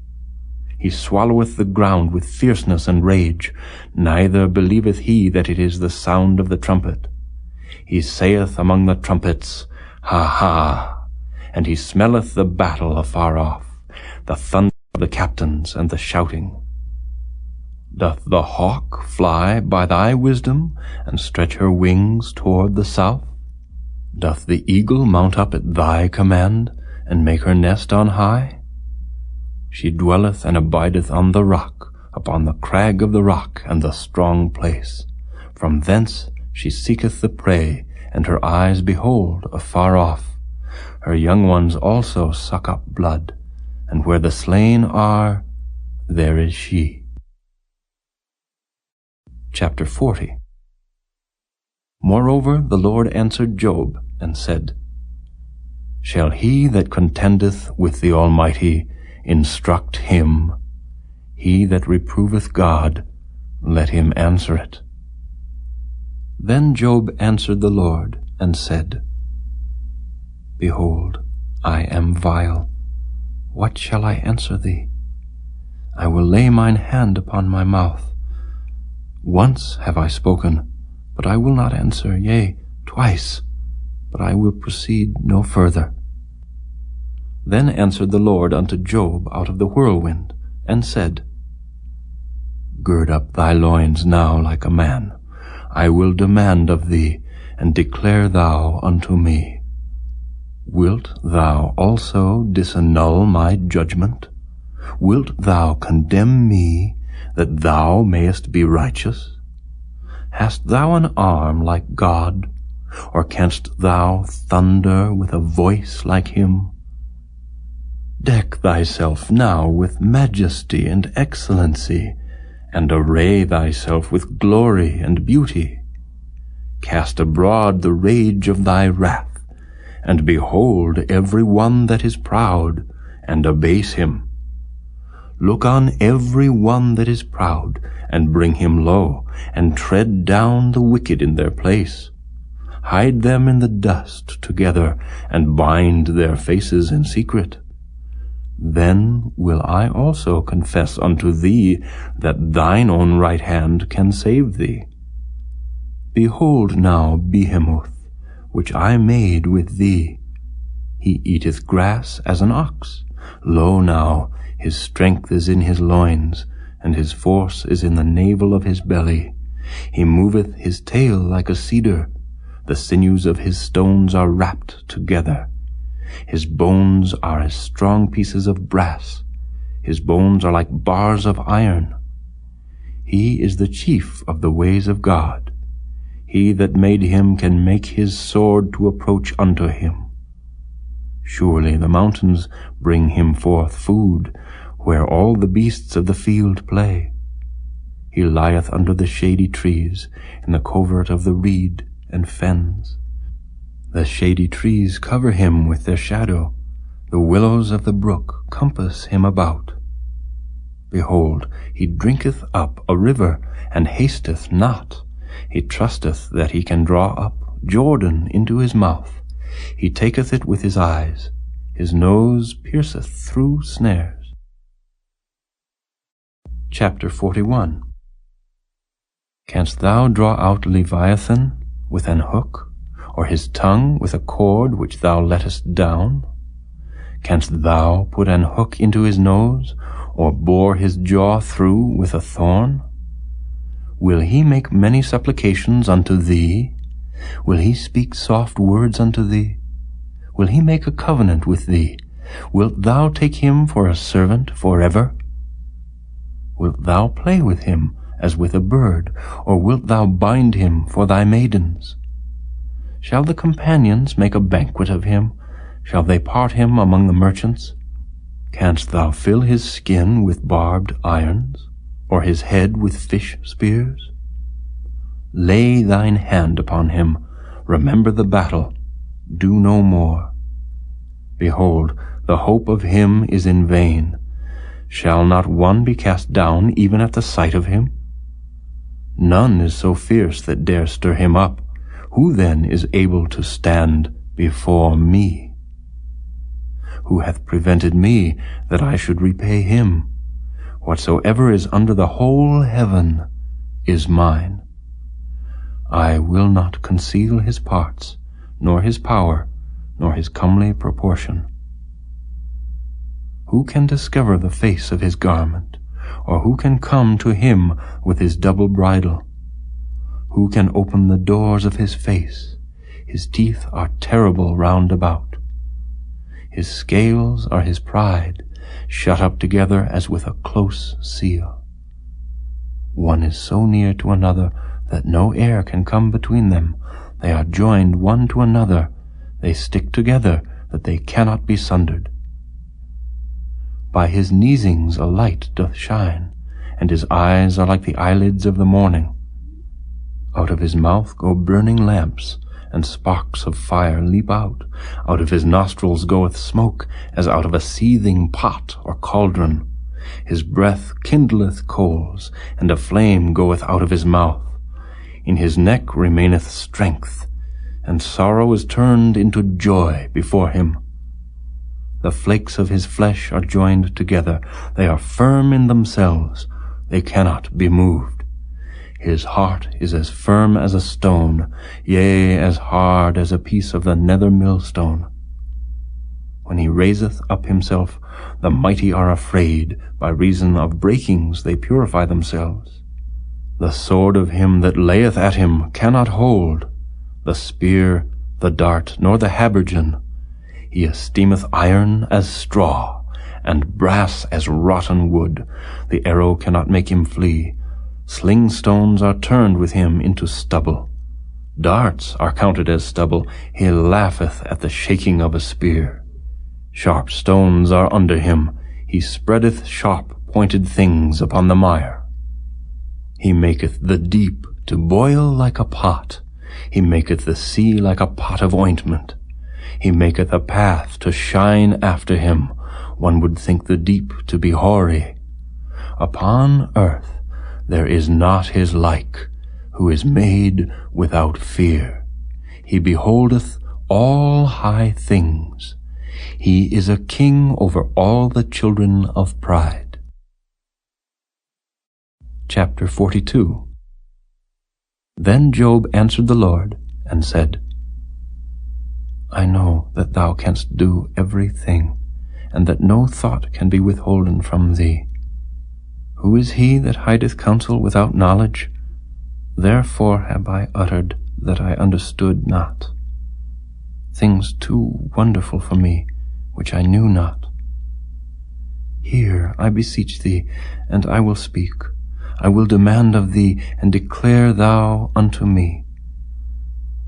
He swalloweth the ground with fierceness and rage, neither believeth he that it is the sound of the trumpet. He saith among the trumpets, Ha, ha! And he smelleth the battle afar off, the thunder of the captains and the shouting. Doth the hawk fly by thy wisdom, and stretch her wings toward the south? Doth the eagle mount up at thy command, and make her nest on high? She dwelleth and abideth on the rock, upon the crag of the rock and the strong place. From thence she seeketh the prey, and her eyes behold afar off. Her young ones also suck up blood, and where the slain are, there is she. Chapter 40. Moreover the Lord answered Job, and said, Shall he that contendeth with the Almighty instruct him? He that reproveth God, let him answer it. Then Job answered the Lord, and said, Behold, I am vile. What shall I answer thee? I will lay mine hand upon my mouth. Once have I spoken, but I will not answer, yea, twice, but I will proceed no further. Then answered the Lord unto Job out of the whirlwind, and said, Gird up thy loins now like a man. I will demand of thee, and declare thou unto me. Wilt thou also disannul my judgment? Wilt thou condemn me, that thou mayest be righteous? Hast thou an arm like God, or canst thou thunder with a voice like him? Deck thyself now with majesty and excellency, and array thyself with glory and beauty. Cast abroad the rage of thy wrath, and behold every one that is proud, and abase him. Look on every one that is proud, and bring him low, and tread down the wicked in their place. Hide them in the dust together, and bind their faces in secret. Then will I also confess unto thee that thine own right hand can save thee. Behold now Behemoth, which I made with thee. He eateth grass as an ox. Lo now, his strength is in his loins, and his force is in the navel of his belly. He moveth his tail like a cedar. The sinews of his stones are wrapped together. His bones are as strong pieces of brass. His bones are like bars of iron. He is the chief of the ways of God. He that made him can make his sword to approach unto him. Surely the mountains bring him forth food, where all the beasts of the field play. He lieth under the shady trees, in the covert of the reed and fens. The shady trees cover him with their shadow. The willows of the brook compass him about. Behold, he drinketh up a river, and hasteth not. He trusteth that he can draw up Jordan into his mouth. He taketh it with his eyes. His nose pierceth through snares. Chapter 41. Canst thou draw out Leviathan with an hook, or his tongue with a cord which thou lettest down? Canst thou put an hook into his nose, or bore his jaw through with a thorn? Will he make many supplications unto thee? Will he speak soft words unto thee? Will he make a covenant with thee? Wilt thou take him for a servant forever? Wilt thou play with him as with a bird, or wilt thou bind him for thy maidens? Shall the companions make a banquet of him? Shall they part him among the merchants? Canst thou fill his skin with barbed irons, or his head with fish spears? Lay thine hand upon him, remember the battle, do no more. Behold, the hope of him is in vain. Shall not one be cast down even at the sight of him? None is so fierce that dare stir him up. Who then is able to stand before me? Who hath prevented me that I should repay him? Whatsoever is under the whole heaven is mine. I will not conceal his parts, nor his power, nor his comely proportion. Who can discover the face of his garment, or who can come to him with his double bridle? Who can open the doors of his face? His teeth are terrible round about. His scales are his pride, shut up together as with a close seal. One is so near to another that no air can come between them. They are joined one to another. They stick together that they cannot be sundered. By his neesings a light doth shine, and his eyes are like the eyelids of the morning. Out of his mouth go burning lamps, and sparks of fire leap out. Out of his nostrils goeth smoke, as out of a seething pot or cauldron. His breath kindleth coals, and a flame goeth out of his mouth. In his neck remaineth strength, and sorrow is turned into joy before him. The flakes of his flesh are joined together. They are firm in themselves. They cannot be moved. His heart is as firm as a stone, yea, as hard as a piece of the nether millstone. When he raiseth up himself, the mighty are afraid. By reason of breakings they purify themselves. The sword of him that layeth at him cannot hold, the spear, the dart, nor the habergeon. He esteemeth iron as straw, and brass as rotten wood. The arrow cannot make him flee. Sling stones are turned with him into stubble. Darts are counted as stubble. He laugheth at the shaking of a spear. Sharp stones are under him. He spreadeth sharp-pointed things upon the mire. He maketh the deep to boil like a pot. He maketh the sea like a pot of ointment. He maketh a path to shine after him. One would think the deep to be hoary. Upon earth there is not his like, who is made without fear. He beholdeth all high things. He is a king over all the children of pride. Chapter 42. Then Job answered the Lord, and said, I know that thou canst do everything, and that no thought can be withholden from thee. Who is he that hideth counsel without knowledge? Therefore have I uttered that I understood not. Things too wonderful for me, which I knew not. Hear, I beseech thee, and I will speak. I will demand of thee, and declare thou unto me.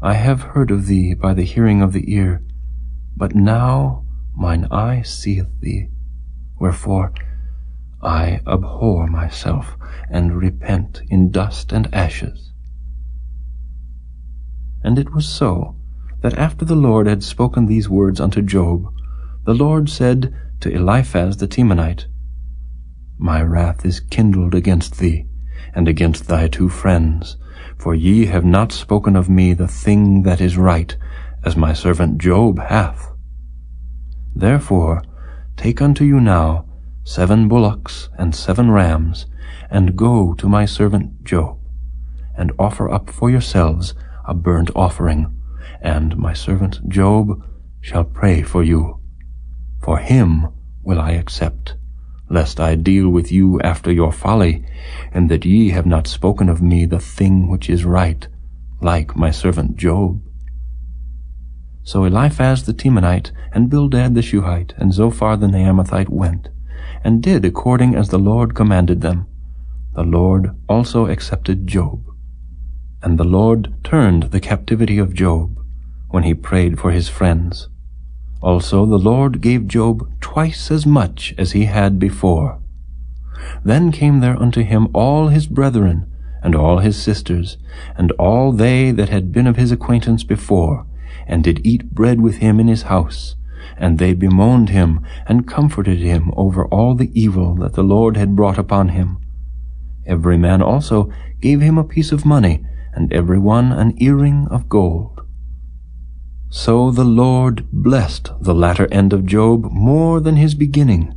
I have heard of thee by the hearing of the ear, but now mine eye seeth thee. Wherefore I abhor myself, and repent in dust and ashes. And it was so, that after the Lord had spoken these words unto Job, the Lord said to Eliphaz the Temanite, My wrath is kindled against thee, and against thy two friends, for ye have not spoken of me the thing that is right, as my servant Job hath. Therefore take unto you now 7 bullocks and 7 rams, and go to my servant Job, and offer up for yourselves a burnt offering, and my servant Job shall pray for you. For him will I accept, lest I deal with you after your folly, and that ye have not spoken of me the thing which is right, like my servant Job. So Eliphaz the Temanite, and Bildad the Shuhite, and Zophar the Naamathite went, and did according as the Lord commanded them. The Lord also accepted Job. And the Lord turned the captivity of Job, when he prayed for his friends. Also the Lord gave Job twice as much as he had before. Then came there unto him all his brethren, and all his sisters, and all they that had been of his acquaintance before, and did eat bread with him in his house. And they bemoaned him, and comforted him over all the evil that the Lord had brought upon him. Every man also gave him a piece of money, and every one an earring of gold. So the Lord blessed the latter end of Job more than his beginning,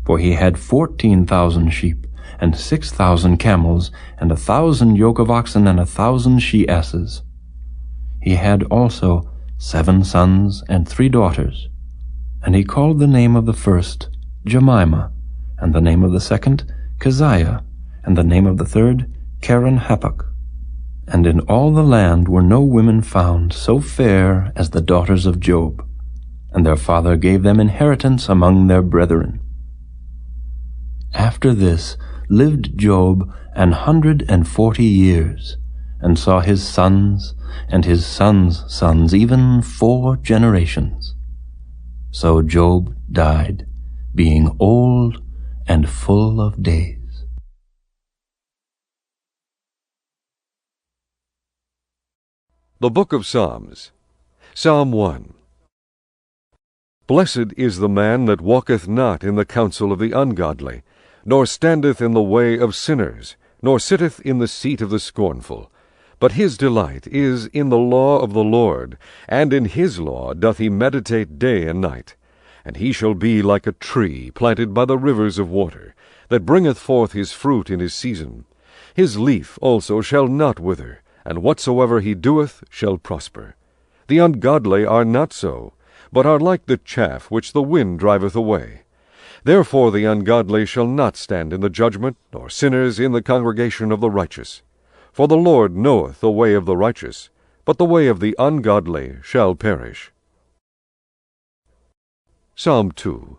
for he had 14,000 sheep, and 6,000 camels, and 1,000 yoke of oxen, and 1,000 she-asses. He had also 7 sons and 3 daughters, and he called the name of the first Jemimah, and the name of the second Keziah, and the name of the third Keren-Happuch. And in all the land were no women found so fair as the daughters of Job, and their father gave them inheritance among their brethren. After this lived Job 140 years, and saw his sons and his sons' sons, even 4 generations. So Job died, being old and full of days. The Book of Psalms. Psalm 1. Blessed is the man that walketh not in the counsel of the ungodly, nor standeth in the way of sinners, nor sitteth in the seat of the scornful. But his delight is in the law of the Lord, and in his law doth he meditate day and night. And he shall be like a tree planted by the rivers of water, that bringeth forth his fruit in his season. His leaf also shall not wither, and whatsoever he doeth shall prosper. The ungodly are not so, but are like the chaff which the wind driveth away. Therefore the ungodly shall not stand in the judgment, nor sinners in the congregation of the righteous. For the Lord knoweth the way of the righteous, but the way of the ungodly shall perish. Psalm 2.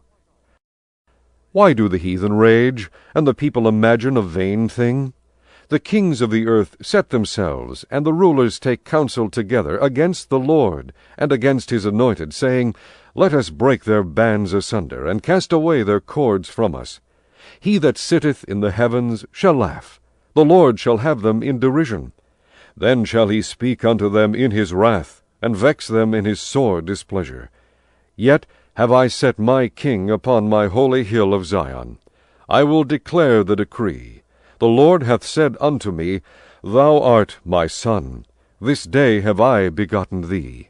Why do the heathen rage, and the people imagine a vain thing? The kings of the earth set themselves, and the rulers take counsel together against the Lord, and against his anointed, saying, Let us break their bands asunder, and cast away their cords from us. He that sitteth in the heavens shall laugh. The Lord shall have them in derision. Then shall he speak unto them in his wrath, and vex them in his sore displeasure. Yet have I set my king upon my holy hill of Zion. I will declare the decree. The Lord hath said unto me, Thou art my son. This day have I begotten thee.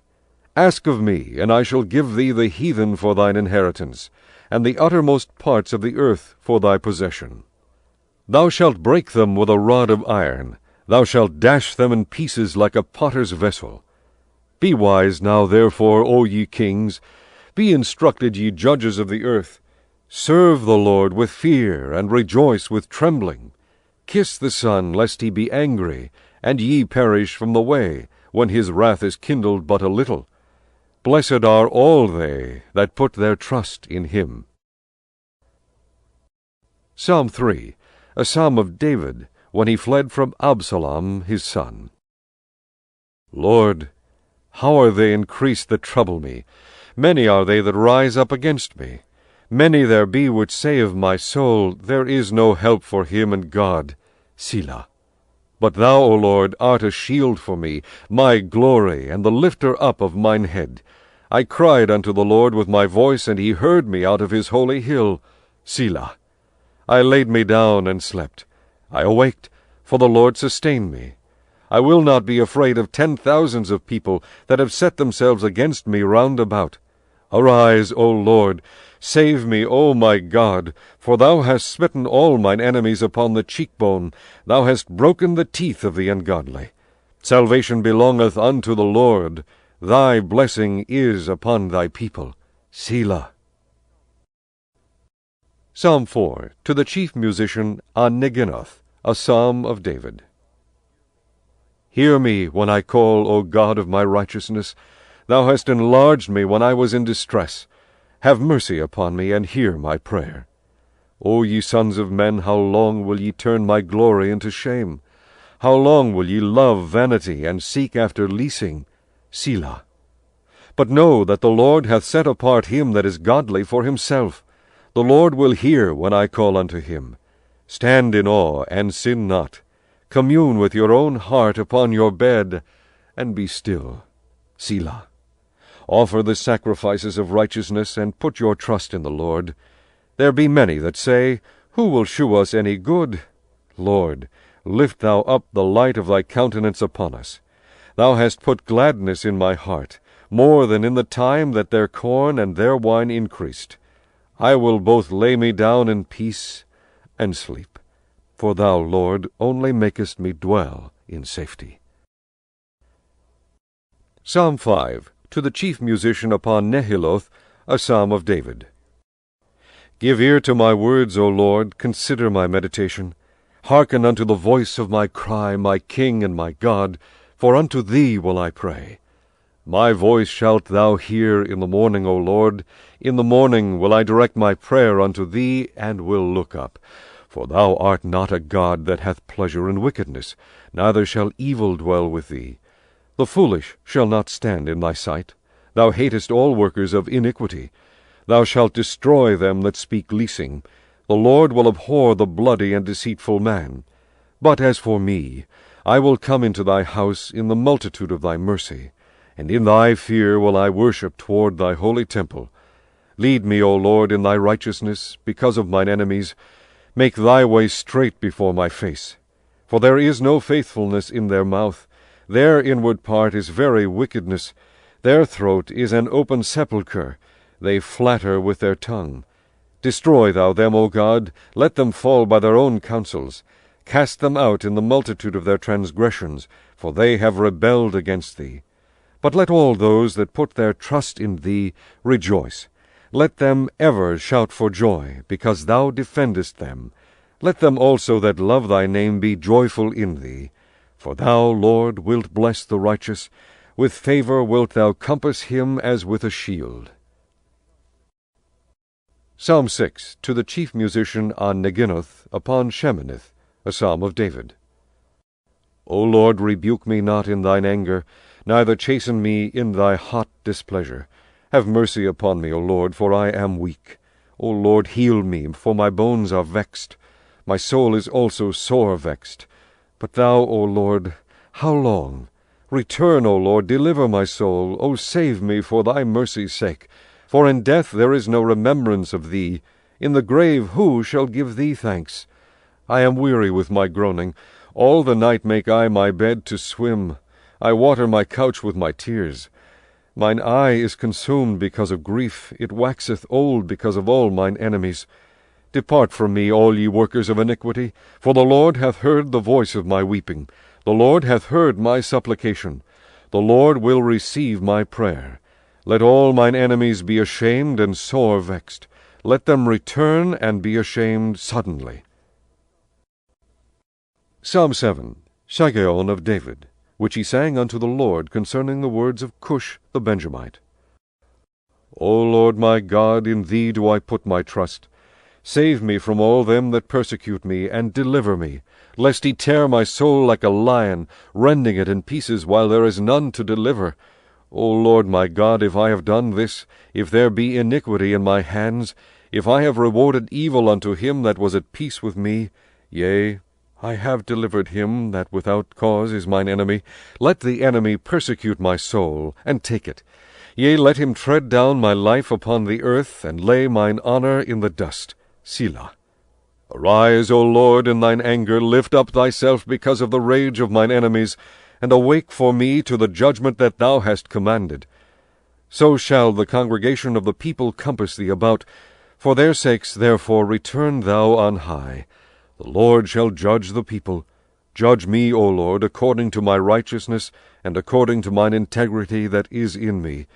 Ask of me, and I shall give thee the heathen for thine inheritance, and the uttermost parts of the earth for thy possession. Thou shalt break them with a rod of iron. Thou shalt dash them in pieces like a potter's vessel. Be wise now, therefore, O ye kings. Be instructed, ye judges of the earth. Serve the Lord with fear, and rejoice with trembling. Kiss the Son, lest he be angry, and ye perish from the way, when his wrath is kindled but a little. Blessed are all they that put their trust in him. Psalm 3, a psalm of David, when he fled from Absalom his son. Lord, how are they increased that trouble me? Many are they that rise up against me. Many there be which say of my soul, There is no help for him in God. Selah. But thou, O Lord, art a shield for me, my glory, and the lifter up of mine head. I cried unto the Lord with my voice, and he heard me out of his holy hill. Selah. I laid me down and slept. I awaked, for the Lord sustained me. I will not be afraid of 10,000s of people that have set themselves against me round about. Arise, O Lord, save me, O my God, for thou hast smitten all mine enemies upon the cheekbone, thou hast broken the teeth of the ungodly. Salvation belongeth unto the Lord, thy blessing is upon thy people. Selah. Psalm 4, to the chief musician On-Neginoth, a psalm of David. Hear me when I call, O God of my righteousness. Thou hast enlarged me when I was in distress. Have mercy upon me, and hear my prayer. O ye sons of men, how long will ye turn my glory into shame? How long will ye love vanity, and seek after leasing? Selah. But know that the Lord hath set apart him that is godly for himself. The Lord will hear when I call unto him. Stand in awe, and sin not. Commune with your own heart upon your bed, and be still. Selah. Offer the sacrifices of righteousness, and put your trust in the Lord. There be many that say, Who will shew us any good? Lord, lift thou up the light of thy countenance upon us. Thou hast put gladness in my heart, more than in the time that their corn and their wine increased. I will both lay me down in peace and sleep, for thou, Lord, only makest me dwell in safety. Psalm 5, to the chief musician upon Nehiloth, a psalm of David. Give ear to my words, O Lord, consider my meditation. Hearken unto the voice of my cry, my King and my God, for unto thee will I pray. My voice shalt thou hear in the morning, O Lord. In the morning will I direct my prayer unto thee, and will look up. For thou art not a God that hath pleasure in wickedness, neither shall evil dwell with thee. The foolish shall not stand in thy sight. Thou hatest all workers of iniquity. Thou shalt destroy them that speak leasing. The Lord will abhor the bloody and deceitful man. But as for me, I will come into thy house in the multitude of thy mercy, and in thy fear will I worship toward thy holy temple. Lead me, O Lord, in thy righteousness, because of mine enemies. Make thy way straight before my face. For there is no faithfulness in their mouth. Their inward part is very wickedness. Their throat is an open sepulchre. They flatter with their tongue. Destroy thou them, O God. Let them fall by their own counsels. Cast them out in the multitude of their transgressions, for they have rebelled against thee. But let all those that put their trust in thee rejoice. Let them ever shout for joy, because thou defendest them. Let them also that love thy name be joyful in thee. For thou, Lord, wilt bless the righteous. With favor wilt thou compass him as with a shield. Psalm 6, to the chief musician on Neginoth, upon Sheminith, a psalm of David. O Lord, rebuke me not in thine anger, neither chasten me in thy hot displeasure. Have mercy upon me, O Lord, for I am weak. O Lord, heal me, for my bones are vexed. My soul is also sore vexed. But thou, O Lord, how long? Return, O Lord, deliver my soul. O save me for thy mercy's sake. For in death there is no remembrance of thee. In the grave who shall give thee thanks? I am weary with my groaning. All the night make I my bed to swim. I water my couch with my tears. Mine eye is consumed because of grief. It waxeth old because of all mine enemies. Depart from me, all ye workers of iniquity, for the Lord hath heard the voice of my weeping. The Lord hath heard my supplication. The Lord will receive my prayer. Let all mine enemies be ashamed and sore vexed. Let them return and be ashamed suddenly. Psalm 7, Shiggaion of David, which he sang unto the Lord concerning the words of Cush the Benjamite. O Lord my God, in thee do I put my trust. Save me from all them that persecute me, and deliver me, lest he tear my soul like a lion, rending it in pieces while there is none to deliver. O Lord my God, if I have done this, if there be iniquity in my hands, if I have rewarded evil unto him that was at peace with me, yea, I have delivered him that without cause is mine enemy, let the enemy persecute my soul, and take it. Yea, let him tread down my life upon the earth, and lay mine honour in the dust. Selah. Arise, O Lord, in thine anger, lift up thyself because of the rage of mine enemies, and awake for me to the judgment that thou hast commanded. So shall the congregation of the people compass thee about. For their sakes therefore return thou on high. The Lord shall judge the people. Judge me, O Lord, according to my righteousness, and according to mine integrity that is in me.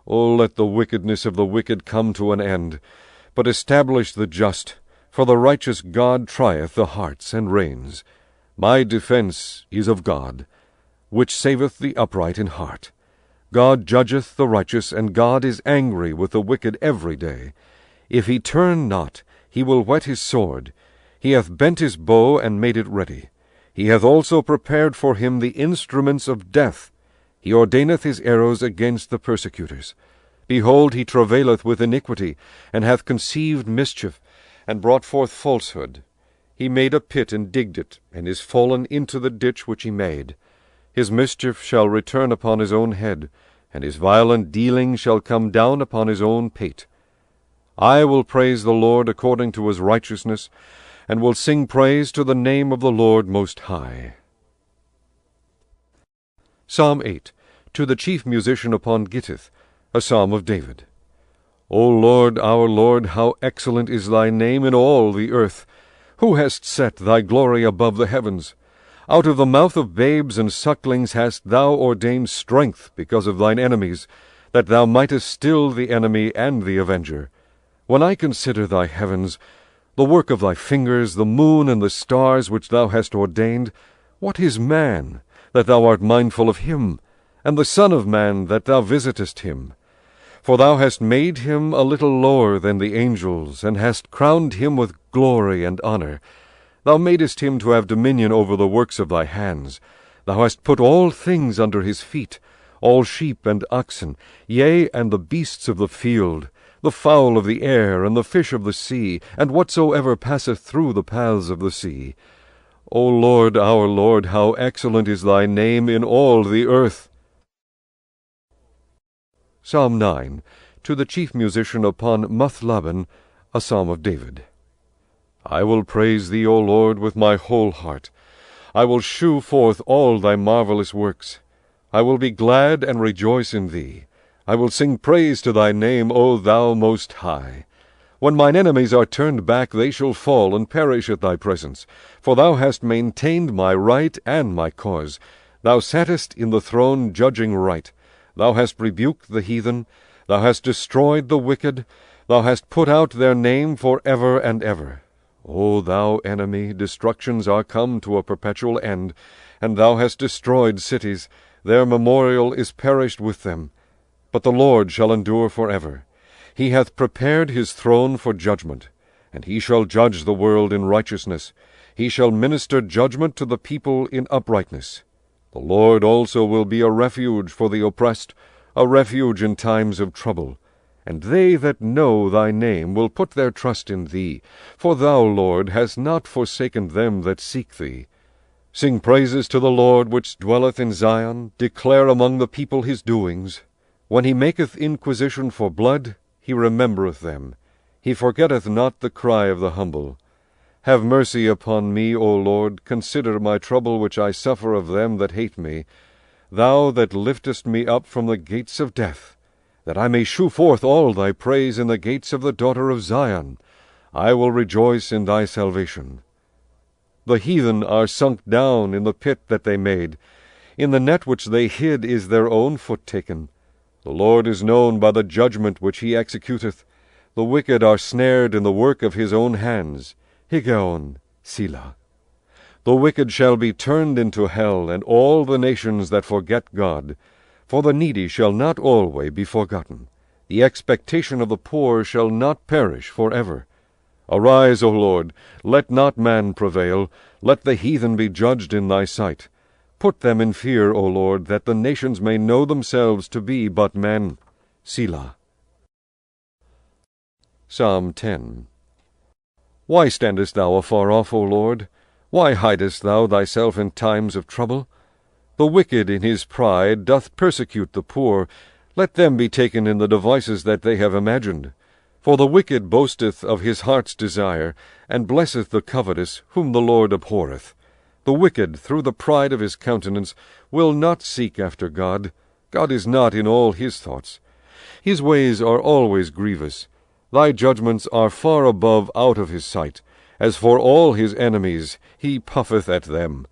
O let the wickedness of the wicked come to an end, but establish the just, for the righteous God trieth the hearts and reins. My defence is of God, which saveth the upright in heart. God judgeth the righteous, and God is angry with the wicked every day. If he turn not, he will whet his sword. He hath bent his bow and made it ready. He hath also prepared for him the instruments of death. He ordaineth his arrows against the persecutors. Behold, he travaileth with iniquity, and hath conceived mischief, and brought forth falsehood. He made a pit and digged it, and is fallen into the ditch which he made. His mischief shall return upon his own head, and his violent dealing shall come down upon his own pate. I will praise the Lord according to his righteousness, and will sing praise to the name of the Lord Most High. Psalm 8, to the chief musician upon Gittith, a psalm of David. O Lord, our Lord, how excellent is thy name in all the earth! Who hast set thy glory above the heavens? Out of the mouth of babes and sucklings hast thou ordained strength because of thine enemies, that thou mightest still the enemy and the avenger. When I consider thy heavens, the work of thy fingers, the moon and the stars which thou hast ordained, what is man, that thou art mindful of him, and the Son of Man, that thou visitest him? For thou hast made him a little lower than the angels, and hast crowned him with glory and honor. Thou madest him to have dominion over the works of thy hands. Thou hast put all things under his feet, all sheep and oxen, yea, and the beasts of the field, the fowl of the air, and the fish of the sea, and whatsoever passeth through the paths of the sea. O Lord, our Lord, how excellent is thy name in all the earth! Psalm 9, to the chief musician upon Muthlaban, a psalm of David. I will praise thee, O Lord, with my whole heart. I will shew forth all thy marvelous works. I will be glad and rejoice in thee. I will sing praise to thy name, O thou Most High. When mine enemies are turned back, they shall fall and perish at thy presence. For thou hast maintained my right and my cause. Thou sattest in the throne judging right. Thou hast rebuked the heathen, thou hast destroyed the wicked, thou hast put out their name for ever and ever. O thou enemy, destructions are come to a perpetual end, and thou hast destroyed cities, their memorial is perished with them. But the Lord shall endure for ever. He hath prepared his throne for judgment, and he shall judge the world in righteousness. He shall minister judgment to the people in uprightness. The Lord also will be a refuge for the oppressed, a refuge in times of trouble. And they that know thy name will put their trust in thee, for thou, Lord, hast not forsaken them that seek thee. Sing praises to the Lord which dwelleth in Zion, declare among the people his doings. When he maketh inquisition for blood, he remembereth them. He forgetteth not the cry of the humble. Have mercy upon me, O Lord, consider my trouble which I suffer of them that hate me. Thou that liftest me up from the gates of death, that I may shew forth all thy praise in the gates of the daughter of Zion. I will rejoice in thy salvation. The heathen are sunk down in the pit that they made. In the net which they hid is their own foot taken. The Lord is known by the judgment which he executeth. The wicked are snared in the work of his own hands. Higgaion, Selah. The wicked shall be turned into hell, and all the nations that forget God. For the needy shall not alway be forgotten. The expectation of the poor shall not perish for ever. Arise, O Lord, let not man prevail. Let the heathen be judged in thy sight. Put them in fear, O Lord, that the nations may know themselves to be but men. Selah. Psalm 10. Why standest thou afar off, O Lord? Why hidest thou thyself in times of trouble? The wicked in his pride doth persecute the poor. Let them be taken in the devices that they have imagined. For the wicked boasteth of his heart's desire, and blesseth the covetous, whom the Lord abhorreth. The wicked, through the pride of his countenance, will not seek after God. God is not in all his thoughts. His ways are always grievous. Thy judgments are far above out of his sight. As for all his enemies, he puffeth at them.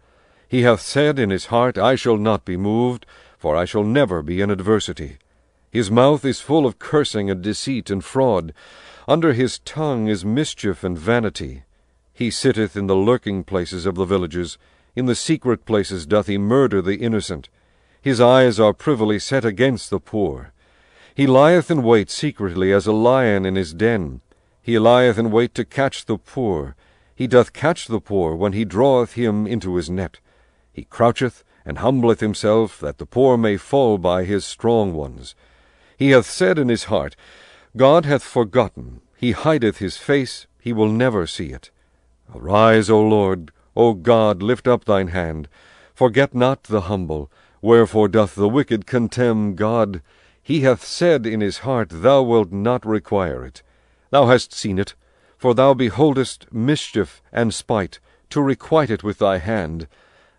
He hath said in his heart, I shall not be moved, for I shall never be in adversity. His mouth is full of cursing and deceit and fraud. Under his tongue is mischief and vanity. He sitteth in the lurking places of the villages. In the secret places doth he murder the innocent. His eyes are privily set against the poor. He lieth in wait secretly as a lion in his den. He lieth in wait to catch the poor. He doth catch the poor when he draweth him into his net. He croucheth and humbleth himself, that the poor may fall by his strong ones. He hath said in his heart, God hath forgotten. He hideth his face, he will never see it. Arise, O Lord, O God, lift up thine hand. Forget not the humble. Wherefore doth the wicked contemn God? He hath said in his heart, Thou wilt not require it. Thou hast seen it. For thou beholdest mischief and spite, to requite it with thy hand.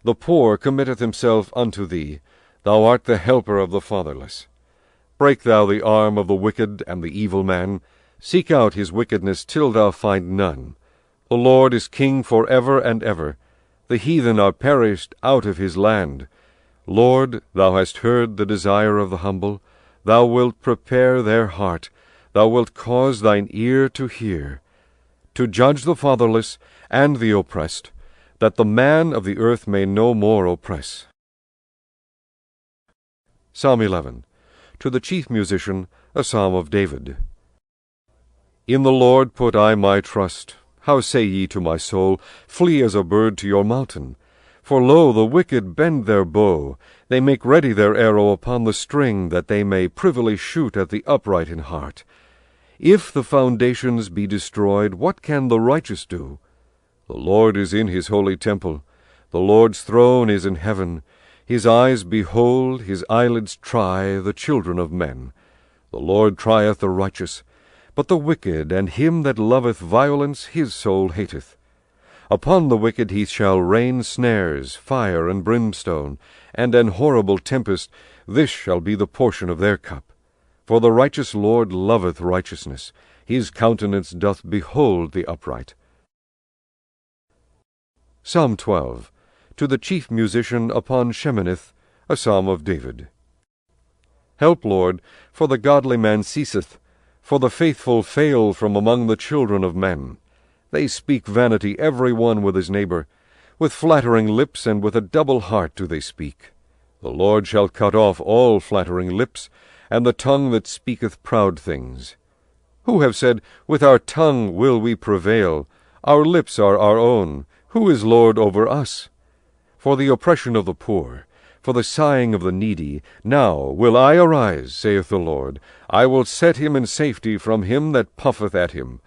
The poor committeth himself unto thee. Thou art the helper of the fatherless. Break thou the arm of the wicked and the evil man. Seek out his wickedness till thou find none. The Lord is king for ever and ever. The heathen are perished out of his land. Lord, thou hast heard the desire of the humble. Thou wilt prepare their heart. Thou wilt cause thine ear to hear, to judge the fatherless and the oppressed, that the man of the earth may no more oppress. Psalm 11. To the chief musician, a psalm of David. In the Lord put I my trust. How say ye to my soul, Flee as a bird to your mountain? For lo, the wicked bend their bow, they make ready their arrow upon the string, that they may privily shoot at the upright in heart. If the foundations be destroyed, what can the righteous do? The Lord is in his holy temple. The Lord's throne is in heaven. His eyes behold, his eyelids try the children of men. The Lord trieth the righteous, but the wicked and him that loveth violence his soul hateth. Upon the wicked he shall rain snares, fire and brimstone, and an horrible tempest. This shall be the portion of their cup. For the righteous Lord loveth righteousness. His countenance doth behold the upright. Psalm 12. To the chief musician upon Sheminith, a psalm of David. Help, Lord, for the godly man ceaseth, for the faithful fail from among the children of men. They speak vanity every one with his neighbor. With flattering lips and with a double heart do they speak. The Lord shall cut off all flattering lips, and the tongue that speaketh proud things. Who have said, With our tongue will we prevail, our lips are our own, who is Lord over us? For the oppression of the poor, for the sighing of the needy, now will I arise, saith the Lord. I will set him in safety from him that puffeth at him.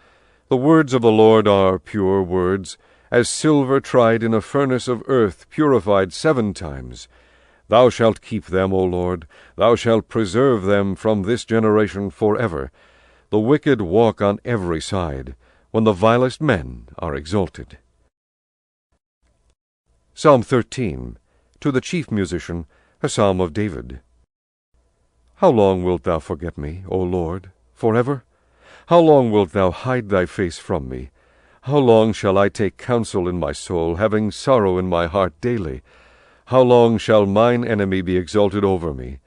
The words of the Lord are pure words, as silver tried in a furnace of earth, purified 7 times. Thou shalt keep them, O Lord, thou shalt preserve them from this generation forever. The wicked walk on every side, when the vilest men are exalted. Psalm 13. To the chief musician, a psalm of David. How long wilt thou forget me, O Lord, forever? How long wilt thou hide thy face from me? How long shall I take counsel in my soul, having sorrow in my heart daily? How long shall mine enemy be exalted over me?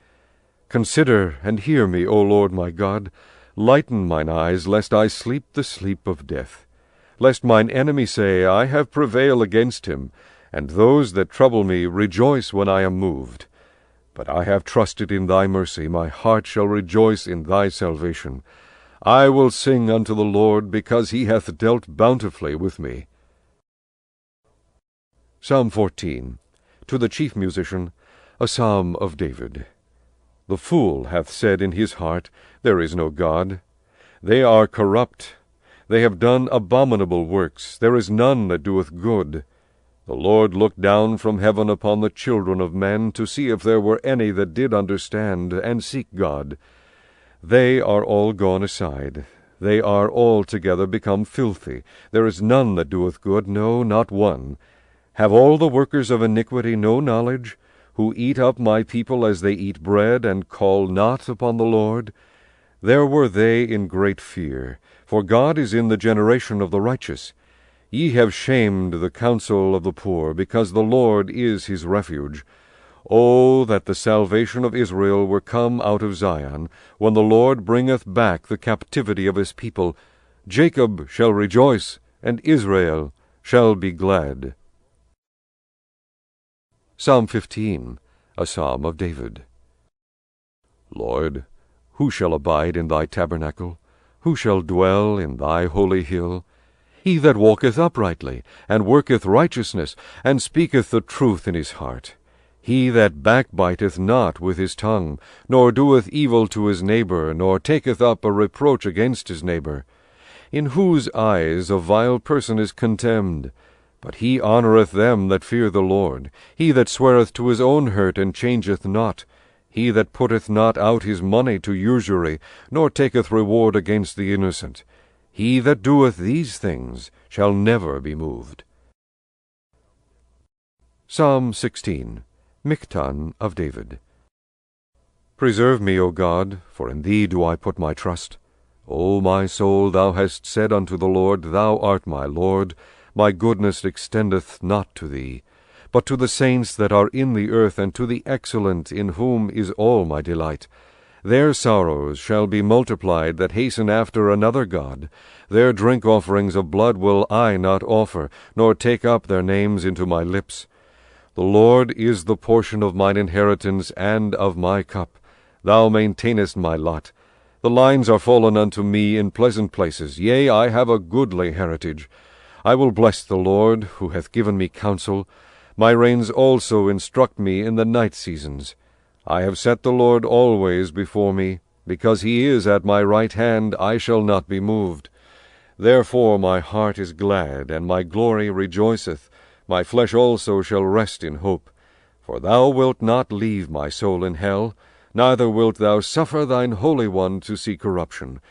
Consider and hear me, O Lord my God. Lighten mine eyes, lest I sleep the sleep of death. Lest mine enemy say, I have prevailed against him, and those that trouble me rejoice when I am moved. But I have trusted in thy mercy, my heart shall rejoice in thy salvation. I will sing unto the Lord, because he hath dealt bountifully with me. Psalm 14. To the chief musician, a psalm of David. The fool hath said in his heart, There is no God. They are corrupt. They have done abominable works. There is none that doeth good. The Lord looked down from heaven upon the children of men, to see if there were any that did understand, and seek God. They are all gone aside. They are altogether become filthy. There is none that doeth good, no, not one. Have all the workers of iniquity no knowledge, who eat up my people as they eat bread, and call not upon the Lord? There were they in great fear, for God is in the generation of the righteous. Ye have shamed the counsel of the poor, because the Lord is his refuge. O that the salvation of Israel were come out of Zion, when the Lord bringeth back the captivity of his people. Jacob shall rejoice, and Israel shall be glad. Psalm 15, a psalm of David. Lord, who shall abide in thy tabernacle? Who shall dwell in thy holy hill? He that walketh uprightly, and worketh righteousness, and speaketh the truth in his heart. He that backbiteth not with his tongue, nor doeth evil to his neighbor, nor taketh up a reproach against his neighbor. In whose eyes a vile person is contemned. But he honoureth them that fear the Lord. He that sweareth to his own hurt, and changeth not. He that putteth not out his money to usury, nor taketh reward against the innocent. He that doeth these things shall never be moved. Psalm 16. Miktan of David. Preserve me, O God, for in thee do I put my trust. O my soul, thou hast said unto the Lord, Thou art my Lord. My goodness extendeth not to thee, but to the saints that are in the earth, and to the excellent, in whom is all my delight. Their sorrows shall be multiplied that hasten after another god. Their drink offerings of blood will I not offer, nor take up their names into my lips. The Lord is the portion of mine inheritance and of my cup. Thou maintainest my lot. The lines are fallen unto me in pleasant places. Yea, I have a goodly heritage. I will bless the Lord, who hath given me counsel. My reins also instruct me in the night seasons. I have set the Lord always before me. Because he is at my right hand, I shall not be moved. Therefore my heart is glad, and my glory rejoiceth. My flesh also shall rest in hope. For thou wilt not leave my soul in hell, neither wilt thou suffer thine Holy One to see corruption.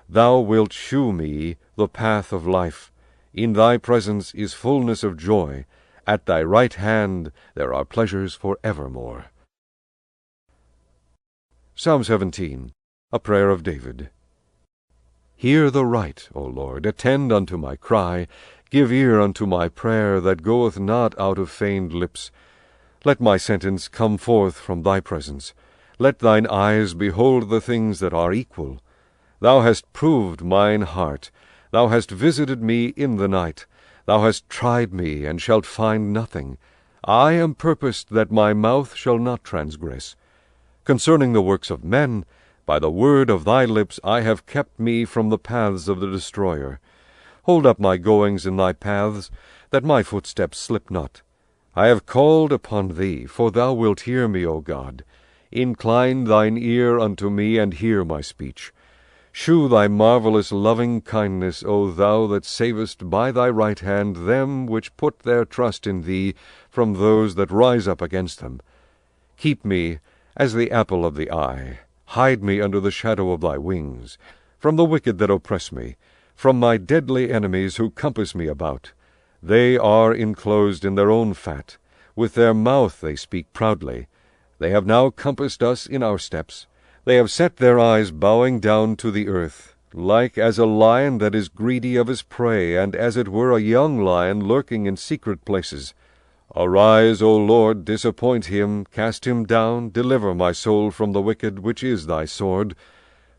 Thou wilt shew me the path of life. In thy presence is fullness of joy. At thy right hand there are pleasures for evermore. Psalm 17. A prayer of David. Hear the right, O Lord, attend unto my cry. Give ear unto my prayer that goeth not out of feigned lips. Let my sentence come forth from thy presence. Let thine eyes behold the things that are equal. Thou hast proved mine heart. Thou hast visited me in the night. Thou hast tried me, and shalt find nothing. I am purposed that my mouth shall not transgress. Concerning the works of men, by the word of thy lips I have kept me from the paths of the destroyer. Hold up my goings in thy paths, that my footsteps slip not. I have called upon thee, for thou wilt hear me, O God. Incline thine ear unto me, and hear my speech. Shew thy marvelous loving kindness, O thou that savest by thy right hand them which put their trust in thee from those that rise up against them. Keep me as the apple of the eye. Hide me under the shadow of thy wings, from the wicked that oppress me, from my deadly enemies who compass me about. They are enclosed in their own fat. With their mouth they speak proudly. They have now compassed us in our steps. They have set their eyes bowing down to the earth, like as a lion that is greedy of his prey, and as it were a young lion lurking in secret places. Arise, O Lord, disappoint him, cast him down, deliver my soul from the wicked, which is thy sword.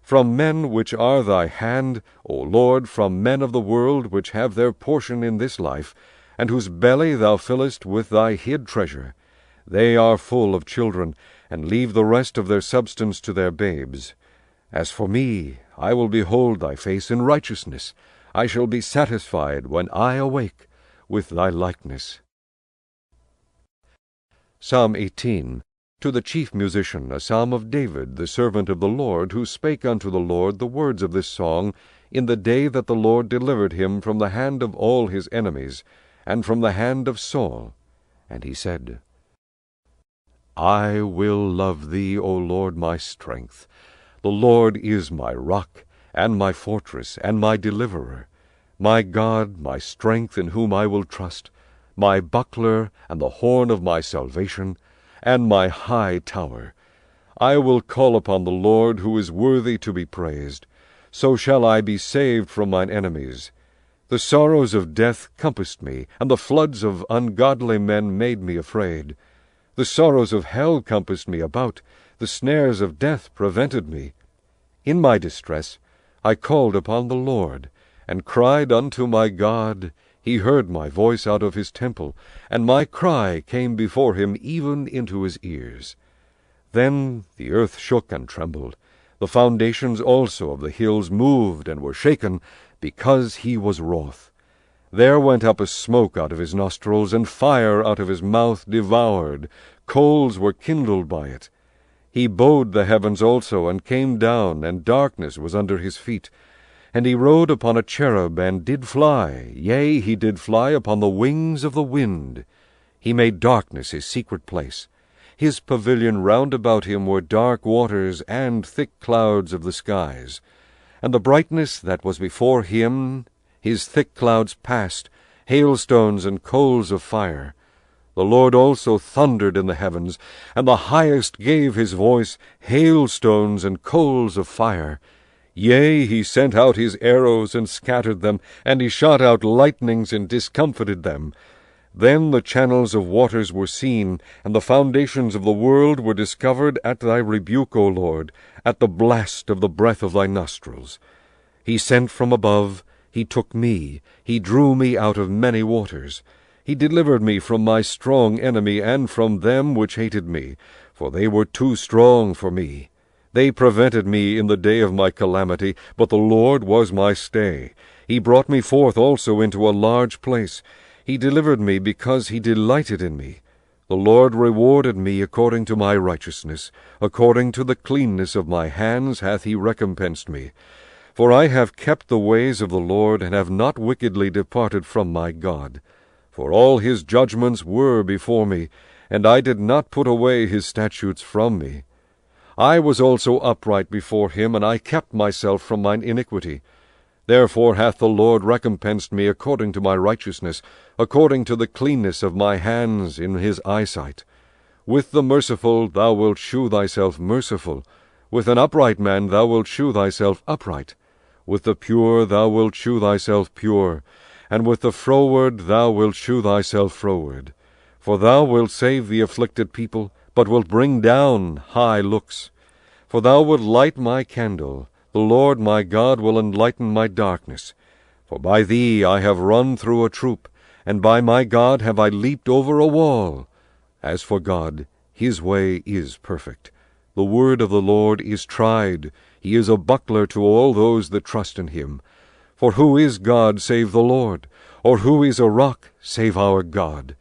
From men which are thy hand, O Lord, from men of the world, which have their portion in this life, and whose belly thou fillest with thy hid treasure. They are full of children, and leave the rest of their substance to their babes. As for me, I will behold thy face in righteousness. I shall be satisfied when I awake with thy likeness. Psalm 18. To the chief musician, a psalm of David, the servant of the Lord, who spake unto the Lord the words of this song in the day that the Lord delivered him from the hand of all his enemies, and from the hand of Saul. And he said, I will love thee, O Lord, my strength. The Lord is my rock, and my fortress, and my deliverer, my God, my strength, in whom I will trust, my buckler, and the horn of my salvation, and my high tower. I will call upon the Lord, who is worthy to be praised. So shall I be saved from mine enemies. The sorrows of death compassed me, and the floods of ungodly men made me afraid. The sorrows of hell compassed me about, the snares of death prevented me. In my distress I called upon the Lord, and cried unto my God. He heard my voice out of his temple, and my cry came before him even into his ears. Then the earth shook and trembled. The foundations also of the hills moved and were shaken, because he was wroth. There went up a smoke out of his nostrils, and fire out of his mouth devoured. Coals were kindled by it. He bowed the heavens also, and came down, and darkness was under his feet. And he rode upon a cherub, and did fly, yea, he did fly upon the wings of the wind. He made darkness his secret place. His pavilion round about him were dark waters, and thick clouds of the skies. And the brightness that was before him, his thick clouds passed, hailstones and coals of fire. The Lord also thundered in the heavens, and the highest gave his voice, hailstones and coals of fire. Yea, he sent out his arrows and scattered them, and he shot out lightnings and discomfited them. Then the channels of waters were seen, and the foundations of the world were discovered at thy rebuke, O Lord, at the blast of the breath of thy nostrils. He sent from above, he took me, he drew me out of many waters. He delivered me from my strong enemy, and from them which hated me, for they were too strong for me. They prevented me in the day of my calamity, but the Lord was my stay. He brought me forth also into a large place. He delivered me because he delighted in me. The Lord rewarded me according to my righteousness. According to the cleanness of my hands hath he recompensed me. For I have kept the ways of the Lord, and have not wickedly departed from my God. For all his judgments were before me, and I did not put away his statutes from me. I was also upright before him, and I kept myself from mine iniquity. Therefore hath the Lord recompensed me according to my righteousness, according to the cleanness of my hands in his eyesight. With the merciful thou wilt shew thyself merciful. With an upright man thou wilt shew thyself upright. With the pure thou wilt shew thyself pure. And with the froward thou wilt shew thyself froward. For thou wilt save the afflicted people, but wilt bring down high looks. For thou wilt light my candle. The Lord my God will enlighten my darkness. For by thee I have run through a troop, and by my God have I leaped over a wall. As for God, his way is perfect. The word of the Lord is tried. He is a buckler to all those that trust in him. For who is God save the Lord? Or who is a rock save our God?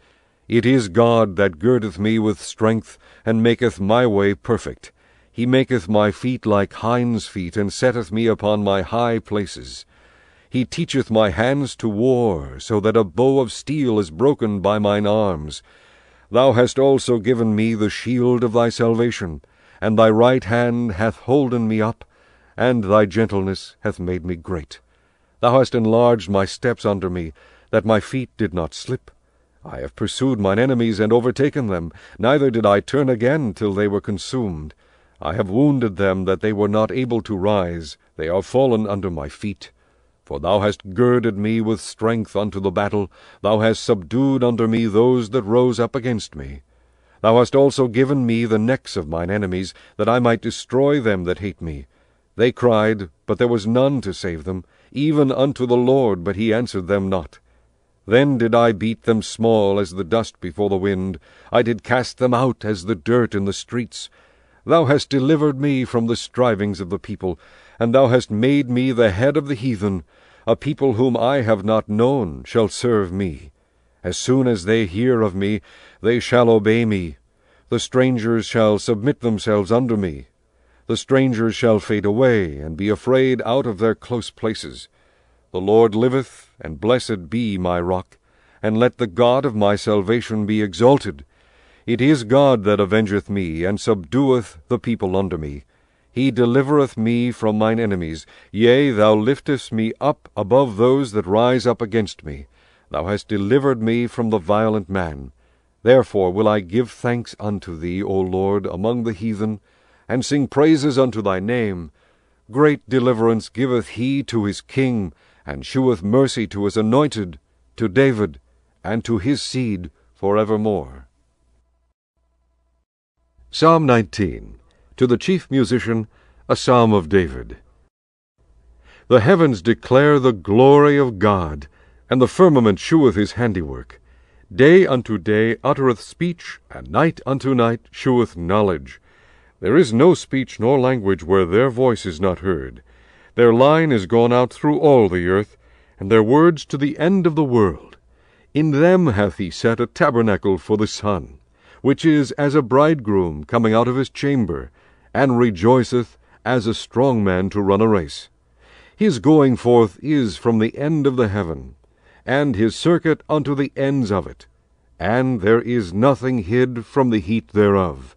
It is God that girdeth me with strength, and maketh my way perfect. He maketh my feet like hinds' feet, and setteth me upon my high places. He teacheth my hands to war, so that a bow of steel is broken by mine arms. Thou hast also given me the shield of thy salvation, and thy right hand hath holden me up, and thy gentleness hath made me great. Thou hast enlarged my steps under me, that my feet did not slip. I have pursued mine enemies and overtaken them, neither did I turn again till they were consumed. I have wounded them that they were not able to rise. They are fallen under my feet. For thou hast girded me with strength unto the battle. Thou hast subdued under me those that rose up against me. Thou hast also given me the necks of mine enemies, that I might destroy them that hate me. They cried, but there was none to save them, even unto the Lord, but he answered them not. Then did I beat them small as the dust before the wind. I did cast them out as the dirt in the streets. Thou hast delivered me from the strivings of the people, and thou hast made me the head of the heathen. A people whom I have not known shall serve me. As soon as they hear of me, they shall obey me. The strangers shall submit themselves under me. The strangers shall fade away, and be afraid out of their close places. The Lord liveth, and blessed be my rock, and let the God of my salvation be exalted. It is God that avengeth me, and subdueth the people under me. He delivereth me from mine enemies. Yea, thou liftest me up above those that rise up against me. Thou hast delivered me from the violent man. Therefore will I give thanks unto thee, O Lord, among the heathen, and sing praises unto thy name. Great deliverance giveth he to his king, and sheweth mercy to his anointed, to David, and to his seed forevermore. Psalm 19. To the chief musician, a psalm of David. The heavens declare the glory of God, and the firmament sheweth his handiwork. Day unto day uttereth speech, and night unto night sheweth knowledge. There is no speech nor language where their voice is not heard. Their line is gone out through all the earth, and their words to the end of the world. In them hath he set a tabernacle for the sun, which is as a bridegroom coming out of his chamber, and rejoiceth as a strong man to run a race. His going forth is from the end of the heaven, and his circuit unto the ends of it, and there is nothing hid from the heat thereof.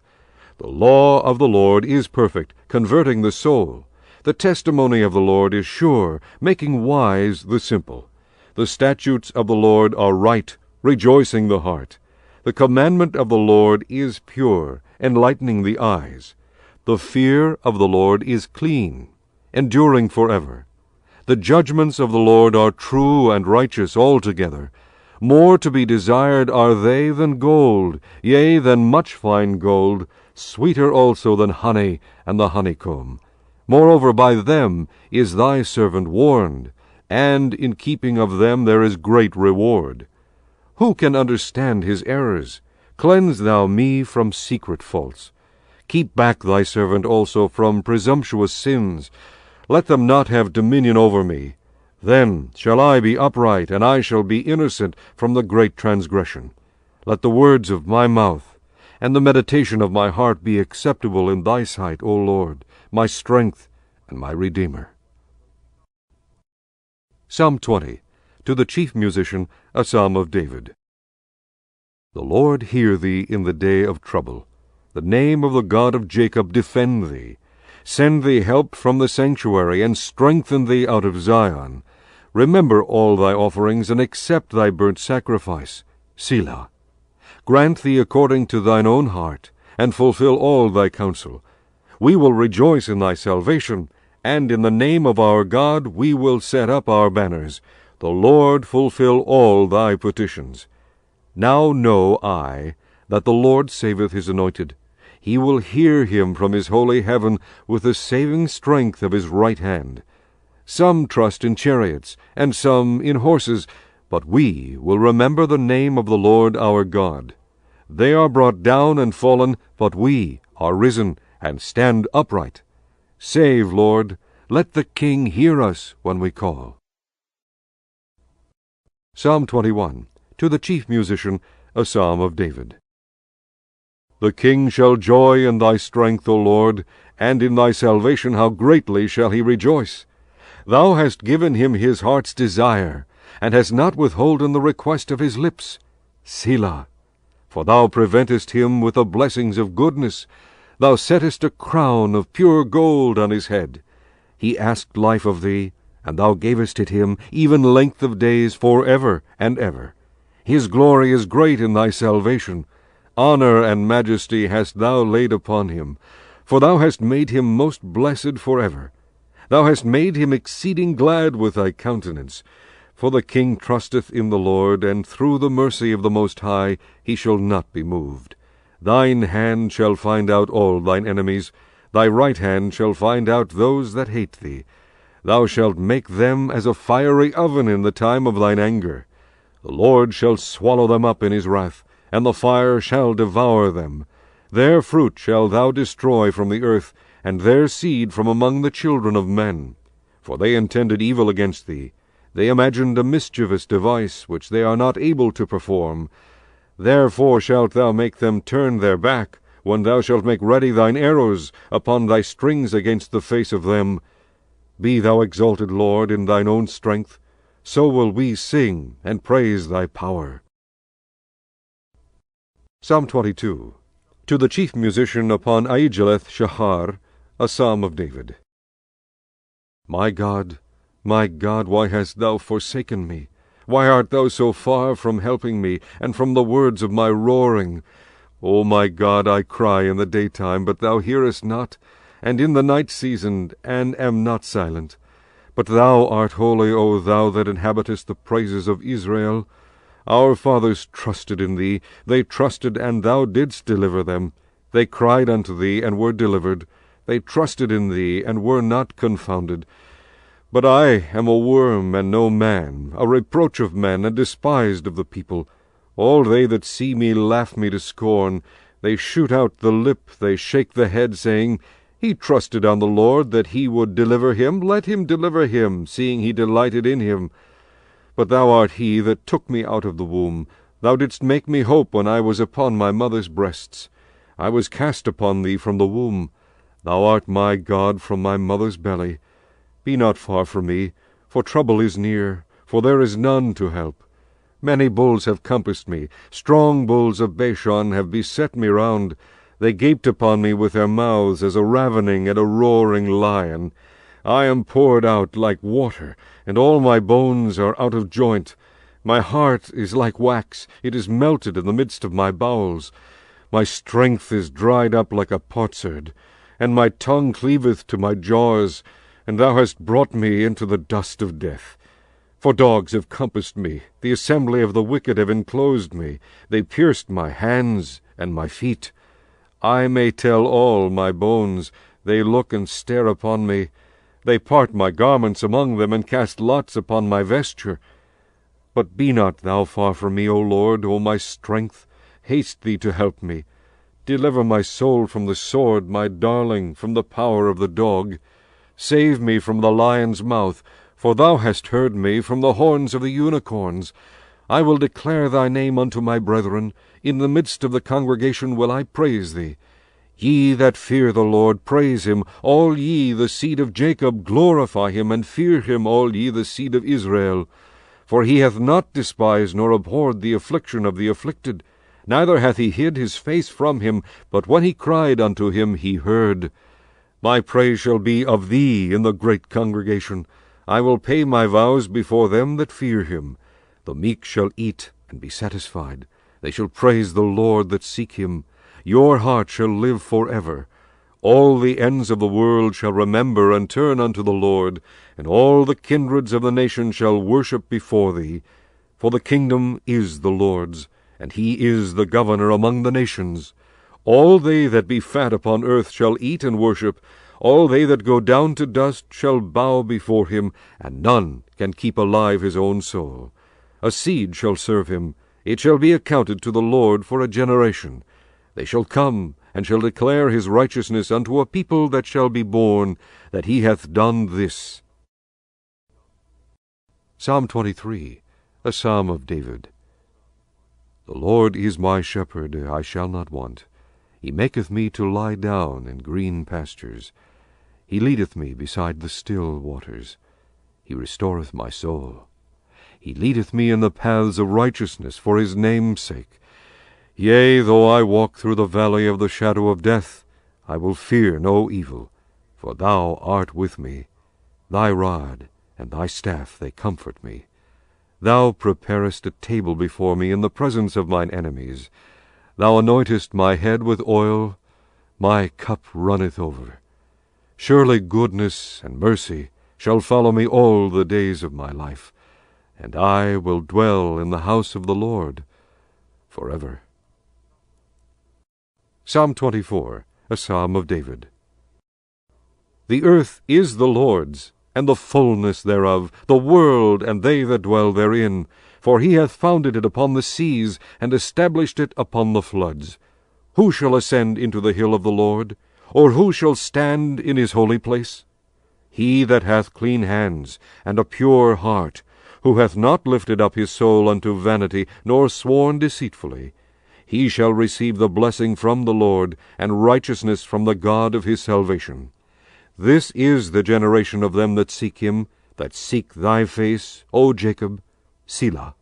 The law of the Lord is perfect, converting the soul. The testimony of the Lord is sure, making wise the simple. The statutes of the Lord are right, rejoicing the heart. The commandment of the Lord is pure, enlightening the eyes. The fear of the Lord is clean, enduring forever. The judgments of the Lord are true and righteous altogether. More to be desired are they than gold, yea, than much fine gold, sweeter also than honey and the honeycomb. Moreover, by them is thy servant warned, and in keeping of them there is great reward. Who can understand his errors? Cleanse thou me from secret faults. Keep back thy servant also from presumptuous sins. Let them not have dominion over me. Then shall I be upright, and I shall be innocent from the great transgression. Let the words of my mouth and the meditation of my heart be acceptable in thy sight, O Lord, my strength and my Redeemer. Psalm 20. To the chief musician, a psalm of David. The Lord hear thee in the day of trouble. The name of the God of Jacob defend thee. Send thee help from the sanctuary, and strengthen thee out of Zion. Remember all thy offerings, and accept thy burnt sacrifice. Selah. Grant thee according to thine own heart, and fulfill all thy counsel. We will rejoice in thy salvation, and in the name of our God we will set up our banners. The Lord fulfill all thy petitions. Now know I that the Lord saveth his anointed. He will hear him from his holy heaven with the saving strength of his right hand. Some trust in chariots, and some in horses, but we will remember the name of the Lord our God. They are brought down and fallen, but we are risen and stand upright. Save, Lord, let the King hear us when we call. Psalm 21. To the chief musician, a psalm of David. The king shall joy in thy strength, O Lord, and in thy salvation how greatly shall he rejoice. Thou hast given him his heart's desire, and hast not withholden the request of his lips. Selah. For thou preventest him with the blessings of goodness. Thou settest a crown of pure gold on his head. He asked life of thee, and thou gavest it him, even length of days for ever and ever. His glory is great in thy salvation. Honor and majesty hast thou laid upon him, for thou hast made him most blessed forever. Thou hast made him exceeding glad with thy countenance. For the king trusteth in the Lord, and through the mercy of the Most High he shall not be moved. Thine hand shall find out all thine enemies, thy right hand shall find out those that hate thee. Thou shalt make them as a fiery oven in the time of thine anger. The Lord shall swallow them up in his wrath, and the fire shall devour them. Their fruit shalt thou destroy from the earth, and their seed from among the children of men. For they intended evil against thee. They imagined a mischievous device, which they are not able to perform. Therefore shalt thou make them turn their back, when thou shalt make ready thine arrows upon thy strings against the face of them. Be thou exalted, Lord, in thine own strength. So will we sing and praise thy power. Psalm 22. To the chief musician upon Aijeleth Shahar, a psalm of David. My God, why hast thou forsaken me? Why art thou so far from helping me, and from the words of my roaring? O my God, I cry in the daytime, but thou hearest not, and in the night season, and am not silent. But thou art holy, O thou that inhabitest the praises of Israel. Our fathers trusted in thee, they trusted, and thou didst deliver them. They cried unto thee, and were delivered. They trusted in thee, and were not confounded. But I am a worm, and no man, a reproach of men, and despised of the people. All they that see me laugh me to scorn. They shoot out the lip, they shake the head, saying, He trusted on the Lord, that he would deliver him. Let him deliver him, seeing he delighted in him. But thou art he that took me out of the womb. Thou didst make me hope when I was upon my mother's breasts. I was cast upon thee from the womb. Thou art my God from my mother's belly. Be not far from me, for trouble is near, for there is none to help. Many bulls have compassed me, strong bulls of Bashan have beset me round. They gaped upon me with their mouths as a ravening and a roaring lion. I am poured out like water, and all my bones are out of joint. My heart is like wax, it is melted in the midst of my bowels. My strength is dried up like a potsherd, and my tongue cleaveth to my jaws, and thou hast brought me into the dust of death. For dogs have compassed me, the assembly of the wicked have enclosed me, they pierced my hands and my feet. I may tell all my bones, they look and stare upon me. They part my garments among them, and cast lots upon my vesture. But be not thou far from me, O Lord, O my strength. Haste thee to help me. Deliver my soul from the sword, my darling, from the power of the dog. Save me from the lion's mouth, for thou hast heard me from the horns of the unicorns. I will declare thy name unto my brethren. In the midst of the congregation will I praise thee. Ye that fear the Lord, praise him. All ye, the seed of Jacob, glorify him, and fear him, all ye, the seed of Israel. For he hath not despised nor abhorred the affliction of the afflicted, neither hath he hid his face from him, but when he cried unto him, he heard. My praise shall be of thee in the great congregation. I will pay my vows before them that fear him. The meek shall eat and be satisfied. They shall praise the Lord that seek him. Your heart shall live forever. All the ends of the world shall remember and turn unto the Lord, and all the kindreds of the nations shall worship before thee. For the kingdom is the Lord's, and he is the governor among the nations. All they that be fat upon earth shall eat and worship. All they that go down to dust shall bow before him, and none can keep alive his own soul. A seed shall serve him. It shall be accounted to the Lord for a generation. They shall come, and shall declare his righteousness unto a people that shall be born, that he hath done this. Psalm 23, a psalm of David. The Lord is my shepherd, I shall not want. He maketh me to lie down in green pastures. He leadeth me beside the still waters. He restoreth my soul. He leadeth me in the paths of righteousness for his name's sake. Yea, though I walk through the valley of the shadow of death, I will fear no evil, for thou art with me. Thy rod and thy staff, they comfort me. Thou preparest a table before me in the presence of mine enemies. Thou anointest my head with oil, my cup runneth over. Surely goodness and mercy shall follow me all the days of my life, and I will dwell in the house of the Lord forever. Psalm 24, a psalm of David. The earth is the Lord's, and the fullness thereof, the world and they that dwell therein. For he hath founded it upon the seas, and established it upon the floods. Who shall ascend into the hill of the Lord? Or who shall stand in his holy place? He that hath clean hands, and a pure heart, who hath not lifted up his soul unto vanity, nor sworn deceitfully. He shall receive the blessing from the Lord, and righteousness from the God of his salvation. This is the generation of them that seek him, that seek thy face, O Jacob. Selah.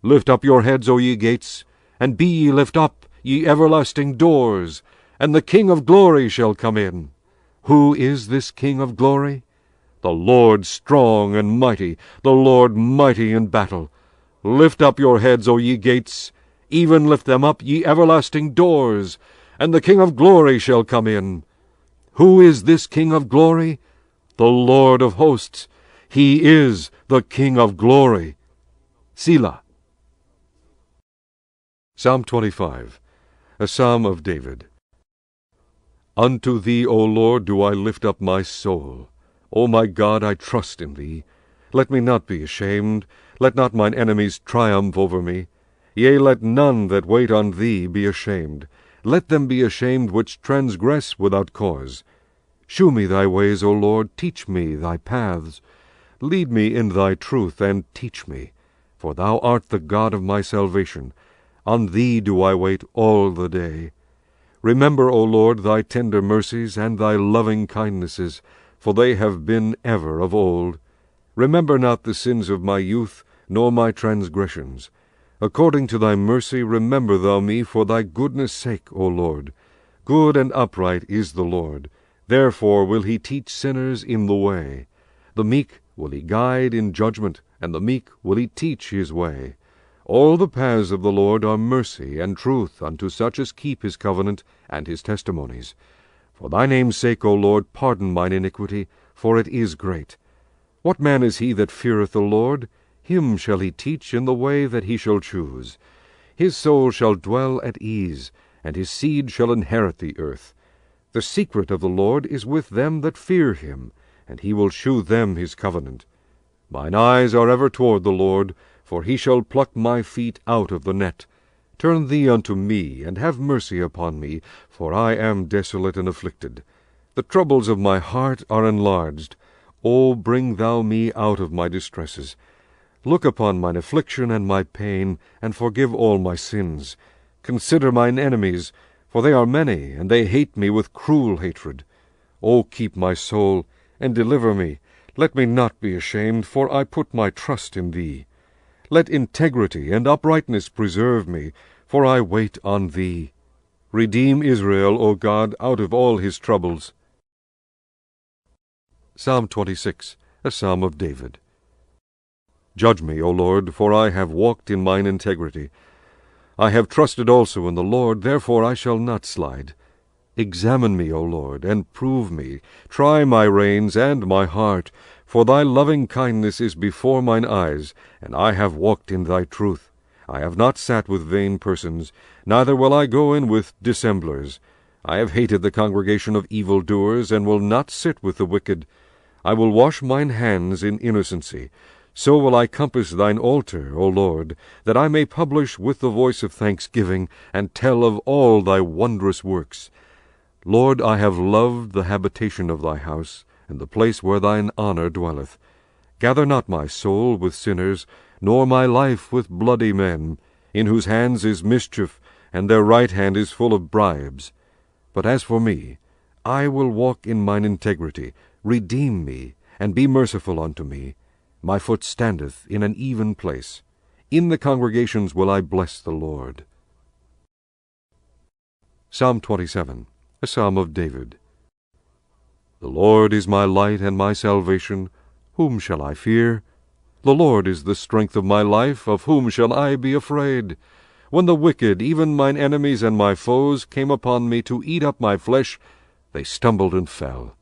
Lift up your heads, O ye gates, and be ye lift up, ye everlasting doors, and the King of glory shall come in. Who is this King of glory? The Lord strong and mighty, the Lord mighty in battle. Lift up your heads, O ye gates, even lift them up, ye everlasting doors, and the King of glory shall come in. Who is this King of glory? The Lord of hosts. He is the King of glory. Selah. Psalm 25, a psalm of David. Unto thee, O Lord, do I lift up my soul. O my God, I trust in thee. Let me not be ashamed. Let not mine enemies triumph over me. Yea, let none that wait on thee be ashamed. Let them be ashamed which transgress without cause. Shew me thy ways, O Lord, teach me thy paths. Lead me in thy truth, and teach me. For thou art the God of my salvation. On thee do I wait all the day. Remember, O Lord, thy tender mercies and thy loving kindnesses, for they have been ever of old. Remember not the sins of my youth, nor my transgressions. According to thy mercy remember thou me for thy goodness' sake, O Lord. Good and upright is the Lord. Therefore will he teach sinners in the way. The meek will he guide in judgment, and the meek will he teach his way. All the paths of the Lord are mercy and truth unto such as keep his covenant and his testimonies. For thy name's sake, O Lord, pardon mine iniquity, for it is great. What man is he that feareth the Lord? Him shall he teach in the way that he shall choose. His soul shall dwell at ease, and his seed shall inherit the earth. The secret of the Lord is with them that fear him, and he will shew them his covenant. Mine eyes are ever toward the Lord, for he shall pluck my feet out of the net. Turn thee unto me, and have mercy upon me, for I am desolate and afflicted. The troubles of my heart are enlarged. O bring thou me out of my distresses. Look upon mine affliction and my pain, and forgive all my sins. Consider mine enemies, for they are many, and they hate me with cruel hatred. O keep my soul, and deliver me. Let me not be ashamed, for I put my trust in thee. Let integrity and uprightness preserve me, for I wait on thee. Redeem Israel, O God, out of all his troubles. Psalm 26, a psalm of David. Judge me, O Lord, for I have walked in mine integrity. I have trusted also in the Lord, therefore I shall not slide. Examine me, O Lord, and prove me. Try my reins and my heart, for thy loving kindness is before mine eyes, and I have walked in thy truth. I have not sat with vain persons, neither will I go in with dissemblers. I have hated the congregation of evildoers, and will not sit with the wicked. I will wash mine hands in innocency. So will I compass thine altar, O Lord, that I may publish with the voice of thanksgiving, and tell of all thy wondrous works. Lord, I have loved the habitation of thy house, and the place where thine honour dwelleth. Gather not my soul with sinners, nor my life with bloody men, in whose hands is mischief, and their right hand is full of bribes. But as for me, I will walk in mine integrity. Redeem me, and be merciful unto me. My foot standeth in an even place. In the congregations will I bless the Lord. Psalm 27, a psalm of David. The Lord is my light and my salvation. Whom shall I fear? The Lord is the strength of my life. Of whom shall I be afraid? When the wicked, even mine enemies and my foes, came upon me to eat up my flesh, they stumbled and fell.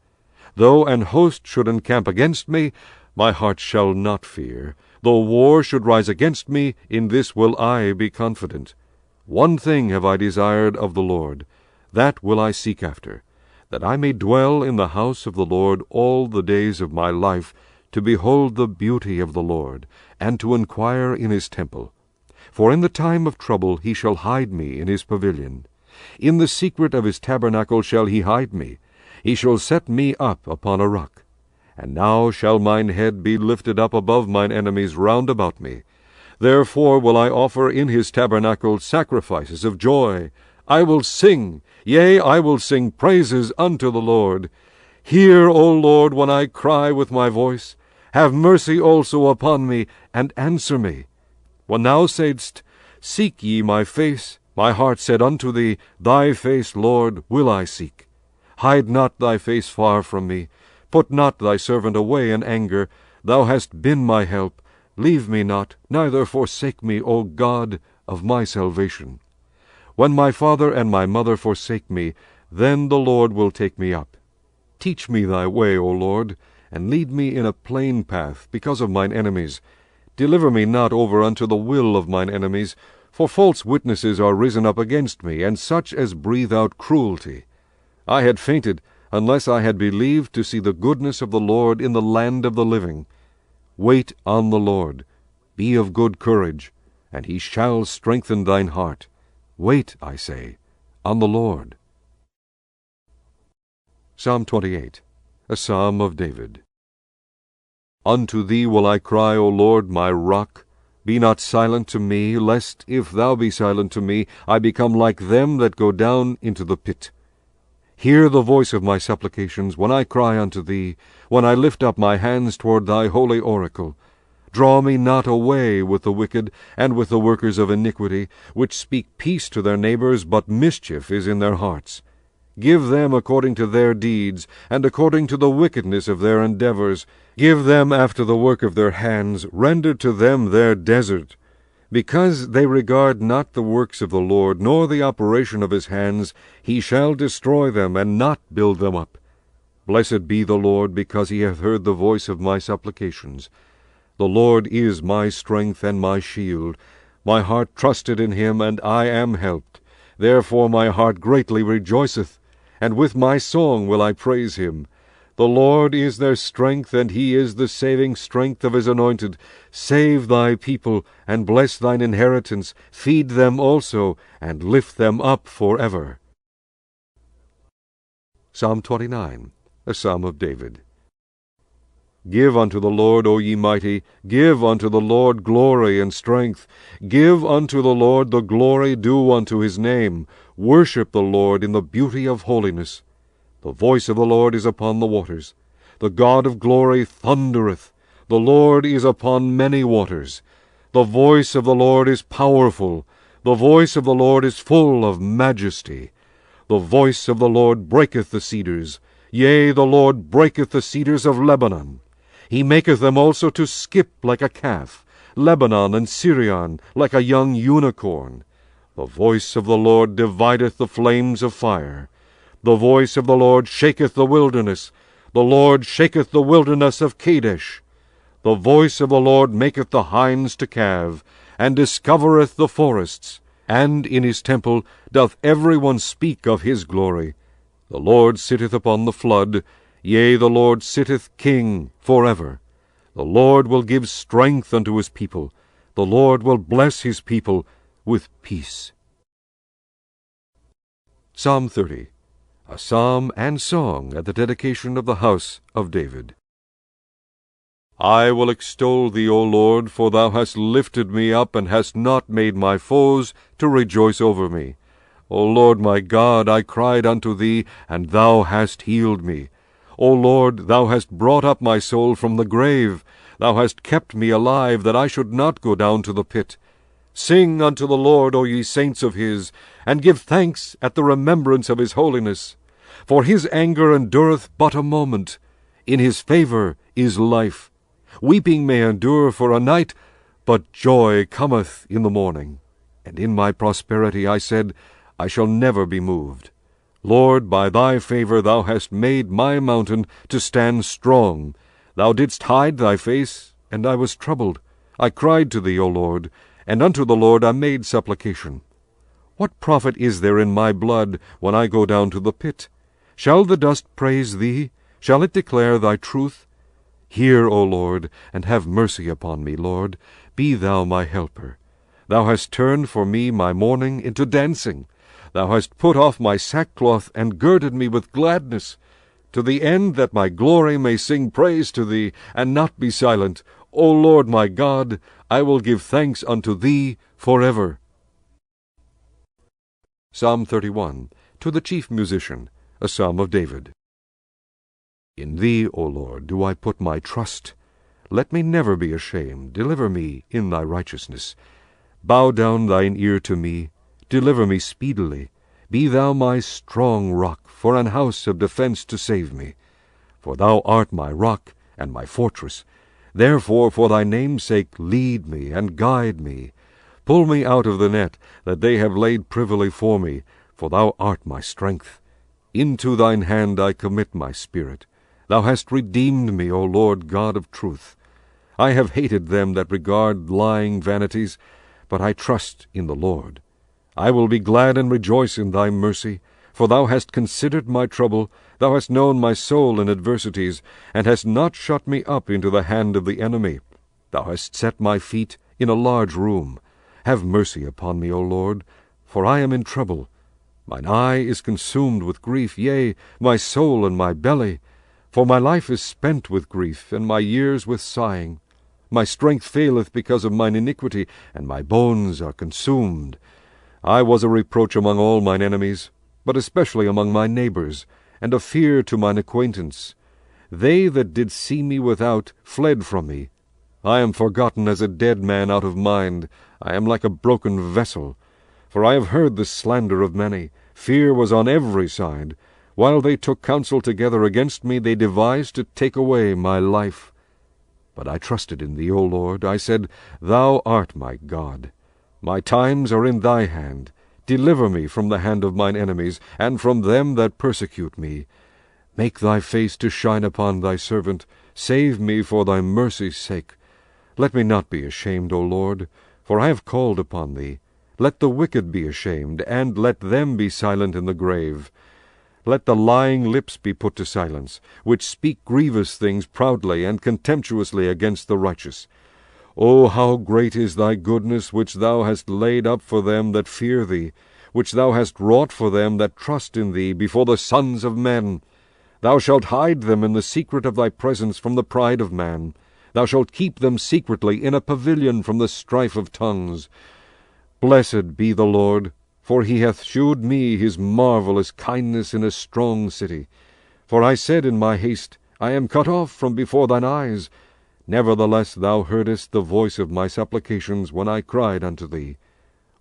Though an host should encamp against me, my heart shall not fear. Though war should rise against me, in this will I be confident. One thing have I desired of the Lord, that will I seek after, that I may dwell in the house of the Lord all the days of my life, to behold the beauty of the Lord, and to inquire in his temple. For in the time of trouble he shall hide me in his pavilion. In the secret of his tabernacle shall he hide me. He shall set me up upon a rock. And now shall mine head be lifted up above mine enemies round about me. Therefore will I offer in his tabernacle sacrifices of joy. I will sing, yea, I will sing praises unto the Lord. Hear, O Lord, when I cry with my voice. Have mercy also upon me, and answer me. When thou saidst, Seek ye my face, my heart said unto thee, Thy face, Lord, will I seek. Hide not thy face far from me. Put not thy servant away in anger. Thou hast been my help. Leave me not, neither forsake me, O God of my salvation. When my father and my mother forsake me, then the Lord will take me up. Teach me thy way, O Lord, and lead me in a plain path, because of mine enemies. Deliver me not over unto the will of mine enemies, for false witnesses are risen up against me, and such as breathe out cruelty. I had fainted, unless I had believed to see the goodness of the Lord in the land of the living. Wait on the Lord. Be of good courage, and he shall strengthen thine heart. Wait, I say, on the Lord. Psalm 28, a psalm of David. Unto thee will I cry, O Lord, my rock. Be not silent to me, lest, if thou be silent to me, I become like them that go down into the pit. Hear the voice of my supplications when I cry unto thee, when I lift up my hands toward thy holy oracle. Draw me not away with the wicked, and with the workers of iniquity, which speak peace to their neighbors, but mischief is in their hearts. Give them according to their deeds, and according to the wickedness of their endeavors. Give them after the work of their hands. Render to them their desert. Because they regard not the works of the Lord, nor the operation of his hands, he shall destroy them, and not build them up. Blessed be the Lord, because he hath heard the voice of my supplications. The Lord is my strength and my shield. My heart trusted in him, and I am helped. Therefore my heart greatly rejoiceth, and with my song will I praise him. The Lord is their strength, and he is the saving strength of his anointed. Save thy people, and bless thine inheritance. Feed them also, and lift them up forever. Psalm 29, a psalm of David. Give unto the Lord, O ye mighty, give unto the Lord glory and strength. Give unto the Lord the glory due unto his name. Worship the Lord in the beauty of holiness. The voice of the Lord is upon the waters. The God of glory thundereth. The Lord is upon many waters. The voice of the Lord is powerful. The voice of the Lord is full of majesty. The voice of the Lord breaketh the cedars. Yea, the Lord breaketh the cedars of Lebanon. He maketh them also to skip like a calf, Lebanon and Syrian like a young unicorn. The voice of the Lord divideth the flames of fire. The voice of the Lord shaketh the wilderness. The Lord shaketh the wilderness of Kadesh. The voice of the Lord maketh the hinds to calve, and discovereth the forests. And in his temple doth every one speak of his glory. The Lord sitteth upon the flood. Yea, the Lord sitteth king forever. The Lord will give strength unto his people. The Lord will bless his people with peace. Psalm 30, a psalm and song at the dedication of the house of David. I will extol thee, O Lord, for thou hast lifted me up, and hast not made my foes to rejoice over me. O Lord my God, I cried unto thee, and thou hast healed me. O Lord, thou hast brought up my soul from the grave. Thou hast kept me alive, that I should not go down to the pit. Sing unto the Lord, O ye saints of his, and give thanks at the remembrance of his holiness. For his anger endureth but a moment. In his favor is life. Weeping may endure for a night, but joy cometh in the morning. And in my prosperity I said, I shall never be moved. Lord, by thy favor thou hast made my mountain to stand strong. Thou didst hide thy face, and I was troubled. I cried to thee, O Lord, and unto the Lord I made supplication. What profit is there in my blood when I go down to the pit? Shall the dust praise thee? Shall it declare thy truth? Hear, O Lord, and have mercy upon me, Lord. Be thou my helper. Thou hast turned for me my mourning into dancing. Thou hast put off my sackcloth, and girded me with gladness, to the end that my glory may sing praise to thee, and not be silent. O Lord my God, I will give thanks unto thee forever. Psalm 31, to the chief musician, a psalm of David. In thee, O Lord, do I put my trust. Let me never be ashamed. Deliver me in thy righteousness. Bow down thine ear to me. Deliver me speedily. Be thou my strong rock, for an house of defense to save me. For thou art my rock and my fortress. Therefore for thy name's sake lead me and guide me. Pull me out of the net that they have laid privily for me, for thou art my strength. Into thine hand I commit my spirit. Thou hast redeemed me, O Lord God of truth. I have hated them that regard lying vanities, but I trust in the Lord. I will be glad and rejoice in thy mercy, for thou hast considered my trouble. Thou hast known my soul in adversities, and hast not shut me up into the hand of the enemy. Thou hast set my feet in a large room. Have mercy upon me, O Lord, for I am in trouble. Mine eye is consumed with grief, yea, my soul and my belly. For my life is spent with grief, and my years with sighing. My strength faileth because of mine iniquity, and my bones are consumed. I was a reproach among all mine enemies, but especially among my neighbors, and a fear to mine acquaintance. They that did see me without fled from me. I am forgotten as a dead man out of mind. I am like a broken vessel. For I have heard the slander of many. Fear was on every side. While they took counsel together against me, they devised to take away my life. But I trusted in thee, O Lord. I said, Thou art my God. My times are in thy hand. Deliver me from the hand of mine enemies, and from them that persecute me. Make thy face to shine upon thy servant. Save me for thy mercy's sake. Let me not be ashamed, O Lord, for I have called upon thee. Let the wicked be ashamed, and let them be silent in the grave. Let the lying lips be put to silence, which speak grievous things proudly and contemptuously against the righteous. O how great is thy goodness, which thou hast laid up for them that fear thee, which thou hast wrought for them that trust in thee before the sons of men! Thou shalt hide them in the secret of thy presence from the pride of man. Thou shalt keep them secretly in a pavilion from the strife of tongues. Blessed be the Lord, for he hath shewed me his marvellous kindness in a strong city. For I said in my haste, I am cut off from before thine eyes. Nevertheless thou heardest the voice of my supplications when I cried unto thee.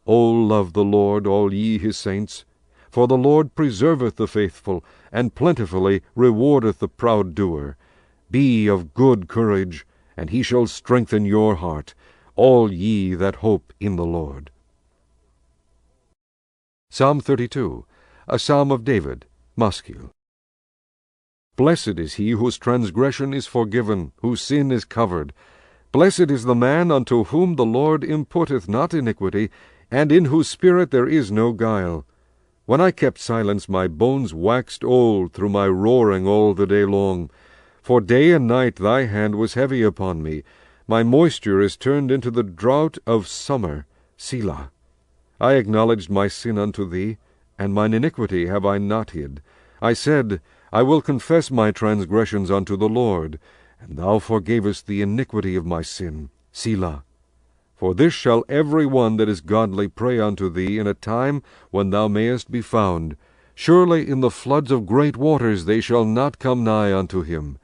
O love the Lord, all ye his saints. For the Lord preserveth the faithful, and plentifully rewardeth the proud doer. Be of good courage, and he shall strengthen your heart, all ye that hope in the Lord. Psalm 32, a psalm of David, Maschil. Blessed is he whose transgression is forgiven, whose sin is covered. Blessed is the man unto whom the Lord imputeth not iniquity, and in whose spirit there is no guile. When I kept silence, my bones waxed old through my roaring all the day long. For day and night thy hand was heavy upon me. My moisture is turned into the drought of summer. Selah. I acknowledged my sin unto thee, and mine iniquity have I not hid. I said, I will confess my transgressions unto the Lord, and thou forgavest the iniquity of my sin. Selah. For this shall every one that is godly pray unto thee in a time when thou mayest be found. Surely in the floods of great waters they shall not come nigh unto him.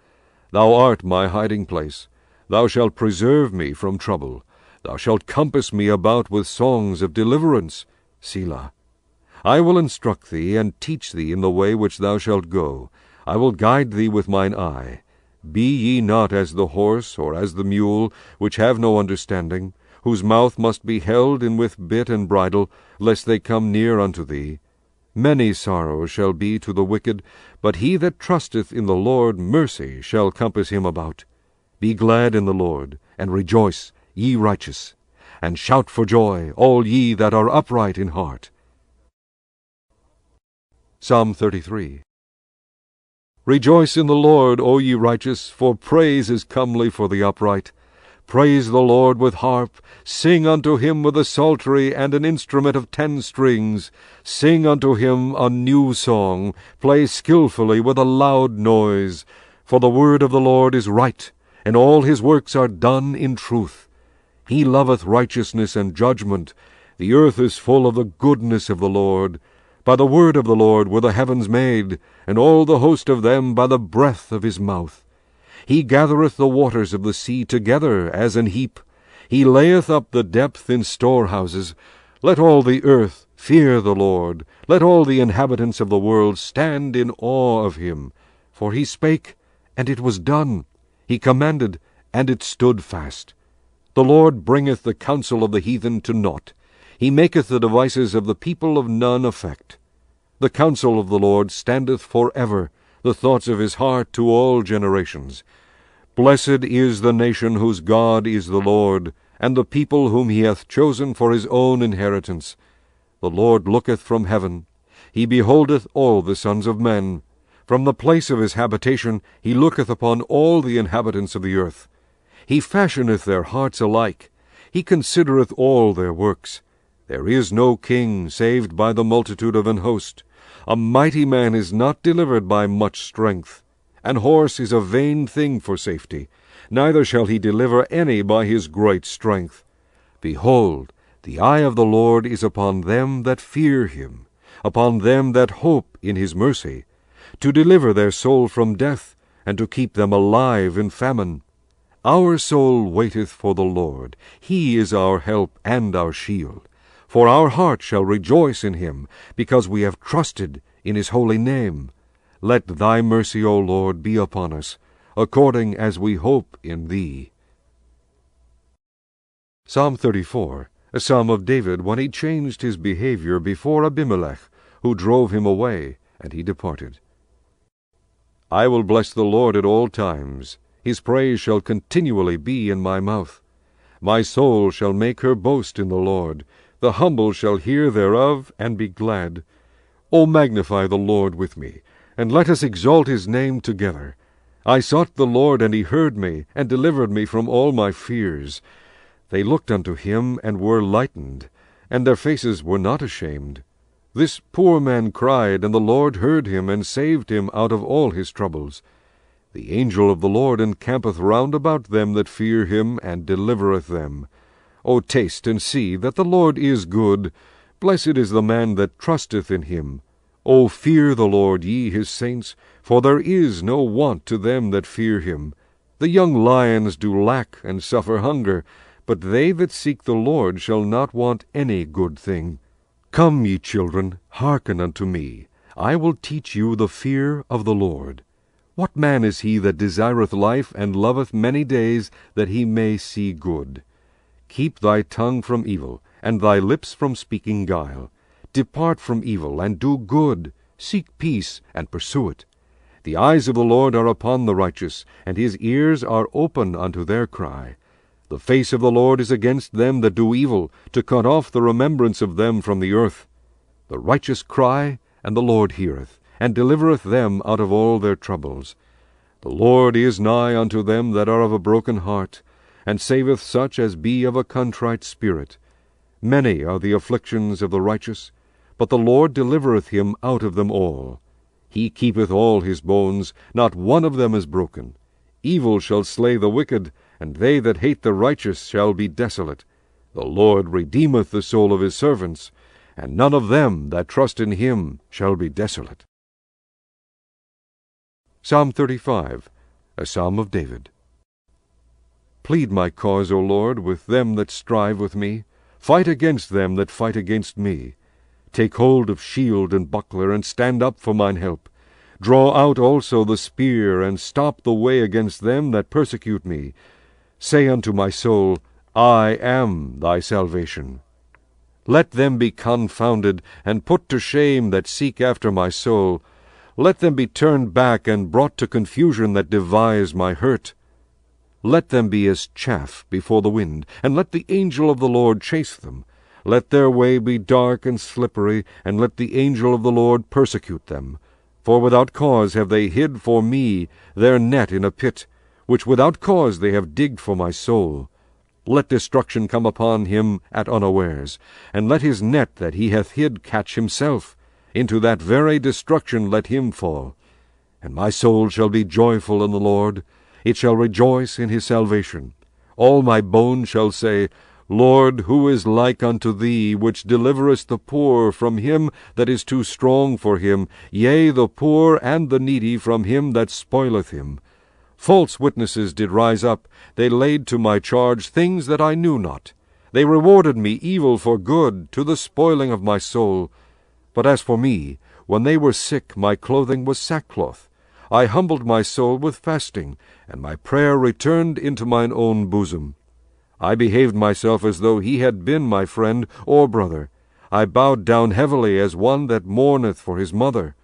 Thou art my hiding place. Thou shalt preserve me from trouble. Thou shalt compass me about with songs of deliverance. Selah. I will instruct thee, and teach thee in the way which thou shalt go. I will guide thee with mine eye. Be ye not as the horse, or as the mule, which have no understanding, whose mouth must be held in with bit and bridle, lest they come near unto thee. Many sorrows shall be to the wicked, but he that trusteth in the Lord mercy shall compass him about. Be glad in the Lord, and rejoice, ye righteous, and shout for joy, all ye that are upright in heart. Psalm 33. Rejoice in the Lord, O ye righteous, for praise is comely for the upright. Praise the Lord with harp, sing unto him with a psaltery and an instrument of 10 strings. Sing unto him a new song, play skillfully with a loud noise. For the word of the Lord is right, and all his works are done in truth. He loveth righteousness and judgment. The earth is full of the goodness of the Lord. By the word of the Lord were the heavens made, and all the host of them by the breath of his mouth. He gathereth the waters of the sea together as an heap. He layeth up the depth in storehouses. Let all the earth fear the Lord. Let all the inhabitants of the world stand in awe of him. For he spake, and it was done. He commanded, and it stood fast. The Lord bringeth the counsel of the heathen to naught. He maketh the devices of the people of none effect. The counsel of the Lord standeth for ever, the thoughts of his heart to all generations. Blessed is the nation whose God is the Lord, and the people whom he hath chosen for his own inheritance. The Lord looketh from heaven. He beholdeth all the sons of men. From the place of his habitation he looketh upon all the inhabitants of the earth. He fashioneth their hearts alike. He considereth all their works. There is no king saved by the multitude of an host. A mighty man is not delivered by much strength. An horse is a vain thing for safety, neither shall he deliver any by his great strength. Behold, the eye of the Lord is upon them that fear him, upon them that hope in his mercy, to deliver their soul from death, and to keep them alive in famine. Our soul waiteth for the Lord. He is our help and our shield. For our heart shall rejoice in him, because we have trusted in his holy name. Let thy mercy, O Lord, be upon us, according as we hope in thee. Psalm 34, a psalm of David when he changed his behavior before Abimelech, who drove him away, and he departed. I will bless the Lord at all times. His praise shall continually be in my mouth. My soul shall make her boast in the Lord. The humble shall hear thereof, and be glad. O magnify the Lord with me, and let us exalt his name together. I sought the Lord, and he heard me, and delivered me from all my fears. They looked unto him, and were lightened, and their faces were not ashamed. This poor man cried, and the Lord heard him, and saved him out of all his troubles. The angel of the Lord encampeth round about them that fear him, and delivereth them. O taste and see that the Lord is good. Blessed is the man that trusteth in him. O fear the Lord, ye his saints, for there is no want to them that fear him. The young lions do lack and suffer hunger, but they that seek the Lord shall not want any good thing. Come, ye children, hearken unto me. I will teach you the fear of the Lord. What man is he that desireth life, and loveth many days, that he may see good? Keep thy tongue from evil, and thy lips from speaking guile. Depart from evil, and do good. Seek peace, and pursue it. The eyes of the Lord are upon the righteous, and his ears are open unto their cry. The face of the Lord is against them that do evil, to cut off the remembrance of them from the earth. The righteous cry, and the Lord heareth, and delivereth them out of all their troubles. The Lord is nigh unto them that are of a broken heart, and saveth such as be of a contrite spirit. Many are the afflictions of the righteous, but the Lord delivereth him out of them all. He keepeth all his bones, not one of them is broken. Evil shall slay the wicked, and they that hate the righteous shall be desolate. The Lord redeemeth the soul of his servants, and none of them that trust in him shall be desolate. Psalm 35, a psalm of David. Plead my cause, O Lord, with them that strive with me. Fight against them that fight against me. Take hold of shield and buckler, and stand up for mine help. Draw out also the spear, and stop the way against them that persecute me. Say unto my soul, I am thy salvation. Let them be confounded, and put to shame that seek after my soul. Let them be turned back, and brought to confusion that devise my hurt. Let them be as chaff before the wind, and let the angel of the Lord chase them. Let their way be dark and slippery, and let the angel of the Lord persecute them. For without cause have they hid for me their net in a pit, which without cause they have digged for my soul. Let destruction come upon him at unawares, and let his net that he hath hid catch himself. Into that very destruction let him fall. And my soul shall be joyful in the Lord. It shall rejoice in his salvation. All my bones shall say, Lord, who is like unto thee, which deliverest the poor from him that is too strong for him, yea, the poor and the needy from him that spoileth him? False witnesses did rise up. They laid to my charge things that I knew not. They rewarded me evil for good, to the spoiling of my soul. But as for me, when they were sick, my clothing was sackcloth. I humbled my soul with fasting, and my prayer returned into mine own bosom. I behaved myself as though he had been my friend or brother. I bowed down heavily as one that mourneth for his mother.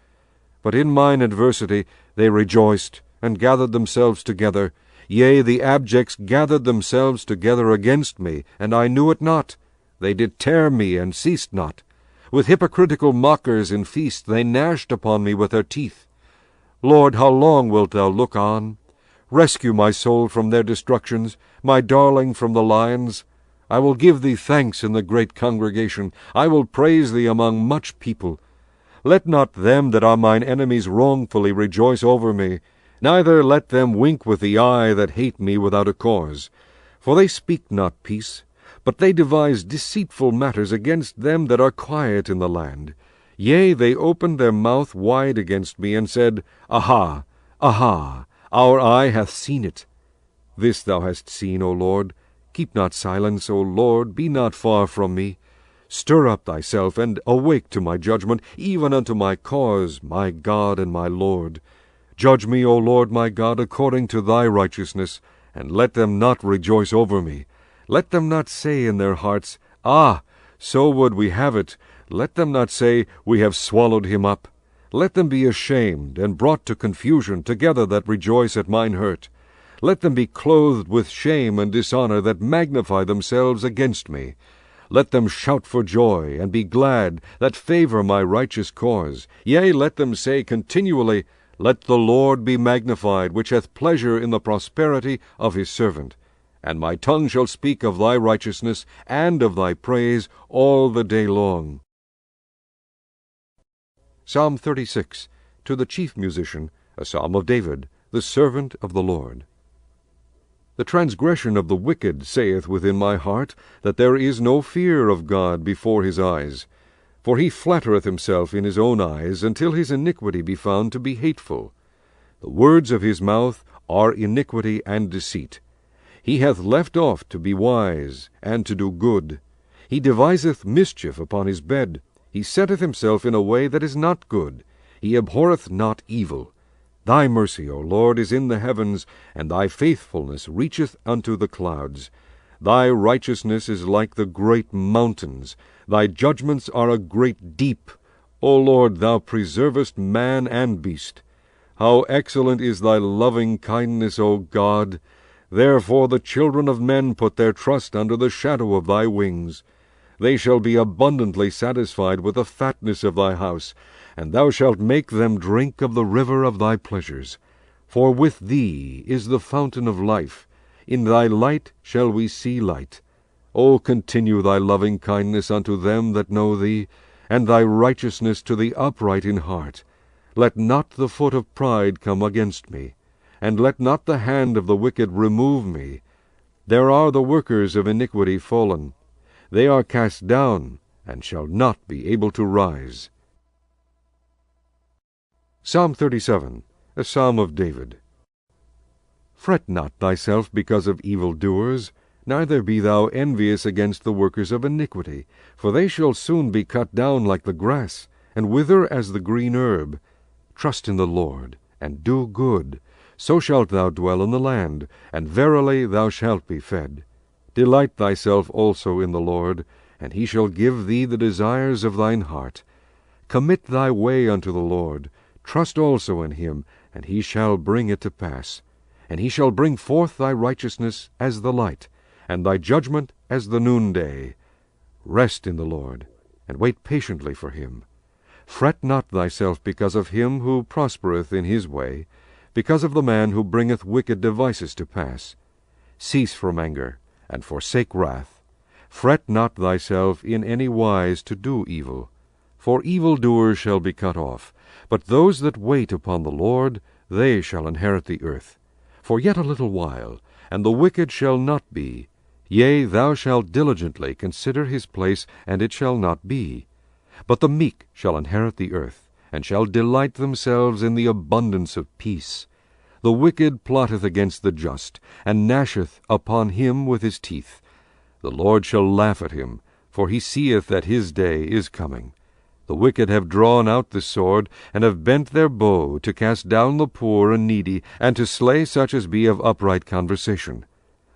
But in mine adversity they rejoiced, and gathered themselves together. Yea, the abjects gathered themselves together against me, and I knew it not. They did tear me, and ceased not. With hypocritical mockers in feast they gnashed upon me with their teeth. Lord, how long wilt thou look on? Rescue my soul from their destructions, my darling from the lions. I will give thee thanks in the great congregation. I will praise thee among much people. Let not them that are mine enemies wrongfully rejoice over me, neither let them wink with the eye that hate me without a cause. For they speak not peace, but they devise deceitful matters against them that are quiet in the land. Yea, they opened their mouth wide against me, and said, Aha, aha, our eye hath seen it. This thou hast seen, O Lord. Keep not silence, O Lord, be not far from me. Stir up thyself, and awake to my judgment, even unto my cause, my God and my Lord. Judge me, O Lord my God, according to thy righteousness, and let them not rejoice over me. Let them not say in their hearts, Ah, so would we have it. Let them not say, We have swallowed him up. Let them be ashamed, and brought to confusion together that rejoice at mine hurt. Let them be clothed with shame and dishonor that magnify themselves against me. Let them shout for joy, and be glad, that favor my righteous cause. Yea, let them say continually, Let the Lord be magnified, which hath pleasure in the prosperity of his servant. And my tongue shall speak of thy righteousness, and of thy praise all the day long. Psalm 36, to the chief musician, a psalm of David, the servant of the Lord. The transgression of the wicked saith within my heart, that there is no fear of God before his eyes. For he flattereth himself in his own eyes, until his iniquity be found to be hateful. The words of his mouth are iniquity and deceit. He hath left off to be wise, and to do good. He deviseth mischief upon his bed. He setteth himself in a way that is not good. He abhorreth not evil. Thy mercy, O Lord, is in the heavens, and thy faithfulness reacheth unto the clouds. Thy righteousness is like the great mountains. Thy judgments are a great deep. O Lord, thou preservest man and beast. How excellent is thy loving kindness, O God! Therefore the children of men put their trust under the shadow of thy wings. They shall be abundantly satisfied with the fatness of thy house, and thou shalt make them drink of the river of thy pleasures. For with thee is the fountain of life. In thy light shall we see light. O continue thy loving kindness unto them that know thee, and thy righteousness to the upright in heart. Let not the foot of pride come against me, and let not the hand of the wicked remove me. There are the workers of iniquity fallen. They are cast down, and shall not be able to rise. Psalm 37, a psalm of David. Fret not thyself because of evildoers, neither be thou envious against the workers of iniquity, for they shall soon be cut down like the grass, and wither as the green herb. Trust in the Lord, and do good, so shalt thou dwell in the land, and verily thou shalt be fed. Delight thyself also in the Lord, and he shall give thee the desires of thine heart. Commit thy way unto the Lord. Trust also in him, and he shall bring it to pass. And he shall bring forth thy righteousness as the light, and thy judgment as the noonday. Rest in the Lord, and wait patiently for him. Fret not thyself because of him who prospereth in his way, because of the man who bringeth wicked devices to pass. Cease from anger, and forsake wrath. Fret not thyself in any wise to do evil, for evildoers shall be cut off. But those that wait upon the Lord, they shall inherit the earth. For yet a little while, and the wicked shall not be. Yea, thou shalt diligently consider his place, and it shall not be. But the meek shall inherit the earth, and shall delight themselves in the abundance of peace. The wicked plotteth against the just, and gnasheth upon him with his teeth. The Lord shall laugh at him, for he seeth that his day is coming. The wicked have drawn out the sword, and have bent their bow to cast down the poor and needy, and to slay such as be of upright conversation.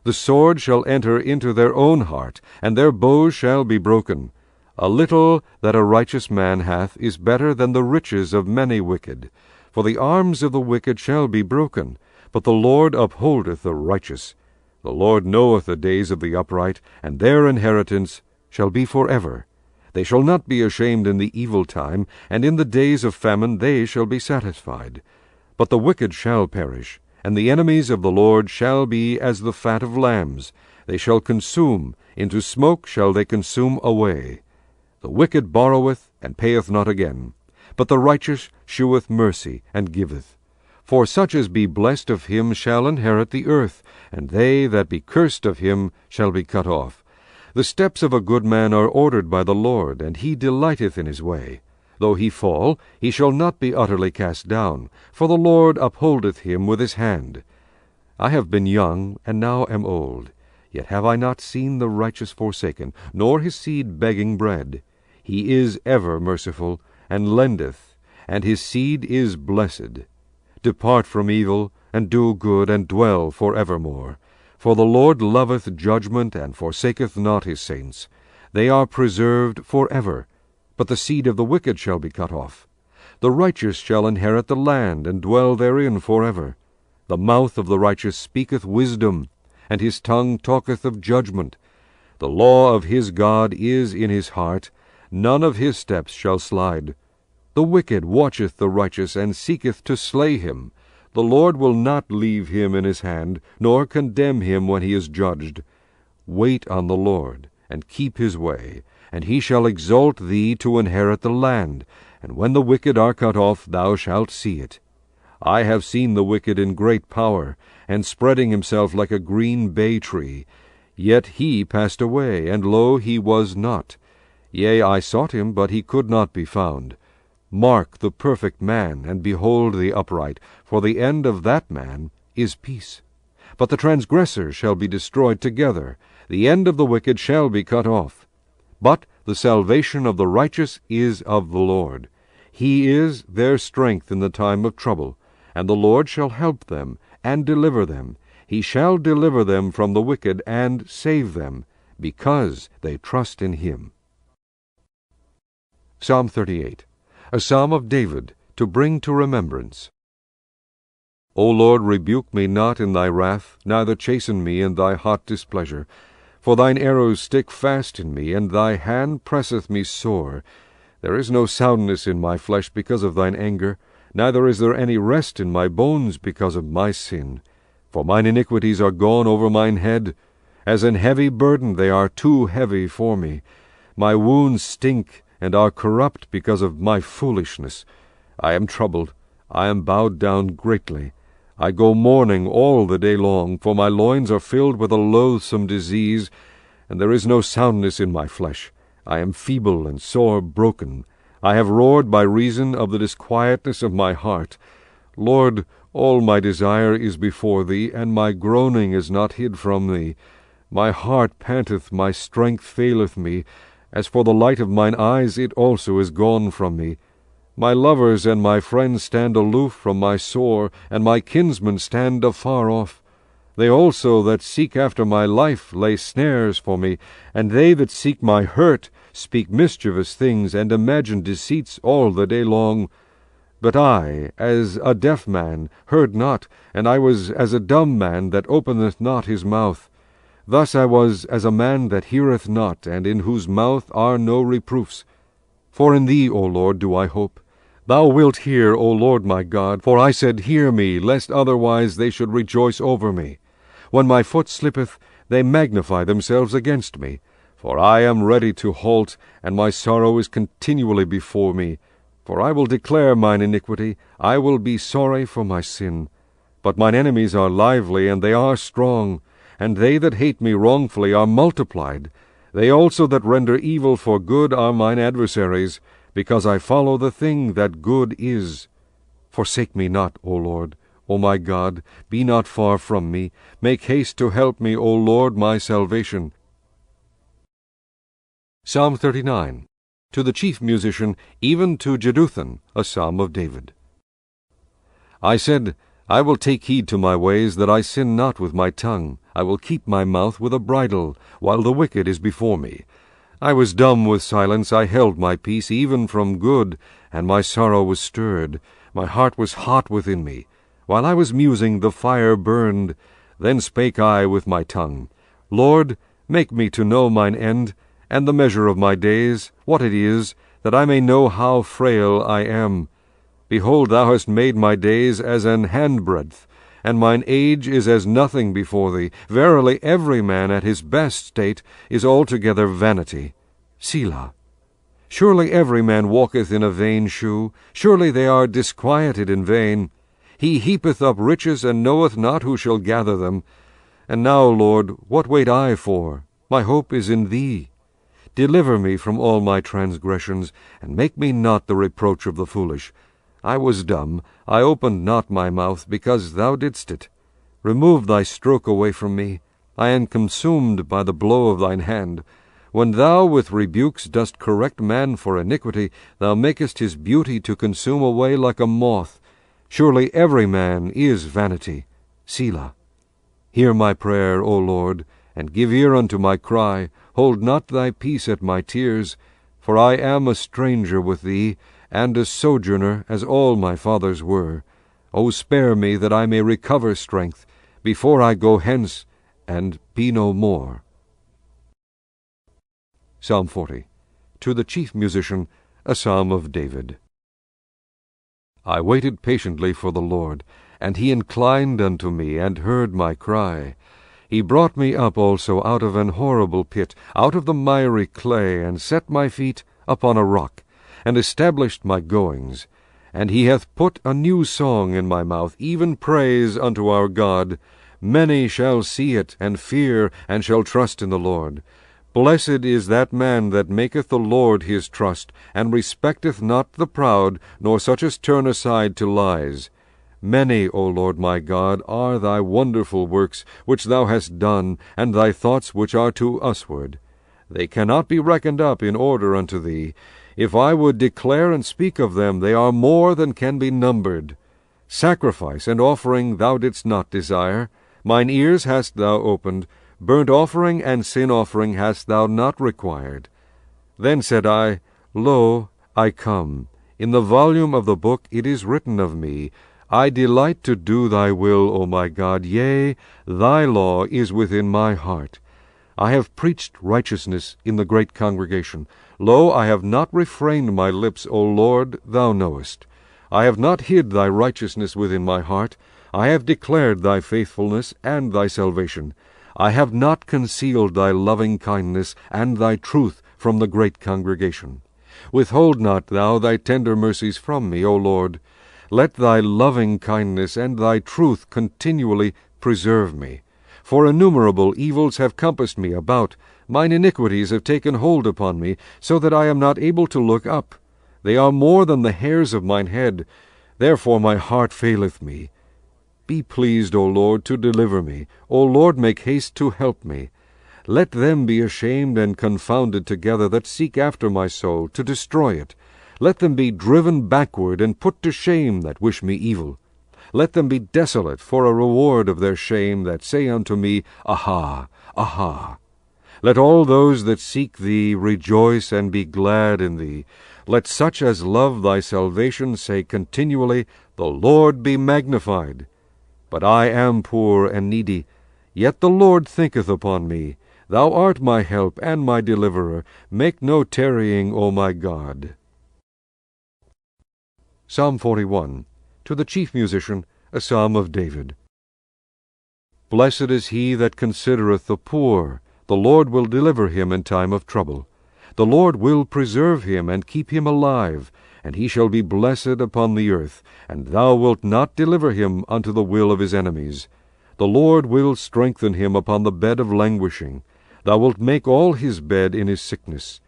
The sword shall enter into their own heart, and their bows shall be broken. A little that a righteous man hath is better than the riches of many wicked. For the arms of the wicked shall be broken, but the Lord upholdeth the righteous. The Lord knoweth the days of the upright, and their inheritance shall be forever. They shall not be ashamed in the evil time, and in the days of famine they shall be satisfied. But the wicked shall perish, and the enemies of the Lord shall be as the fat of lambs. They shall consume, into smoke shall they consume away. The wicked borroweth, and payeth not again. But the righteous sheweth mercy, and giveth. For such as be blessed of him shall inherit the earth, and they that be cursed of him shall be cut off. The steps of a good man are ordered by the Lord, and he delighteth in his way. Though he fall, he shall not be utterly cast down, for the Lord upholdeth him with his hand. I have been young, and now am old. Yet have I not seen the righteous forsaken, nor his seed begging bread. He is ever merciful, and lendeth, and his seed is blessed. Depart from evil, and do good, and dwell for evermore. For the Lord loveth judgment, and forsaketh not his saints. They are preserved for ever, but the seed of the wicked shall be cut off. The righteous shall inherit the land, and dwell therein for ever. The mouth of the righteous speaketh wisdom, and his tongue talketh of judgment. The law of his God is in his heart, none of his steps shall slide. The wicked watcheth the righteous, and seeketh to slay him. The Lord will not leave him in his hand, nor condemn him when he is judged. Wait on the Lord, and keep his way, and he shall exalt thee to inherit the land, and when the wicked are cut off, thou shalt see it. I have seen the wicked in great power, and spreading himself like a green bay tree. Yet he passed away, and lo, he was not. Yea, I sought him, but he could not be found. Mark the perfect man, and behold the upright, for the end of that man is peace. But the transgressors shall be destroyed together, the end of the wicked shall be cut off. But the salvation of the righteous is of the Lord. He is their strength in the time of trouble, and the Lord shall help them, and deliver them. He shall deliver them from the wicked, and save them, because they trust in him. Psalm 38, a psalm of David, to bring to remembrance. O Lord, rebuke me not in thy wrath, neither chasten me in thy hot displeasure. For thine arrows stick fast in me, and thy hand presseth me sore. There is no soundness in my flesh because of thine anger, neither is there any rest in my bones because of my sin. For mine iniquities are gone over mine head. As an heavy burden they are too heavy for me. My wounds stink, and are corrupt because of my foolishness. I am troubled, I am bowed down greatly. I go mourning all the day long, for my loins are filled with a loathsome disease, and there is no soundness in my flesh. I am feeble and sore broken. I have roared by reason of the disquietness of my heart. Lord, all my desire is before thee, and my groaning is not hid from thee. My heart panteth, my strength faileth me. As for the light of mine eyes, it also is gone from me. My lovers and my friends stand aloof from my sore, and my kinsmen stand afar off. They also that seek after my life lay snares for me, and they that seek my hurt speak mischievous things, and imagine deceits all the day long. But I, as a deaf man, heard not, and I was as a dumb man that openeth not his mouth. Thus I was as a man that heareth not, and in whose mouth are no reproofs. For in thee, O Lord, do I hope. Thou wilt hear, O Lord my God, for I said, Hear me, lest otherwise they should rejoice over me. When my foot slippeth, they magnify themselves against me. For I am ready to halt, and my sorrow is continually before me. For I will declare mine iniquity, I will be sorry for my sin. But mine enemies are lively, and they are strong, and they that hate me wrongfully are multiplied. They also that render evil for good are mine adversaries, because I follow the thing that good is. Forsake me not, O Lord, O my God, be not far from me. Make haste to help me, O Lord, my salvation. Psalm 39, to the chief musician, even to Jeduthun, a psalm of David. I said, I will take heed to my ways, that I sin not with my tongue. I will keep my mouth with a bridle, while the wicked is before me. I was dumb with silence, I held my peace, even from good, and my sorrow was stirred. My heart was hot within me. While I was musing, the fire burned. Then spake I with my tongue, Lord, make me to know mine end, and the measure of my days, what it is, that I may know how frail I am. Behold, thou hast made my days as an handbreadth, and mine age is as nothing before thee. Verily every man at his best state is altogether vanity. Selah. Surely every man walketh in a vain shew. Surely they are disquieted in vain. He heapeth up riches, and knoweth not who shall gather them. And now, Lord, what wait I for? My hope is in thee. Deliver me from all my transgressions, and make me not the reproach of the foolish. I was dumb, I opened not my mouth, because thou didst it. Remove thy stroke away from me. I am consumed by the blow of thine hand. When thou with rebukes dost correct man for iniquity, thou makest his beauty to consume away like a moth. Surely every man is vanity. Selah. Hear my prayer, O Lord, and give ear unto my cry. Hold not thy peace at my tears. For I am a stranger with thee, and a sojourner, as all my fathers were. O spare me, that I may recover strength, before I go hence, and be no more. Psalm 40. To the chief musician, a psalm of David. I waited patiently for the Lord, and he inclined unto me, and heard my cry. He brought me up also out of an horrible pit, out of the miry clay, and set my feet upon a rock, and established my goings. And he hath put a new song in my mouth, even praise unto our God. Many shall see it, and fear, and shall trust in the Lord. Blessed is that man that maketh the Lord his trust, and respecteth not the proud, nor such as turn aside to lies. Many, O Lord my God, are thy wonderful works which thou hast done, and thy thoughts which are to usward. They cannot be reckoned up in order unto thee. If I would declare and speak of them, they are more than can be numbered. Sacrifice and offering thou didst not desire. Mine ears hast thou opened. Burnt offering and sin offering hast thou not required. Then said I, Lo, I come. In the volume of the book it is written of me, I delight to do thy will, O my God, yea, thy law is within my heart. I have preached righteousness in the great congregation. Lo, I have not refrained my lips, O Lord, thou knowest. I have not hid thy righteousness within my heart. I have declared thy faithfulness and thy salvation. I have not concealed thy loving kindness and thy truth from the great congregation. Withhold not thou thy tender mercies from me, O Lord. Let thy loving kindness and thy truth continually preserve me. For innumerable evils have compassed me about. Mine iniquities have taken hold upon me, so that I am not able to look up. They are more than the hairs of mine head. Therefore my heart faileth me. Be pleased, O Lord, to deliver me. O Lord, make haste to help me. Let them be ashamed and confounded together that seek after my soul, to destroy it. Let them be driven backward and put to shame that wish me evil. Let them be desolate for a reward of their shame that say unto me, Aha, aha. Let all those that seek thee rejoice and be glad in thee. Let such as love thy salvation say continually, The Lord be magnified. But I am poor and needy, yet the Lord thinketh upon me. Thou art my help and my deliverer. Make no tarrying, O my God. Psalm 41. To the chief musician, a psalm of David. Blessed is he that considereth the poor. The Lord will deliver him in time of trouble. The Lord will preserve him and keep him alive, and he shall be blessed upon the earth, and thou wilt not deliver him unto the will of his enemies. The Lord will strengthen him upon the bed of languishing. Thou wilt make all his bed in his sickness.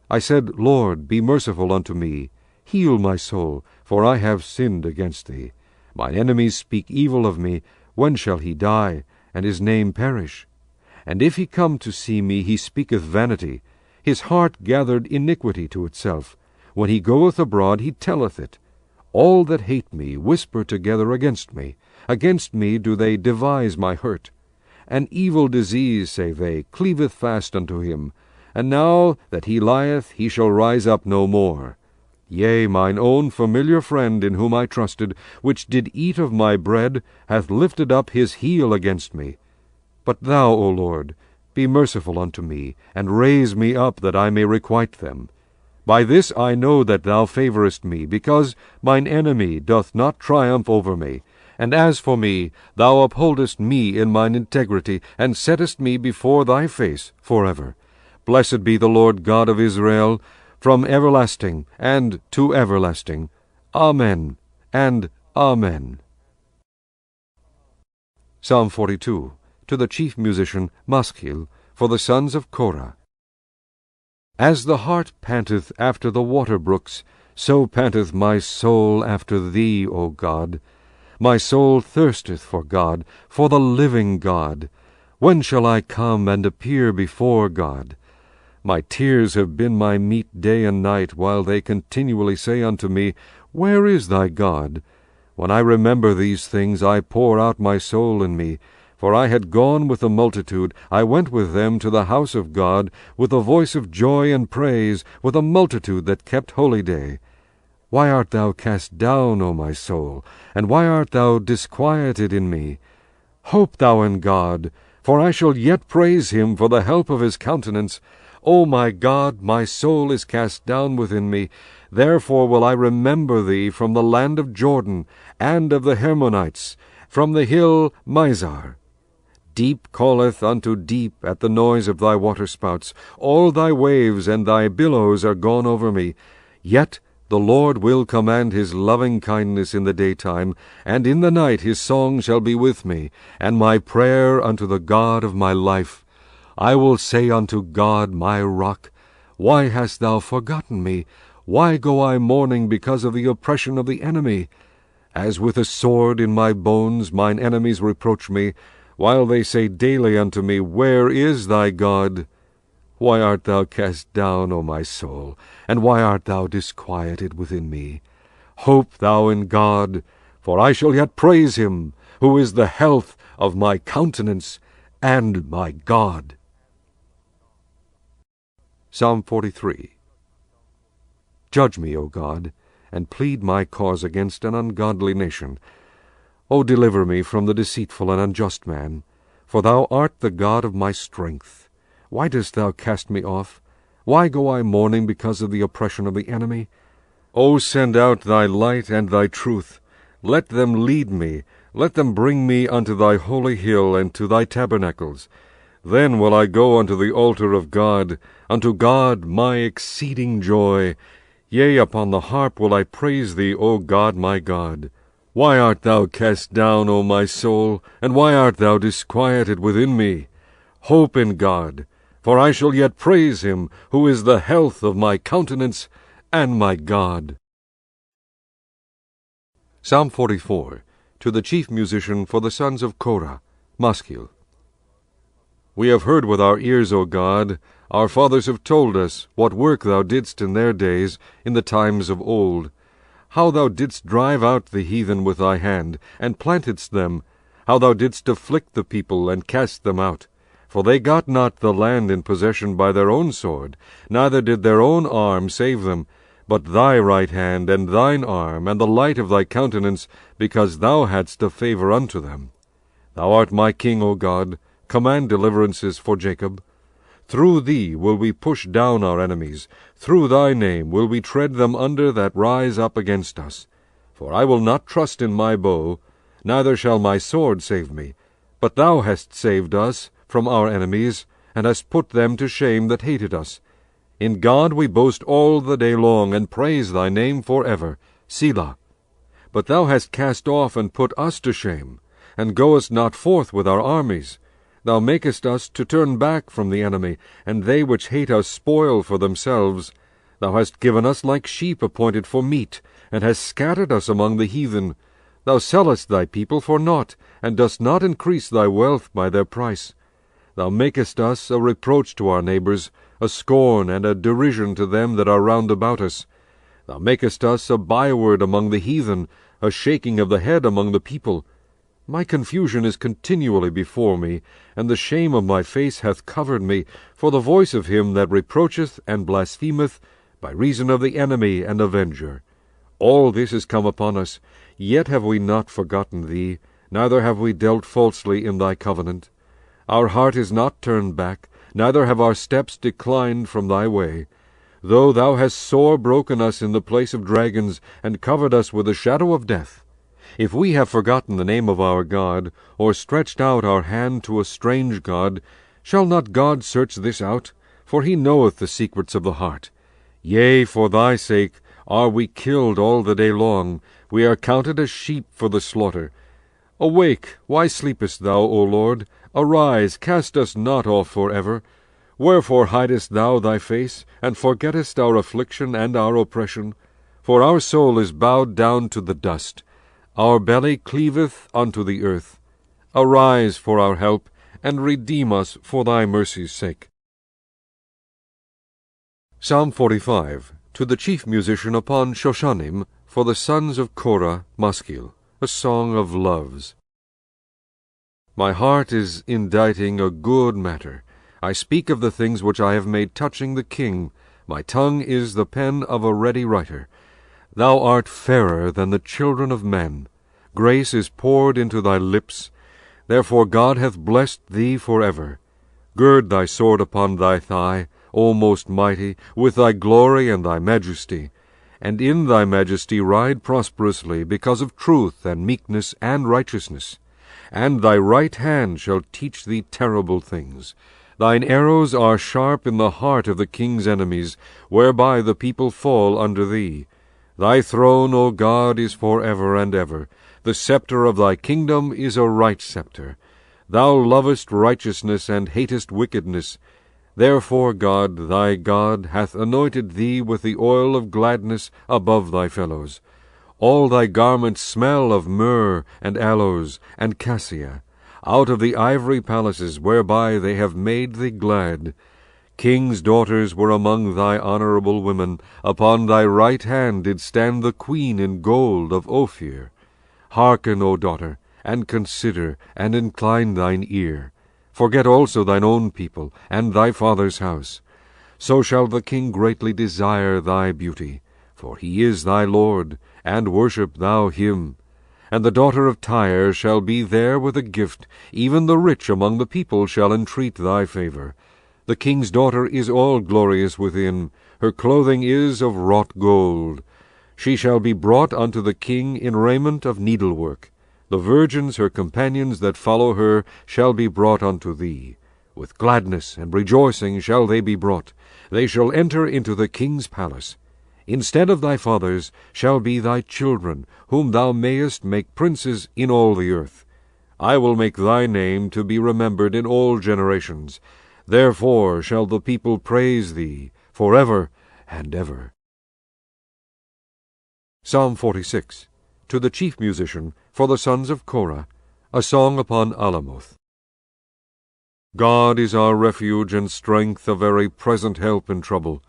I said, Lord, be merciful unto me. Heal my soul, for I have sinned against thee. Mine enemies speak evil of me. When shall he die, and his name perish? And if he come to see me, he speaketh vanity. His heart gathered iniquity to itself. When he goeth abroad, he telleth it. All that hate me whisper together against me. Against me do they devise my hurt. An evil disease, say they, cleaveth fast unto him. And now that he lieth, he shall rise up no more. Yea, mine own familiar friend, in whom I trusted, which did eat of my bread, hath lifted up his heel against me. But thou, O Lord, be merciful unto me, and raise me up, that I may requite them. By this I know that thou favorest me, because mine enemy doth not triumph over me. And as for me, thou upholdest me in mine integrity, and settest me before thy face forever. Blessed be the Lord God of Israel, from everlasting and to everlasting. Amen and Amen. Psalm 42. To the chief musician Maschil, for the sons of Korah. As the hart panteth after the water brooks, so panteth my soul after thee, O God. My soul thirsteth for God, for the living God. When shall I come and appear before God? My tears have been my meat day and night, while they continually say unto me, Where is thy God? When I remember these things, I pour out my soul in me. For I had gone with the multitude, I went with them to the house of God, with a voice of joy and praise, with a multitude that kept holy day. Why art thou cast down, O my soul? And why art thou disquieted in me? Hope thou in God, for I shall yet praise him for the help of his countenance. O my God, my soul is cast down within me. Therefore will I remember thee from the land of Jordan, and of the Hermonites, from the hill Mizar. Deep calleth unto deep at the noise of thy waterspouts. All thy waves and thy billows are gone over me. Yet the Lord will command his loving kindness in the daytime, and in the night his song shall be with me, and my prayer unto the God of my life. I will say unto God my rock, Why hast thou forgotten me? Why go I mourning because of the oppression of the enemy? As with a sword in my bones mine enemies reproach me, while they say daily unto me, Where is thy God? Why art thou cast down, O my soul? And why art thou disquieted within me? Hope thou in God, for I shall yet praise him, who is the health of my countenance and my God. Psalm 43. Judge me, O God, and plead my cause against an ungodly nation. O deliver me from the deceitful and unjust man, for thou art the God of my strength. Why dost thou cast me off? Why go I mourning because of the oppression of the enemy? O send out thy light and thy truth. Let them lead me. Let them bring me unto thy holy hill and to thy tabernacles. Then will I go unto the altar of God, unto God my exceeding joy. Yea, upon the harp will I praise thee, O God my God. Why art thou cast down, O my soul, and why art thou disquieted within me? Hope in God, for I shall yet praise him, who is the health of my countenance and my God. Psalm 44. To the chief musician for the sons of Korah, Maschil. We have heard with our ears, O God, our fathers have told us what work thou didst in their days, in the times of old, how thou didst drive out the heathen with thy hand, and plantedst them, how thou didst afflict the people, and cast them out. For they got not the land in possession by their own sword, neither did their own arm save them, but thy right hand, and thine arm, and the light of thy countenance, because thou hadst a favour unto them. Thou art my king, O God, command deliverances for Jacob. Through thee will we push down our enemies. Through thy name will we tread them under that rise up against us. For I will not trust in my bow, neither shall my sword save me. But thou hast saved us from our enemies, and hast put them to shame that hated us. In God we boast all the day long, and praise thy name for ever. Selah. But thou hast cast off and put us to shame, and goest not forth with our armies. Thou makest us to turn back from the enemy, and they which hate us spoil for themselves. Thou hast given us like sheep appointed for meat, and hast scattered us among the heathen. Thou sellest thy people for naught, and dost not increase thy wealth by their price. Thou makest us a reproach to our neighbors, a scorn and a derision to them that are round about us. Thou makest us a byword among the heathen, a shaking of the head among the people. My confusion is continually before me, and the shame of my face hath covered me, for the voice of him that reproacheth and blasphemeth, by reason of the enemy and avenger. All this is come upon us, yet have we not forgotten thee, neither have we dealt falsely in thy covenant. Our heart is not turned back, neither have our steps declined from thy way. Though thou hast sore broken us in the place of dragons, and covered us with the shadow of death, if we have forgotten the name of our God, or stretched out our hand to a strange God, shall not God search this out? For he knoweth the secrets of the heart. Yea, for thy sake are we killed all the day long. We are counted as sheep for the slaughter. Awake, why sleepest thou, O Lord? Arise, cast us not off for ever. Wherefore hidest thou thy face, and forgettest our affliction and our oppression? For our soul is bowed down to the dust. Our belly cleaveth unto the earth. Arise for our help, and redeem us for thy mercy's sake. Psalm 45, to the chief musician upon Shoshanim, for the sons of Korah, Maskil, a song of loves. My heart is inditing a good matter. I speak of the things which I have made touching the king. My tongue is the pen of a ready writer. Thou art fairer than the children of men. Grace is poured into thy lips. Therefore God hath blessed thee forever. Gird thy sword upon thy thigh, O most mighty, with thy glory and thy majesty. And in thy majesty ride prosperously, because of truth and meekness and righteousness. And thy right hand shall teach thee terrible things. Thine arrows are sharp in the heart of the king's enemies, whereby the people fall under thee. Thy throne, O God, is for ever and ever. The scepter of thy kingdom is a right scepter. Thou lovest righteousness and hatest wickedness. Therefore God, thy God, hath anointed thee with the oil of gladness above thy fellows. All thy garments smell of myrrh and aloes and cassia, out of the ivory palaces whereby they have made thee glad. Kings' daughters were among thy honorable women. Upon thy right hand did stand the queen in gold of Ophir. Hearken, O daughter, and consider, and incline thine ear. Forget also thine own people, and thy father's house. So shall the king greatly desire thy beauty, for he is thy Lord, and worship thou him. And the daughter of Tyre shall be there with a gift, even the rich among the people shall entreat thy favor. The king's daughter is all glorious within, her clothing is of wrought gold. She shall be brought unto the king in raiment of needlework. The virgins, her companions that follow her, shall be brought unto thee. With gladness and rejoicing shall they be brought. They shall enter into the king's palace. Instead of thy fathers shall be thy children, whom thou mayest make princes in all the earth. I will make thy name to be remembered in all generations. Therefore shall the people praise thee forever and ever. Psalm 46, to the chief musician, for the sons of Korah, a song upon Alamoth. God is our refuge and strength, a very present help in trouble.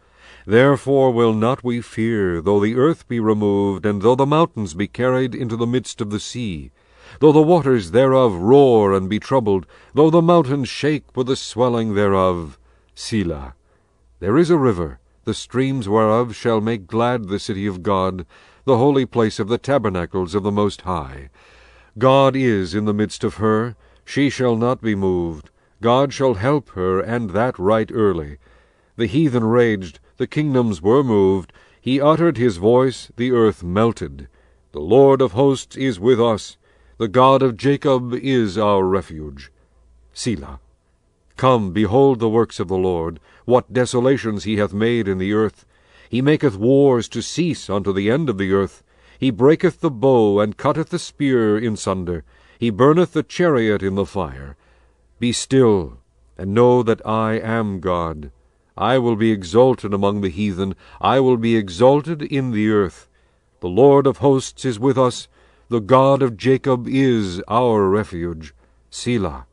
Therefore will not we fear, though the earth be removed, and though the mountains be carried into the midst of the sea, though the waters thereof roar and be troubled, though the mountains shake with the swelling thereof. Selah. There is a river, the streams whereof shall make glad the city of God, the holy place of the tabernacles of the Most High. God is in the midst of her, she shall not be moved. God shall help her, and that right early. The heathen raged, the kingdoms were moved. He uttered his voice, the earth melted. The Lord of hosts is with us. The God of Jacob is our refuge. Selah. Come, behold the works of the Lord, what desolations he hath made in the earth. He maketh wars to cease unto the end of the earth. He breaketh the bow, and cutteth the spear in sunder. He burneth the chariot in the fire. Be still, and know that I am God. I will be exalted among the heathen. I will be exalted in the earth. The Lord of hosts is with us. The God of Jacob is our refuge. Selah.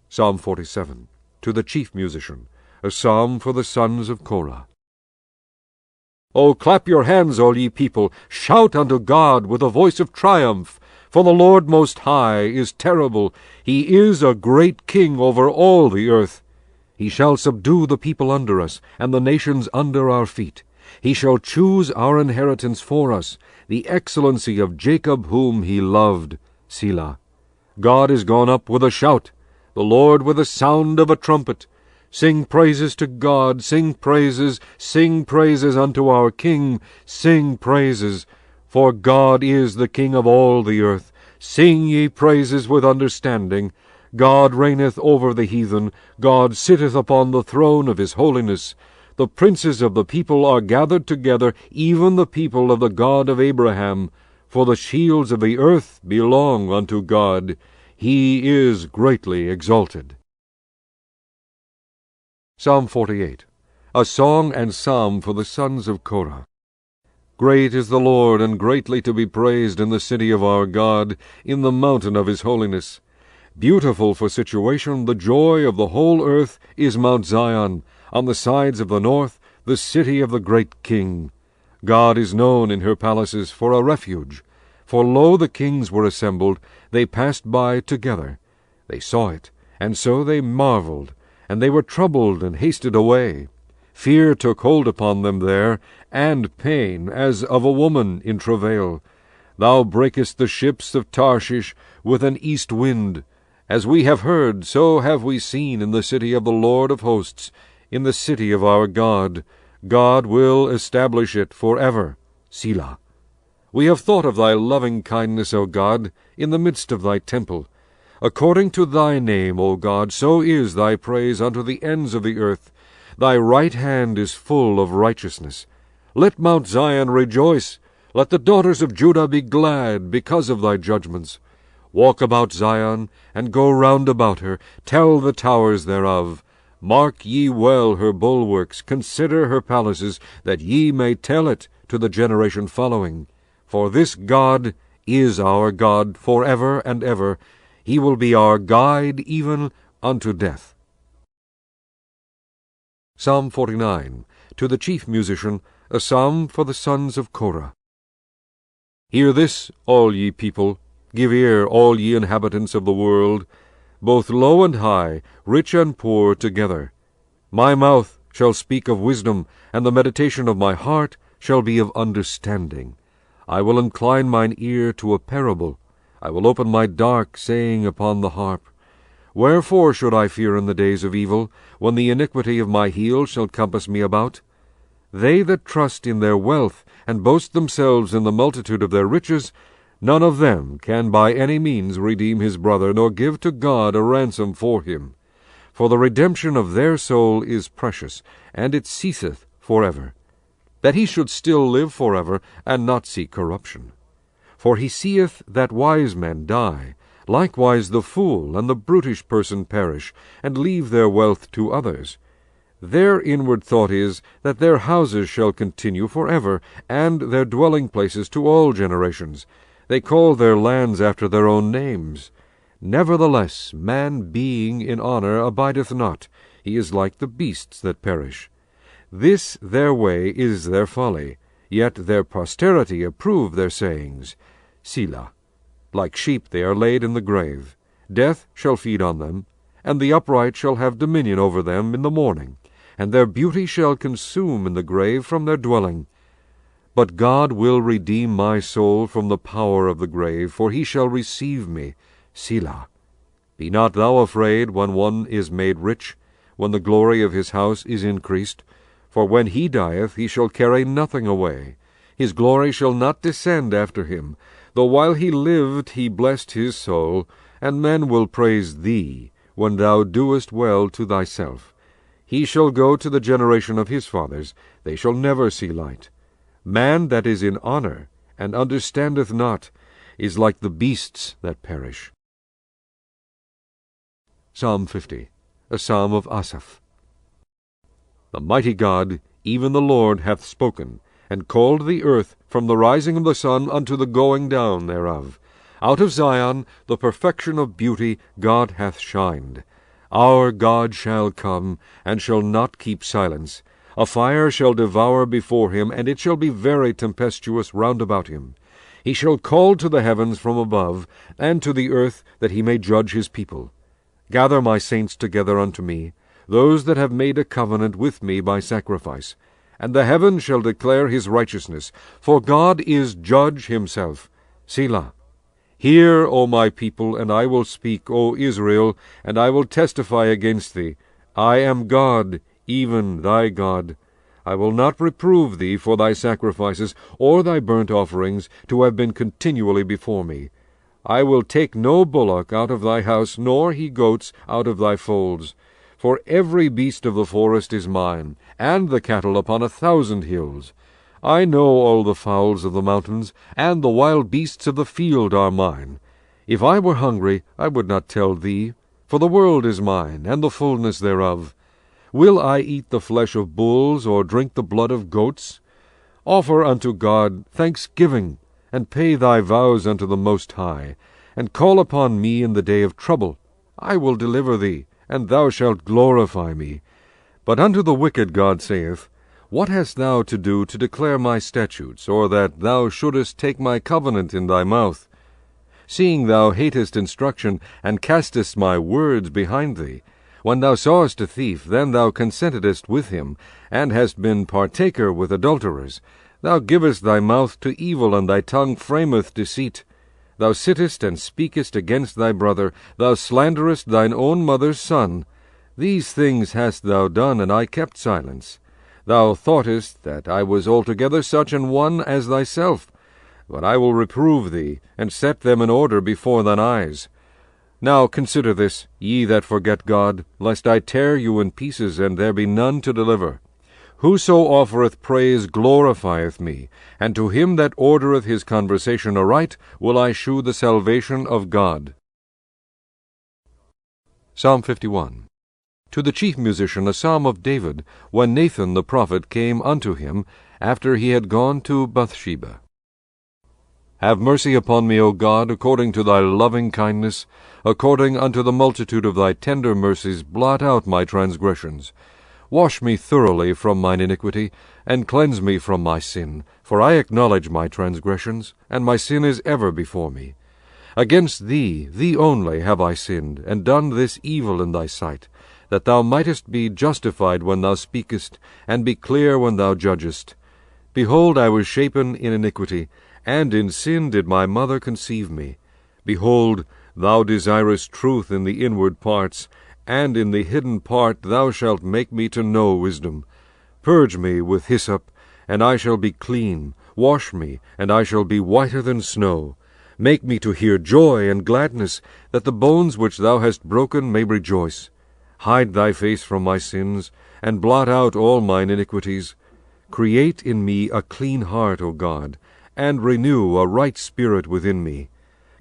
Psalm 47, to the chief musician, a psalm for the sons of Korah. O clap your hands, all ye people, shout unto God with a voice of triumph. For the Lord Most High is terrible. He is a great king over all the earth. He shall subdue the people under us, and the nations under our feet. He shall choose our inheritance for us, the excellency of Jacob whom he loved. Selah. God is gone up with a shout, the Lord with the sound of a trumpet. Sing praises to God, sing praises unto our King, sing praises. For God is the King of all the earth. Sing ye praises with understanding. God reigneth over the heathen. God sitteth upon the throne of his holiness. The princes of the people are gathered together, even the people of the God of Abraham. For the shields of the earth belong unto God. He is greatly exalted. Psalm 48, a song and psalm for the sons of Korah. Great is the Lord, and greatly to be praised in the city of our God, in the mountain of his holiness. Beautiful for situation, the joy of the whole earth is Mount Zion, on the sides of the north, the city of the great King. God is known in her palaces for a refuge. For lo, the kings were assembled, they passed by together. They saw it, and so they marveled, and they were troubled and hasted away. Fear took hold upon them there, and pain, as of a woman in travail. Thou breakest the ships of Tarshish with an east wind. As we have heard, so have we seen in the city of the Lord of hosts, in the city of our God. God will establish it forever. Selah. We have thought of thy loving kindness, O God, in the midst of thy temple. According to thy name, O God, so is thy praise unto the ends of the earth. Thy right hand is full of righteousness. Let Mount Zion rejoice. Let the daughters of Judah be glad because of thy judgments. Walk about Zion, and go round about her. Tell the towers thereof. Mark ye well her bulwarks. Consider her palaces, that ye may tell it to the generation following. For this God is our God forever and ever. He will be our guide even unto death. Psalm 49. To the chief musician, a psalm for the sons of Korah. Hear this, all ye people. Give ear, all ye inhabitants of the world, both low and high, rich and poor together. My mouth shall speak of wisdom, and the meditation of my heart shall be of understanding. I will incline mine ear to a parable. I will open my dark saying upon the harp. Wherefore should I fear in the days of evil, when the iniquity of my heel shall compass me about? They that trust in their wealth, and boast themselves in the multitude of their riches, none of them can by any means redeem his brother, nor give to God a ransom for him. For the redemption of their soul is precious, and it ceaseth forever. That he should still live forever, and not see corruption. For he seeth that wise men die, likewise the fool and the brutish person perish, and leave their wealth to others. Their inward thought is, that their houses shall continue forever, and their dwelling places to all generations. They call their lands after their own names. Nevertheless, man being in honor abideth not. He is like the beasts that perish. This their way is their folly, yet their posterity approve their sayings. Selah. Like sheep they are laid in the grave. Death shall feed on them, and the upright shall have dominion over them in the morning, and their beauty shall consume in the grave from their dwelling. But God will redeem my soul from the power of the grave, for he shall receive me. Selah. Be not thou afraid when one is made rich, when the glory of his house is increased. For when he dieth, he shall carry nothing away. His glory shall not descend after him. Though while he lived he blessed his soul, and men will praise thee, when thou doest well to thyself. He shall go to the generation of his fathers. They shall never see light. Man that is in honor, and understandeth not, is like the beasts that perish. Psalm 50. A psalm of Asaph. The mighty God, even the Lord, hath spoken, and called the earth from the rising of the sun unto the going down thereof. Out of Zion, the perfection of beauty, God hath shined. Our God shall come, and shall not keep silence. A fire shall devour before him, and it shall be very tempestuous round about him. He shall call to the heavens from above, and to the earth, that he may judge his people. Gather my saints together unto me, those that have made a covenant with me by sacrifice. And the heavens shall declare his righteousness, for God is judge himself. Selah. Hear, O my people, and I will speak, O Israel, and I will testify against thee. I am God, even thy God. I will not reprove thee for thy sacrifices, or thy burnt offerings, to have been continually before me. I will take no bullock out of thy house, nor he goats out of thy folds. For every beast of the forest is mine, and the cattle upon 1,000 hills. I know all the fowls of the mountains, and the wild beasts of the field are mine. If I were hungry, I would not tell thee, for the world is mine, and the fullness thereof. Will I eat the flesh of bulls, or drink the blood of goats? Offer unto God thanksgiving, and pay thy vows unto the Most High. and call upon me in the day of trouble. I will deliver thee, and thou shalt glorify me. But unto the wicked God saith, What hast thou to do to declare my statutes, or that thou shouldest take my covenant in thy mouth? Seeing thou hatest instruction, and castest my words behind thee, when thou sawest a thief, then thou consentedst with him, and hast been partaker with adulterers. Thou givest thy mouth to evil, and thy tongue frameth deceit. Thou sittest and speakest against thy brother, thou slanderest thine own mother's son. These things hast thou done, and I kept silence. Thou thoughtest that I was altogether such an one as thyself. But I will reprove thee, and set them in order before thine eyes. Now consider this, ye that forget God, lest I tear you in pieces, and there be none to deliver. Whoso offereth praise glorifieth me, and to him that ordereth his conversation aright will I shew the salvation of God. Psalm 51. To the chief musician a psalm of David, when Nathan the prophet came unto him, after he had gone to Bathsheba. Have mercy upon me, O God, according to thy loving kindness, according unto the multitude of thy tender mercies, blot out my transgressions. Wash me thoroughly from mine iniquity, and cleanse me from my sin. For I acknowledge my transgressions, and my sin is ever before me. Against thee, thee only, have I sinned, and done this evil in thy sight, that thou mightest be justified when thou speakest, and be clear when thou judgest. Behold, I was shapen in iniquity, and in sin did my mother conceive me. Behold, thou desirest truth in the inward parts, and in the hidden part thou shalt make me to know wisdom. Purge me with hyssop, and I shall be clean. Wash me, and I shall be whiter than snow. Make me to hear joy and gladness, that the bones which thou hast broken may rejoice. Hide thy face from my sins, and blot out all mine iniquities. Create in me a clean heart, O God, and renew a right spirit within me.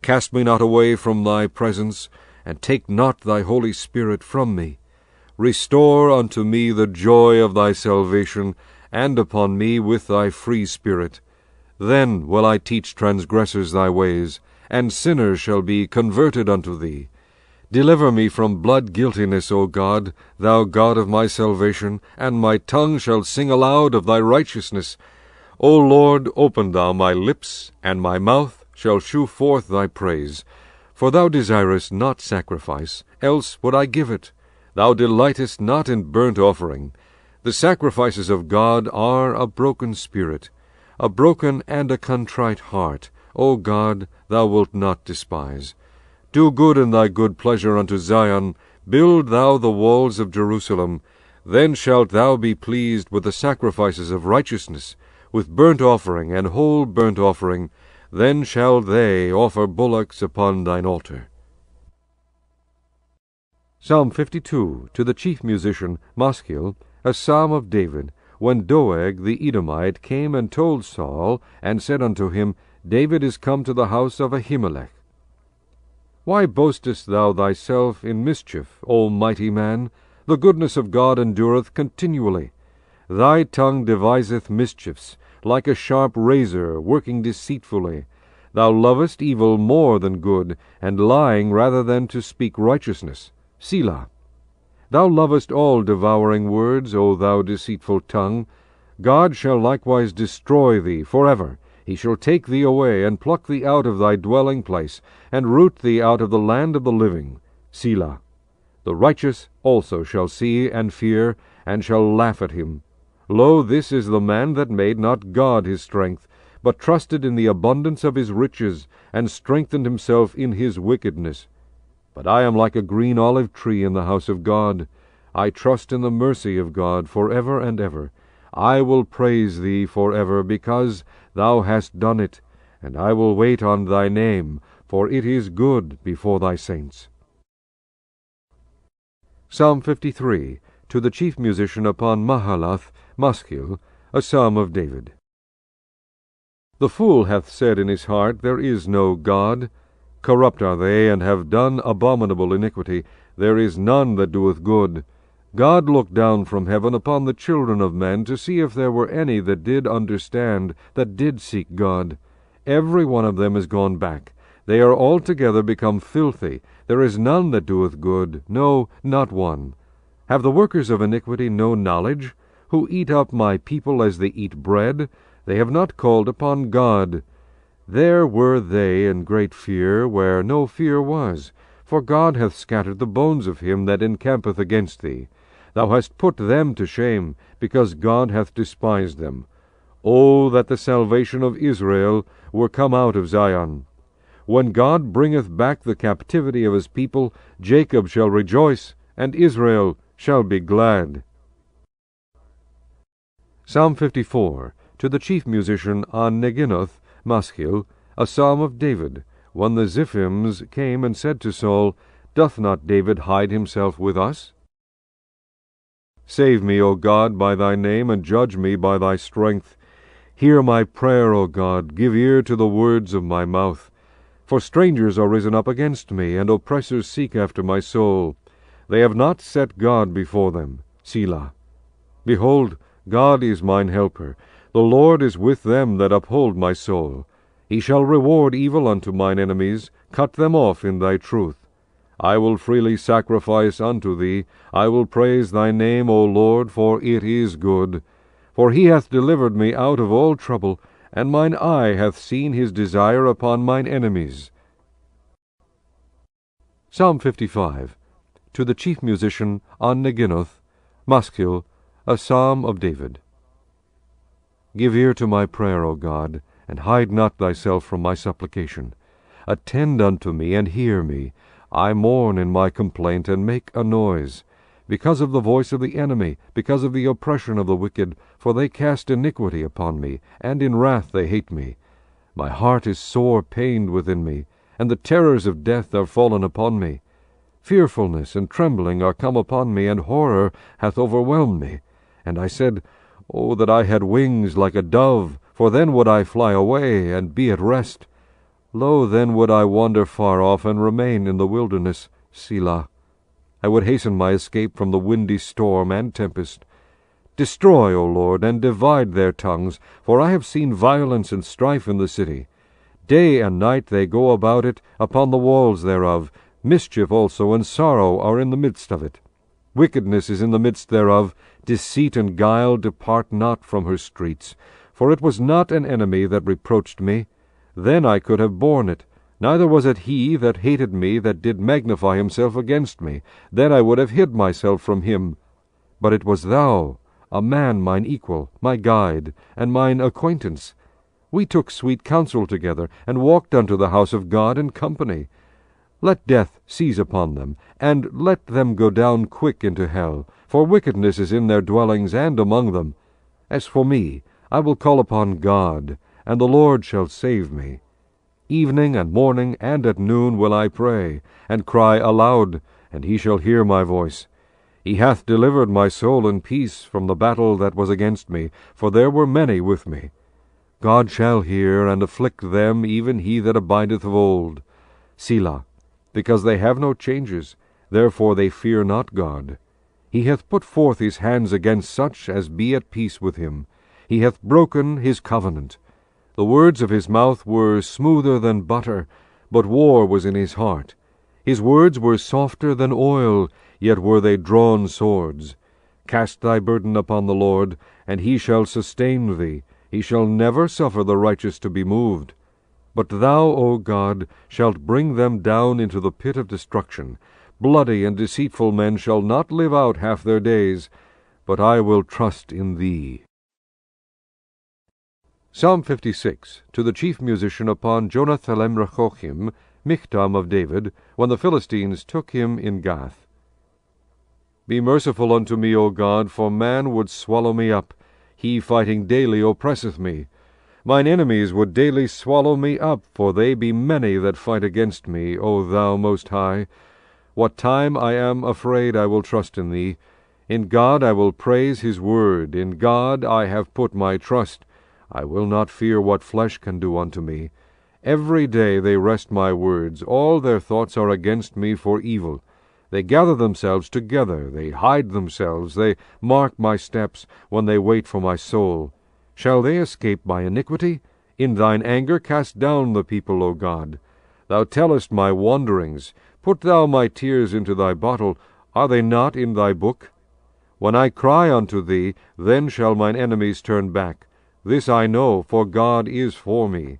Cast me not away from thy presence, and take not thy Holy Spirit from me. Restore unto me the joy of thy salvation, and upon me with thy free spirit. Then will I teach transgressors thy ways, and sinners shall be converted unto thee. Deliver me from blood guiltiness, O God, thou God of my salvation, and my tongue shall sing aloud of thy righteousness. O Lord, open thou my lips, and my mouth shall shew forth thy praise. For thou desirest not sacrifice, else would I give it. Thou delightest not in burnt offering. The sacrifices of God are a broken spirit, a broken and a contrite heart. O God, thou wilt not despise. Do good in thy good pleasure unto Zion. Build thou the walls of Jerusalem. Then shalt thou be pleased with the sacrifices of righteousness, with burnt offering and whole burnt offering. Then shall they offer bullocks upon thine altar. Psalm 52, to the chief musician Maschil, a psalm of David, when Doeg the Edomite came and told Saul, and said unto him, David is come to the house of Ahimelech. Why boastest thou thyself in mischief, O mighty man? The goodness of God endureth continually. Thy tongue deviseth mischiefs, like a sharp razor, working deceitfully. Thou lovest evil more than good, and lying rather than to speak righteousness. Selah. Thou lovest all devouring words, O thou deceitful tongue. God shall likewise destroy thee forever. He shall take thee away, and pluck thee out of thy dwelling place, and root thee out of the land of the living. Selah. The righteous also shall see and fear, and shall laugh at him. Lo, this is the man that made not God his strength, but trusted in the abundance of his riches, and strengthened himself in his wickedness. But I am like a green olive tree in the house of God. I trust in the mercy of God for ever and ever. I will praise thee for ever, because thou hast done it, and I will wait on thy name, for it is good before thy saints. Psalm 53, to the chief musician upon Mahalath, Maschil, a psalm of David. The fool hath said in his heart, There is no God. Corrupt are they, and have done abominable iniquity. There is none that doeth good. God looked down from heaven upon the children of men, to see if there were any that did understand, that did seek God. Every one of them is gone back. They are altogether become filthy. There is none that doeth good, no, not one. Have the workers of iniquity no knowledge, who eat up my people as they eat bread? They have not called upon God. There were they in great fear, where no fear was. For God hath scattered the bones of him that encampeth against thee. Thou hast put them to shame, because God hath despised them. O that the salvation of Israel were come out of Zion! When God bringeth back the captivity of his people, Jacob shall rejoice, and Israel shall be glad. Psalm 54, to the chief musician on Neginoth, Maschil, a psalm of David, when the Ziphims came and said to Saul, Doth not David hide himself with us? Save me, O God, by thy name, and judge me by thy strength. Hear my prayer, O God, give ear to the words of my mouth. For strangers are risen up against me, and oppressors seek after my soul. They have not set God before them. Selah. Behold, God is mine helper. The Lord is with them that uphold my soul. He shall reward evil unto mine enemies, cut them off in thy truth. I will freely sacrifice unto thee. I will praise thy name, O Lord, for it is good. For he hath delivered me out of all trouble, and mine eye hath seen his desire upon mine enemies. Psalm 55, to the chief musician on Neginoth, Maschil, a psalm of David. Give ear to my prayer, O God, and hide not thyself from my supplication. Attend unto me, and hear me. I mourn in my complaint, and make a noise, because of the voice of the enemy, because of the oppression of the wicked, for they cast iniquity upon me, and in wrath they hate me. My heart is sore pained within me, and the terrors of death are fallen upon me. Fearfulness and trembling are come upon me, and horror hath overwhelmed me. And I said, O that I had wings like a dove, for then would I fly away, and be at rest. Lo, then would I wander far off, and remain in the wilderness. Selah. I would hasten my escape from the windy storm and tempest. Destroy, O Lord, and divide their tongues, for I have seen violence and strife in the city. Day and night they go about it, upon the walls thereof. Mischief also and sorrow are in the midst of it. Wickedness is in the midst thereof. Deceit and guile depart not from her streets. For it was not an enemy that reproached me. Then I could have borne it. Neither was it he that hated me that did magnify himself against me. Then I would have hid myself from him. But it was thou, a man mine equal, my guide, and mine acquaintance. We took sweet counsel together, and walked unto the house of God in company. Let death seize upon them, and let them go down quick into hell, for wickedness is in their dwellings and among them. As for me, I will call upon God, and the Lord shall save me. Evening and morning and at noon will I pray, and cry aloud, and he shall hear my voice. He hath delivered my soul in peace from the battle that was against me, for there were many with me. God shall hear, and afflict them, even he that abideth of old. Selah. Because they have no changes, therefore they fear not God. He hath put forth his hands against such as be at peace with him. He hath broken his covenant. The words of his mouth were smoother than butter, but war was in his heart. His words were softer than oil, yet were they drawn swords. Cast thy burden upon the Lord, and he shall sustain thee. He shall never suffer the righteous to be moved. But thou, O God, shalt bring them down into the pit of destruction. Bloody and deceitful men shall not live out half their days, but I will trust in thee. Psalm 56, to the chief musician upon Jonathan Rechochim, Michtam of David, when the Philistines took him in Gath. Be merciful unto me, O God, for man would swallow me up. He fighting daily oppresseth me. Mine enemies would daily swallow me up, for they be many that fight against me, O thou Most High. What time I am afraid I will trust in thee. In God I will praise his word. In God I have put my trust. I will not fear what flesh can do unto me. Every day they wrest my words. All their thoughts are against me for evil. They gather themselves together. They hide themselves. They mark my steps when they wait for my soul. Shall they escape by iniquity? In thine anger cast down the people, O God. Thou tellest my wanderings. Put thou my tears into thy bottle. Are they not in thy book? When I cry unto thee, then shall mine enemies turn back. This I know, for God is for me.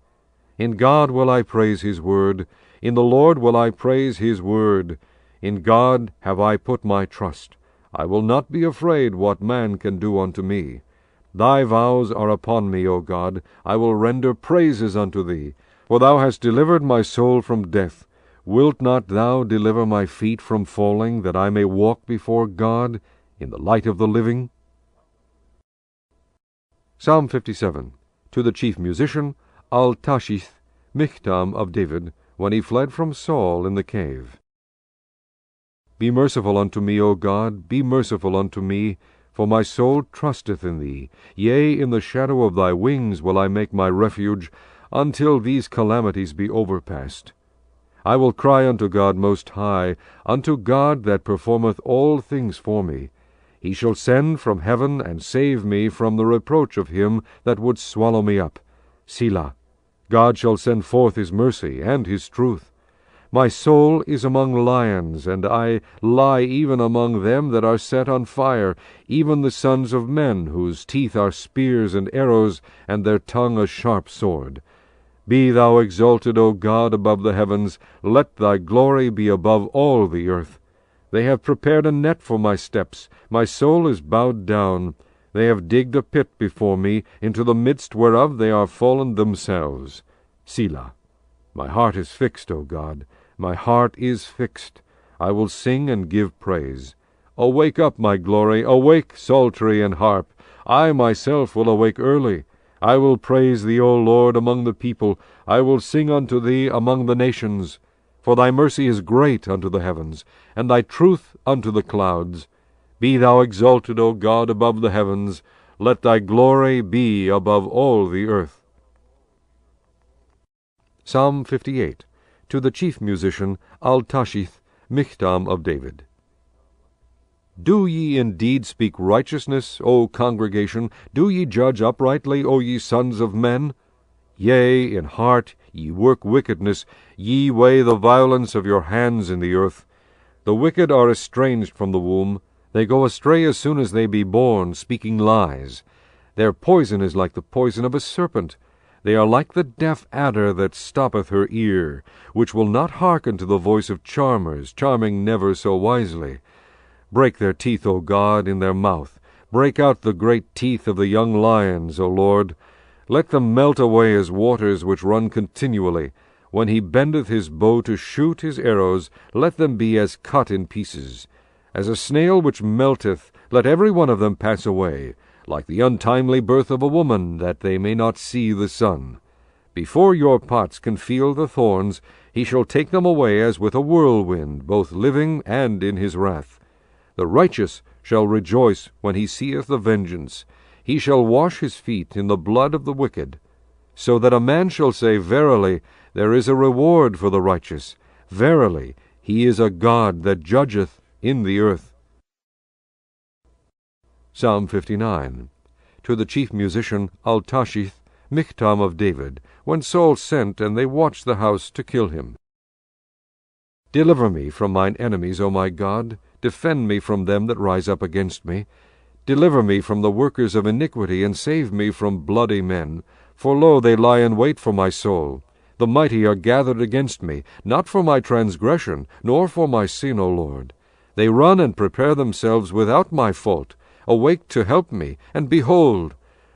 In God will I praise his word. In the Lord will I praise his word. In God have I put my trust. I will not be afraid what man can do unto me. Thy vows are upon me, O God. I will render praises unto thee. For thou hast delivered my soul from death. Wilt not thou deliver my feet from falling, that I may walk before God in the light of the living? Psalm 57. To the chief musician, Al-Tashith, Michtam of David, when he fled from Saul in the cave. Be merciful unto me, O God, be merciful unto me, for my soul trusteth in thee. Yea, in the shadow of thy wings will I make my refuge, until these calamities be overpast. I will cry unto God most high, unto God that performeth all things for me. He shall send from heaven, and save me from the reproach of him that would swallow me up. Selah. God shall send forth his mercy and his truth. My soul is among lions, and I lie even among them that are set on fire, even the sons of men, whose teeth are spears and arrows, and their tongue a sharp sword. Be thou exalted, O God, above the heavens. Let thy glory be above all the earth. They have prepared a net for my steps. My soul is bowed down. They have digged a pit before me, into the midst whereof they are fallen themselves. Selah. My heart is fixed, O God. My heart is fixed. I will sing and give praise. Awake up, my glory. Awake, psaltery and harp. I myself will awake early. I will praise thee, O Lord, among the people. I will sing unto thee among the nations. For thy mercy is great unto the heavens, and thy truth unto the clouds. Be thou exalted, O God, above the heavens. Let thy glory be above all the earth. Psalm 58. To the chief musician, Al-Tashith, Michtam of David. Do ye indeed speak righteousness, O congregation? Do ye judge uprightly, O ye sons of men? Yea, in heart ye work wickedness, ye weigh the violence of your hands in the earth. The wicked are estranged from the womb. They go astray as soon as they be born, speaking lies. Their poison is like the poison of a serpent. They are like the deaf adder that stoppeth her ear, which will not hearken to the voice of charmers, charming never so wisely. Break their teeth, O God, in their mouth. Break out the great teeth of the young lions, O Lord. Let them melt away as waters which run continually. When he bendeth his bow to shoot his arrows, let them be as cut in pieces. As a snail which melteth, let every one of them pass away, like the untimely birth of a woman, that they may not see the sun. Before your pots can feel the thorns, he shall take them away as with a whirlwind, both living and in his wrath. The righteous shall rejoice when he seeth the vengeance. He shall wash his feet in the blood of the wicked. So that a man shall say, Verily, there is a reward for the righteous. Verily, he is a God that judgeth in the earth. Psalm 59. To the chief musician, Al-Tashith, Michtam of David, when Saul sent, and they watched the house to kill him. Deliver me from mine enemies, O my God. Defend me from them that rise up against me. Deliver me from the workers of iniquity, and save me from bloody men. For lo, they lie in wait for my soul. The mighty are gathered against me, not for my transgression, nor for my sin, O Lord. They run and prepare themselves without my fault. Awake to help me, and behold,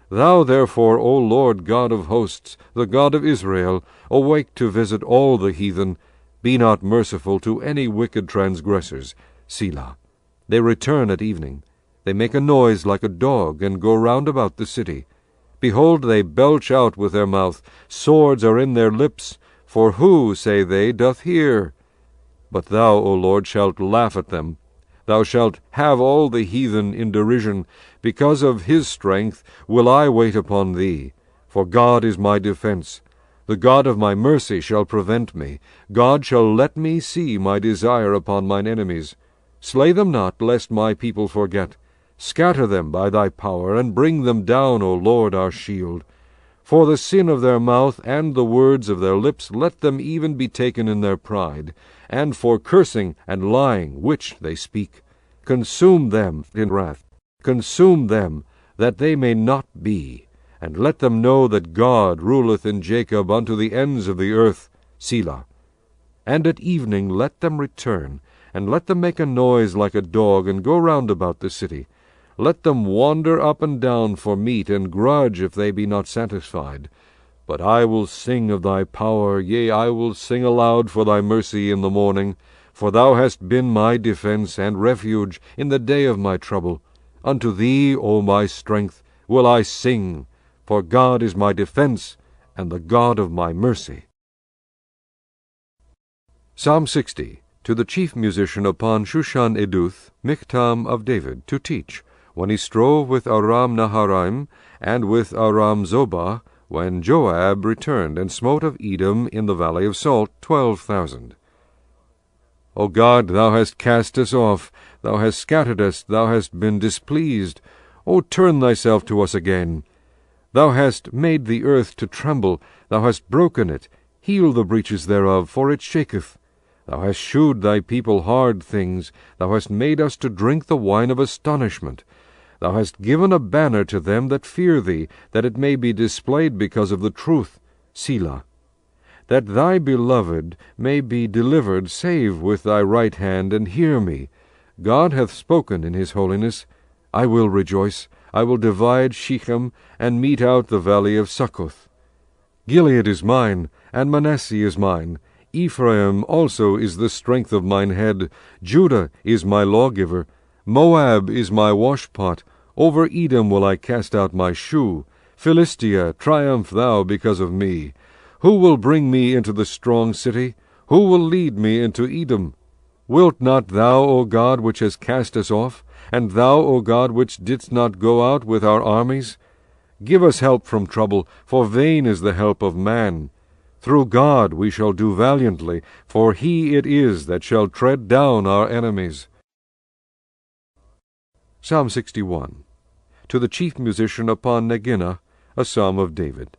thou therefore, O Lord God of hosts, the God of Israel, awake to visit all the heathen. Be not merciful to any wicked transgressors. Selah. They return at evening. They make a noise like a dog, and go round about the city. Behold, they belch out with their mouth. Swords are in their lips. For who, say they, doth hear? But thou, O Lord, shalt laugh at them. Thou shalt have all the heathen in derision. Because of his strength will I wait upon thee. For God is my defense. The God of my mercy shall prevent me. God shall let me see my desire upon mine enemies. Slay them not, lest my people forget. Scatter them by thy power, and bring them down, O Lord, our shield. For the sin of their mouth and the words of their lips let them even be taken in their pride, and for cursing and lying which they speak. Consume them in wrath, consume them, that they may not be, and let them know that God ruleth in Jacob unto the ends of the earth. Selah. And at evening let them return, and let them make a noise like a dog, and go round about the city. Let them wander up and down for meat, and grudge if they be not satisfied. But I will sing of thy power, yea, I will sing aloud for thy mercy in the morning. For thou hast been my defence and refuge in the day of my trouble. Unto thee, O my strength, will I sing, for God is my defence, and the God of my mercy. Psalm 60. To the chief musician upon Shushan Eduth, Michtam of David, to teach, when he strove with Aram Naharaim, and with Aram Zobah, when Joab returned, and smote of Edom in the valley of Salt 12,000. O God, thou hast cast us off, thou hast scattered us, thou hast been displeased. O turn thyself to us again. Thou hast made the earth to tremble, thou hast broken it, heal the breaches thereof, for it shaketh. Thou hast shewed thy people hard things, thou hast made us to drink the wine of astonishment. Thou hast given a banner to them that fear thee, that it may be displayed because of the truth. Selah. That thy beloved may be delivered, save with thy right hand, and hear me. God hath spoken in his holiness. I will rejoice, I will divide Shechem, and mete out the valley of Succoth. Gilead is mine, and Manasseh is mine. Ephraim also is the strength of mine head. Judah is my lawgiver. Moab is my washpot. Over Edom will I cast out my shoe. Philistia, triumph thou because of me. Who will bring me into the strong city? Who will lead me into Edom? Wilt not thou, O God, which hast cast us off, and thou, O God, which didst not go out with our armies? Give us help from trouble, for vain is the help of man. Through God we shall do valiantly, for he it is that shall tread down our enemies. Psalm 61. To the chief musician upon Neginnah, a psalm of David.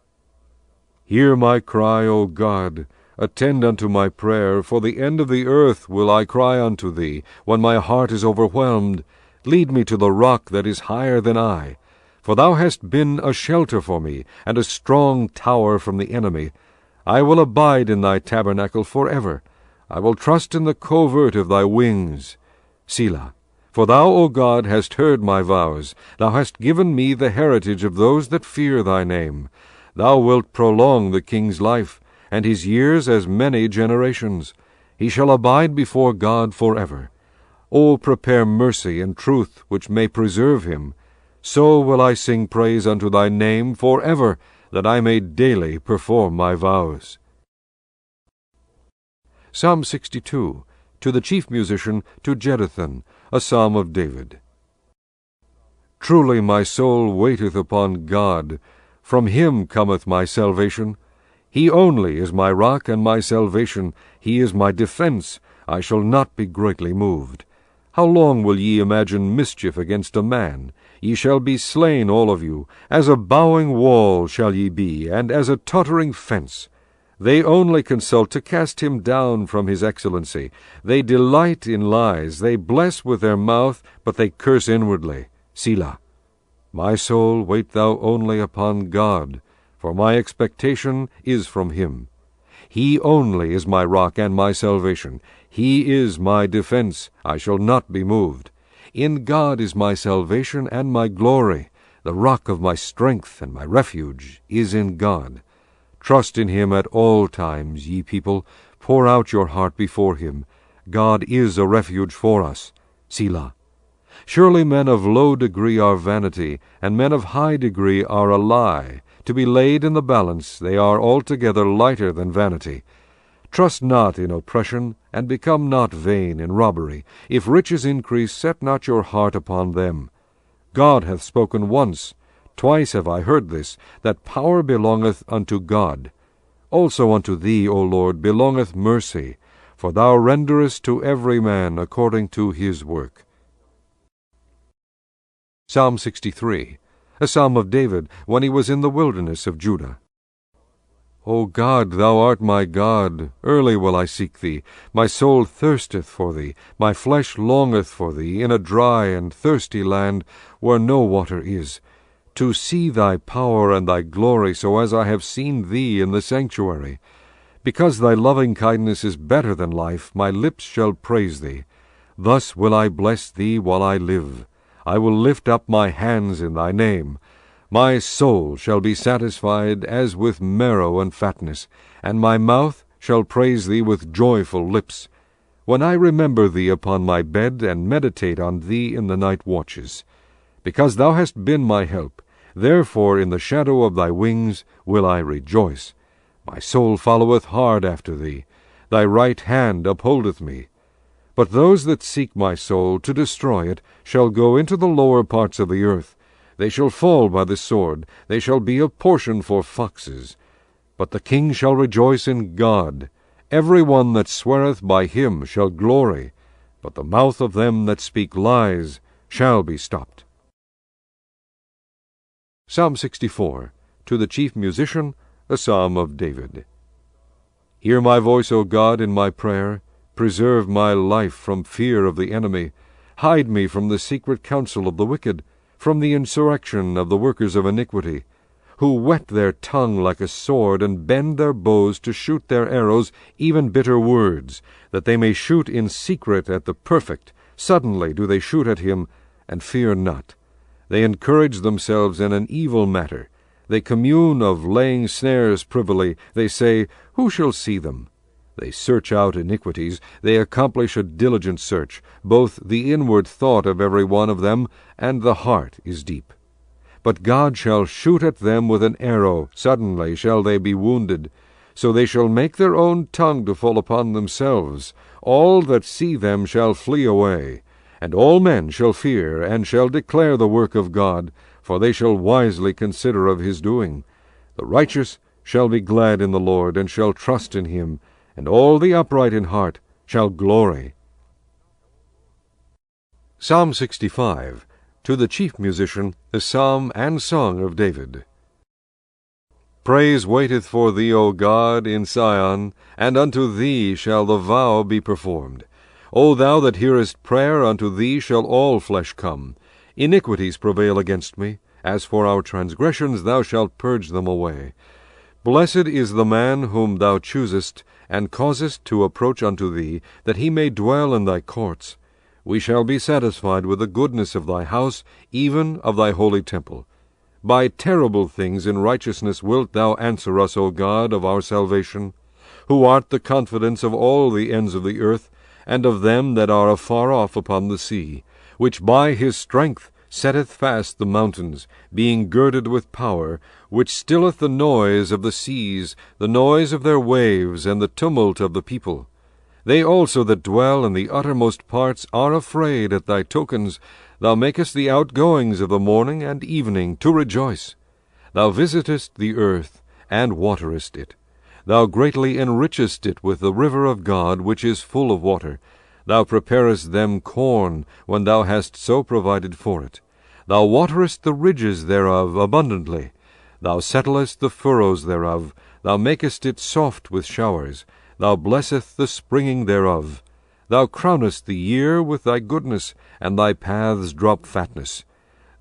Hear my cry, O God, attend unto my prayer, for the end of the earth will I cry unto thee, when my heart is overwhelmed. Lead me to the rock that is higher than I, for thou hast been a shelter for me, and a strong tower from the enemy. I will abide in thy tabernacle forever. I will trust in the covert of thy wings. Selah. For thou, O God, hast heard my vows. Thou hast given me the heritage of those that fear thy name. Thou wilt prolong the king's life, and his years as many generations. He shall abide before God forever. O prepare mercy and truth, which may preserve him. So will I sing praise unto thy name forever, that I may daily perform my vows. Psalm 62. To the chief musician, to Jeduthun, a psalm of David. Truly my soul waiteth upon God. From him cometh my salvation. He only is my rock and my salvation. He is my defence. I shall not be greatly moved. How long will ye imagine mischief against a man? Ye shall be slain all of you. As a bowing wall shall ye be, and as a tottering fence. They only consult to cast him down from his excellency. They delight in lies. They bless with their mouth, but they curse inwardly. Selah. My soul, wait thou only upon God, for my expectation is from him. He only is my rock and my salvation. He is my defence. I shall not be moved. In God is my salvation and my glory. The rock of my strength and my refuge is in God. Trust in him at all times, ye people. Pour out your heart before him. God is a refuge for us. Selah. Surely men of low degree are vanity, and men of high degree are a lie. To be laid in the balance, they are altogether lighter than vanity. Trust not in oppression, and become not vain in robbery. If riches increase, set not your heart upon them. God hath spoken once, twice have I heard this, that power belongeth unto God. Also unto thee, O Lord, belongeth mercy, for thou renderest to every man according to his work. Psalm 63. a psalm of David when he was in the wilderness of Judah. O God, thou art my God, early will I seek thee. My soul thirsteth for thee, my flesh longeth for thee, in a dry and thirsty land, where no water is, to see thy power and thy glory, so as I have seen thee in the sanctuary. Because thy loving kindness is better than life, my lips shall praise thee. Thus will I bless thee while I live. I will lift up my hands in thy name. My soul shall be satisfied as with marrow and fatness, and my mouth shall praise thee with joyful lips, when I remember thee upon my bed, and meditate on thee in the night watches. Because thou hast been my help, therefore in the shadow of thy wings will I rejoice. My soul followeth hard after thee. Thy right hand upholdeth me. But those that seek my soul to destroy it shall go into the lower parts of the earth. They shall fall by the sword, they shall be a portion for foxes. But the king shall rejoice in God. Every one that sweareth by him shall glory, but the mouth of them that speak lies shall be stopped. Psalm 64. To the chief musician, a psalm of David. Hear my voice, O God, in my prayer. Preserve my life from fear of the enemy. Hide me from the secret counsel of the wicked, from the insurrection of the workers of iniquity, who whet their tongue like a sword, and bend their bows to shoot their arrows, even bitter words, that they may shoot in secret at the perfect. Suddenly do they shoot at him, and fear not. They encourage themselves in an evil matter. They commune of laying snares privily. They say, Who shall see them? They search out iniquities. They accomplish a diligent search. Both the inward thought of every one of them and the heart is deep. But God shall shoot at them with an arrow. Suddenly shall they be wounded. So they shall make their own tongue to fall upon themselves. All that see them shall flee away. And all men shall fear, and shall declare the work of God, for they shall wisely consider of his doing. The righteous shall be glad in the Lord, and shall trust in him, and all the upright in heart shall glory. Psalm 65. To the chief musician, a psalm and song of David. Praise waiteth for thee, O God, in Sion, and unto thee shall the vow be performed. O thou that hearest prayer, unto thee shall all flesh come. Iniquities prevail against me. As for our transgressions, thou shalt purge them away. Blessed is the man whom thou choosest, and causest to approach unto thee, that he may dwell in thy courts. We shall be satisfied with the goodness of thy house, even of thy holy temple. By terrible things in righteousness wilt thou answer us, O God of our salvation, who art the confidence of all the ends of the earth, and of them that are afar off upon the sea, which by his strength setteth fast the mountains, being girded with power, which stilleth the noise of the seas, the noise of their waves, and the tumult of the people. They also that dwell in the uttermost parts are afraid at thy tokens. Thou makest the outgoings of the morning and evening to rejoice. Thou visitest the earth, and waterest it. Thou greatly enrichest it with the river of God, which is full of water. Thou preparest them corn, when thou hast so provided for it. Thou waterest the ridges thereof abundantly. Thou settlest the furrows thereof. Thou makest it soft with showers. Thou blesseth the springing thereof. Thou crownest the year with thy goodness, and thy paths drop fatness.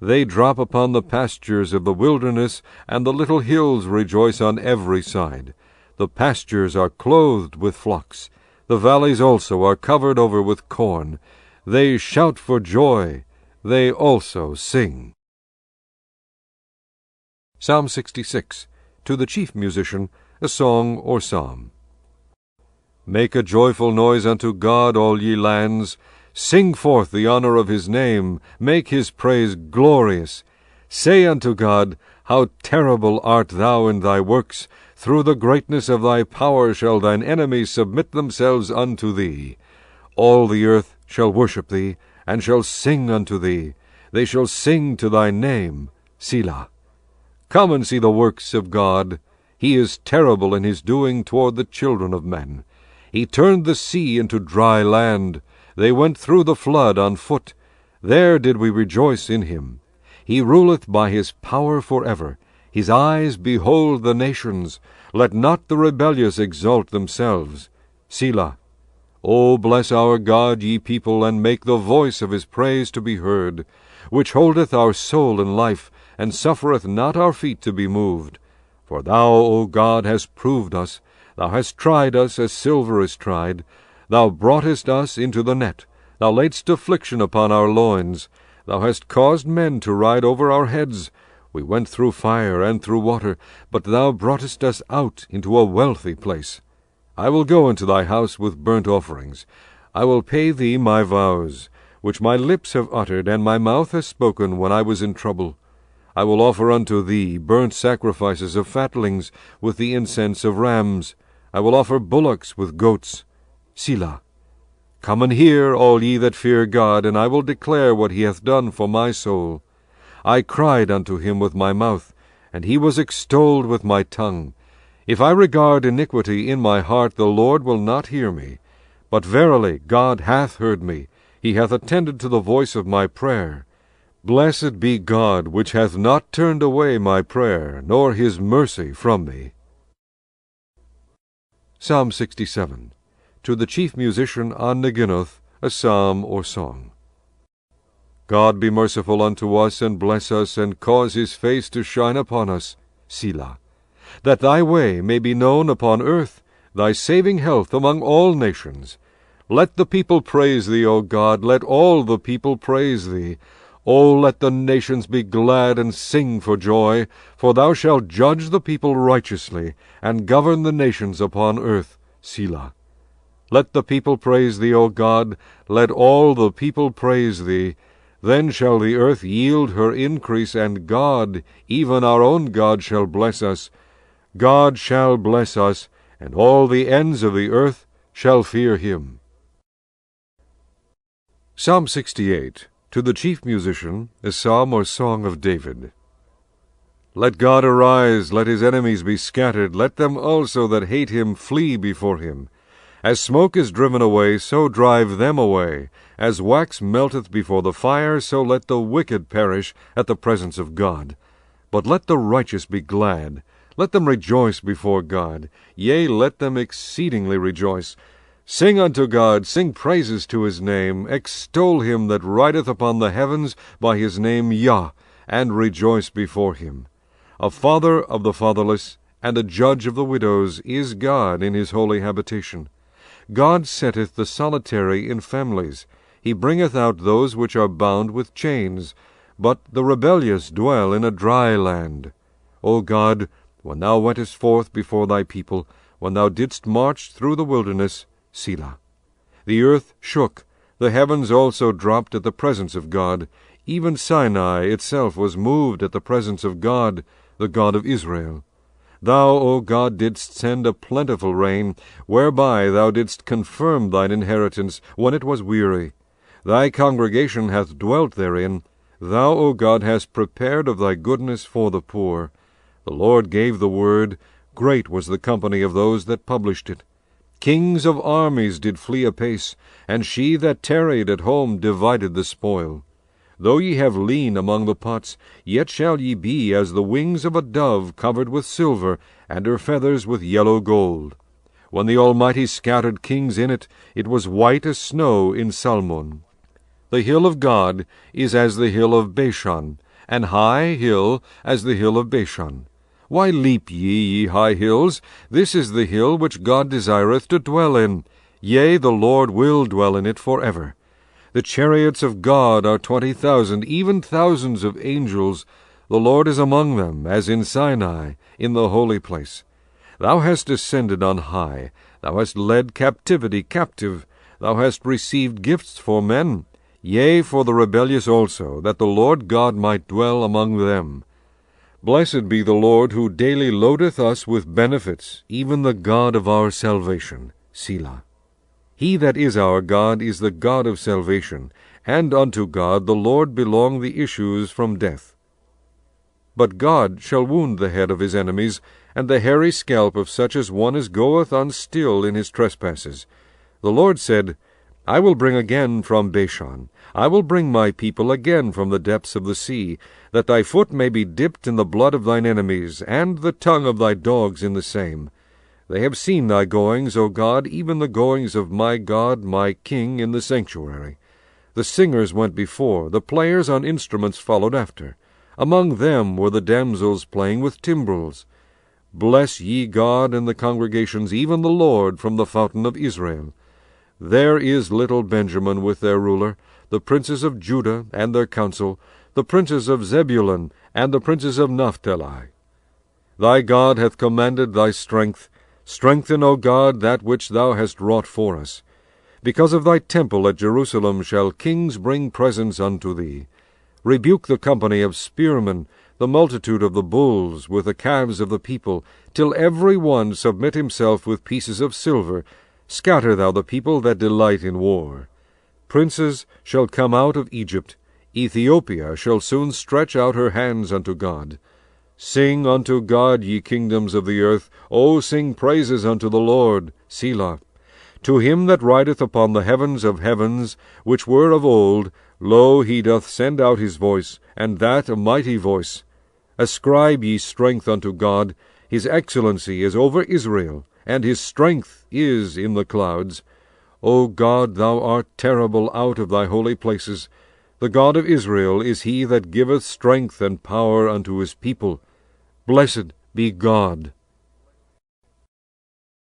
They drop upon the pastures of the wilderness, and the little hills rejoice on every side. The pastures are clothed with flocks. The valleys also are covered over with corn. They shout for joy. They also sing. Psalm 66. To the chief musician, a song or psalm. Make a joyful noise unto God, all ye lands. Sing forth the honor of his name. Make his praise glorious. Say unto God, How terrible art thou in thy works! Through the greatness of thy power shall thine enemies submit themselves unto thee. All the earth shall worship thee, and shall sing unto thee. They shall sing to thy name, Selah. Come and see the works of God. He is terrible in his doing toward the children of men. He turned the sea into dry land. They went through the flood on foot. There did we rejoice in him. He ruleth by his power forever. His eyes behold the nations. Let not the rebellious exalt themselves. Selah. O bless our God, ye people, and make the voice of his praise to be heard, which holdeth our soul in life, and suffereth not our feet to be moved. For thou, O God, hast proved us. Thou hast tried us as silver is tried. Thou broughtest us into the net. Thou laidst affliction upon our loins. Thou hast caused men to ride over our heads. We went through fire and through water, but thou broughtest us out into a wealthy place. I will go into thy house with burnt offerings. I will pay thee my vows, which my lips have uttered, and my mouth has spoken when I was in trouble. I will offer unto thee burnt sacrifices of fatlings with the incense of rams. I will offer bullocks with goats. Selah. Come and hear, all ye that fear God, and I will declare what he hath done for my soul. I cried unto him with my mouth, and he was extolled with my tongue. If I regard iniquity in my heart, the Lord will not hear me. But verily God hath heard me. He hath attended to the voice of my prayer. Blessed be God, which hath not turned away my prayer, nor his mercy from me. Psalm 67. To the chief musician on Neginoth, a psalm or song. God be merciful unto us, and bless us, and cause his face to shine upon us. Selah. That thy way may be known upon earth, thy saving health among all nations. Let the people praise thee, O God, let all the people praise thee. O let the nations be glad and sing for joy, for thou shalt judge the people righteously, and govern the nations upon earth. Selah. Let the people praise thee, O God, let all the people praise thee. Then shall the earth yield her increase, and God, even our own God, shall bless us. God shall bless us, and all the ends of the earth shall fear him. Psalm 68. To the chief musician, a psalm or song of David. Let God arise, let his enemies be scattered, let them also that hate him flee before him. As smoke is driven away, so drive them away. As wax melteth before the fire, so let the wicked perish at the presence of God. But let the righteous be glad. Let them rejoice before God. Yea, let them exceedingly rejoice. Sing unto God, sing praises to his name. Extol him that rideth upon the heavens by his name Yah, and rejoice before him. A father of the fatherless, and a judge of the widows, is God in his holy habitation. God setteth the solitary in families. He bringeth out those which are bound with chains. But the rebellious dwell in a dry land. O God, when thou wentest forth before thy people, when thou didst march through the wilderness, Selah. The earth shook, the heavens also dropped at the presence of God. Even Sinai itself was moved at the presence of God, the God of Israel. Thou, O God, didst send a plentiful rain, whereby thou didst confirm thine inheritance when it was weary. Thy congregation hath dwelt therein. Thou, O God, hast prepared of thy goodness for the poor. The Lord gave the word. Great was the company of those that published it. Kings of armies did flee apace, and she that tarried at home divided the spoil. Though ye have lean among the pots, yet shall ye be as the wings of a dove covered with silver, and her feathers with yellow gold. When the Almighty scattered kings in it, it was white as snow in Salmon. The hill of God is as the hill of Bashan, an high hill as the hill of Bashan. Why leap ye high hills? This is the hill which God desireth to dwell in. Yea, the Lord will dwell in it forever. The chariots of God are 20,000, even thousands of angels. The Lord is among them, as in Sinai, in the holy place. Thou hast ascended on high. Thou hast led captivity captive. Thou hast received gifts for men, yea, for the rebellious also, that the Lord God might dwell among them. Blessed be the Lord, who daily loadeth us with benefits, even the God of our salvation. Selah. He that is our God is the God of salvation, and unto God the Lord belong the issues from death. But God shall wound the head of his enemies, and the hairy scalp of such as one as goeth on still in his trespasses. The Lord said, I will bring again from Bashan. I will bring my people again from the depths of the sea, that thy foot may be dipped in the blood of thine enemies, and the tongue of thy dogs in the same. They have seen thy goings, O God, even the goings of my God, my King, in the sanctuary. The singers went before, the players on instruments followed after. Among them were the damsels playing with timbrels. Bless ye God in the congregations, even the Lord, from the fountain of Israel. There is little Benjamin with their ruler, the princes of Judah and their council, the princes of Zebulun and the princes of Naphtali. Thy God hath commanded thy strength. Strengthen, O God, that which thou hast wrought for us. Because of thy temple at Jerusalem shall kings bring presents unto thee. Rebuke the company of spearmen, the multitude of the bulls, with the calves of the people, till every one submit himself with pieces of silver. Scatter thou the people that delight in war. Princes shall come out of Egypt. Ethiopia shall soon stretch out her hands unto God. Sing unto God, ye kingdoms of the earth. O sing praises unto the Lord. Selah. To him that rideth upon the heavens of heavens, which were of old, lo, he doth send out his voice, and that a mighty voice. Ascribe ye strength unto God. His excellency is over Israel, and his strength is in the clouds. O God, thou art terrible out of thy holy places. The God of Israel is he that giveth strength and power unto his people. Blessed be God.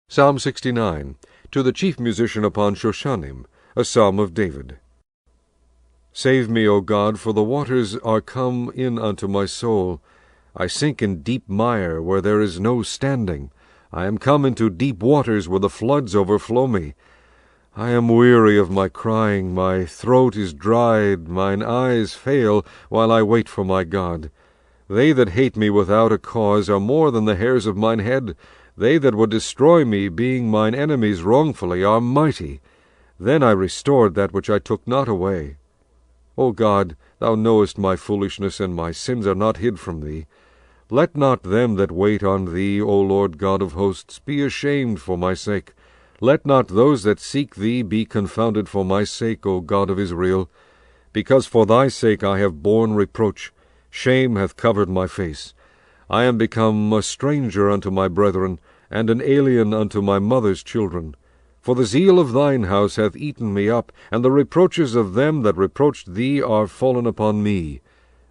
Psalm 69. To the chief musician upon Shoshanim, a psalm of David. Save me, O God, for the waters are come in unto my soul. I sink in deep mire where there is no standing. I am come into deep waters where the floods overflow me. I am weary of my crying, my throat is dried, mine eyes fail, while I wait for my God. They that hate me without a cause are more than the hairs of mine head. They that would destroy me, being mine enemies wrongfully, are mighty. Then I restored that which I took not away. O God, thou knowest my foolishness, and my sins are not hid from thee. Let not them that wait on thee, O Lord God of hosts, be ashamed for my sake. Let not those that seek thee be confounded for my sake, O God of Israel. Because for thy sake I have borne reproach. Shame hath covered my face. I am become a stranger unto my brethren, and an alien unto my mother's children. For the zeal of thine house hath eaten me up, and the reproaches of them that reproached thee are fallen upon me.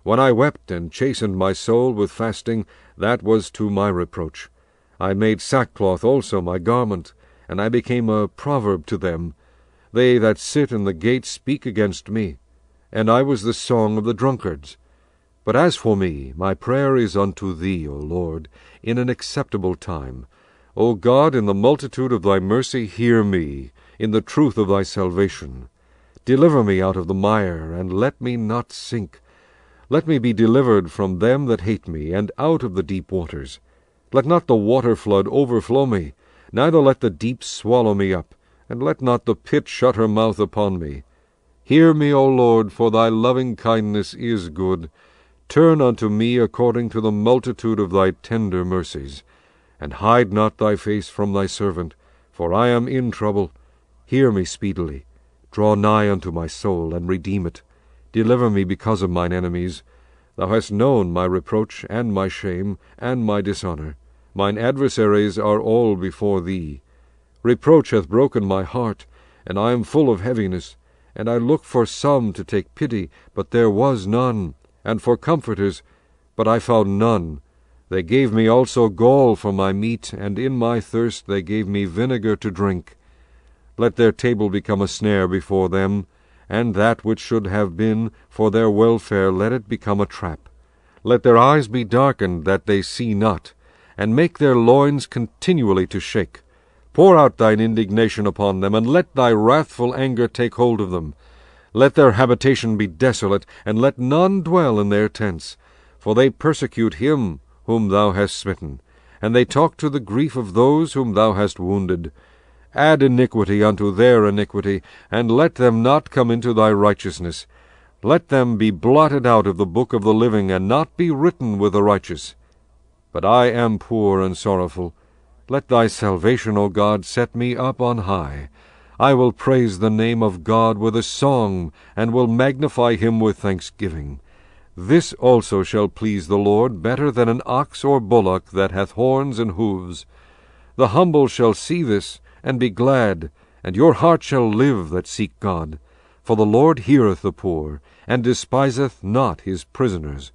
When I wept and chastened my soul with fasting, that was to my reproach. I made sackcloth also my garment, and I became a proverb to them. They that sit in the gate speak against me, and I was the song of the drunkards. But as for me, my prayer is unto thee, O Lord, in an acceptable time. O God, in the multitude of thy mercy, hear me, in the truth of thy salvation. Deliver me out of the mire, and let me not sink. Let me be delivered from them that hate me, and out of the deep waters. Let not the water flood overflow me, neither let the deep swallow me up, and let not the pit shut her mouth upon me. Hear me, O Lord, for thy loving kindness is good. Turn unto me according to the multitude of thy tender mercies. And hide not thy face from thy servant, for I am in trouble. Hear me speedily. Draw nigh unto my soul, and redeem it. Deliver me because of mine enemies. Thou hast known my reproach, and my shame, and my dishonour. Mine adversaries are all before thee. Reproach hath broken my heart, and I am full of heaviness. And I looked for some to take pity, but there was none, and for comforters, but I found none. They gave me also gall for my meat, and in my thirst they gave me vinegar to drink. Let their table become a snare before them, and that which should have been for their welfare, let it become a trap. Let their eyes be darkened, that they see not, and make their loins continually to shake. Pour out thine indignation upon them, and let thy wrathful anger take hold of them. Let their habitation be desolate, and let none dwell in their tents. For they persecute him whom thou hast smitten, and they talk to the grief of those whom thou hast wounded. Add iniquity unto their iniquity, and let them not come into thy righteousness. Let them be blotted out of the book of the living, and not be written with the righteous. But I am poor and sorrowful. Let thy salvation, O God, set me up on high. I will praise the name of God with a song, and will magnify him with thanksgiving. This also shall please the Lord better than an ox or bullock that hath horns and hoofs. The humble shall see this, and be glad, and your heart shall live that seek God. For the Lord heareth the poor, and despiseth not his prisoners.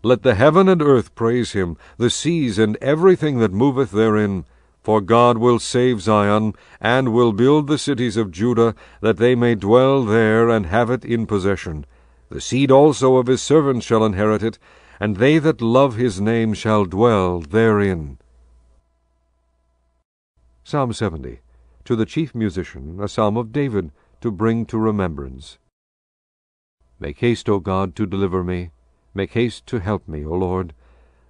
Let the heaven and earth praise him, the seas and everything that moveth therein. For God will save Zion, and will build the cities of Judah, that they may dwell there, and have it in possession. The seed also of his servants shall inherit it, and they that love his name shall dwell therein. Psalm 70. To the chief musician, a psalm of David, to bring to remembrance. Make haste, O God, to deliver me. Make haste to help me, O Lord.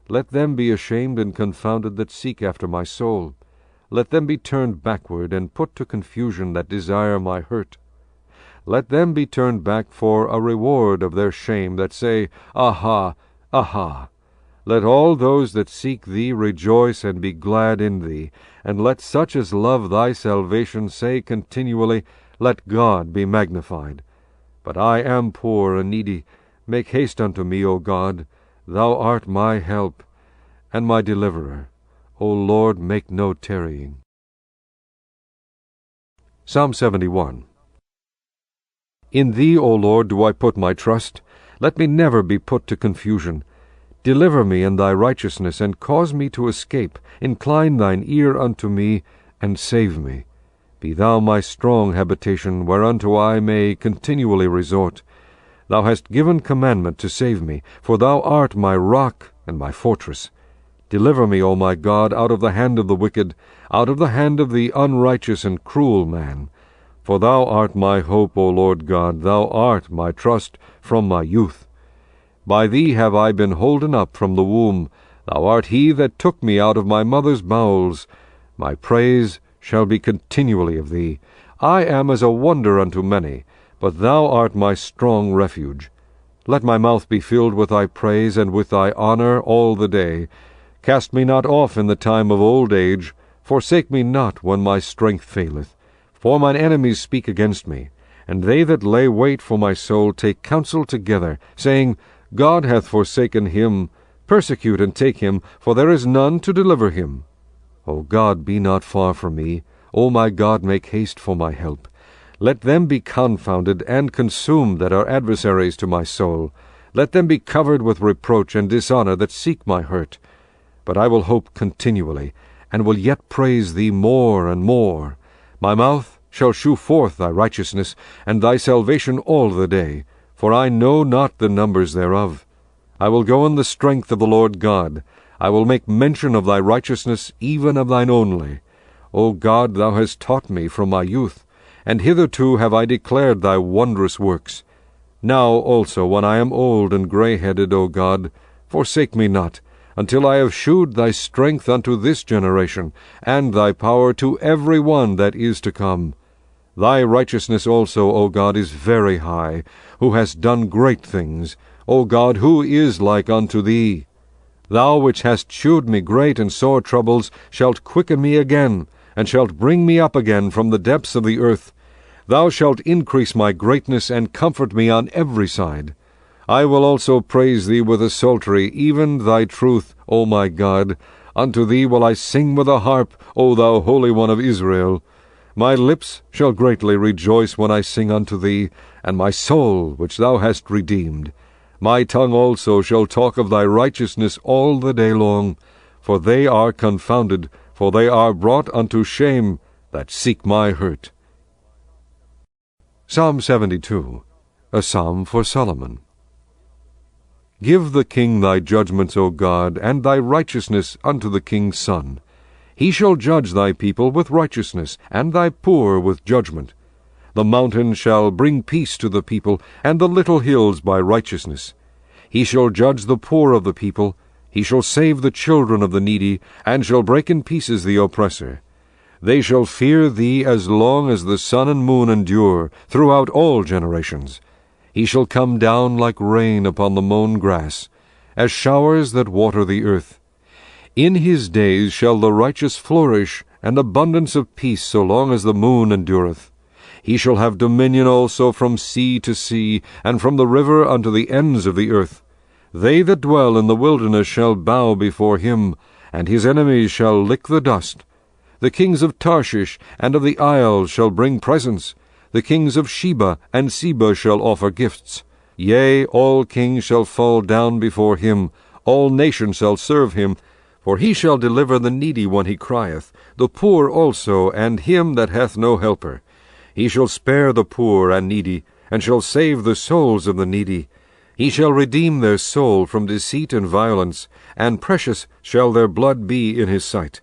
Let them be ashamed and confounded that seek after my soul. Let them be turned backward, and put to confusion that desire my hurt. Let them be turned back for a reward of their shame, that say, Aha, aha. Let all those that seek thee rejoice and be glad in thee, and let such as love thy salvation say continually, Let God be magnified. But I am poor and needy. Make haste unto me, O God. Thou art my help, and my deliverer. O Lord, make no tarrying. Psalm 71. In thee, O Lord, do I put my trust. Let me never be put to confusion. Deliver me in thy righteousness, and cause me to escape. Incline thine ear unto me, and save me. Be thou my strong habitation, whereunto I may continually resort. Thou hast given commandment to save me, for thou art my rock and my fortress. Deliver me, O my God, out of the hand of the wicked, out of the hand of the unrighteous and cruel man. For thou art my hope, O Lord God, thou art my trust from my youth. By thee have I been holden up from the womb. Thou art he that took me out of my mother's bowels. My praise shall be continually of thee. I am as a wonder unto many, but thou art my strong refuge. Let my mouth be filled with thy praise and with thy honor all the day. Cast me not off in the time of old age. Forsake me not when my strength faileth. For mine enemies speak against me, and they that lay wait for my soul take counsel together, saying, God hath forsaken him. Persecute and take him, for there is none to deliver him. O God, be not far from me. O my God, make haste for my help. Let them be confounded and consumed that are adversaries to my soul. Let them be covered with reproach and dishonor that seek my hurt. But I will hope continually, and will yet praise thee more and more. My mouth shall shew forth thy righteousness, and thy salvation all the day, for I know not the numbers thereof. I will go in the strength of the Lord God. I will make mention of thy righteousness, even of thine only. O God, thou hast taught me from my youth, and hitherto have I declared thy wondrous works. Now also, when I am old and grey-headed, O God, forsake me not, until I have shewed thy strength unto this generation, and thy power to every one that is to come. Thy righteousness also, O God, is very high, who hast done great things. O God, who is like unto thee? Thou which hast shewed me great and sore troubles, shalt quicken me again, and shalt bring me up again from the depths of the earth. Thou shalt increase my greatness, and comfort me on every side. I will also praise thee with a psaltery, even thy truth, O my God. Unto thee will I sing with a harp, O thou Holy One of Israel. My lips shall greatly rejoice when I sing unto thee, and my soul which thou hast redeemed. My tongue also shall talk of thy righteousness all the day long, for they are confounded, for they are brought unto shame that seek my hurt. Psalm 72, a psalm for Solomon. Give the king thy judgments, O God, and thy righteousness unto the king's son. He shall judge thy people with righteousness, and thy poor with judgment. The mountains shall bring peace to the people, and the little hills by righteousness. He shall judge the poor of the people. He shall save the children of the needy, and shall break in pieces the oppressor. They shall fear thee as long as the sun and moon endure, throughout all generations. He shall come down like rain upon the mown grass, as showers that water the earth. In his days shall the righteous flourish, and abundance of peace so long as the moon endureth. He shall have dominion also from sea to sea, and from the river unto the ends of the earth. They that dwell in the wilderness shall bow before him, and his enemies shall lick the dust. The kings of Tarshish and of the isles shall bring presents. The kings of Sheba and Seba shall offer gifts. Yea, all kings shall fall down before him, all nations shall serve him. For he shall deliver the needy when he crieth, the poor also, and him that hath no helper. He shall spare the poor and needy, and shall save the souls of the needy. He shall redeem their soul from deceit and violence, and precious shall their blood be in his sight.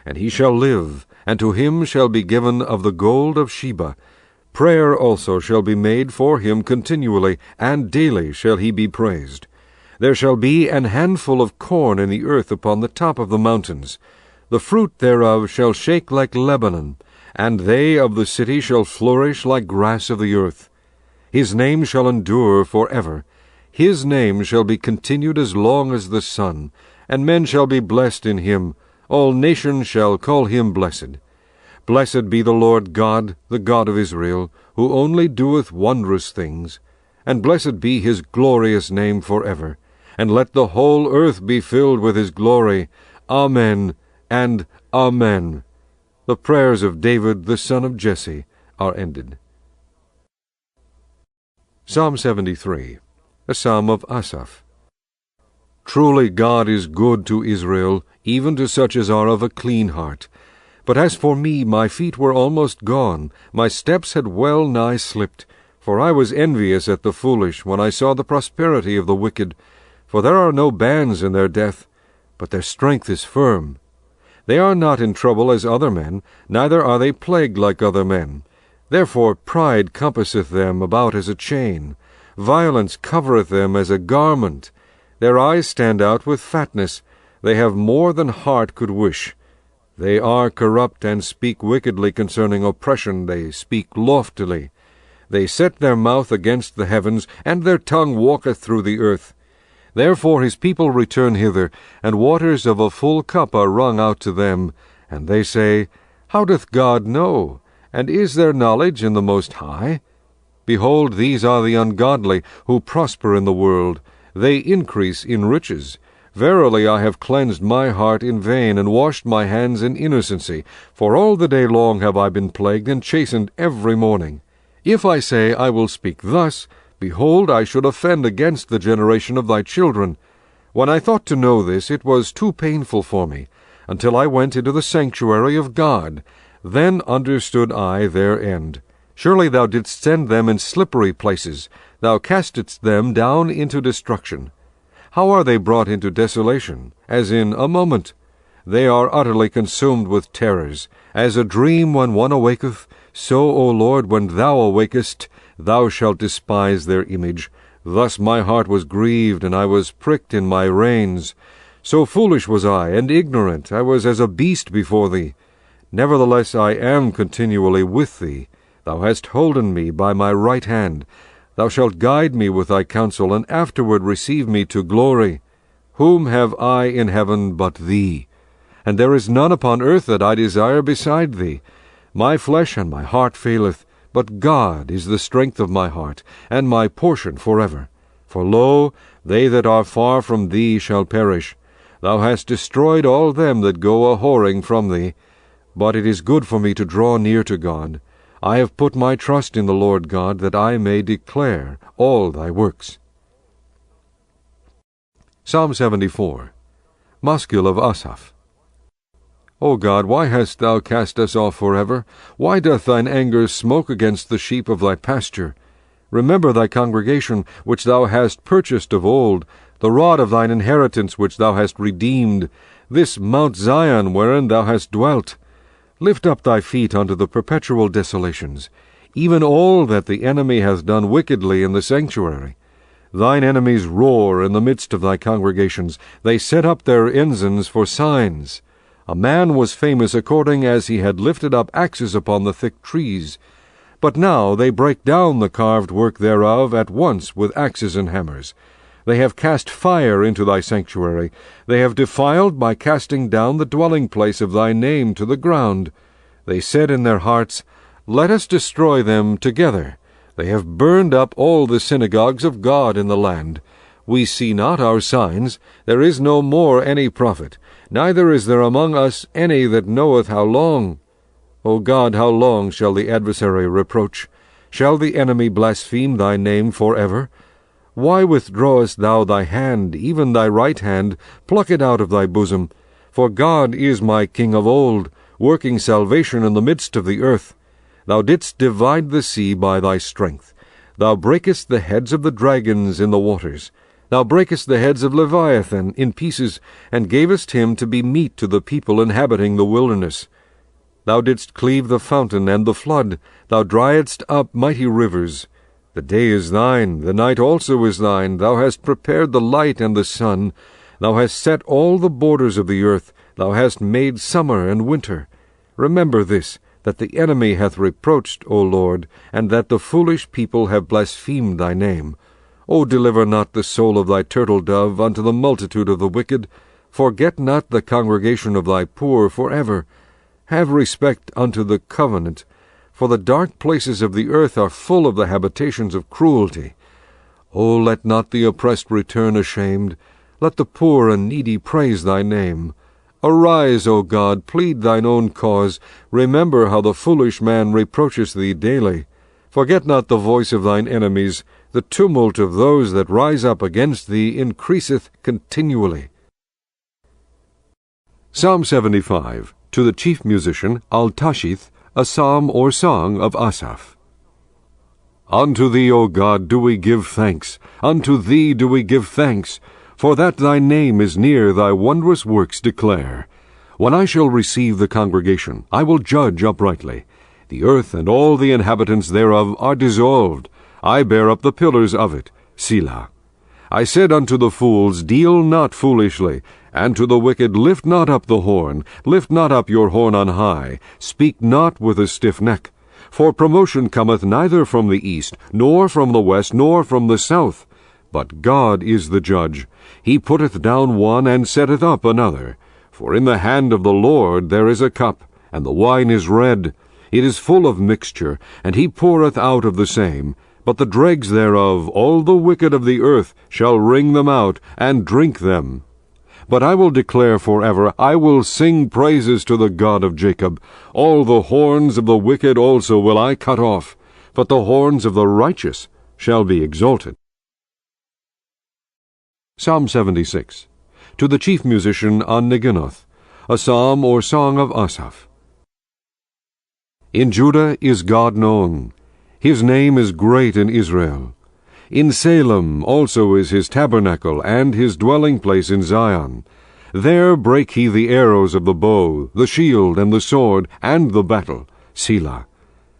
And he shall live, and to him shall be given of the gold of Sheba. Prayer also shall be made for him continually, and daily shall he be praised. There shall be an handful of corn in the earth upon the top of the mountains. The fruit thereof shall shake like Lebanon, and they of the city shall flourish like grass of the earth. His name shall endure for ever. His name shall be continued as long as the sun, and men shall be blessed in him. All nations shall call him blessed. Blessed be the Lord God, the God of Israel, who only doeth wondrous things. And blessed be his glorious name for ever. And let the whole earth be filled with his glory. Amen and Amen. The prayers of David the son of Jesse are ended. Psalm 73, a psalm of Asaph. Truly God is good to Israel, even to such as are of a clean heart. But as for me, my feet were almost gone, my steps had well nigh slipped. For I was envious at the foolish, when I saw the prosperity of the wicked. For there are no bands in their death, but their strength is firm. They are not in trouble as other men, neither are they plagued like other men. Therefore pride compasseth them about as a chain. Violence covereth them as a garment. Their eyes stand out with fatness. They have more than heart could wish. They are corrupt, and speak wickedly concerning oppression. They speak loftily. They set their mouth against the heavens, and their tongue walketh through the earth. Therefore his people return hither, and waters of a full cup are wrung out to them. And they say, How doth God know? And is there knowledge in the Most High? Behold, these are the ungodly, who prosper in the world. They increase in riches. Verily I have cleansed my heart in vain, and washed my hands in innocency. For all the day long have I been plagued, and chastened every morning. If I say, I will speak thus, behold, I should offend against the generation of thy children. When I thought to know this, it was too painful for me, until I went into the sanctuary of God. Then understood I their end. Surely thou didst send them in slippery places. Thou castedst them down into destruction. How are they brought into desolation? As in a moment. They are utterly consumed with terrors. As a dream when one awaketh, so, O Lord, when thou awakest, thou shalt despise their image. Thus my heart was grieved, and I was pricked in my reins. So foolish was I, and ignorant, I was as a beast before thee. Nevertheless I am continually with thee. Thou hast holden me by my right hand. Thou shalt guide me with thy counsel, and afterward receive me to glory. Whom have I in heaven but thee? And there is none upon earth that I desire beside thee. My flesh and my heart faileth, but God is the strength of my heart, and my portion forever. For lo, they that are far from thee shall perish. Thou hast destroyed all them that go a-whoring from thee. But it is good for me to draw near to God. I have put my trust in the Lord God, that I may declare all thy works. Psalm 74, Maskil of Asaph. O God, why hast thou cast us off forever? Why doth thine anger smoke against the sheep of thy pasture? Remember thy congregation, which thou hast purchased of old, the rod of thine inheritance, which thou hast redeemed, this Mount Zion, wherein thou hast dwelt. Lift up thy feet unto the perpetual desolations, even all that the enemy hath done wickedly in the sanctuary. Thine enemies roar in the midst of thy congregations. They set up their ensigns for signs. A man was famous according as he had lifted up axes upon the thick trees. But now they break down the carved work thereof at once with axes and hammers. They have cast fire into thy sanctuary. They have defiled by casting down the dwelling place of thy name to the ground. They said in their hearts, Let us destroy them together. They have burned up all the synagogues of God in the land. We see not our signs. There is no more any prophet, neither is there among us any that knoweth how long. O God, how long shall the adversary reproach? Shall the enemy blaspheme thy name for ever? Why withdrawest thou thy hand, even thy right hand? Pluck it out of thy bosom. For God is my King of old, working salvation in the midst of the earth. Thou didst divide the sea by thy strength. Thou breakest the heads of the dragons in the waters. Thou breakest the heads of Leviathan in pieces, and gavest him to be meat to the people inhabiting the wilderness. Thou didst cleave the fountain and the flood. Thou driedst up mighty rivers. The day is thine, the night also is thine. Thou hast prepared the light and the sun. Thou hast set all the borders of the earth. Thou hast made summer and winter. Remember this, that the enemy hath reproached, O Lord, and that the foolish people have blasphemed thy name. O deliver not the soul of thy turtle-dove unto the multitude of the wicked. Forget not the congregation of thy poor forever. Have respect unto the covenant, for the dark places of the earth are full of the habitations of cruelty. O let not the oppressed return ashamed. Let the poor and needy praise thy name. Arise, O God, plead thine own cause. Remember how the foolish man reproacheth thee daily. Forget not the voice of thine enemies. The tumult of those that rise up against thee increaseth continually. Psalm 75. To the chief musician, Altashith, a psalm or song of Asaph. Unto thee, O God, do we give thanks. Unto thee do we give thanks. For that thy name is near, thy wondrous works declare. When I shall receive the congregation, I will judge uprightly. The earth and all the inhabitants thereof are dissolved. I bear up the pillars of it. Selah. I said unto the fools, Deal not foolishly, and to the wicked, Lift not up the horn, lift not up your horn on high, speak not with a stiff neck. For promotion cometh neither from the east, nor from the west, nor from the south. But God is the judge. He putteth down one, and setteth up another. For in the hand of the Lord there is a cup, and the wine is red. It is full of mixture, and he poureth out of the same. But the dregs thereof, all the wicked of the earth, shall wring them out, and drink them. But I will declare forever, I will sing praises to the God of Jacob. All the horns of the wicked also will I cut off, but the horns of the righteous shall be exalted. Psalm 76. To the chief musician on Neginoth, a psalm or song of Asaph. In Judah is God known. His name is great in Israel. In Salem also is his tabernacle, and his dwelling place in Zion. There brake he the arrows of the bow, the shield, and the sword, and the battle. Selah.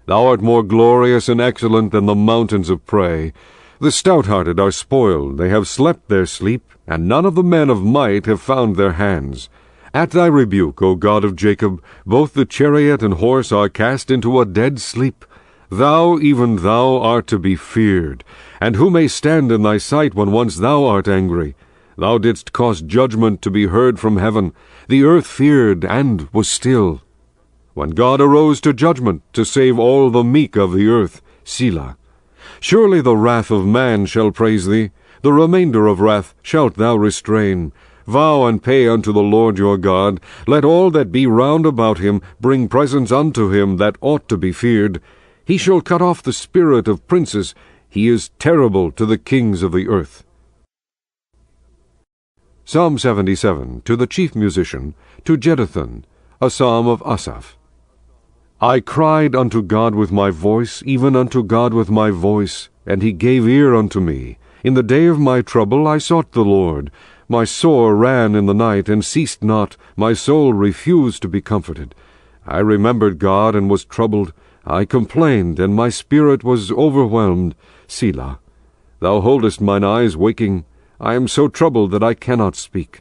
Thou art more glorious and excellent than the mountains of prey. The stout-hearted are spoiled, they have slept their sleep, and none of the men of might have found their hands. At thy rebuke, O God of Jacob, both the chariot and horse are cast into a dead sleep. Thou, even thou, art to be feared. And who may stand in thy sight when once thou art angry? Thou didst cause judgment to be heard from heaven. The earth feared and was still. When God arose to judgment, to save all the meek of the earth, Selah. Surely the wrath of man shall praise thee. The remainder of wrath shalt thou restrain. Vow and pay unto the Lord your God. Let all that be round about him bring presents unto him that ought to be feared. He shall cut off the spirit of princes. He is terrible to the kings of the earth. Psalm 77. To the chief musician, to Jeduthun, a psalm of Asaph. I cried unto God with my voice, even unto God with my voice, and he gave ear unto me. In the day of my trouble I sought the Lord. My sore ran in the night, and ceased not. My soul refused to be comforted. I remembered God, and was troubled. I complained, and my spirit was overwhelmed. Selah. Thou holdest mine eyes waking. I am so troubled that I cannot speak.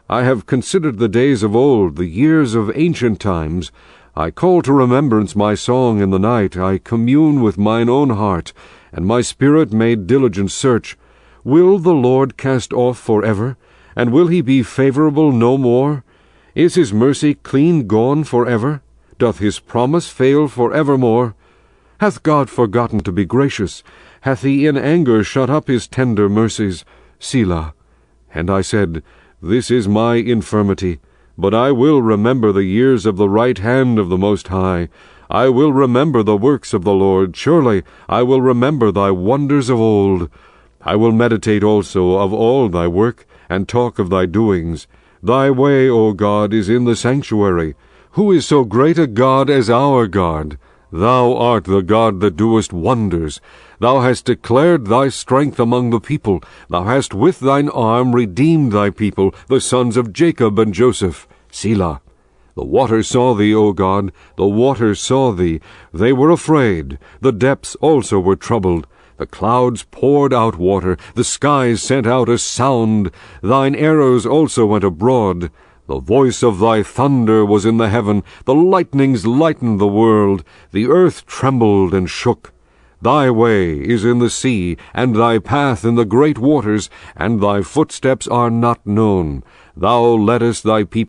I have considered the days of old, the years of ancient times. I call to remembrance my song in the night. I commune with mine own heart, and my spirit made diligent search. Will the Lord cast off forever? And will he be favorable no more? Is his mercy clean gone forever? Doth his promise fail forevermore? Hath God forgotten to be gracious? Hath he in anger shut up his tender mercies? Selah. And I said, This is my infirmity, but I will remember the years of the right hand of the Most High. I will remember the works of the Lord. Surely I will remember thy wonders of old. I will meditate also of all thy work, and talk of thy doings. Thy way, O God, is in the sanctuary. Who is so great a God as our God? Thou art the God that doest wonders. Thou hast declared thy strength among the people. Thou hast with thine arm redeemed thy people, the sons of Jacob and Joseph. Selah. The waters saw thee, O God, the waters saw thee. They were afraid. The depths also were troubled. The clouds poured out water. The skies sent out a sound. Thine arrows also went abroad. The voice of thy thunder was in the heaven. The lightnings lightened the world. The earth trembled and shook. Thy way is in the sea, and thy path in the great waters, and thy footsteps are not known. Thou leddest thy people